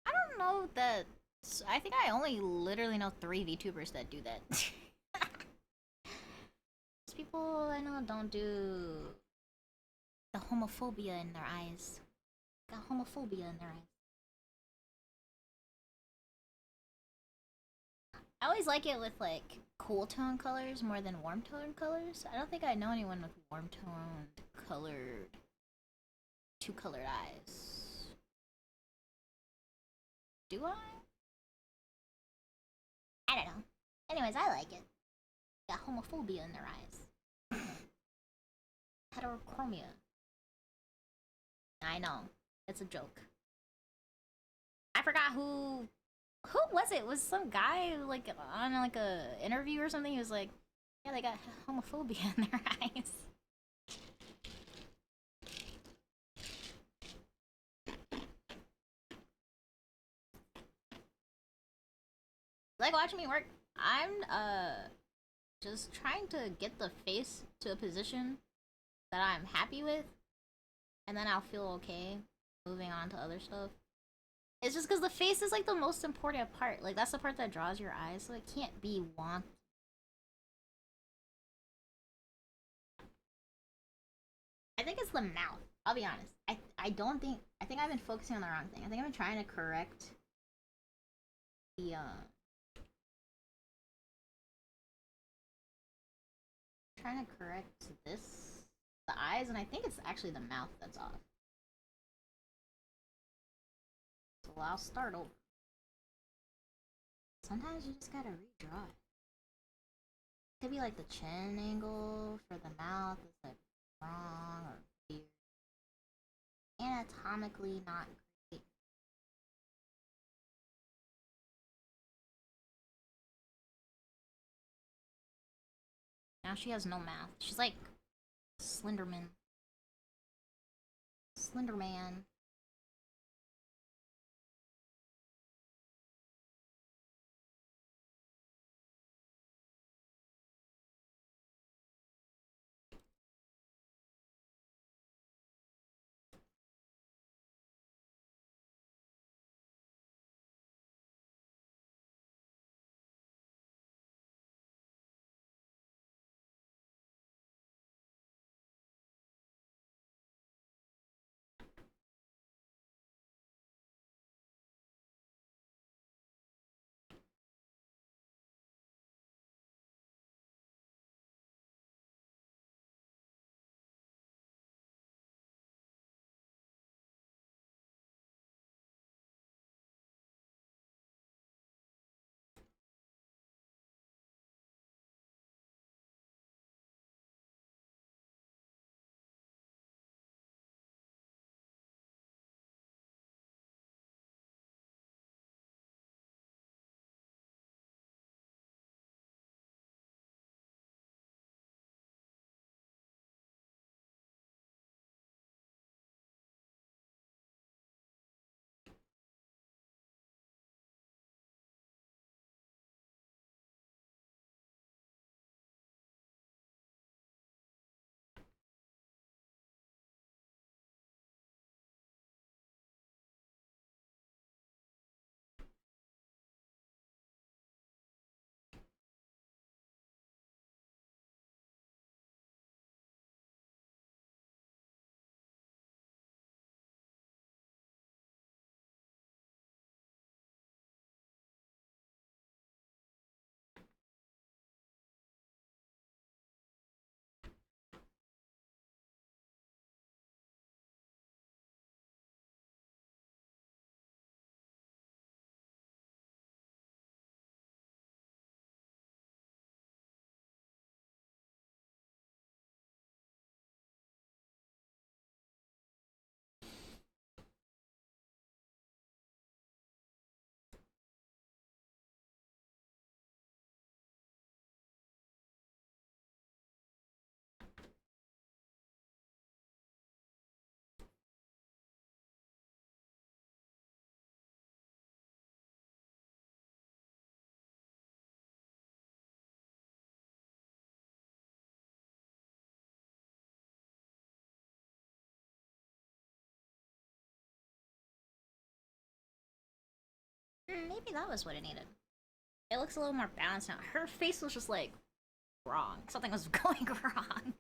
I don't know that. I think I only literally know 3 VTubers that do that. Those people I know don't do the homophobia in their eyes. Got homophobia in their eyes. I always like it with like cool tone colors more than warm tone colors. I don't think I know anyone with warm toned colored, two colored eyes. Do I? I don't know. Anyways, I like it. Got homophobia in their eyes. Heterochromia. I know. It's a joke. I forgot who was it? Was some guy like on like a interview or something? He was like, yeah, they got homophobia in their eyes. Like watching me work. I'm just trying to get the face to a position that I'm happy with, and then I'll feel okay moving on to other stuff. It's just because the face is like the most important part. Like that's the part that draws your eyes, so it can't be wonky. I think it's the mouth. I'll be honest. I don't think I think I've been focusing on the wrong thing. I think I've been trying to correct the trying to correct this the eyes, and I think it's actually the mouth that's off. So I'll start over. Sometimes you just gotta redraw it. Could be like the chin angle for the mouth is like wrong or weird. Anatomically not great. Now she has no mouth. She's like Slenderman. Slenderman. Maybe that was what it needed. It looks a little more balanced now. Her face was just like wrong. Something was going wrong.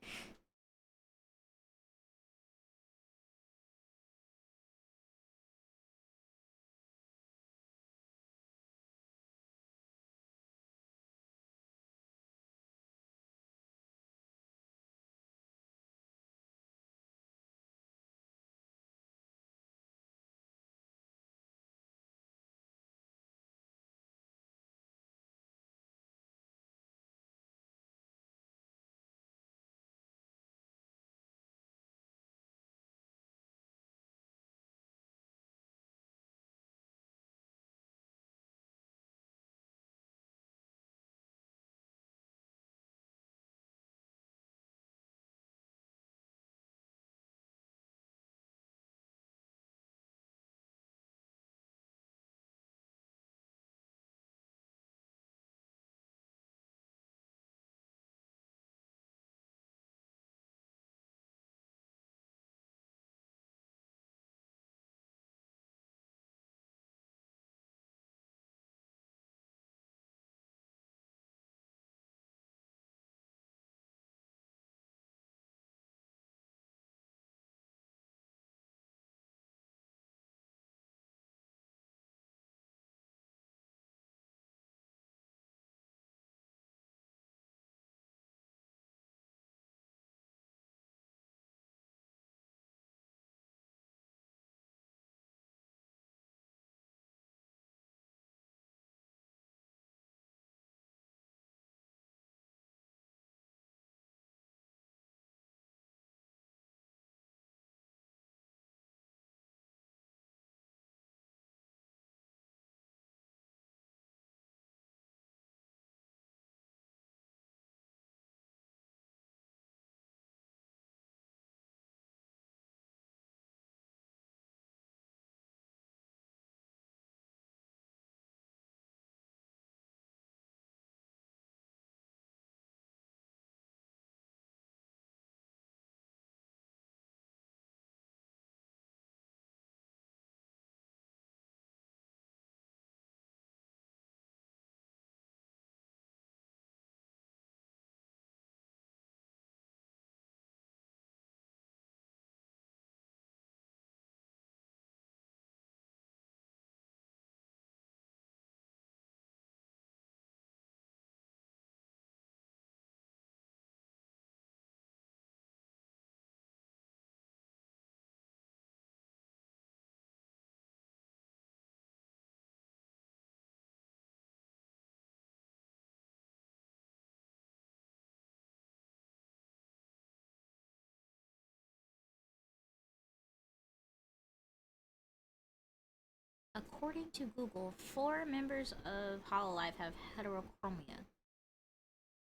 According to Google, 4 members of Hololive have heterochromia.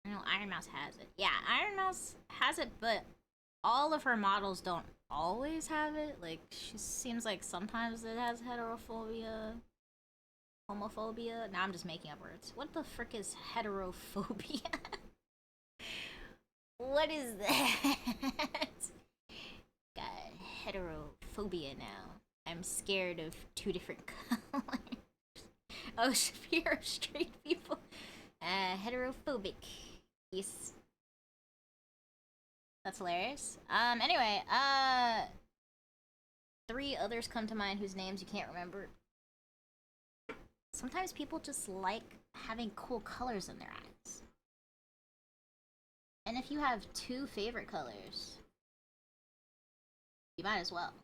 I know Iron Mouse has it. Yeah, Iron Mouse has it, but all of her models don't always have it. Like, she seems like sometimes it has heterophobia, homophobia. Now I'm just making up words. What the frick is heterophobia? What is that? Got heterophobia now. I'm scared of 2 different colors. Oh, fear of straight people. Heterophobic. Yes. That's hilarious. Anyway, 3 others come to mind whose names you can't remember. Sometimes people just like having cool colors in their eyes. And if you have 2 favorite colors, you might as well.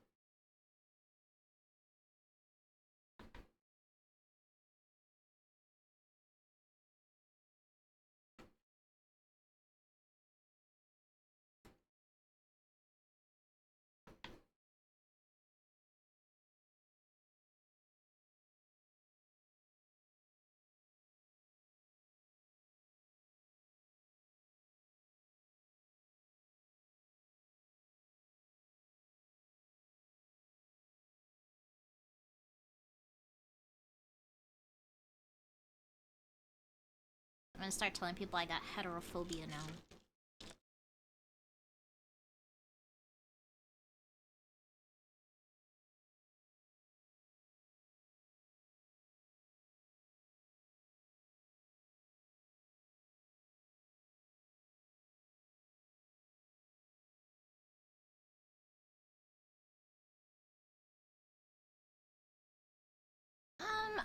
I'm gonna start telling people I got heterophobia now.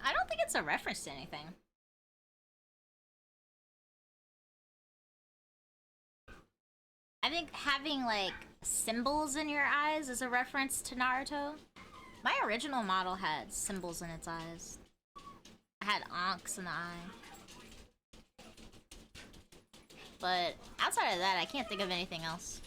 I don't think it's a reference to anything. I think having like symbols in your eyes is a reference to Naruto. My original model had symbols in its eyes. I had onks in the eye. But outside of that, I can't think of anything else.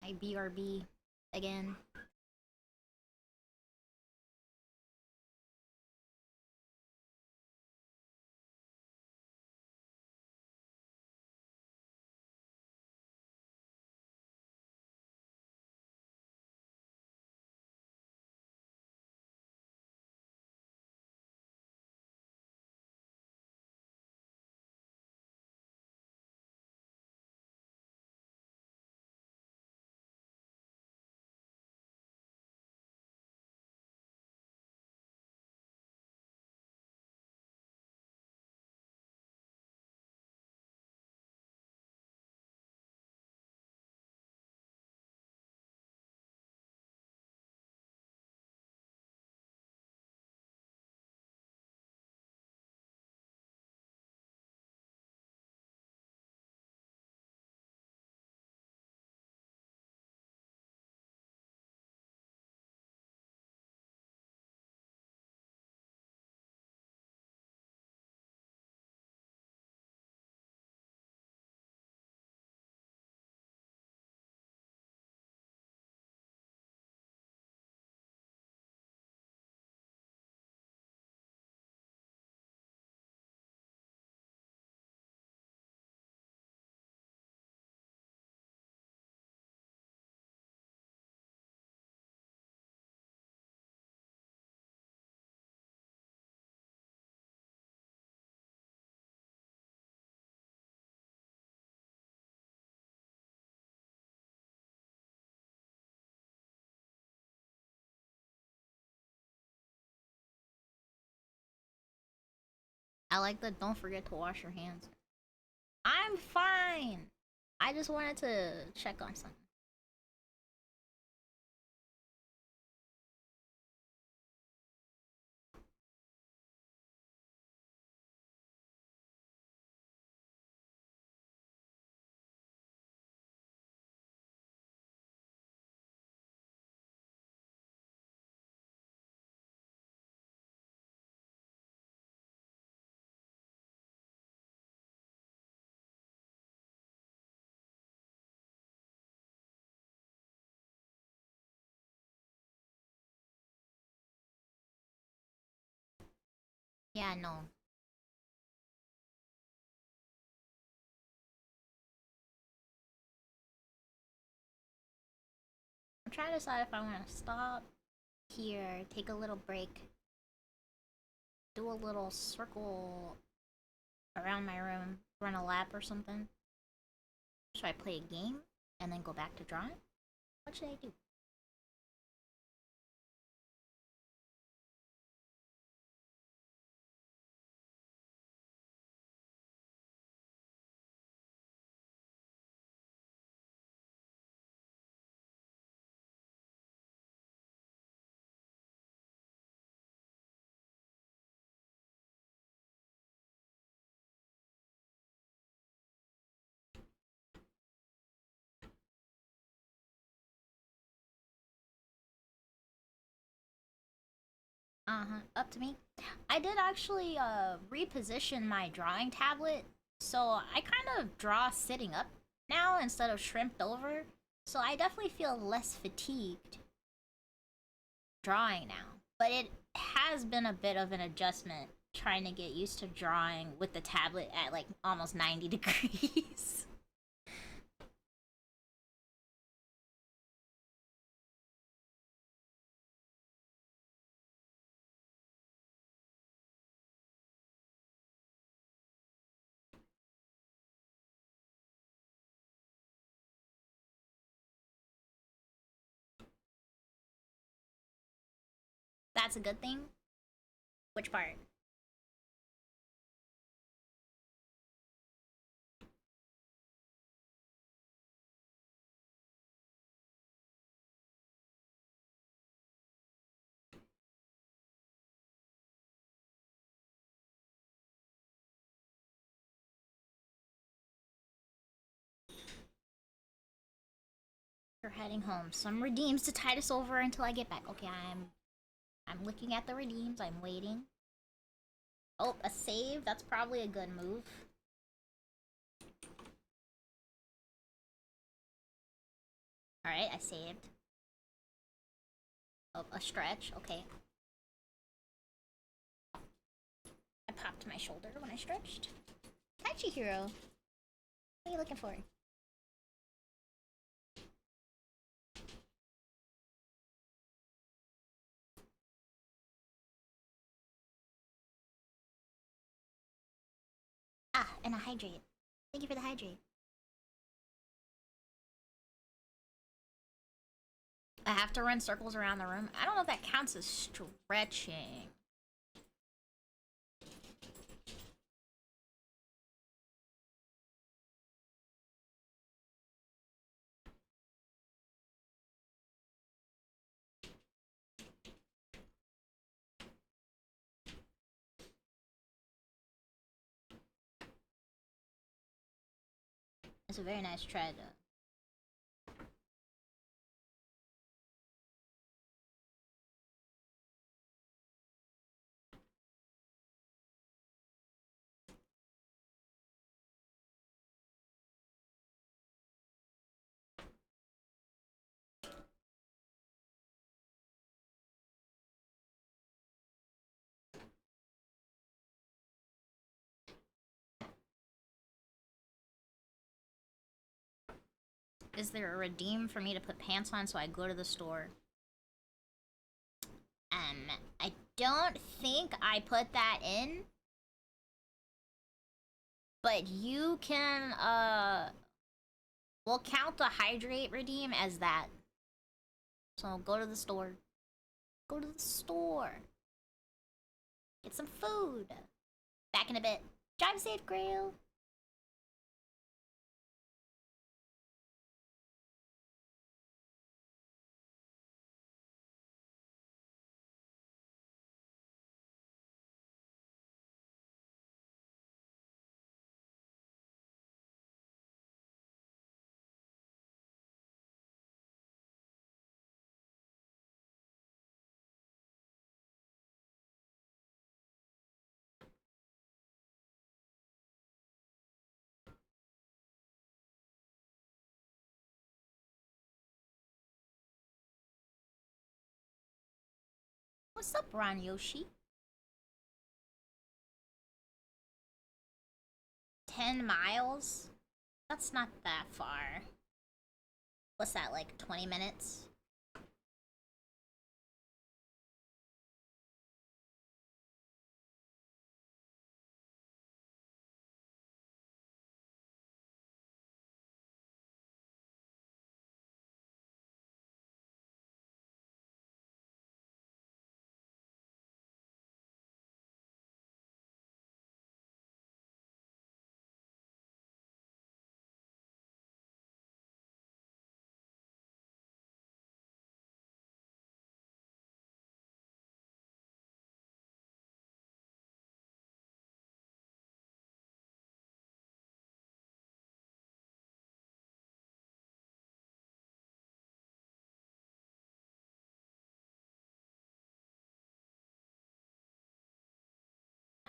My BRB again. I like the don't forget to wash your hands. I'm fine. I just wanted to check on something. Yeah, no. I'm trying to decide if I want to stop here, take a little break, do a little circle around my room, run a lap or something. Should I play a game and then go back to drawing? What should I do? Uh-huh. Up to me. I did actually reposition my drawing tablet, so I kind of draw sitting up now instead of shrimped over. So I definitely feel less fatigued drawing now. But it has been a bit of an adjustment trying to get used to drawing with the tablet at like almost 90 degrees. That's a good thing. Which part? You're heading home. Some redeems to tide us over until I get back. Okay, I'm looking at the redeems. I'm waiting. Oh, a save. That's probably a good move. All right, I saved. Oh, a stretch. Okay. I popped my shoulder when I stretched. Hi, Chihiro. What are you looking for? Ah, and a hydrate. Thank you for the hydrate. I have to run circles around the room. I don't know if that counts as stretching. It's a very nice tread. Is there a redeem for me to put pants on so I go to the store? I don't think I put that in. But you can, we'll count the hydrate redeem as that. So go to the store. Go to the store. Get some food. Back in a bit. Drive safe, Grail. What's up, Ron Yoshi? 10 miles? That's not that far. What's that, like 20 minutes?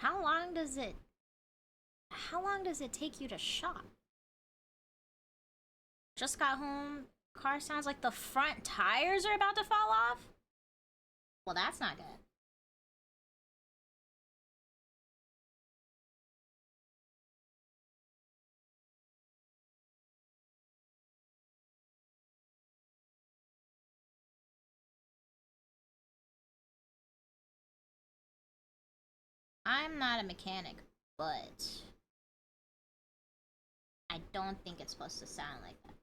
How long does it... How long does it take you to shop? Just got home. Car sounds like the front tires are about to fall off? Well, that's not good. I'm not a mechanic, but I don't think it's supposed to sound like that.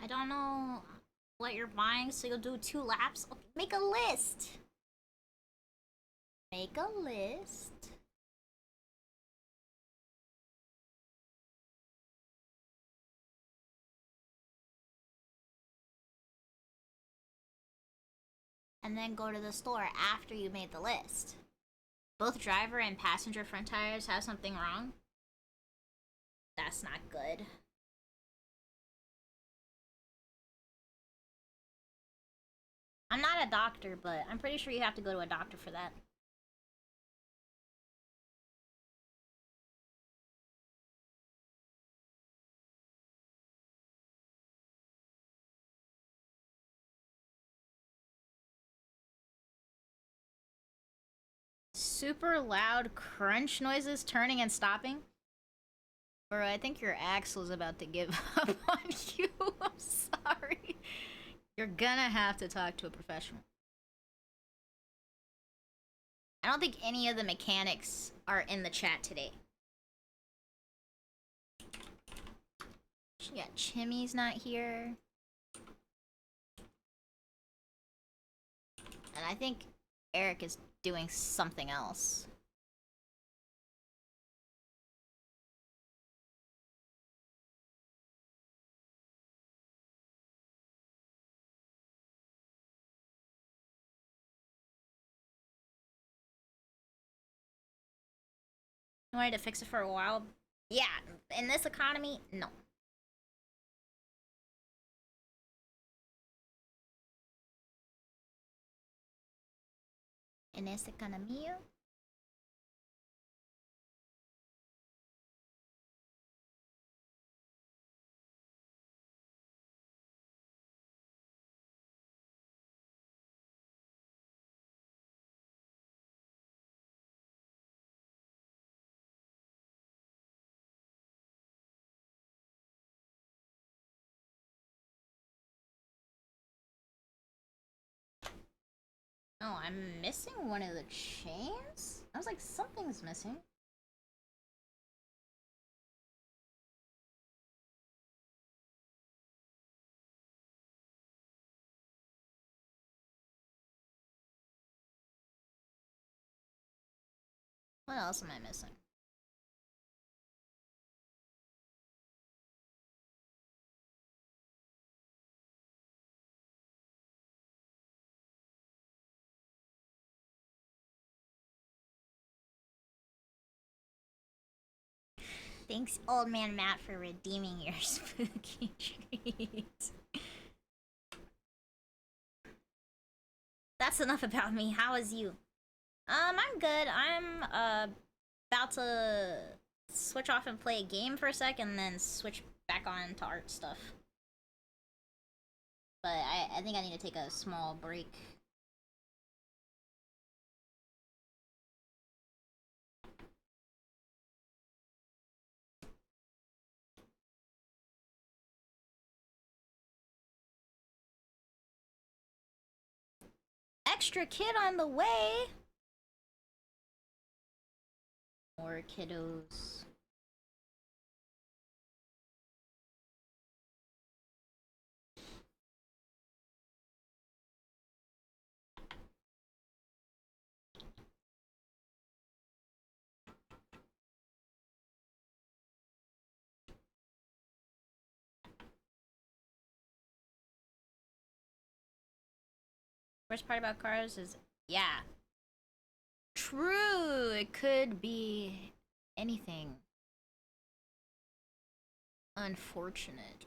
I don't know what you're buying, so you'll do 2 laps. Okay, make a list. Make a list. And then go to the store after you made the list. Both driver and passenger front tires have something wrong. That's not good. I'm not a doctor, but I'm pretty sure you have to go to a doctor for that. Super loud crunch noises turning and stopping. Bro, I think your axle's about to give up on you. I'm sorry. You're gonna have to talk to a professional. I don't think any of the mechanics are in the chat today. Yeah, Chimmy's not here. And I think Eric is doing something else. I wanted to fix it for a while. Yeah, in this economy, no. En esta economía. Oh, I'm missing one of the chains? I was like, something's missing. What else am I missing? Thanks, old man Matt, for redeeming your spooky treat. That's enough about me. How is you? I'm good. I'm about to switch off and play a game for a sec, and then switch back on to art stuff. But I think I need to take a small break. Extra kid on the way. More kiddos. Worst part about cars is, yeah. True, it could be anything. Unfortunate.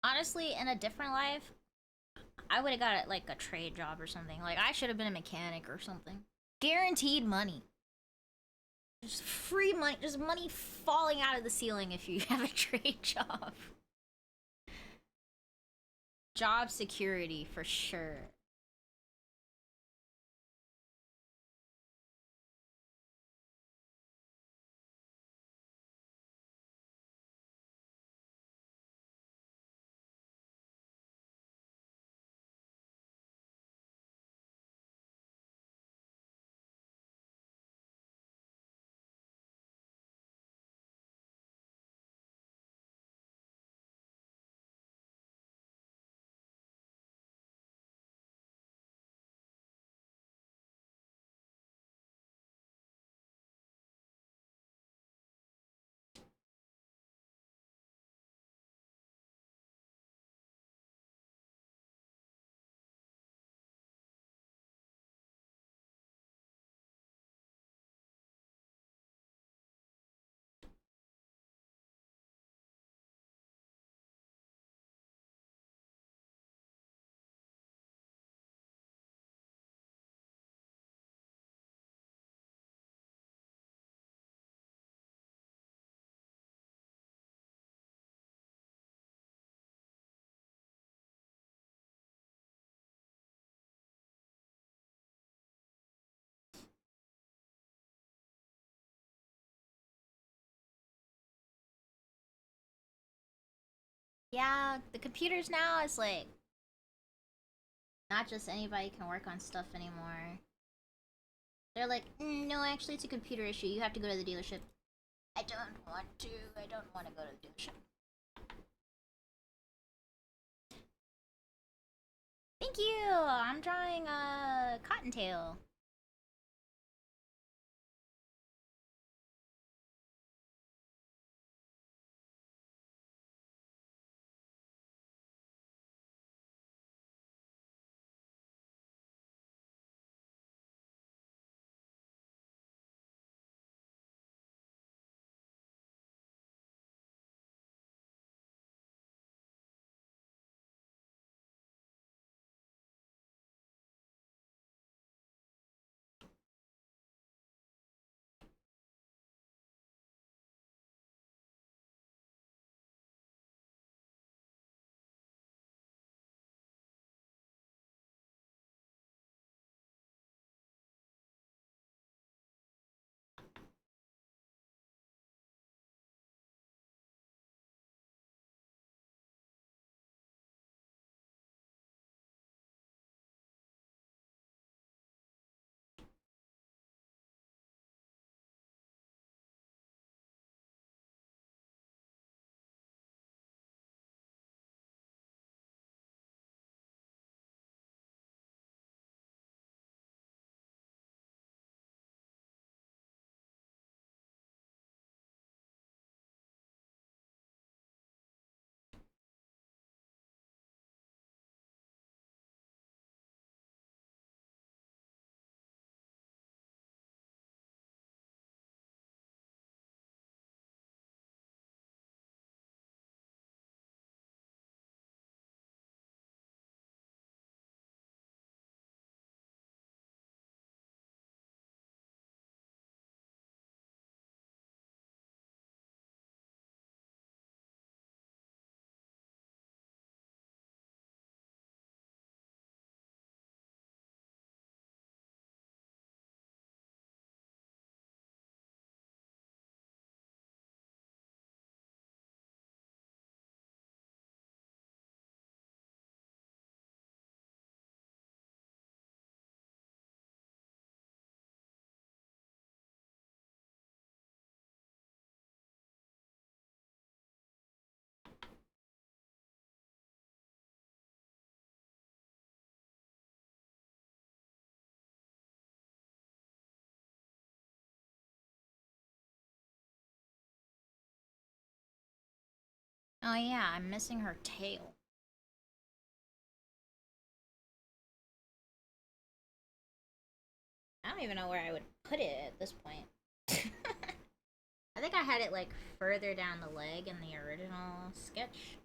Honestly, in a different life, I would have got like a trade job or something. Like I should have been a mechanic or something. Guaranteed money. Just free money, just money falling out of the ceiling if you have a trade job. Job security for sure. Yeah, the computers now is like not just anybody can work on stuff anymore. They're like, no, actually, it's a computer issue. You have to go to the dealership. I don't want to. I don't want to go to the dealership. Thank you. I'm drawing a cottontail. Oh yeah, I'm missing her tail. I don't even know where I would put it at this point. I think I had it like further down the leg in the original sketch.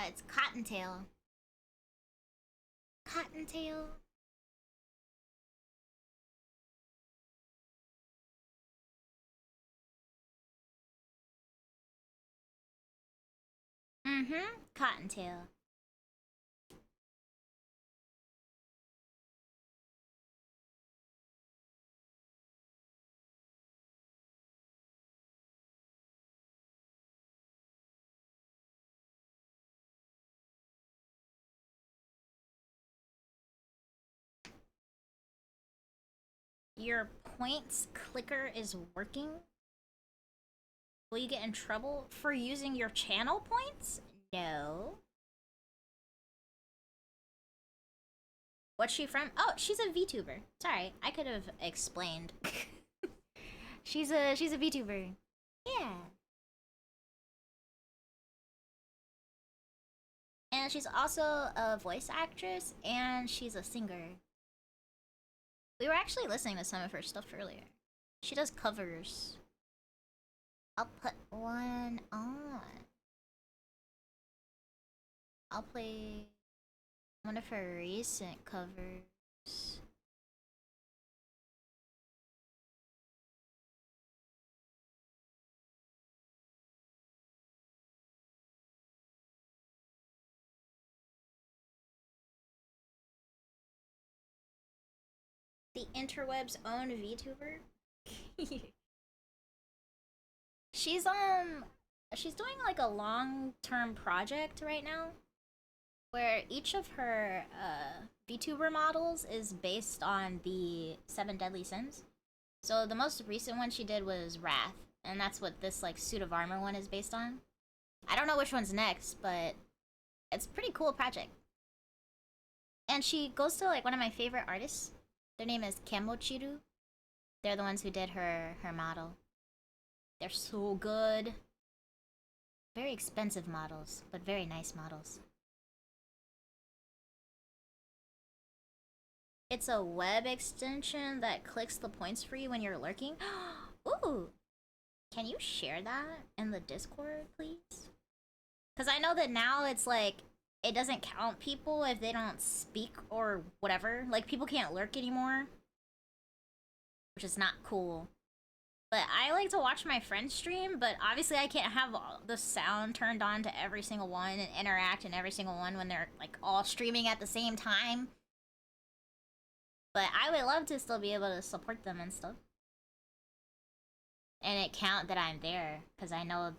It's Cottontail. Cottontail. Mm-hmm. Cottontail. Your points clicker is working? Will you get in trouble for using your channel points? No. What's she from? Oh, she's a VTuber. Sorry, I could have explained. she's a VTuber. Yeah. And she's also a voice actress and she's a singer. We were actually listening to some of her stuff earlier. She does covers. I'll put one on. I'll play one of her recent covers. The interweb's own VTuber. she's she's doing like a long-term project right now where each of her VTuber models is based on the 7 deadly sins. So the most recent one she did was Wrath, and that's what this like suit of armor one is based on. I don't know which one's next, but it's a pretty cool project. And she goes to like one of my favorite artists. Their name is Kemochiru. They're the ones who did her model. They're so good. Very expensive models, but very nice models. It's a web extension that clicks the points for you when you're lurking. Ooh! Can you share that in the Discord, please? Because I know that now it's like, it doesn't count people if they don't speak or whatever. Like, people can't lurk anymore. Which is not cool. But I like to watch my friends stream, but obviously I can't have the sound turned on to every single one and interact in every single one when they're like all streaming at the same time. But I would love to still be able to support them and stuff. And it count that I'm there, because I know...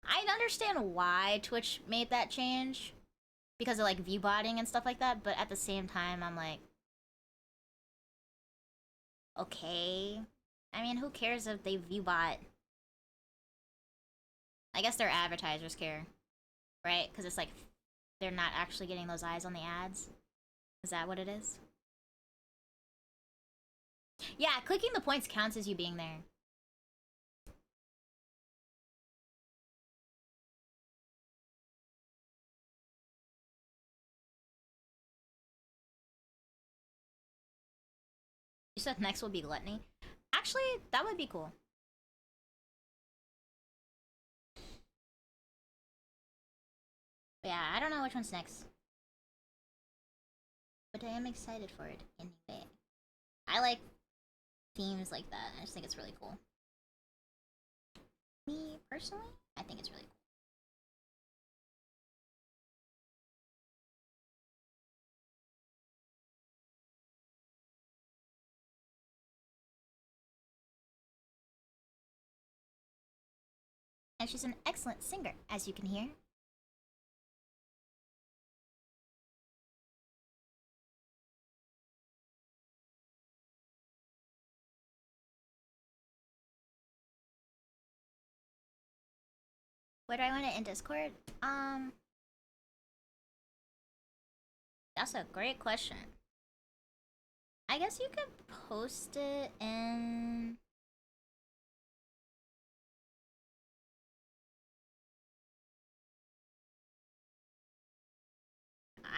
I understand why Twitch made that change. Because of like viewbotting and stuff like that, but at the same time, I'm like... Okay... I mean, who cares if they viewbot? I guess their advertisers care, right? Because it's like, they're not actually getting those eyes on the ads. Is that what it is? Yeah, clicking the points counts as you being there. You said next will be gluttony. Actually, that would be cool. But yeah, I don't know which one's next. But I am excited for it anyway. I like themes like that. I just think it's really cool. Me, personally, I think it's really cool. And she's an excellent singer, as you can hear. Where do I want it in Discord? That's a great question. I guess you could post it in...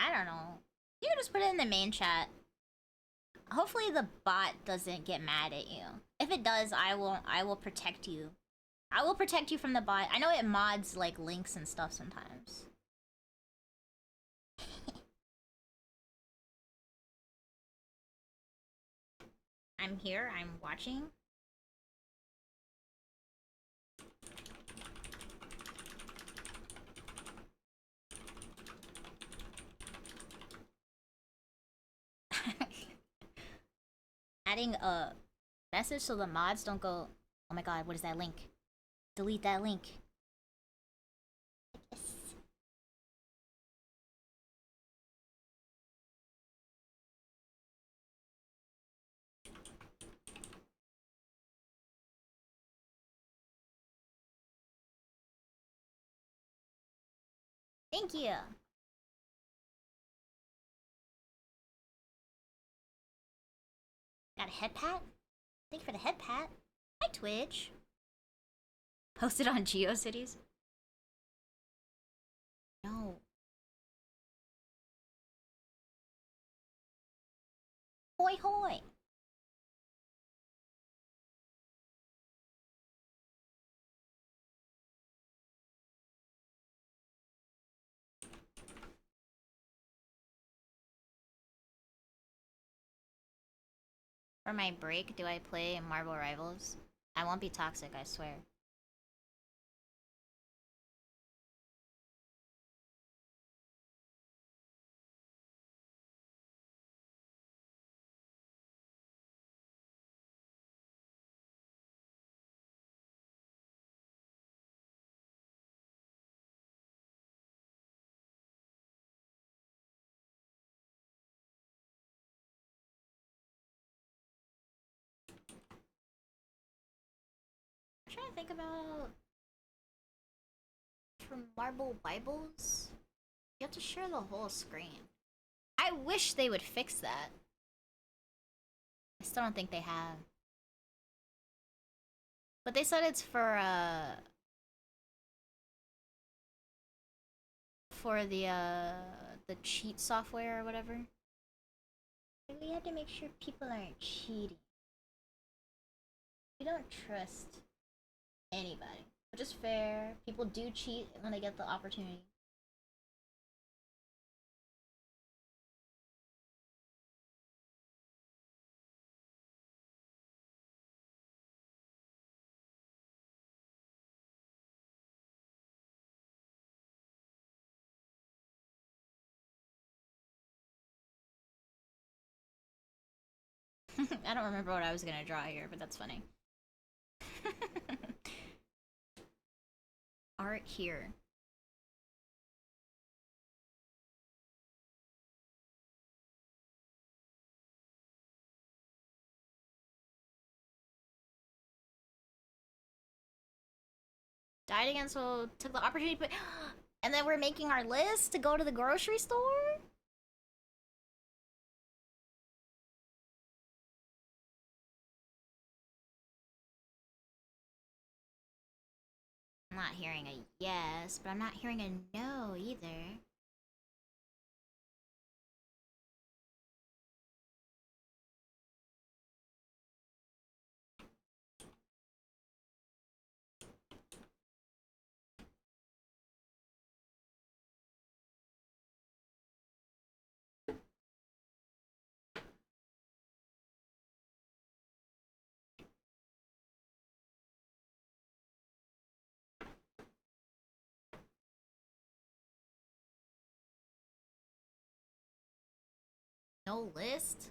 I don't know. You can just put it in the main chat. Hopefully the bot doesn't get mad at you. If it does, I will protect you. I will protect you from the bot. I know it mods like links and stuff sometimes. I'm here, I'm watching. adding a message so the mods don't go, oh my god, what is that link? Delete that link. Yes. Thank you. Got a head pat? Thank you for the head pat. Hi, Twitch. Posted on GeoCities? No. Hoi hoi. For my break, do I play Marvel Rivals? I won't be toxic, I swear. I'm trying to think about for Marble Bibles. You have to share the whole screen. I wish they would fix that. I still don't think they have. But they said it's for the cheat software or whatever. We have to make sure people aren't cheating. We don't trust anybody. Which is fair. People do cheat when they get the opportunity. I don't remember what I was gonna draw here, but that's funny. Art here. Died again, so took the opportunity to put... And then we're making our list to go to the grocery store? I'm not hearing a yes, but I'm not hearing a no either. No list?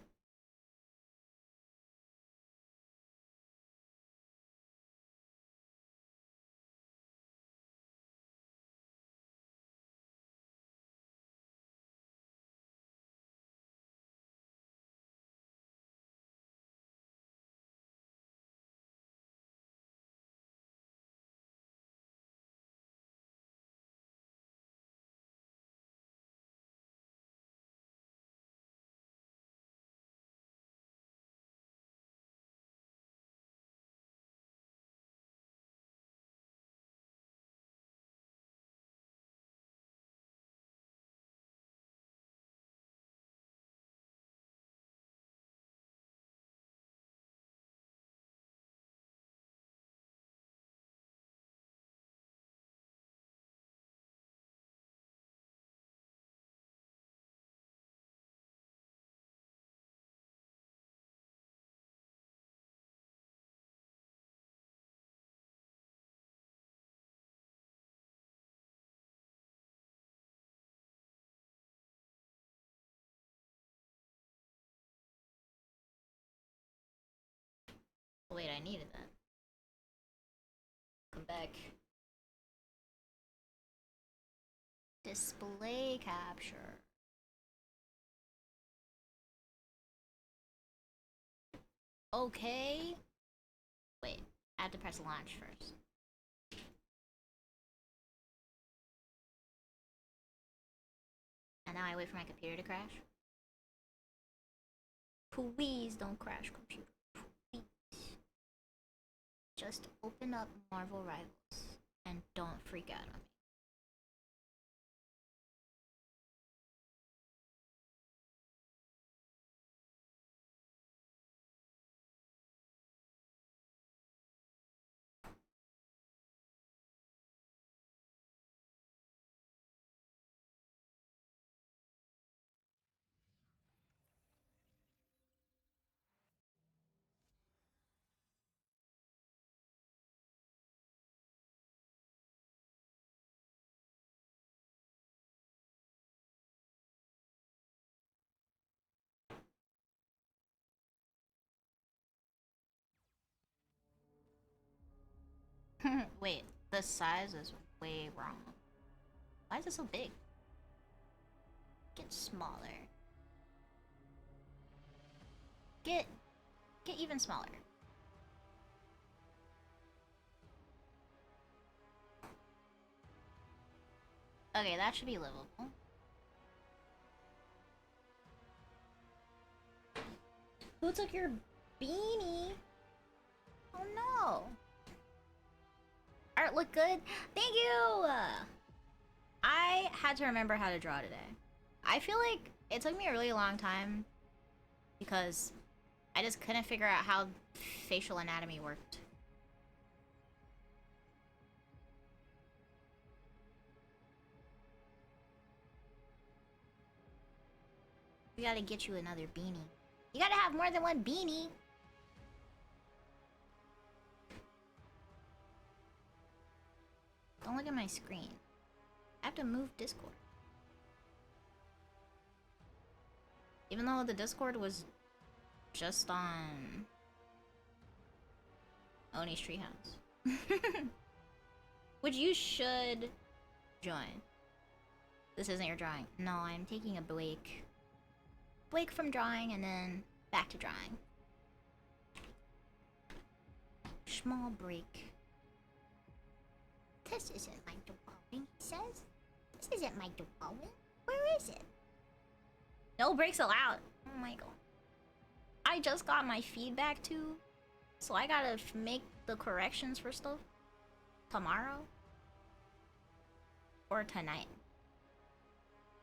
Wait, I needed that. Come back. Display capture. Okay. Wait, I have to press launch first. And now I wait for my computer to crash. Please don't crash, computer. Please. Just open up Marvel Rivals and don't freak out on me. Wait, the size is way wrong. Why is it so big? Get smaller. Get even smaller. Okay, that should be livable. Who took your beanie? Oh no. Art look good? Thank you! I had to remember how to draw today. I feel like it took me a really long time because I just couldn't figure out how facial anatomy worked. We gotta get you another beanie. You gotta have more than one beanie! Don't look at my screen. I have to move Discord. Even though the Discord was just on Oni's Treehouse. Which you should join. This isn't your drawing. No, I'm taking a break. Break from drawing and then back to drawing. Small break. This isn't my drawing, he says. This isn't my drawing. Where is it? No breaks allowed. Oh my god. I just got my feedback too, so I gotta make the corrections for stuff tomorrow or tonight.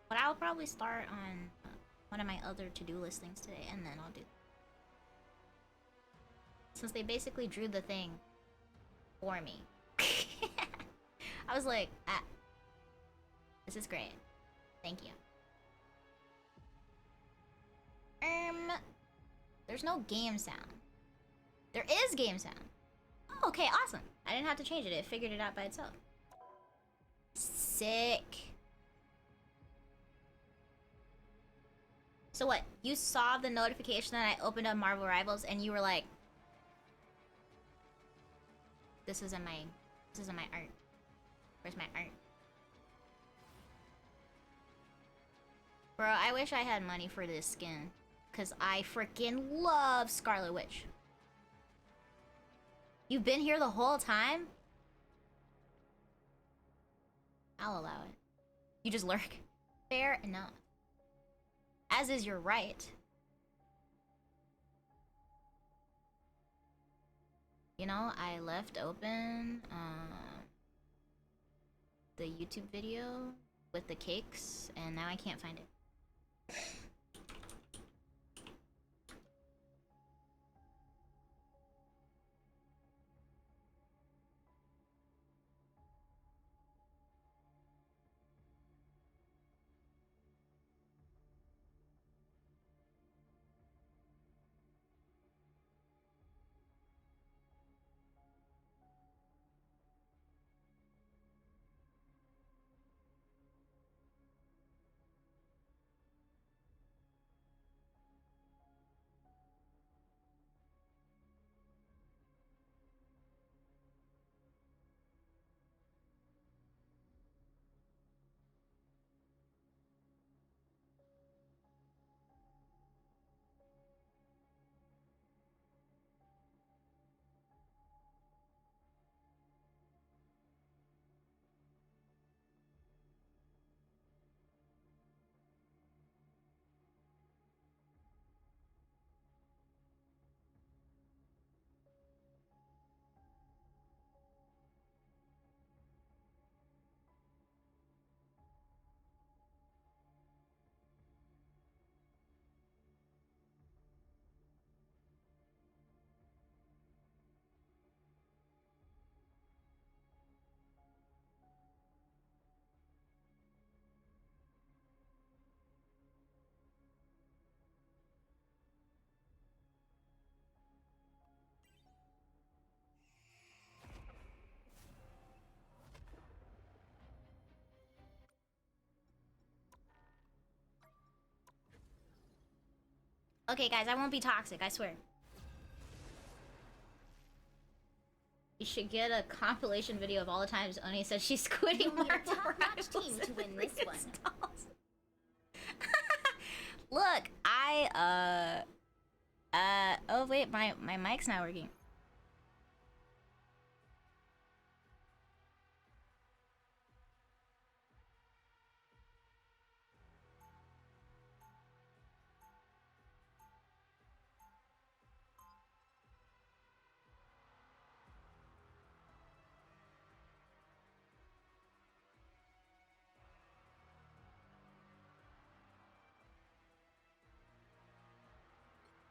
But I'll probably start on one of my other to-do listings today, and then I'll do. Since they basically drew the thing for me. I was like, ah, this is great. Thank you. There's no game sound. There is game sound. Oh, okay, awesome. I didn't have to change it. It figured it out by itself. Sick. So what? You saw the notification that I opened up Marvel Rivals and you were like, this isn't my art. Where's my art? Bro, I wish I had money for this skin. Because I freaking love Scarlet Witch. You've been here the whole time? I'll allow it. You just lurk. Fair enough. As is your right. You know, I left open the YouTube video with the cakes, and now I can't find it. Okay, guys, I won't be toxic, I swear. You should get a compilation video of all the times Oni said she's quitting Marvel Rivals team to win this one. Look, oh wait, my mic's not working.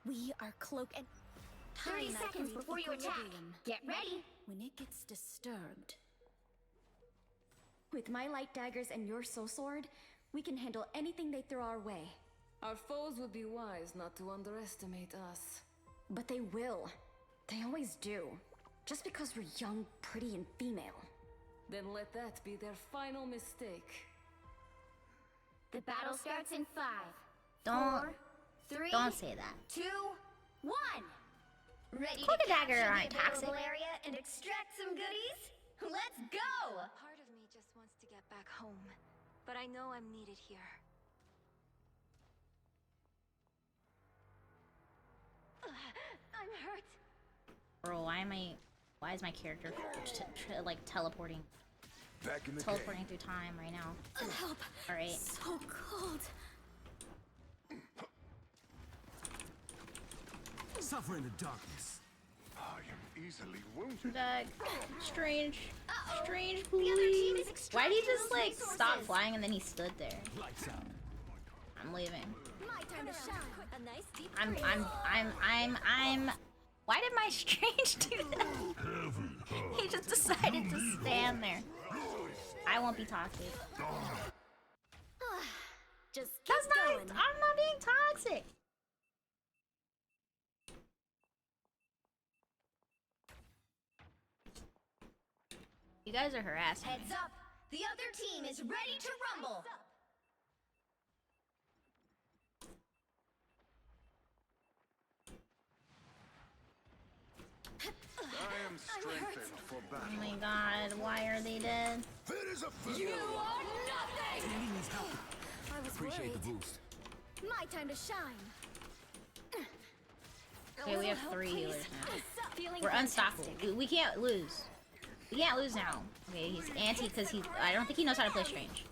We are cloak and 30 seconds before you attack. Get ready. When it gets disturbed. With my light daggers and your soul sword, we can handle anything they throw our way. Our foes would be wise not to underestimate us. But they will. They always do. Just because we're young, pretty, and female. Then let that be their final mistake. The battle starts in 5, Don't 4, 3, don't say that. 2, 1. Ready Cloak to and dagger capture aren't the toxic. available area and extract some goodies? Let's go! Part of me just wants to get back home, but I know I'm needed here. I'm hurt. Bro, why is my character like teleporting Back in the through time right now? Help! Alright. So cold. Suffer in the darkness. I am easily wounded. Doug, strange, strange The other team please. is Why extracting did he just those like resources. stop flying and then he stood there? Lights out. I'm leaving. My time to shine. A nice deep I'm why did my strange do that? He just decided to stand there. I won't be toxic. Just keep That's not, going. I'm not being toxic. You guys are harassing me. Heads up! The other team is ready to rumble! I am strengthened for Oh battle. my god, why are they dead? That is a You are nothing! He needs help. I was Appreciate worried. the boost. My time to shine. Okay, we have 3 healers now. Feeling We're unstoppable. We can't lose. We can't lose now. Okay, he's anti because I don't think he knows how to play strange.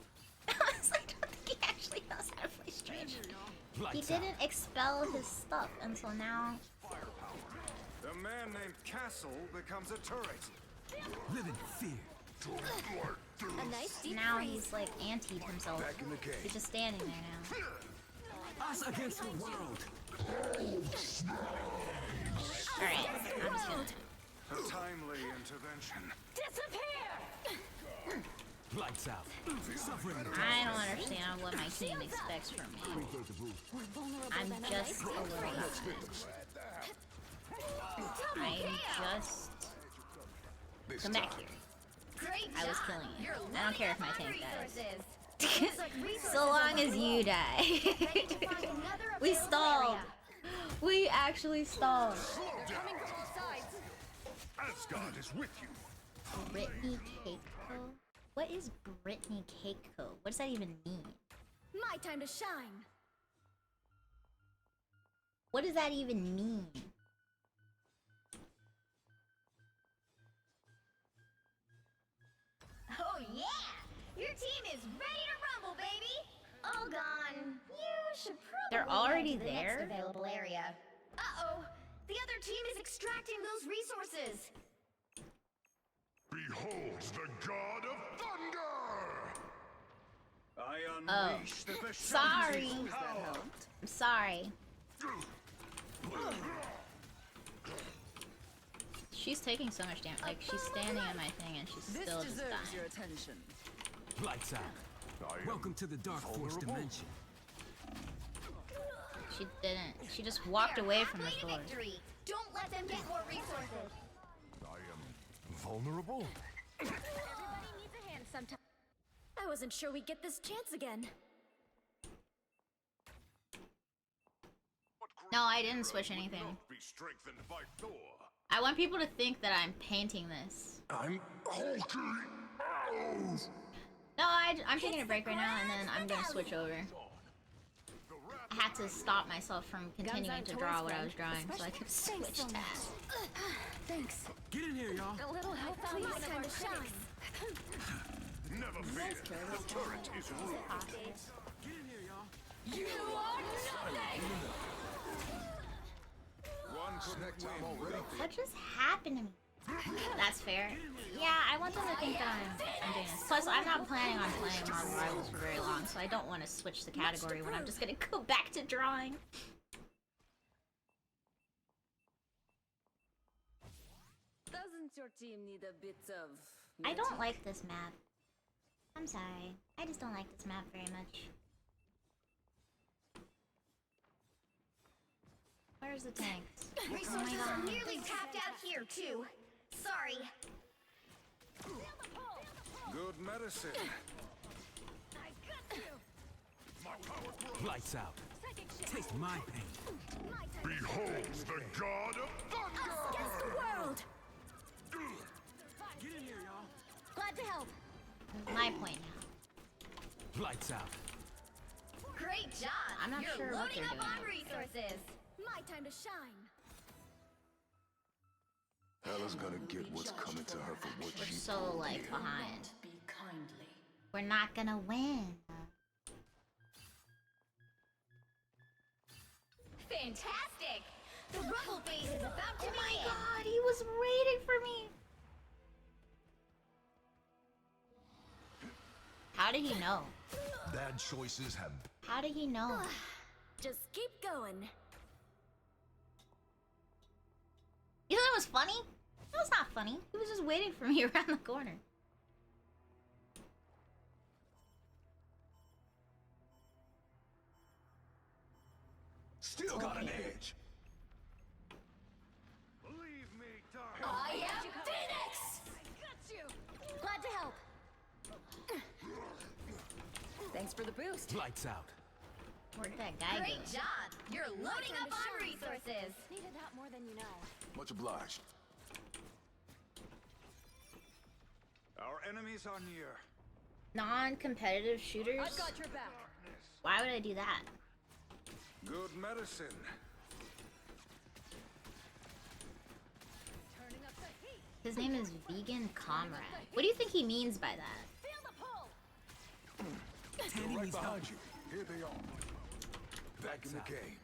Honestly, I don't think he actually knows how to play strange. He Lights out. didn't expel his stuff until now. The man named Castle becomes a turret. Live in fear. A nice deep Now freeze. he's like antied himself. Back in the cave. He's just standing there now. Us against the world. Alright, I'm just gonna. A timely intervention. Disappear! Lights out. Suffer in the I don't understand what my team expects from me. Appreciate the boost. I'm just a little bit. I'm just. Come back here. Great I was job. killing you. You're I don't care if my loading tank up on dies. resources. Looks like resources So long are as you die. ready to find another We available stalled. area. We actually stalled. Slow down. Coming from all sides. Asgard is with you. Brittany Keiko? What is Brittany Keiko? What does that even mean? My time to shine. What does that even mean? Oh yeah! Your team is ready to rumble, baby! All gone. You should probably They're head already to the there? next available area. Uh-oh! The other team is extracting those resources. Behold the god of thunder! I Oh. unleash the Sorry. Vishanti power. I'm sorry. She's taking so much damage. Like, she's standing on my thing and she's still just dying. attention. Lights out. I am Welcome to the Dark Force vulnerable. dimension. She didn't. She just walked They're away from the halfway to floor. victory. Don't let them get more resources. I am vulnerable. Everybody needs a hand sometime. I wasn't sure we'd get this chance again. What No, I didn't switch anything. Not be strengthened by Thor. I want people to think that I'm painting this. I'm hulking out. No, I'm taking a break right now, and then I'm gonna switch over. I had to stop myself from continuing to draw what I was drawing, so I could switch tabs. Thanks. Get in here, y'all. A little help, please. Time to shine. Never fear. The turret is ruined. Get in here, y'all. You are nothing! One couldn't win without the What just happened to me? That's fair. Yeah, I want them to think that I'm doing this. Plus, I'm not planning on playing Marvel Rivals for very long, so I don't want to switch the category when I'm just gonna go back to drawing. Doesn't your team need a bit of... I don't like this map. I'm sorry. I just don't like this map very much. Where's the tanks? Oh my Resources are god. nearly tapped out here, too. Sorry. good medicine. Lights out. Taste my pain. Behold the god of thunder! Against the world! Get in here, y'all. Glad to help. My point now. Lights out. Great job. I'm not You're sure what loading they're up doing. on resources. My time to shine. Hella's gonna get what's coming to her for what We're she so like behind. Be kindly. We're not gonna win. Fantastic. The rumble phase is about to Oh my begin. god, he was waiting for me. How did he know? Bad choices have. How did he know? Just keep going. You thought it was funny? That was not funny. He was just waiting for me around the corner. Still got an edge. Believe me, darling. I am Phoenix! Glad to help. Thanks for the boost. Lights out. Where'd that guy Great go? job. You're loading up on shine. resources. Needed that more than you know. Much obliged. Our enemies are near. Non-competitive shooters? I've got your back. Why would I do that? Good medicine. Turning up the heat. His name is Vegan Comrade. What do you think he means by that? Feel the pull. Tanny Right needs help. behind you. Here they are. Back in the game.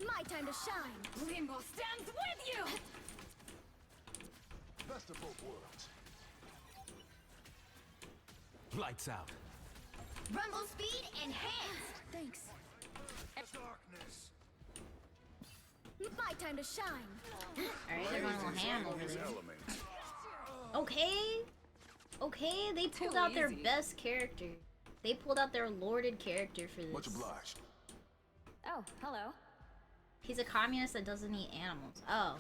My time to shine. Limbo stands with you. Best of both worlds. Lights out. Rumble speed enhanced. Thanks. Darkness. My time to shine. Alright, they're going a little ham over His there. element. Okay. Okay, they pulled out their best character. They pulled out their lorded character for Much this. obliged. Oh, hello. He's a communist that doesn't eat animals. Oh.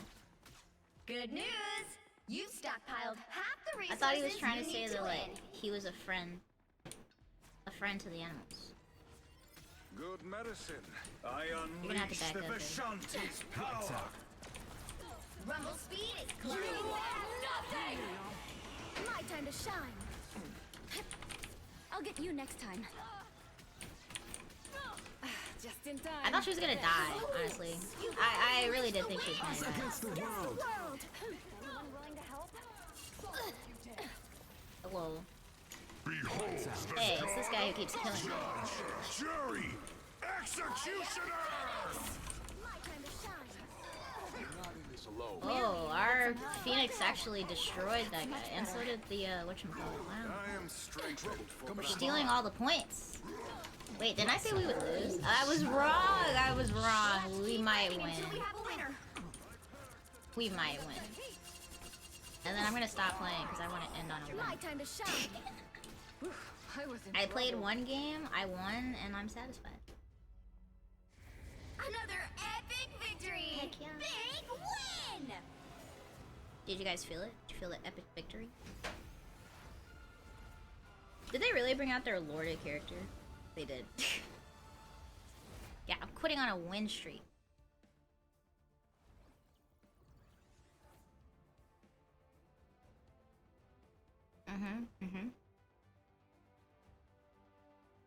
Good news. You've stockpiled half the I resources thought he was trying to you say need that, like, win. he was a friend. A friend to the animals. Good medicine. I gonna have to unleash back the up there. Vishanti's Lights power. out. Rumble speed is climbing Nothing. My time to shine. I'll get you next time. Just in time. I thought she was gonna die, honestly. I really did think she was gonna die. Against the world. World. Anyone willing to help? Hello. Behold the Hey, it's this guy who keeps killing me. jury. Executioner. My time to shine. Not in this alone. Oh, our Phoenix actually destroyed that guy, and so did the whatchamacallit. Wow. I am strengthened for We're battle. stealing all the points. Wait, didn't I say we would lose? I was wrong. I was wrong. We might win. Until we have a winner. We might win. And then I'm gonna stop playing because I want to end on a My win. time to shine. I was in I played trouble. one game, I won, and I'm satisfied. Another epic victory. Heck yeah. Big win. Did you guys feel it? Did you feel the epic victory? Did they really bring out their lorded character? They did. Yeah, I'm quitting on a win streak.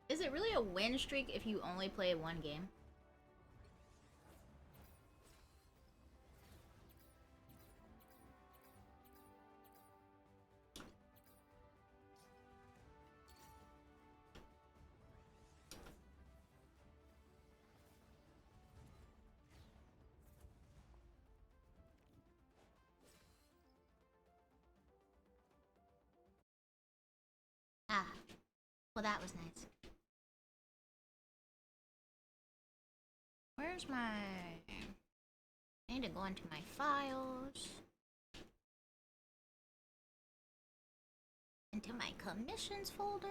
Is it really a win streak if you only play one game? Ah, well that was nice. Where's my... I need to go into my files. Into my commissions folder.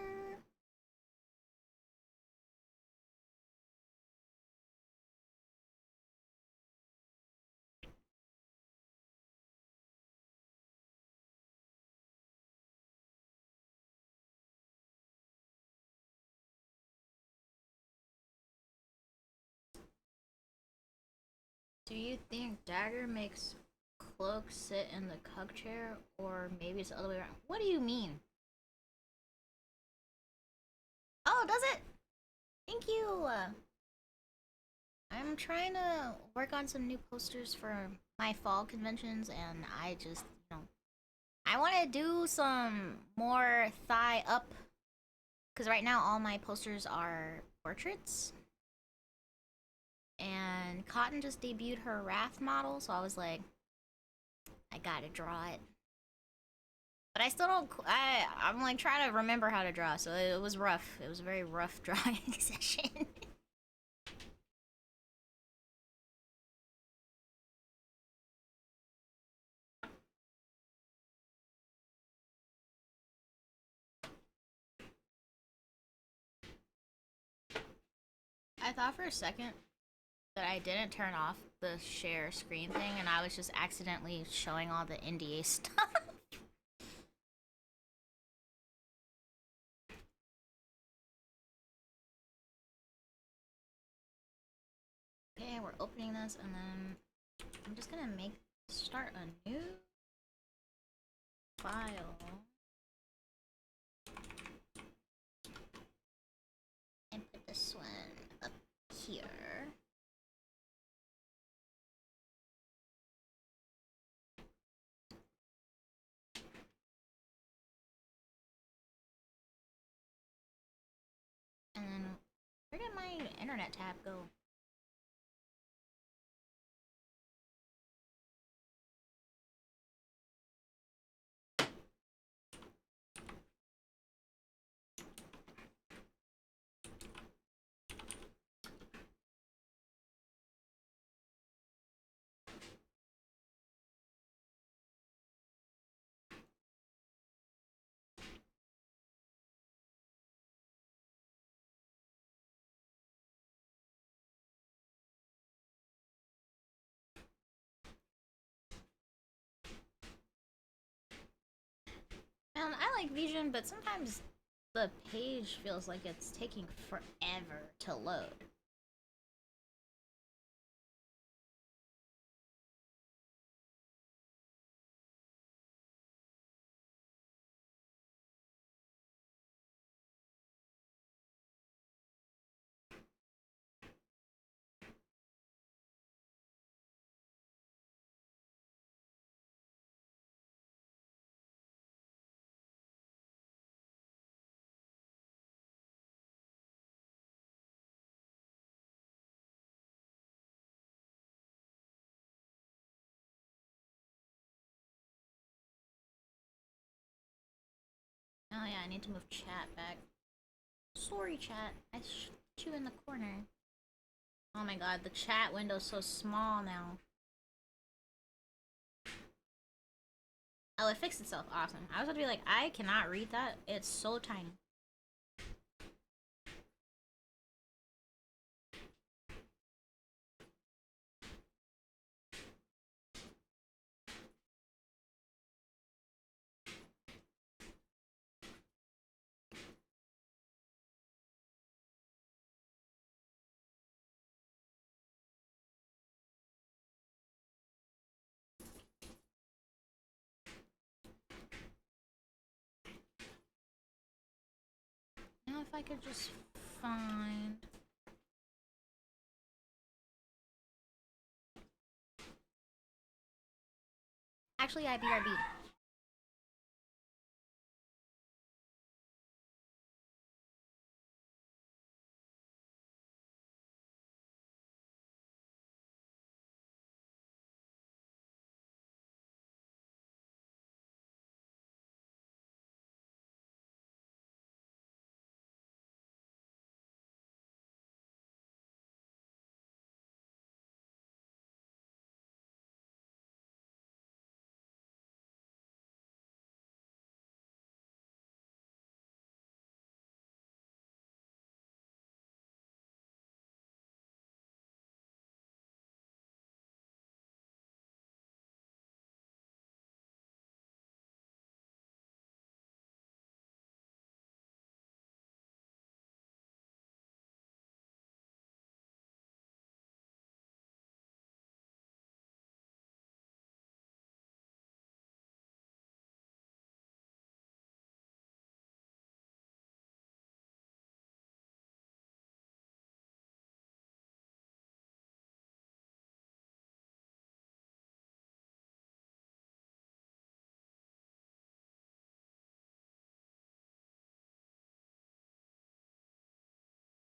Do you think Dagger makes Cloak sit in the cuck chair, or maybe it's the other way around? What do you mean? Oh, does it? Thank you! I'm trying to work on some new posters for my fall conventions, and I just, I want to do some more thigh up, because right now all my posters are portraits. And Cotton just debuted her Wrath model, so I was like, I gotta draw it. But I still don't. I'm like trying to remember how to draw, so it was rough. It was a very rough drawing session. I thought for a second that I didn't turn off the share screen thing, and I was just accidentally showing all the NDA stuff. Okay, we're opening this, and then I'm just gonna start a new file. And put this one up here. And then, where did my internet tab go? Man, I like Vision, but sometimes the page feels like it's taking forever to load. Oh yeah, I need to move chat back. Sorry, chat. I put you in the corner. Oh my god, the chat window's so small now. Oh, it fixed itself. Awesome. I was about to be like, I cannot read that. It's so tiny. if I could just find... Actually, IBRB.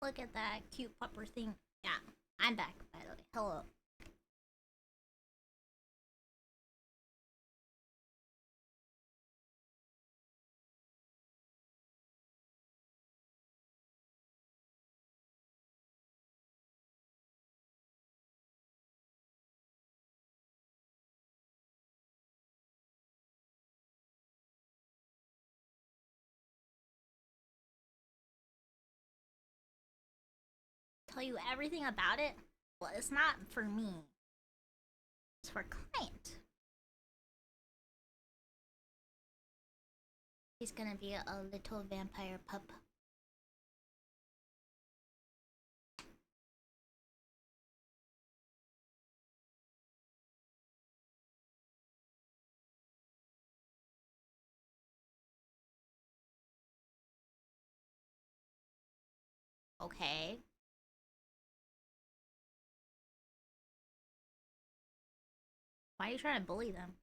Look at that cute pupper thing. Yeah, I'm back, by the way. Hello. Tell you everything about it? Well, it's not for me. It's for client. He's gonna be a little vampire pup. Okay. Why are you trying to bully them?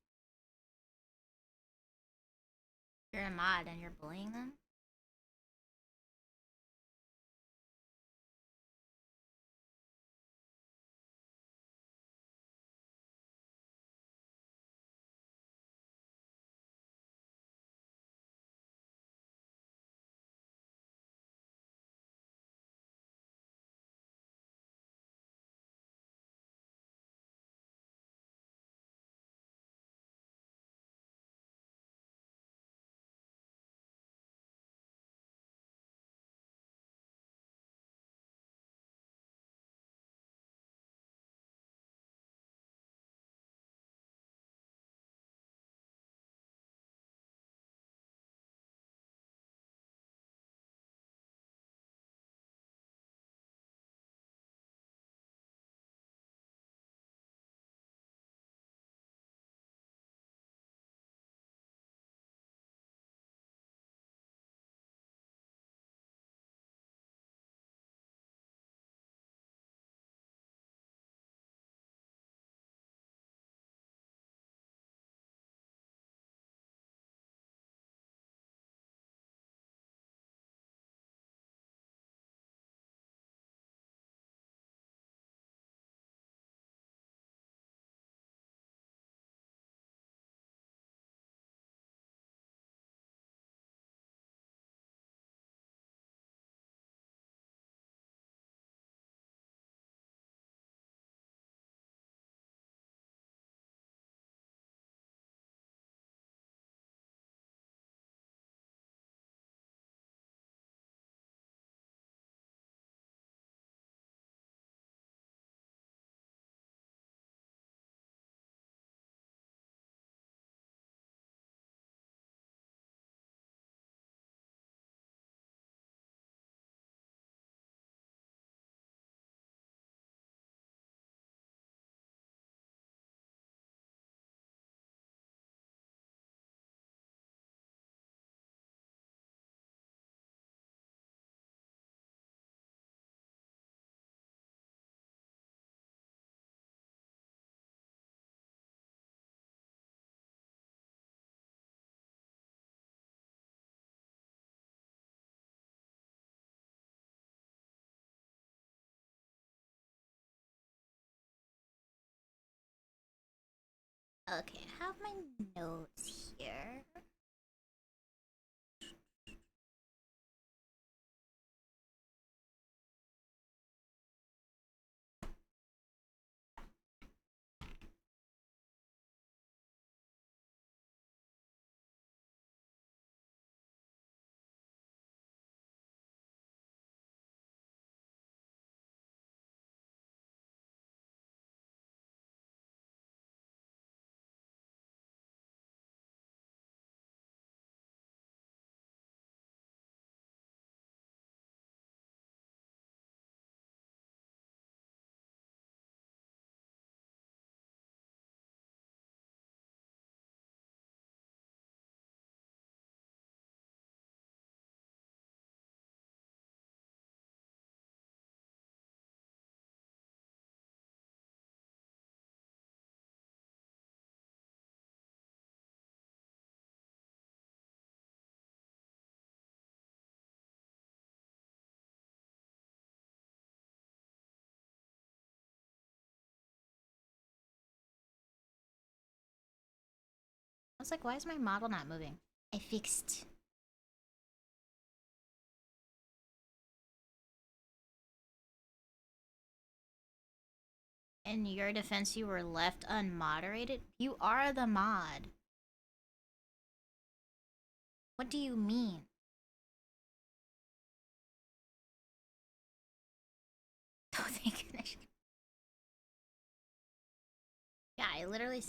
You're a mod and you're bullying them? Okay, I have my notes here. I was like, why is my model not moving? I fixed. In your defense, you were left unmoderated? You are the mod. What do you mean? Oh, thank goodness. Yeah, I literally.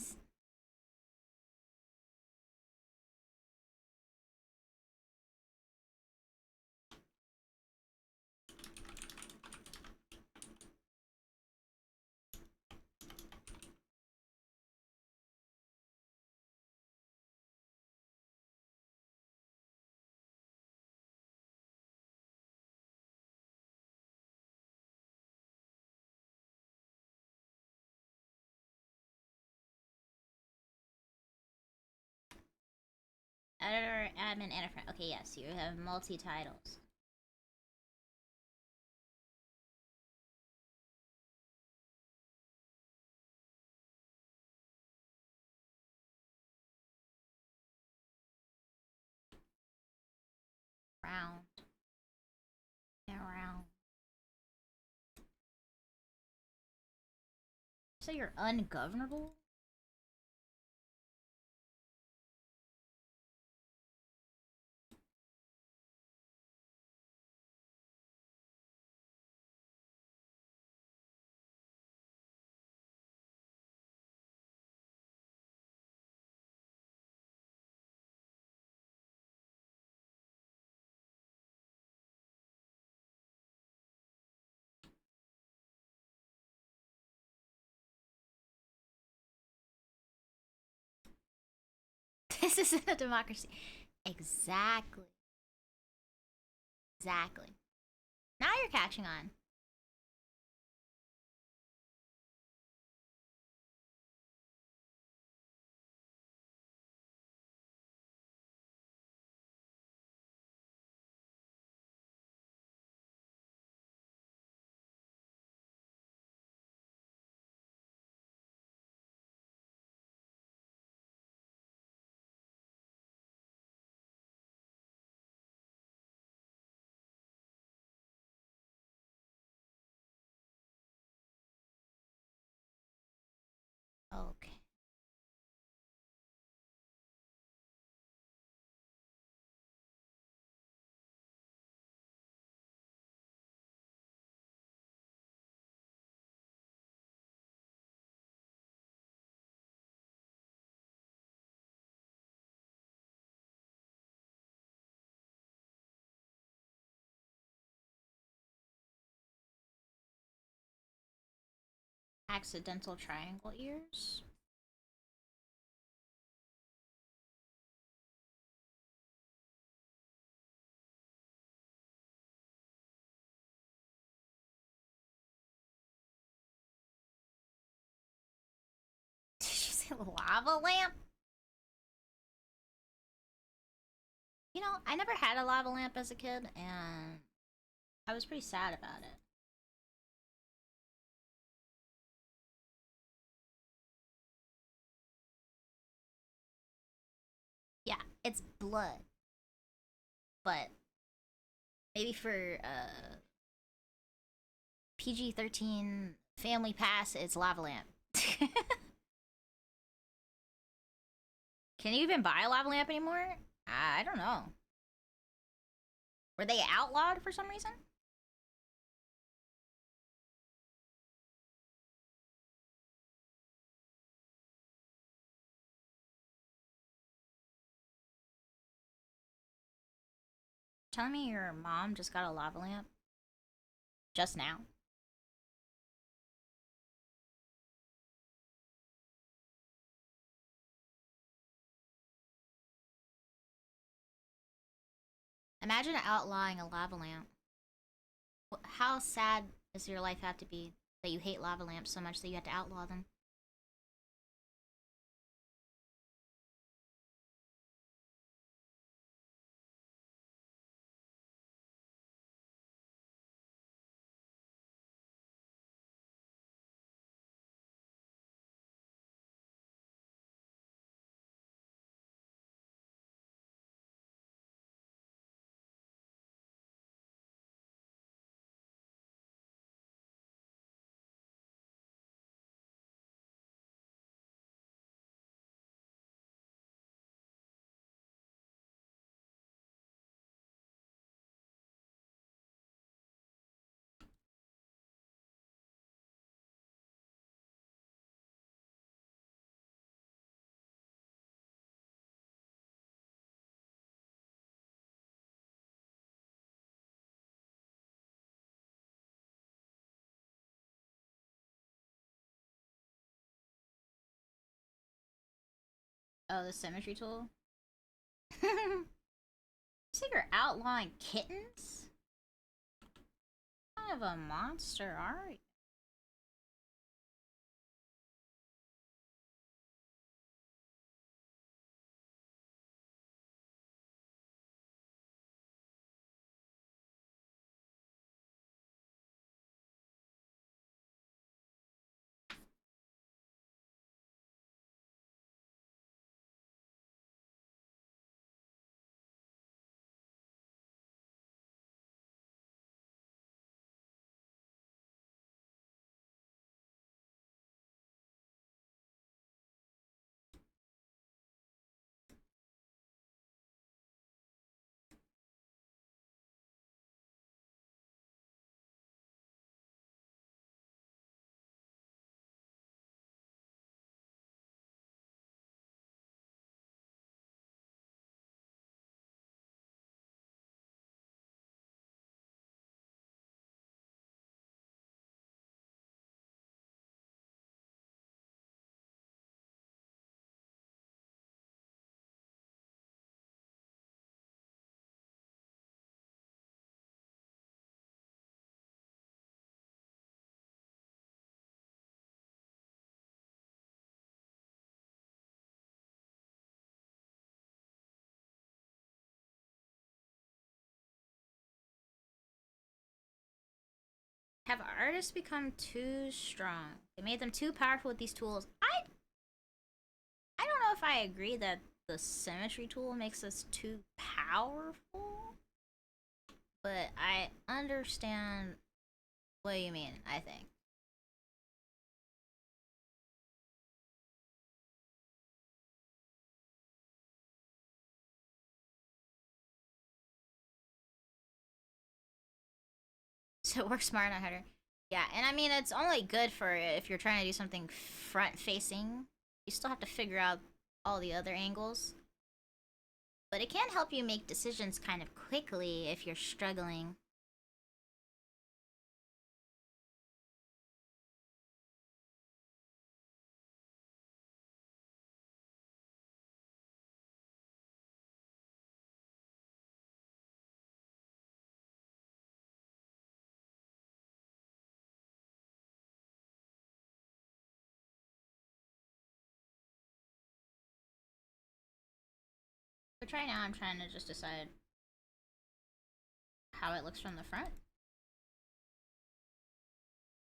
Editor, admin, and a friend. Okay, yes, you have multi-titles. Round. And round. So you're ungovernable? This isn't a democracy. Exactly. Exactly. Now you're catching on. Okay. Accidental triangle ears? Did you say lava lamp? You know, I never had a lava lamp as a kid, and I was pretty sad about it. it's blood. But maybe for PG-13 family pass, it's lava lamp. Can you even buy a lava lamp anymore? I don't know. Were they outlawed for some reason? Telling me your mom just got a lava lamp? Just now? Imagine outlawing a lava lamp. How sad does your life have to be that you hate lava lamps so much that you have to outlaw them? Oh, the symmetry tool? You say you're outlawing kittens? What kind of a monster are you? Have artists become too strong? They made them too powerful with these tools. I don't know if I agree that the symmetry tool makes us too powerful, but I understand what you mean, I think. So work smart, not harder. Yeah, and I mean, it's only good for if you're trying to do something front facing. You still have to figure out all the other angles. But it can help you make decisions kind of quickly if you're struggling. But right now I'm trying to just decide how it looks from the front.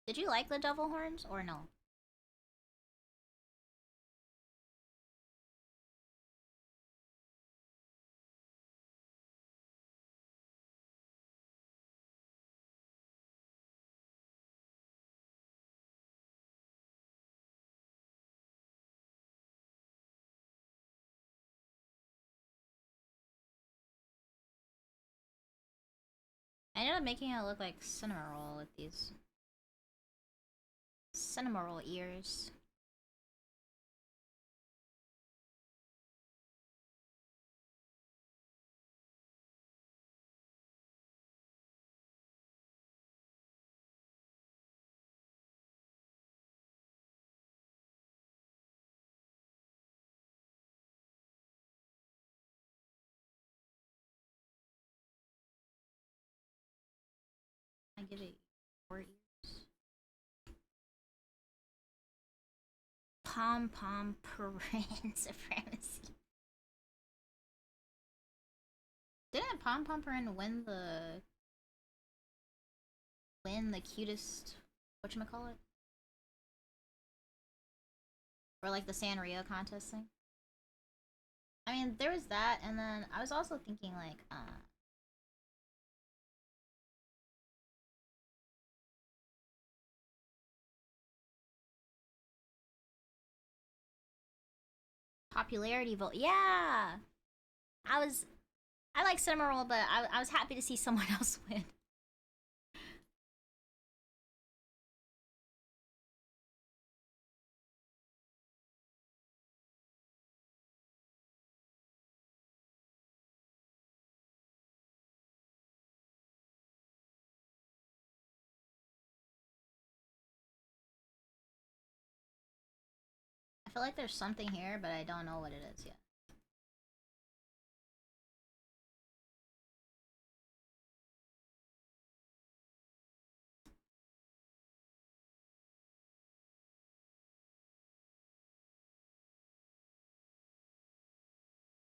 Did you like the devil horns or no? I ended up making it look like cinema roll with these cinema roll ears. I give it 4 ears. Pom pom Paran supremacy. Didn't Pom Pom Paran win the cutest whatchamacallit? Or like the Sanrio contest thing? I mean, there was that, and then I was also thinking like, popularity vote. Yeah! I like Cinema Roll, but I was happy to see someone else win. I feel like there's something here, but I don't know what it is yet.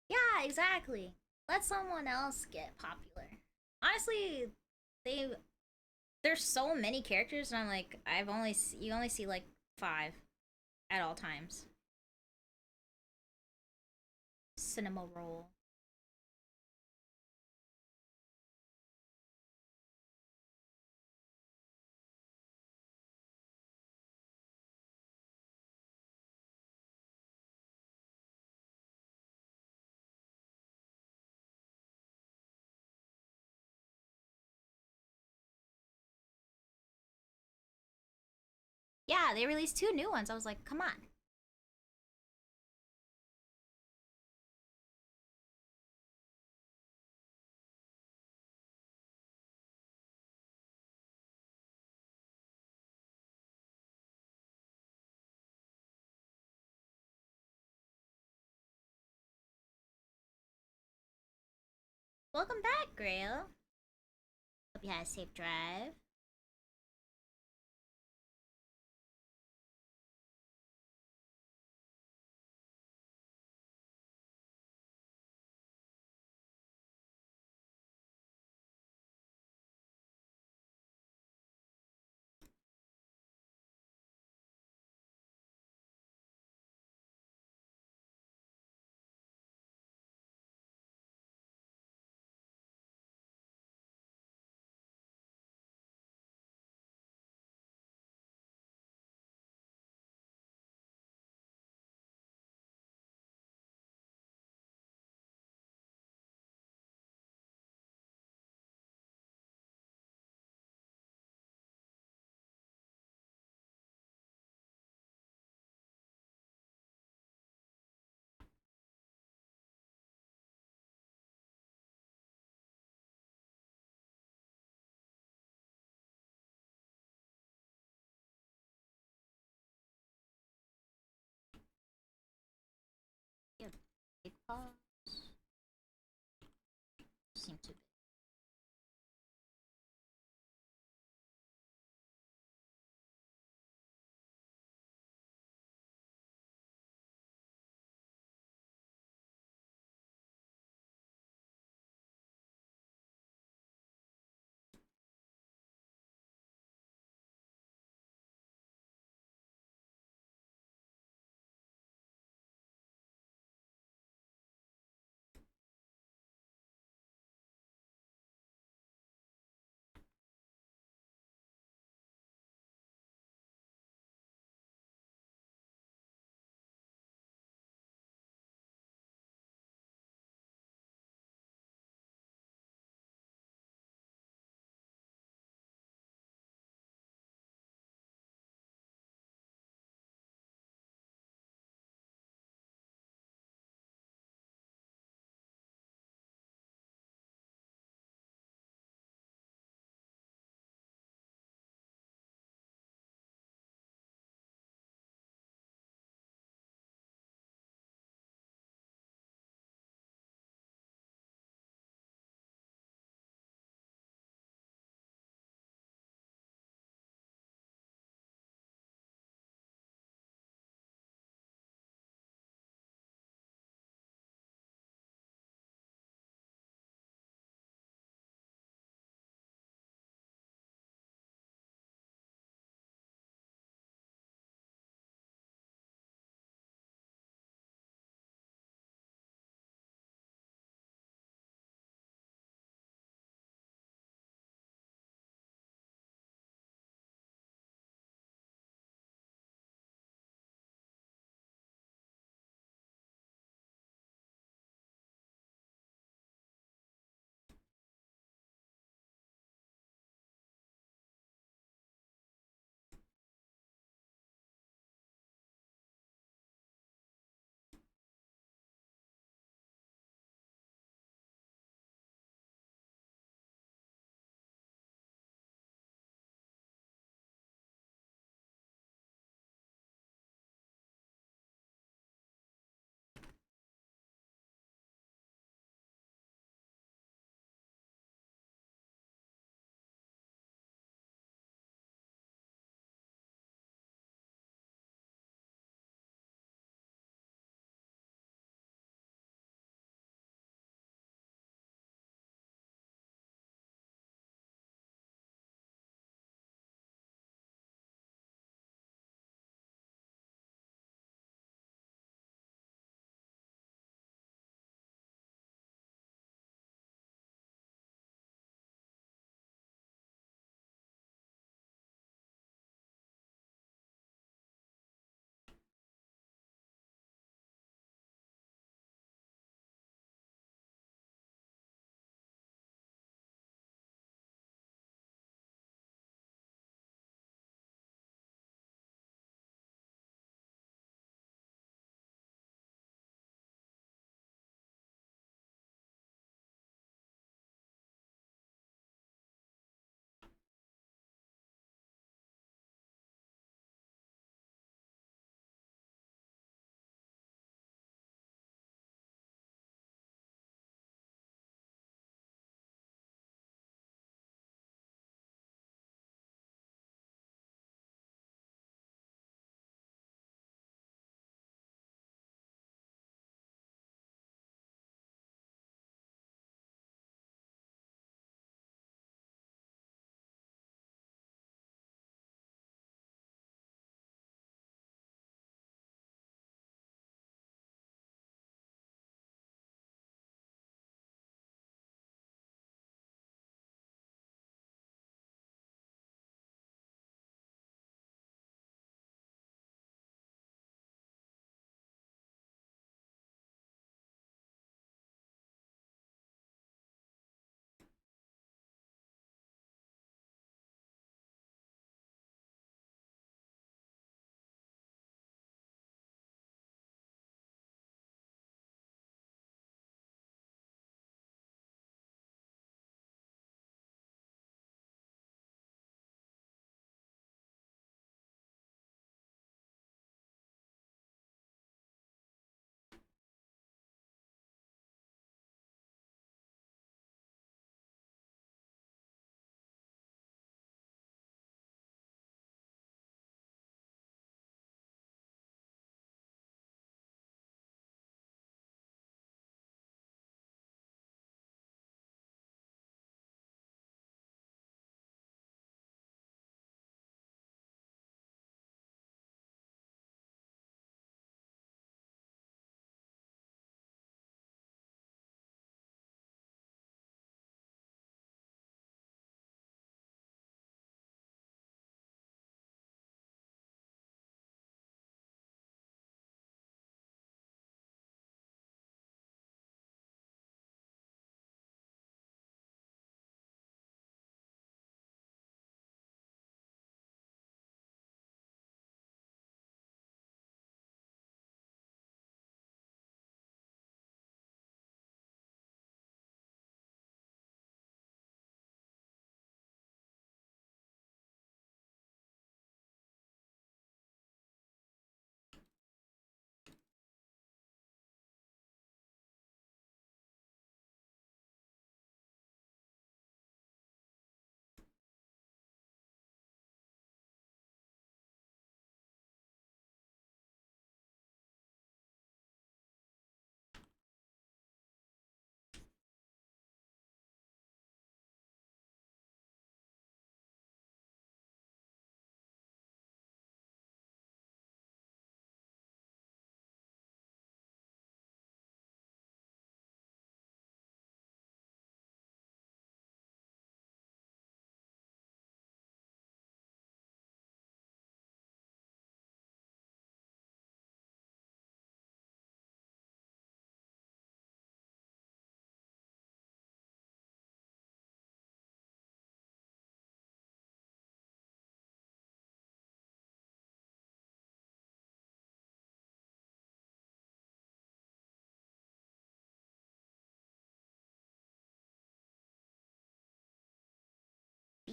Yeah, exactly. Let someone else get popular. Honestly, they there's so many characters, and I'm like, you only see like 5 at all times. Cinema Roll. Yeah, they released 2 new ones. I was like, come on. Welcome back, Grail. Hope you had a safe drive. Yeah, big paws. Seem to be.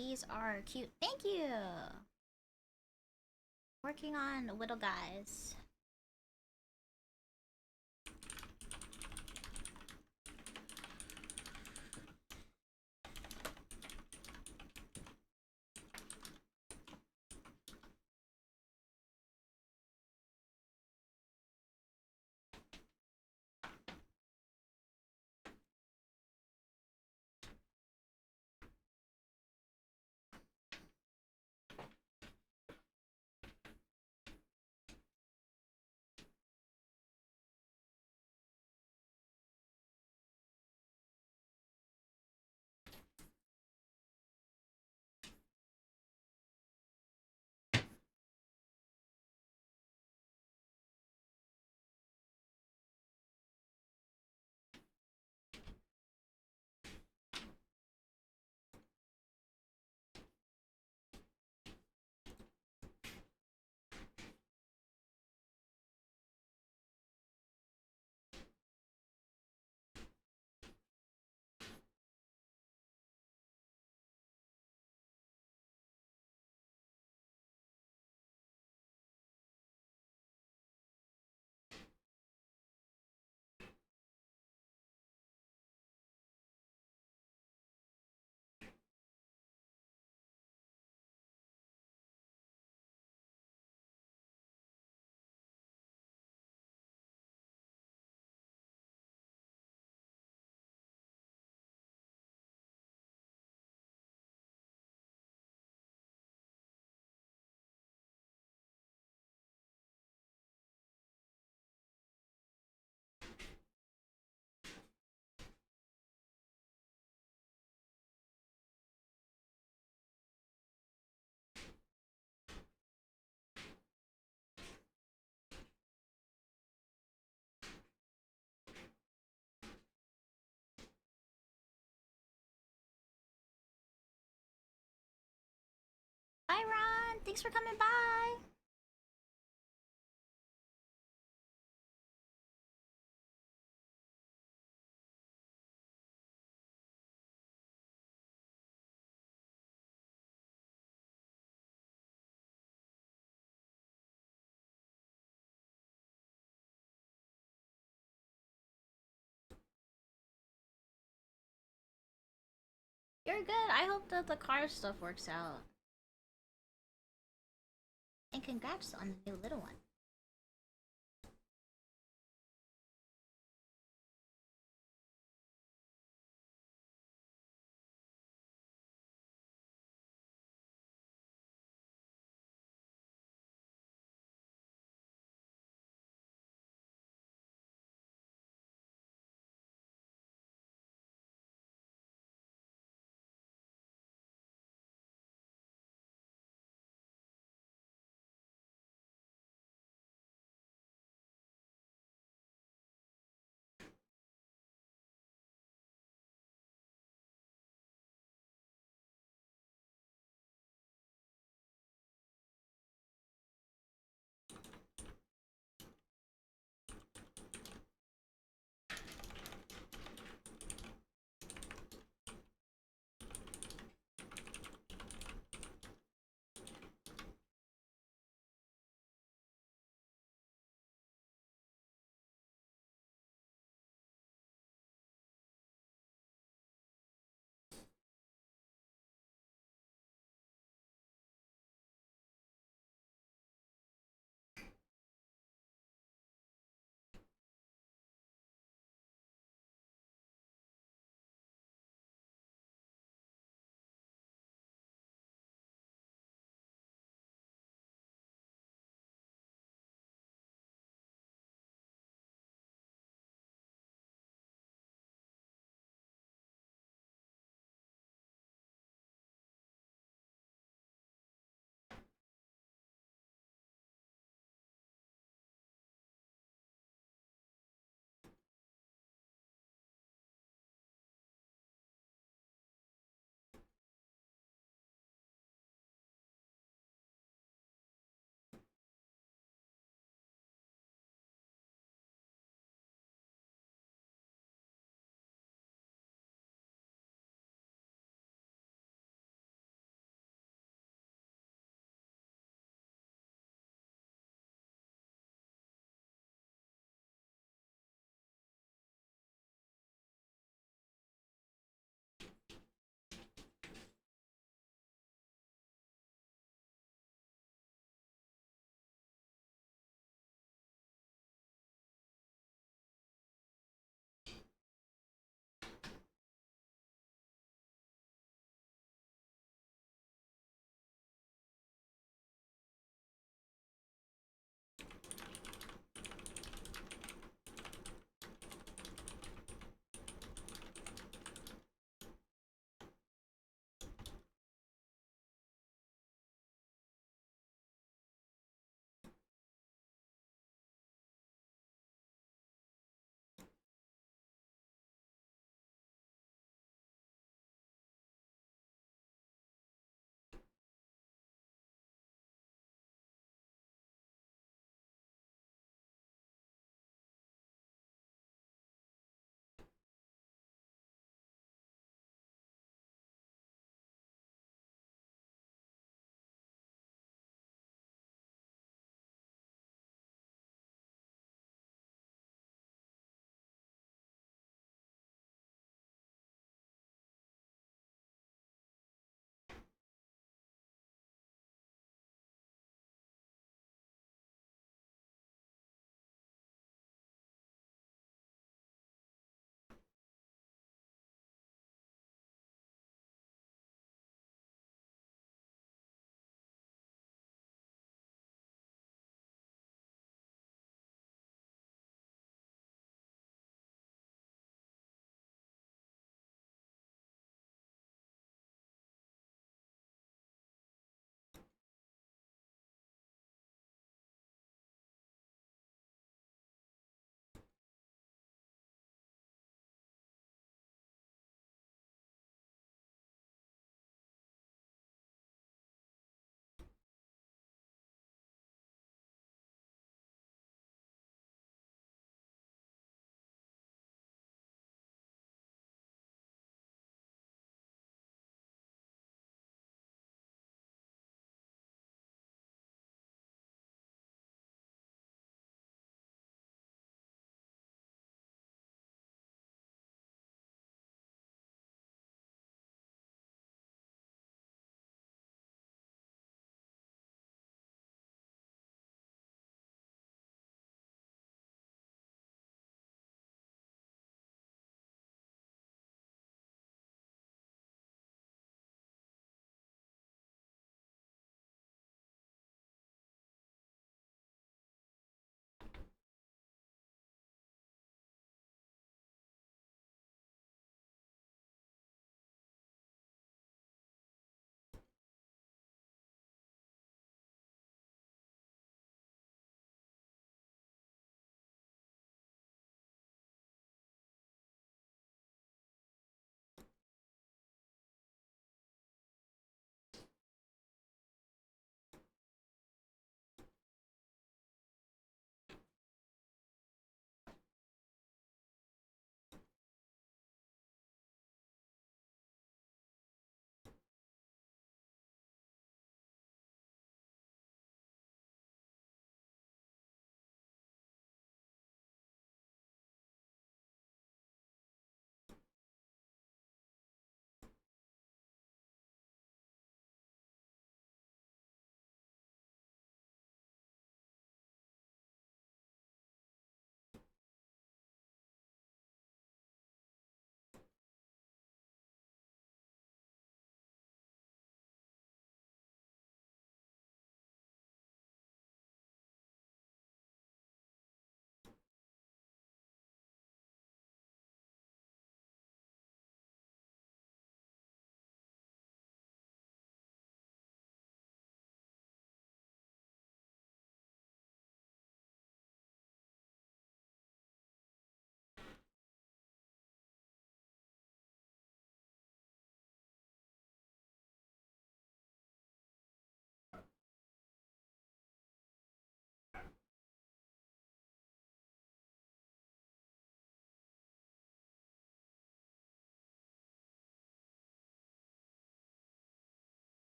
These are cute. Thank you! Working on little guys. Bye, Ron! Thanks for coming by! You're good. I hope that the car stuff works out. And congrats on the new little one.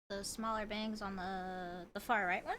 the smaller bangs on the far right one.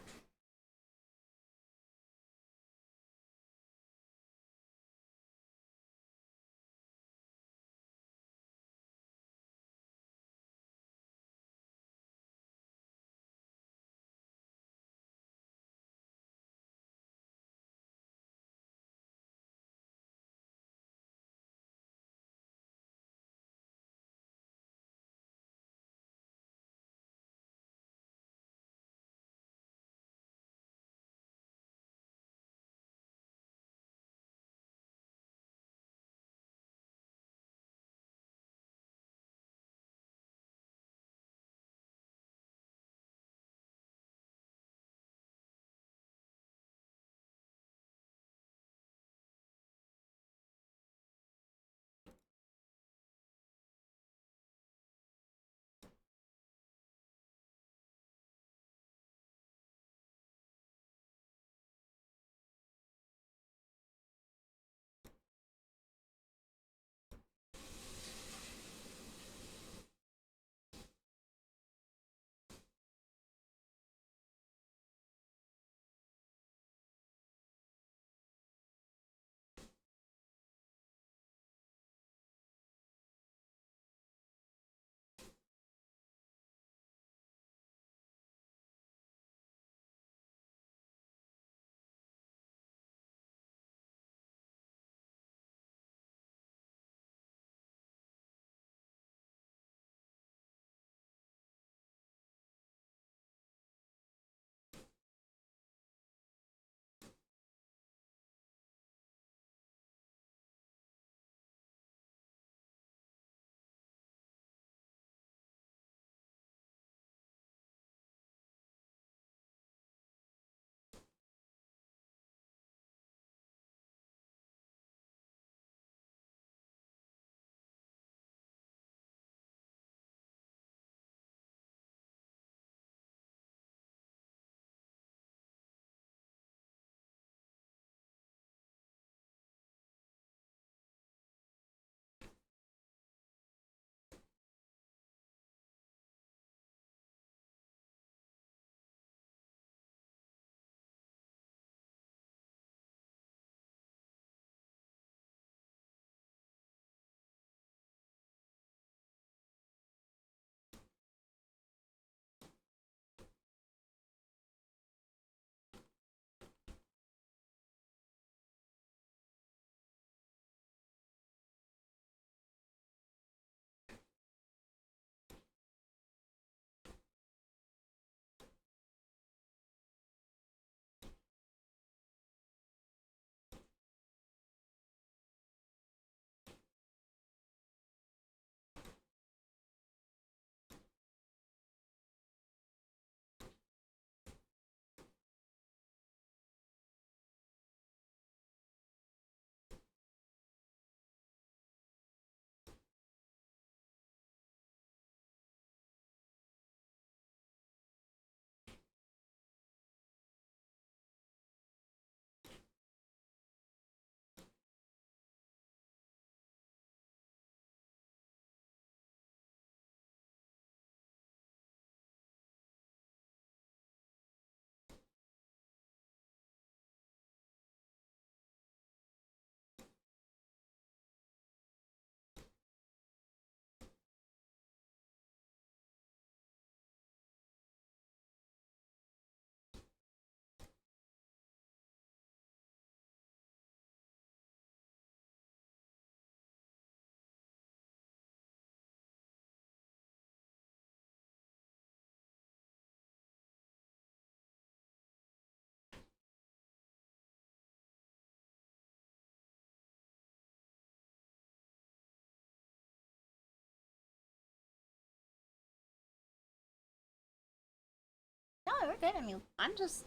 No, we're good. I mean, I'm just.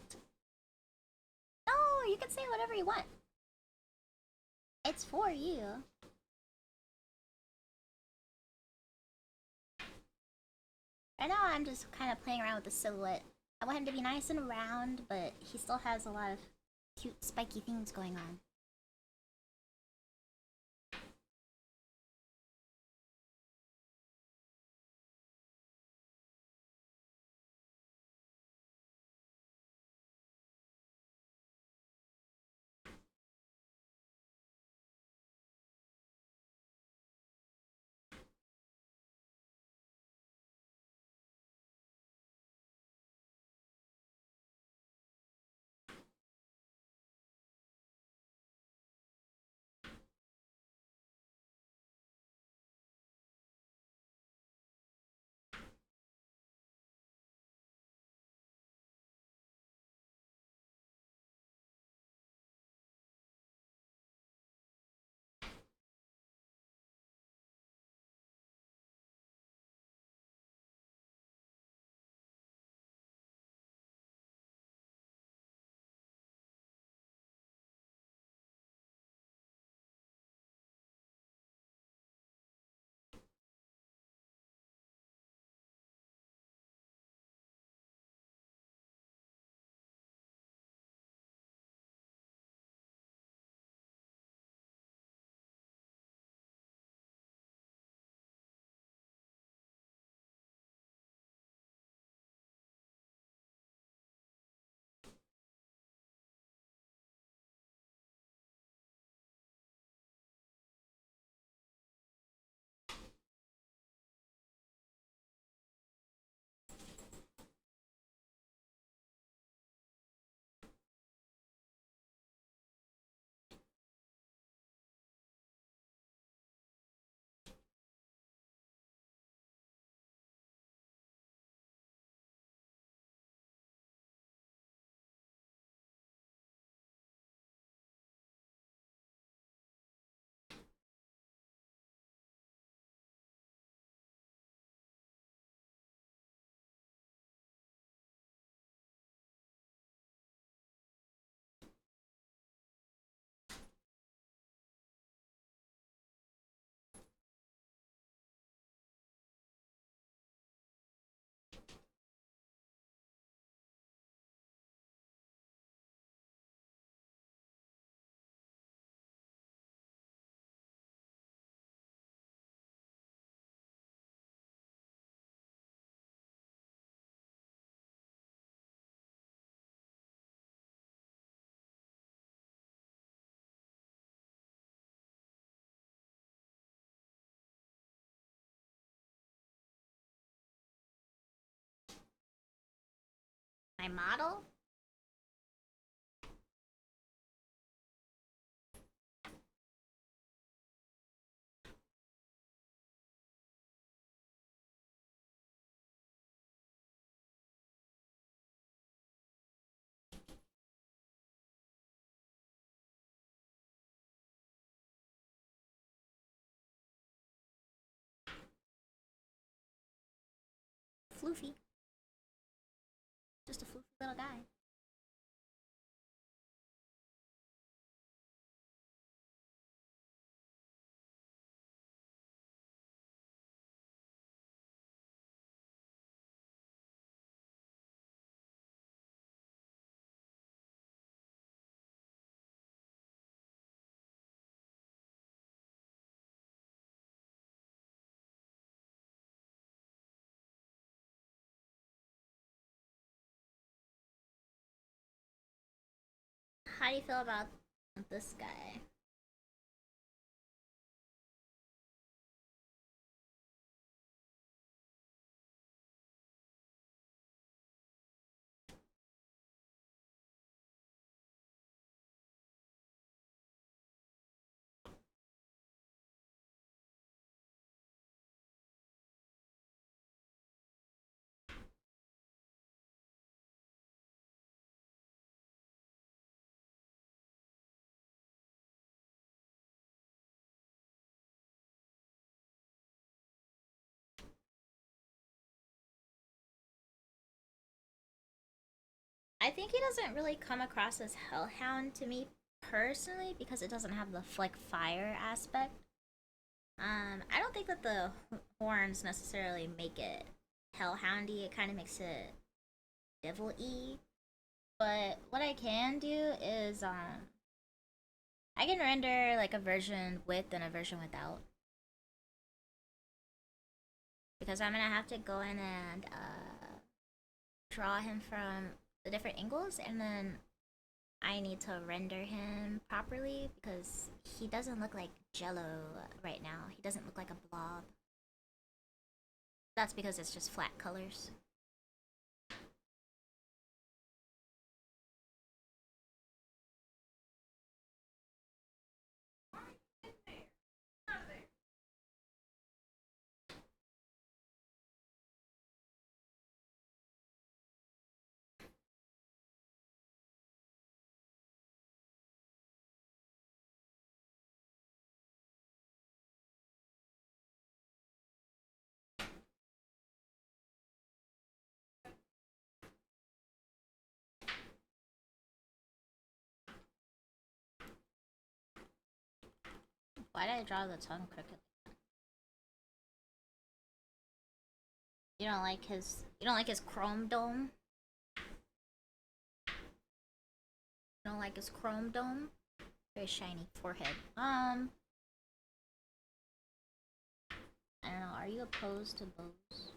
No, you can say whatever you want. It's for you. Right now, I'm just kind of playing around with the silhouette. I want him to be nice and round, but he still has a lot of cute, spiky things going on. My model? Floofy. Just a floofy little guy. How do you feel about this guy? I think he doesn't really come across as Hellhound to me personally because it doesn't have the like fire aspect. I don't think that the horns necessarily make it Hellhoundy. It kind of makes it devil-y. But what I can do is I can render like a version with and a version without. Because I'm gonna have to go in and draw him from the different angles, and then I need to render him properly because he doesn't look like Jello right now. He doesn't look like a blob. That's because it's just flat colors. Why did I draw the tongue crooked? You don't like his chrome dome? You don't like his chrome dome? Very shiny forehead. I don't know, are you opposed to bows?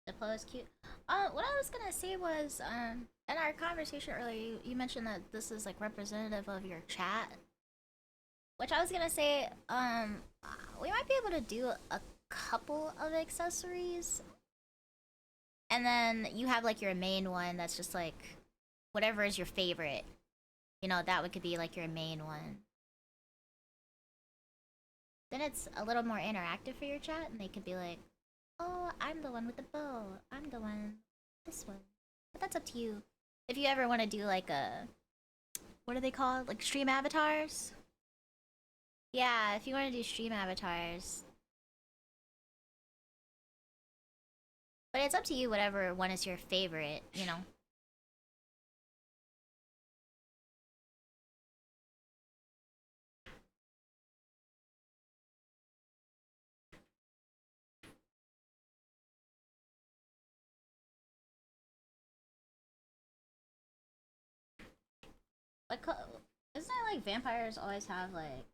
The bow is cute. What I was gonna say was, in our conversation earlier, you mentioned that this is like representative of your chat. Which I was gonna say, we might be able to do a couple of accessories, and then you have like your main one that's just like whatever is your favorite. You know, that could be like your main one. Then it's a little more interactive for your chat, and they could be like, "Oh, I'm the one with the bow. I'm the one, this one." But that's up to you. If you ever want to do like a, what are they called? Like stream avatars? Yeah, if you want to do stream avatars. But it's up to you, whatever one is your favorite, you know? Like, isn't it like vampires always have like?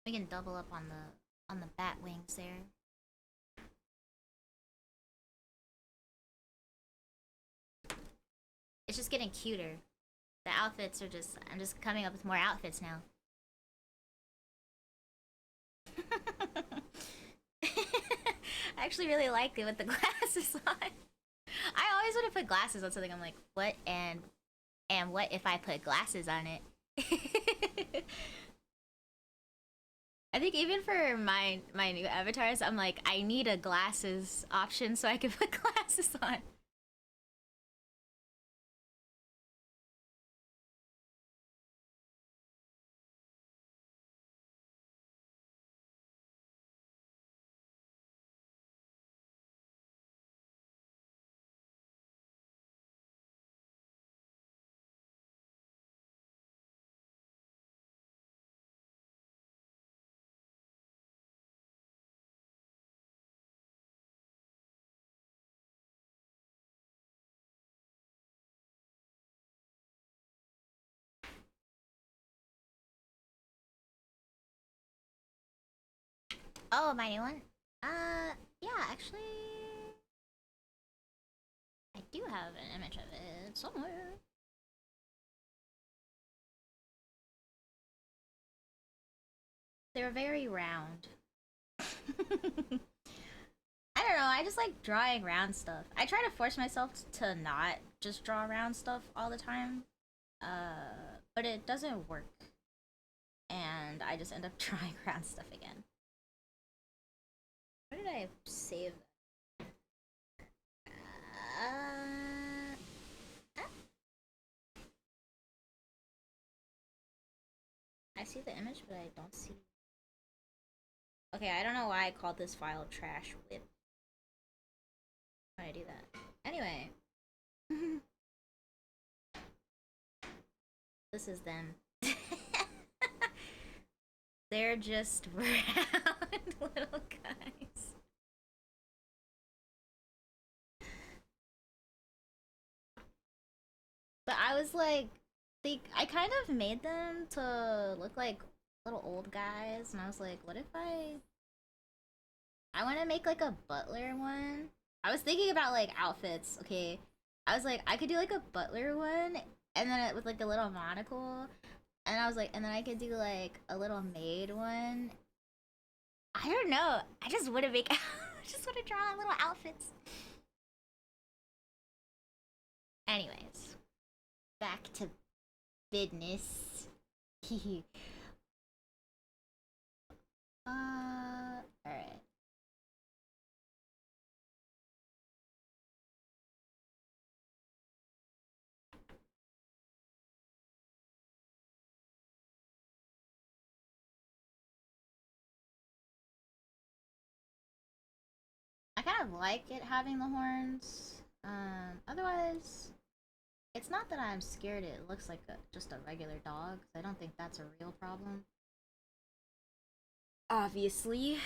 We can double up on the bat wings there. It's just getting cuter. The outfits are just I'm just coming up with more outfits now. I actually really like it with the glasses on. I always want to put glasses on something. I'm like, what and what if I put glasses on it? I think even for my new avatars, I'm like, I need a glasses option so I can put glasses on. Oh, my new one? Yeah, actually, I do have an image of it somewhere. They're very round. I don't know, I just like drawing round stuff. I try to force myself to not just draw round stuff all the time. But it doesn't work. And I just end up drawing round stuff again. Where did I save that? Ah. I see the image, but I don't see. Okay, I don't know why I called this file trash whip. Why did I do that? Anyway. This is them. They're just round little guys. But I was like, I kind of made them to look like little old guys, and I was like, what if I want to make like a butler one? I was thinking about like outfits, okay? I was like, I could do like a butler one, and then with like a little monocle, and I was like, and then I could do like a little maid one. I don't know. I just want to make, I just want to draw little outfits. Anyways, back to business. Alright. I kind of like it having the horns. Otherwise, it's not that I'm scared it looks like just a regular dog. I don't think that's a real problem. Obviously.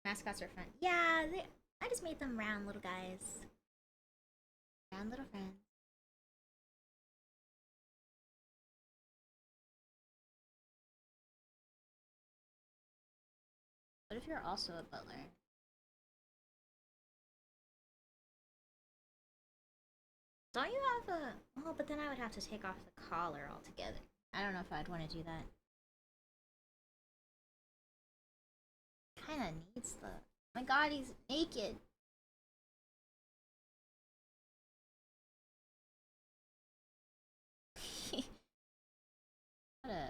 Mascots are fun. Yeah, I just made them round little guys. Round little friends. What if you're also a butler? Don't you have a... Oh, but then I would have to take off the collar altogether. I don't know if I'd want to do that. Kinda needs the... My god, he's naked. What a...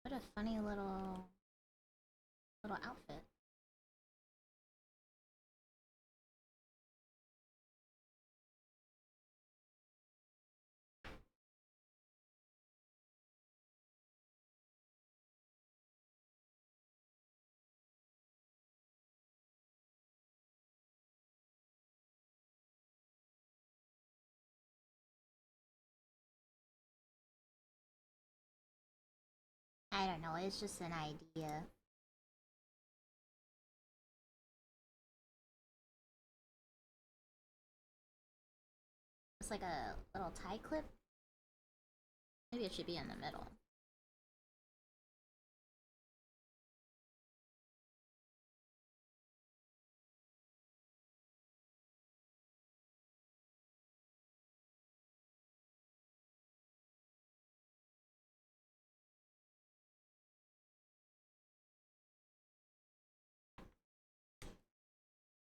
What a funny little outfit. I don't know, it's just an idea. It's like a little tie clip. Maybe it should be in the middle.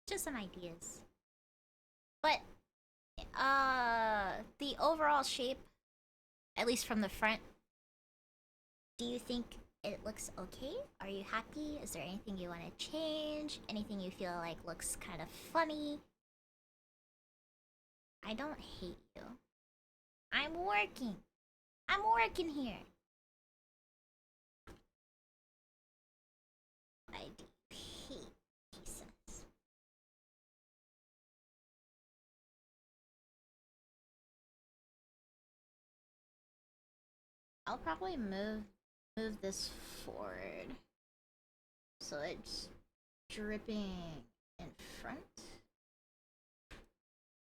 Just some ideas. But the overall shape, at least from the front, do you think it looks okay? Are you happy? Is there anything you want to change? Anything you feel like looks kind of funny? I don't hate you. I'm working. I'm working here. I do hate, he says. I'll probably move this forward so it's dripping in front.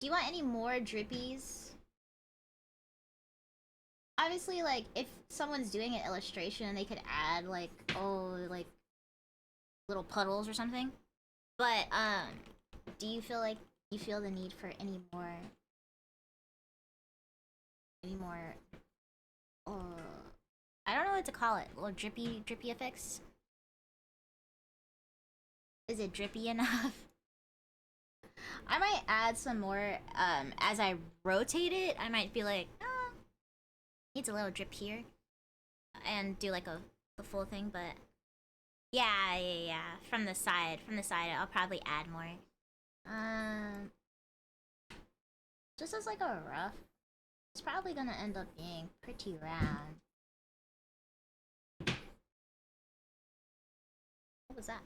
Do you want any more drippies? Obviously, like, if someone's doing an illustration, they could add, like, oh, like, little puddles or something. But, do you feel like you feel the need for any more, I don't know what to call it, little drippy effects? Is it drippy enough? I might add some more, as I rotate it, I might be like, oh, needs a little drip here. And do like the full thing, but yeah. From the side, I'll probably add more. Just as like a rough, it's probably gonna end up being pretty round. What was that?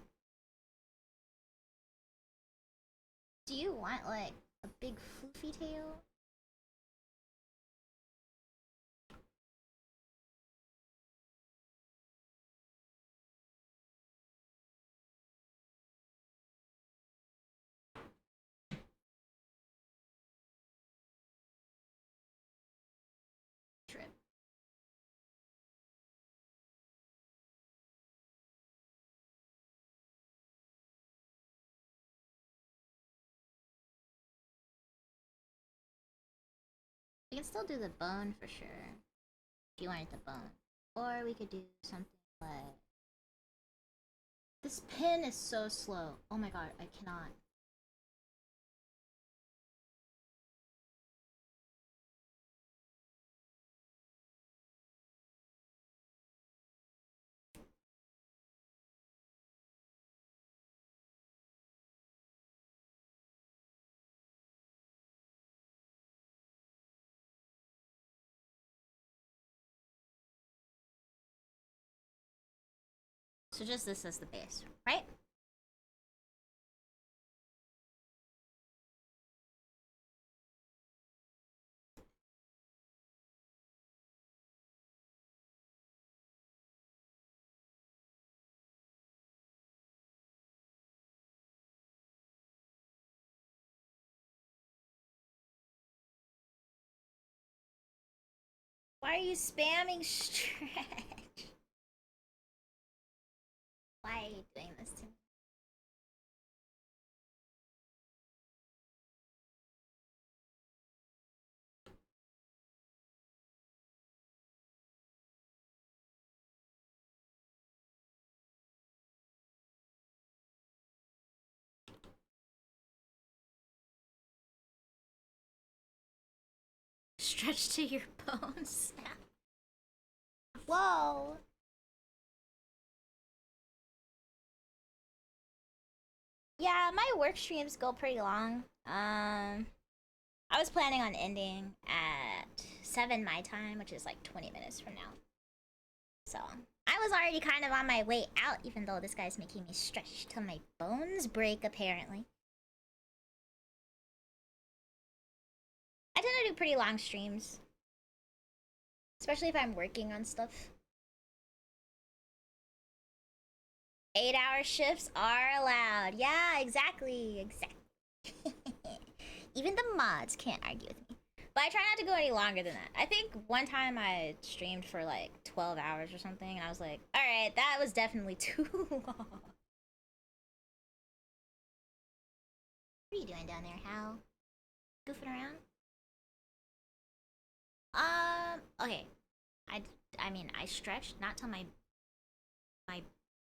Do you want like a big floofy tail? Drip. We can still do the bone for sure. If you wanted the bone. Or we could do something like... This pen is so slow. Oh my god, I cannot. So just this as the base, right? Why are you spamming stretch? Why are you doing this to me? Stretch to your bones. Whoa. Yeah, my work streams go pretty long. I was planning on ending at 7 my time, which is like 20 minutes from now. So, I was already kind of on my way out, even though this guy's making me stretch till my bones break, apparently. I tend to do pretty long streams. Especially if I'm working on stuff. 8-hour shifts are allowed. Yeah, exactly. Exactly. Even the mods can't argue with me. But I try not to go any longer than that. I think one time I streamed for like 12 hours or something, and I was like, alright, that was definitely too long. What are you doing down there, Hal? Goofing around? Okay. I mean, I stretched, not till my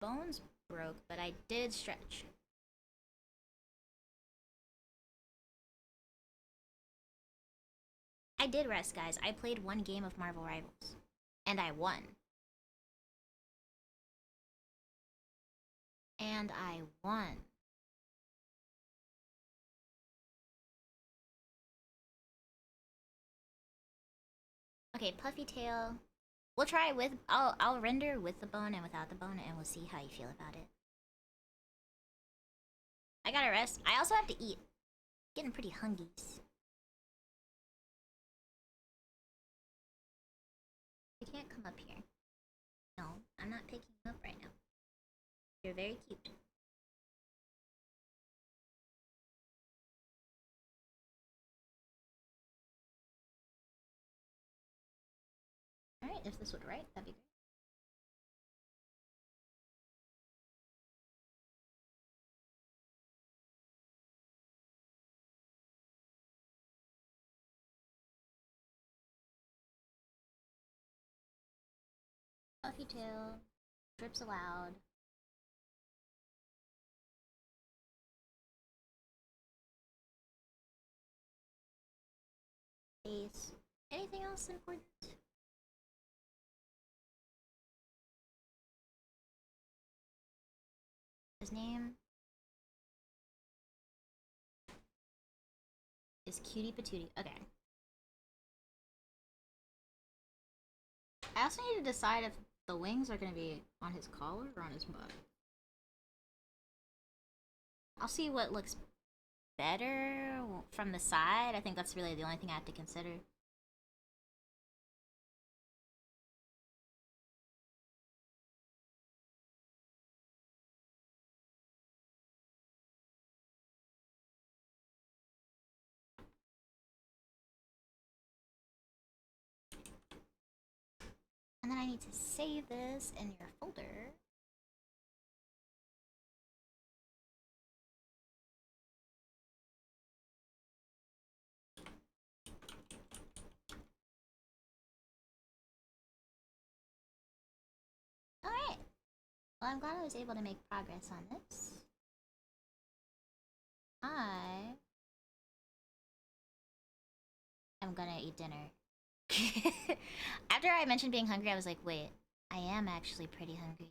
bones broke, but I did stretch. I did rest, guys. I played one game of Marvel Rivals. And I won. And I won. Okay, Puffy Tail. We'll try with... I'll render with the bone and without the bone, and we'll see how you feel about it. I gotta rest. I also have to eat. Getting pretty hungry. You can't come up here. No, I'm not picking you up right now. You're very cute. Alright, if this would write, that'd be great. Puffy tail. Drips allowed. Face. Anything else important? His name is Cutie Patootie. Okay. I also need to decide if the wings are gonna be on his collar or on his butt. I'll see what looks better from the side. I think that's really the only thing I have to consider. And then I need to save this in your folder. Alright. Well, I'm glad I was able to make progress on this. I am gonna eat dinner. After I mentioned being hungry, I was like, wait, I am actually pretty hungry.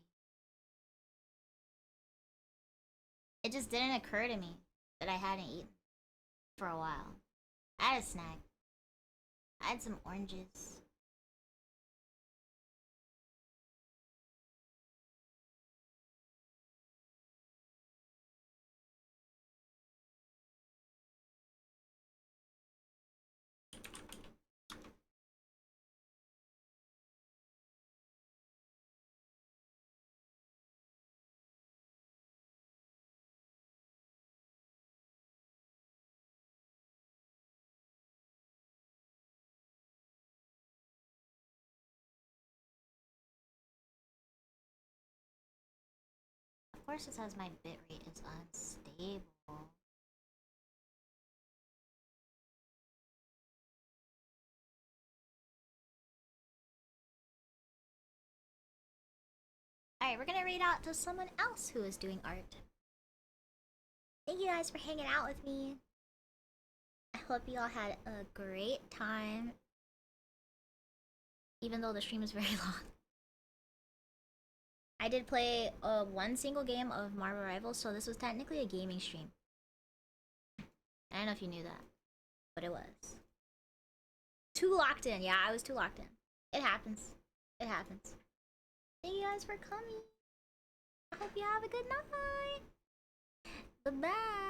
It just didn't occur to me that I hadn't eaten for a while. I had a snack. I had some oranges. Of course, it says my bitrate is unstable. Alright, we're gonna read out to someone else who is doing art. Thank you guys for hanging out with me. I hope you all had a great time. Even though the stream is very long. I did play one single game of Marvel Rivals, so this was technically a gaming stream. I don't know if you knew that, but it was. Too locked in. Yeah, I was too locked in. It happens. It happens. Thank you guys for coming. I hope you have a good night. Bye-bye.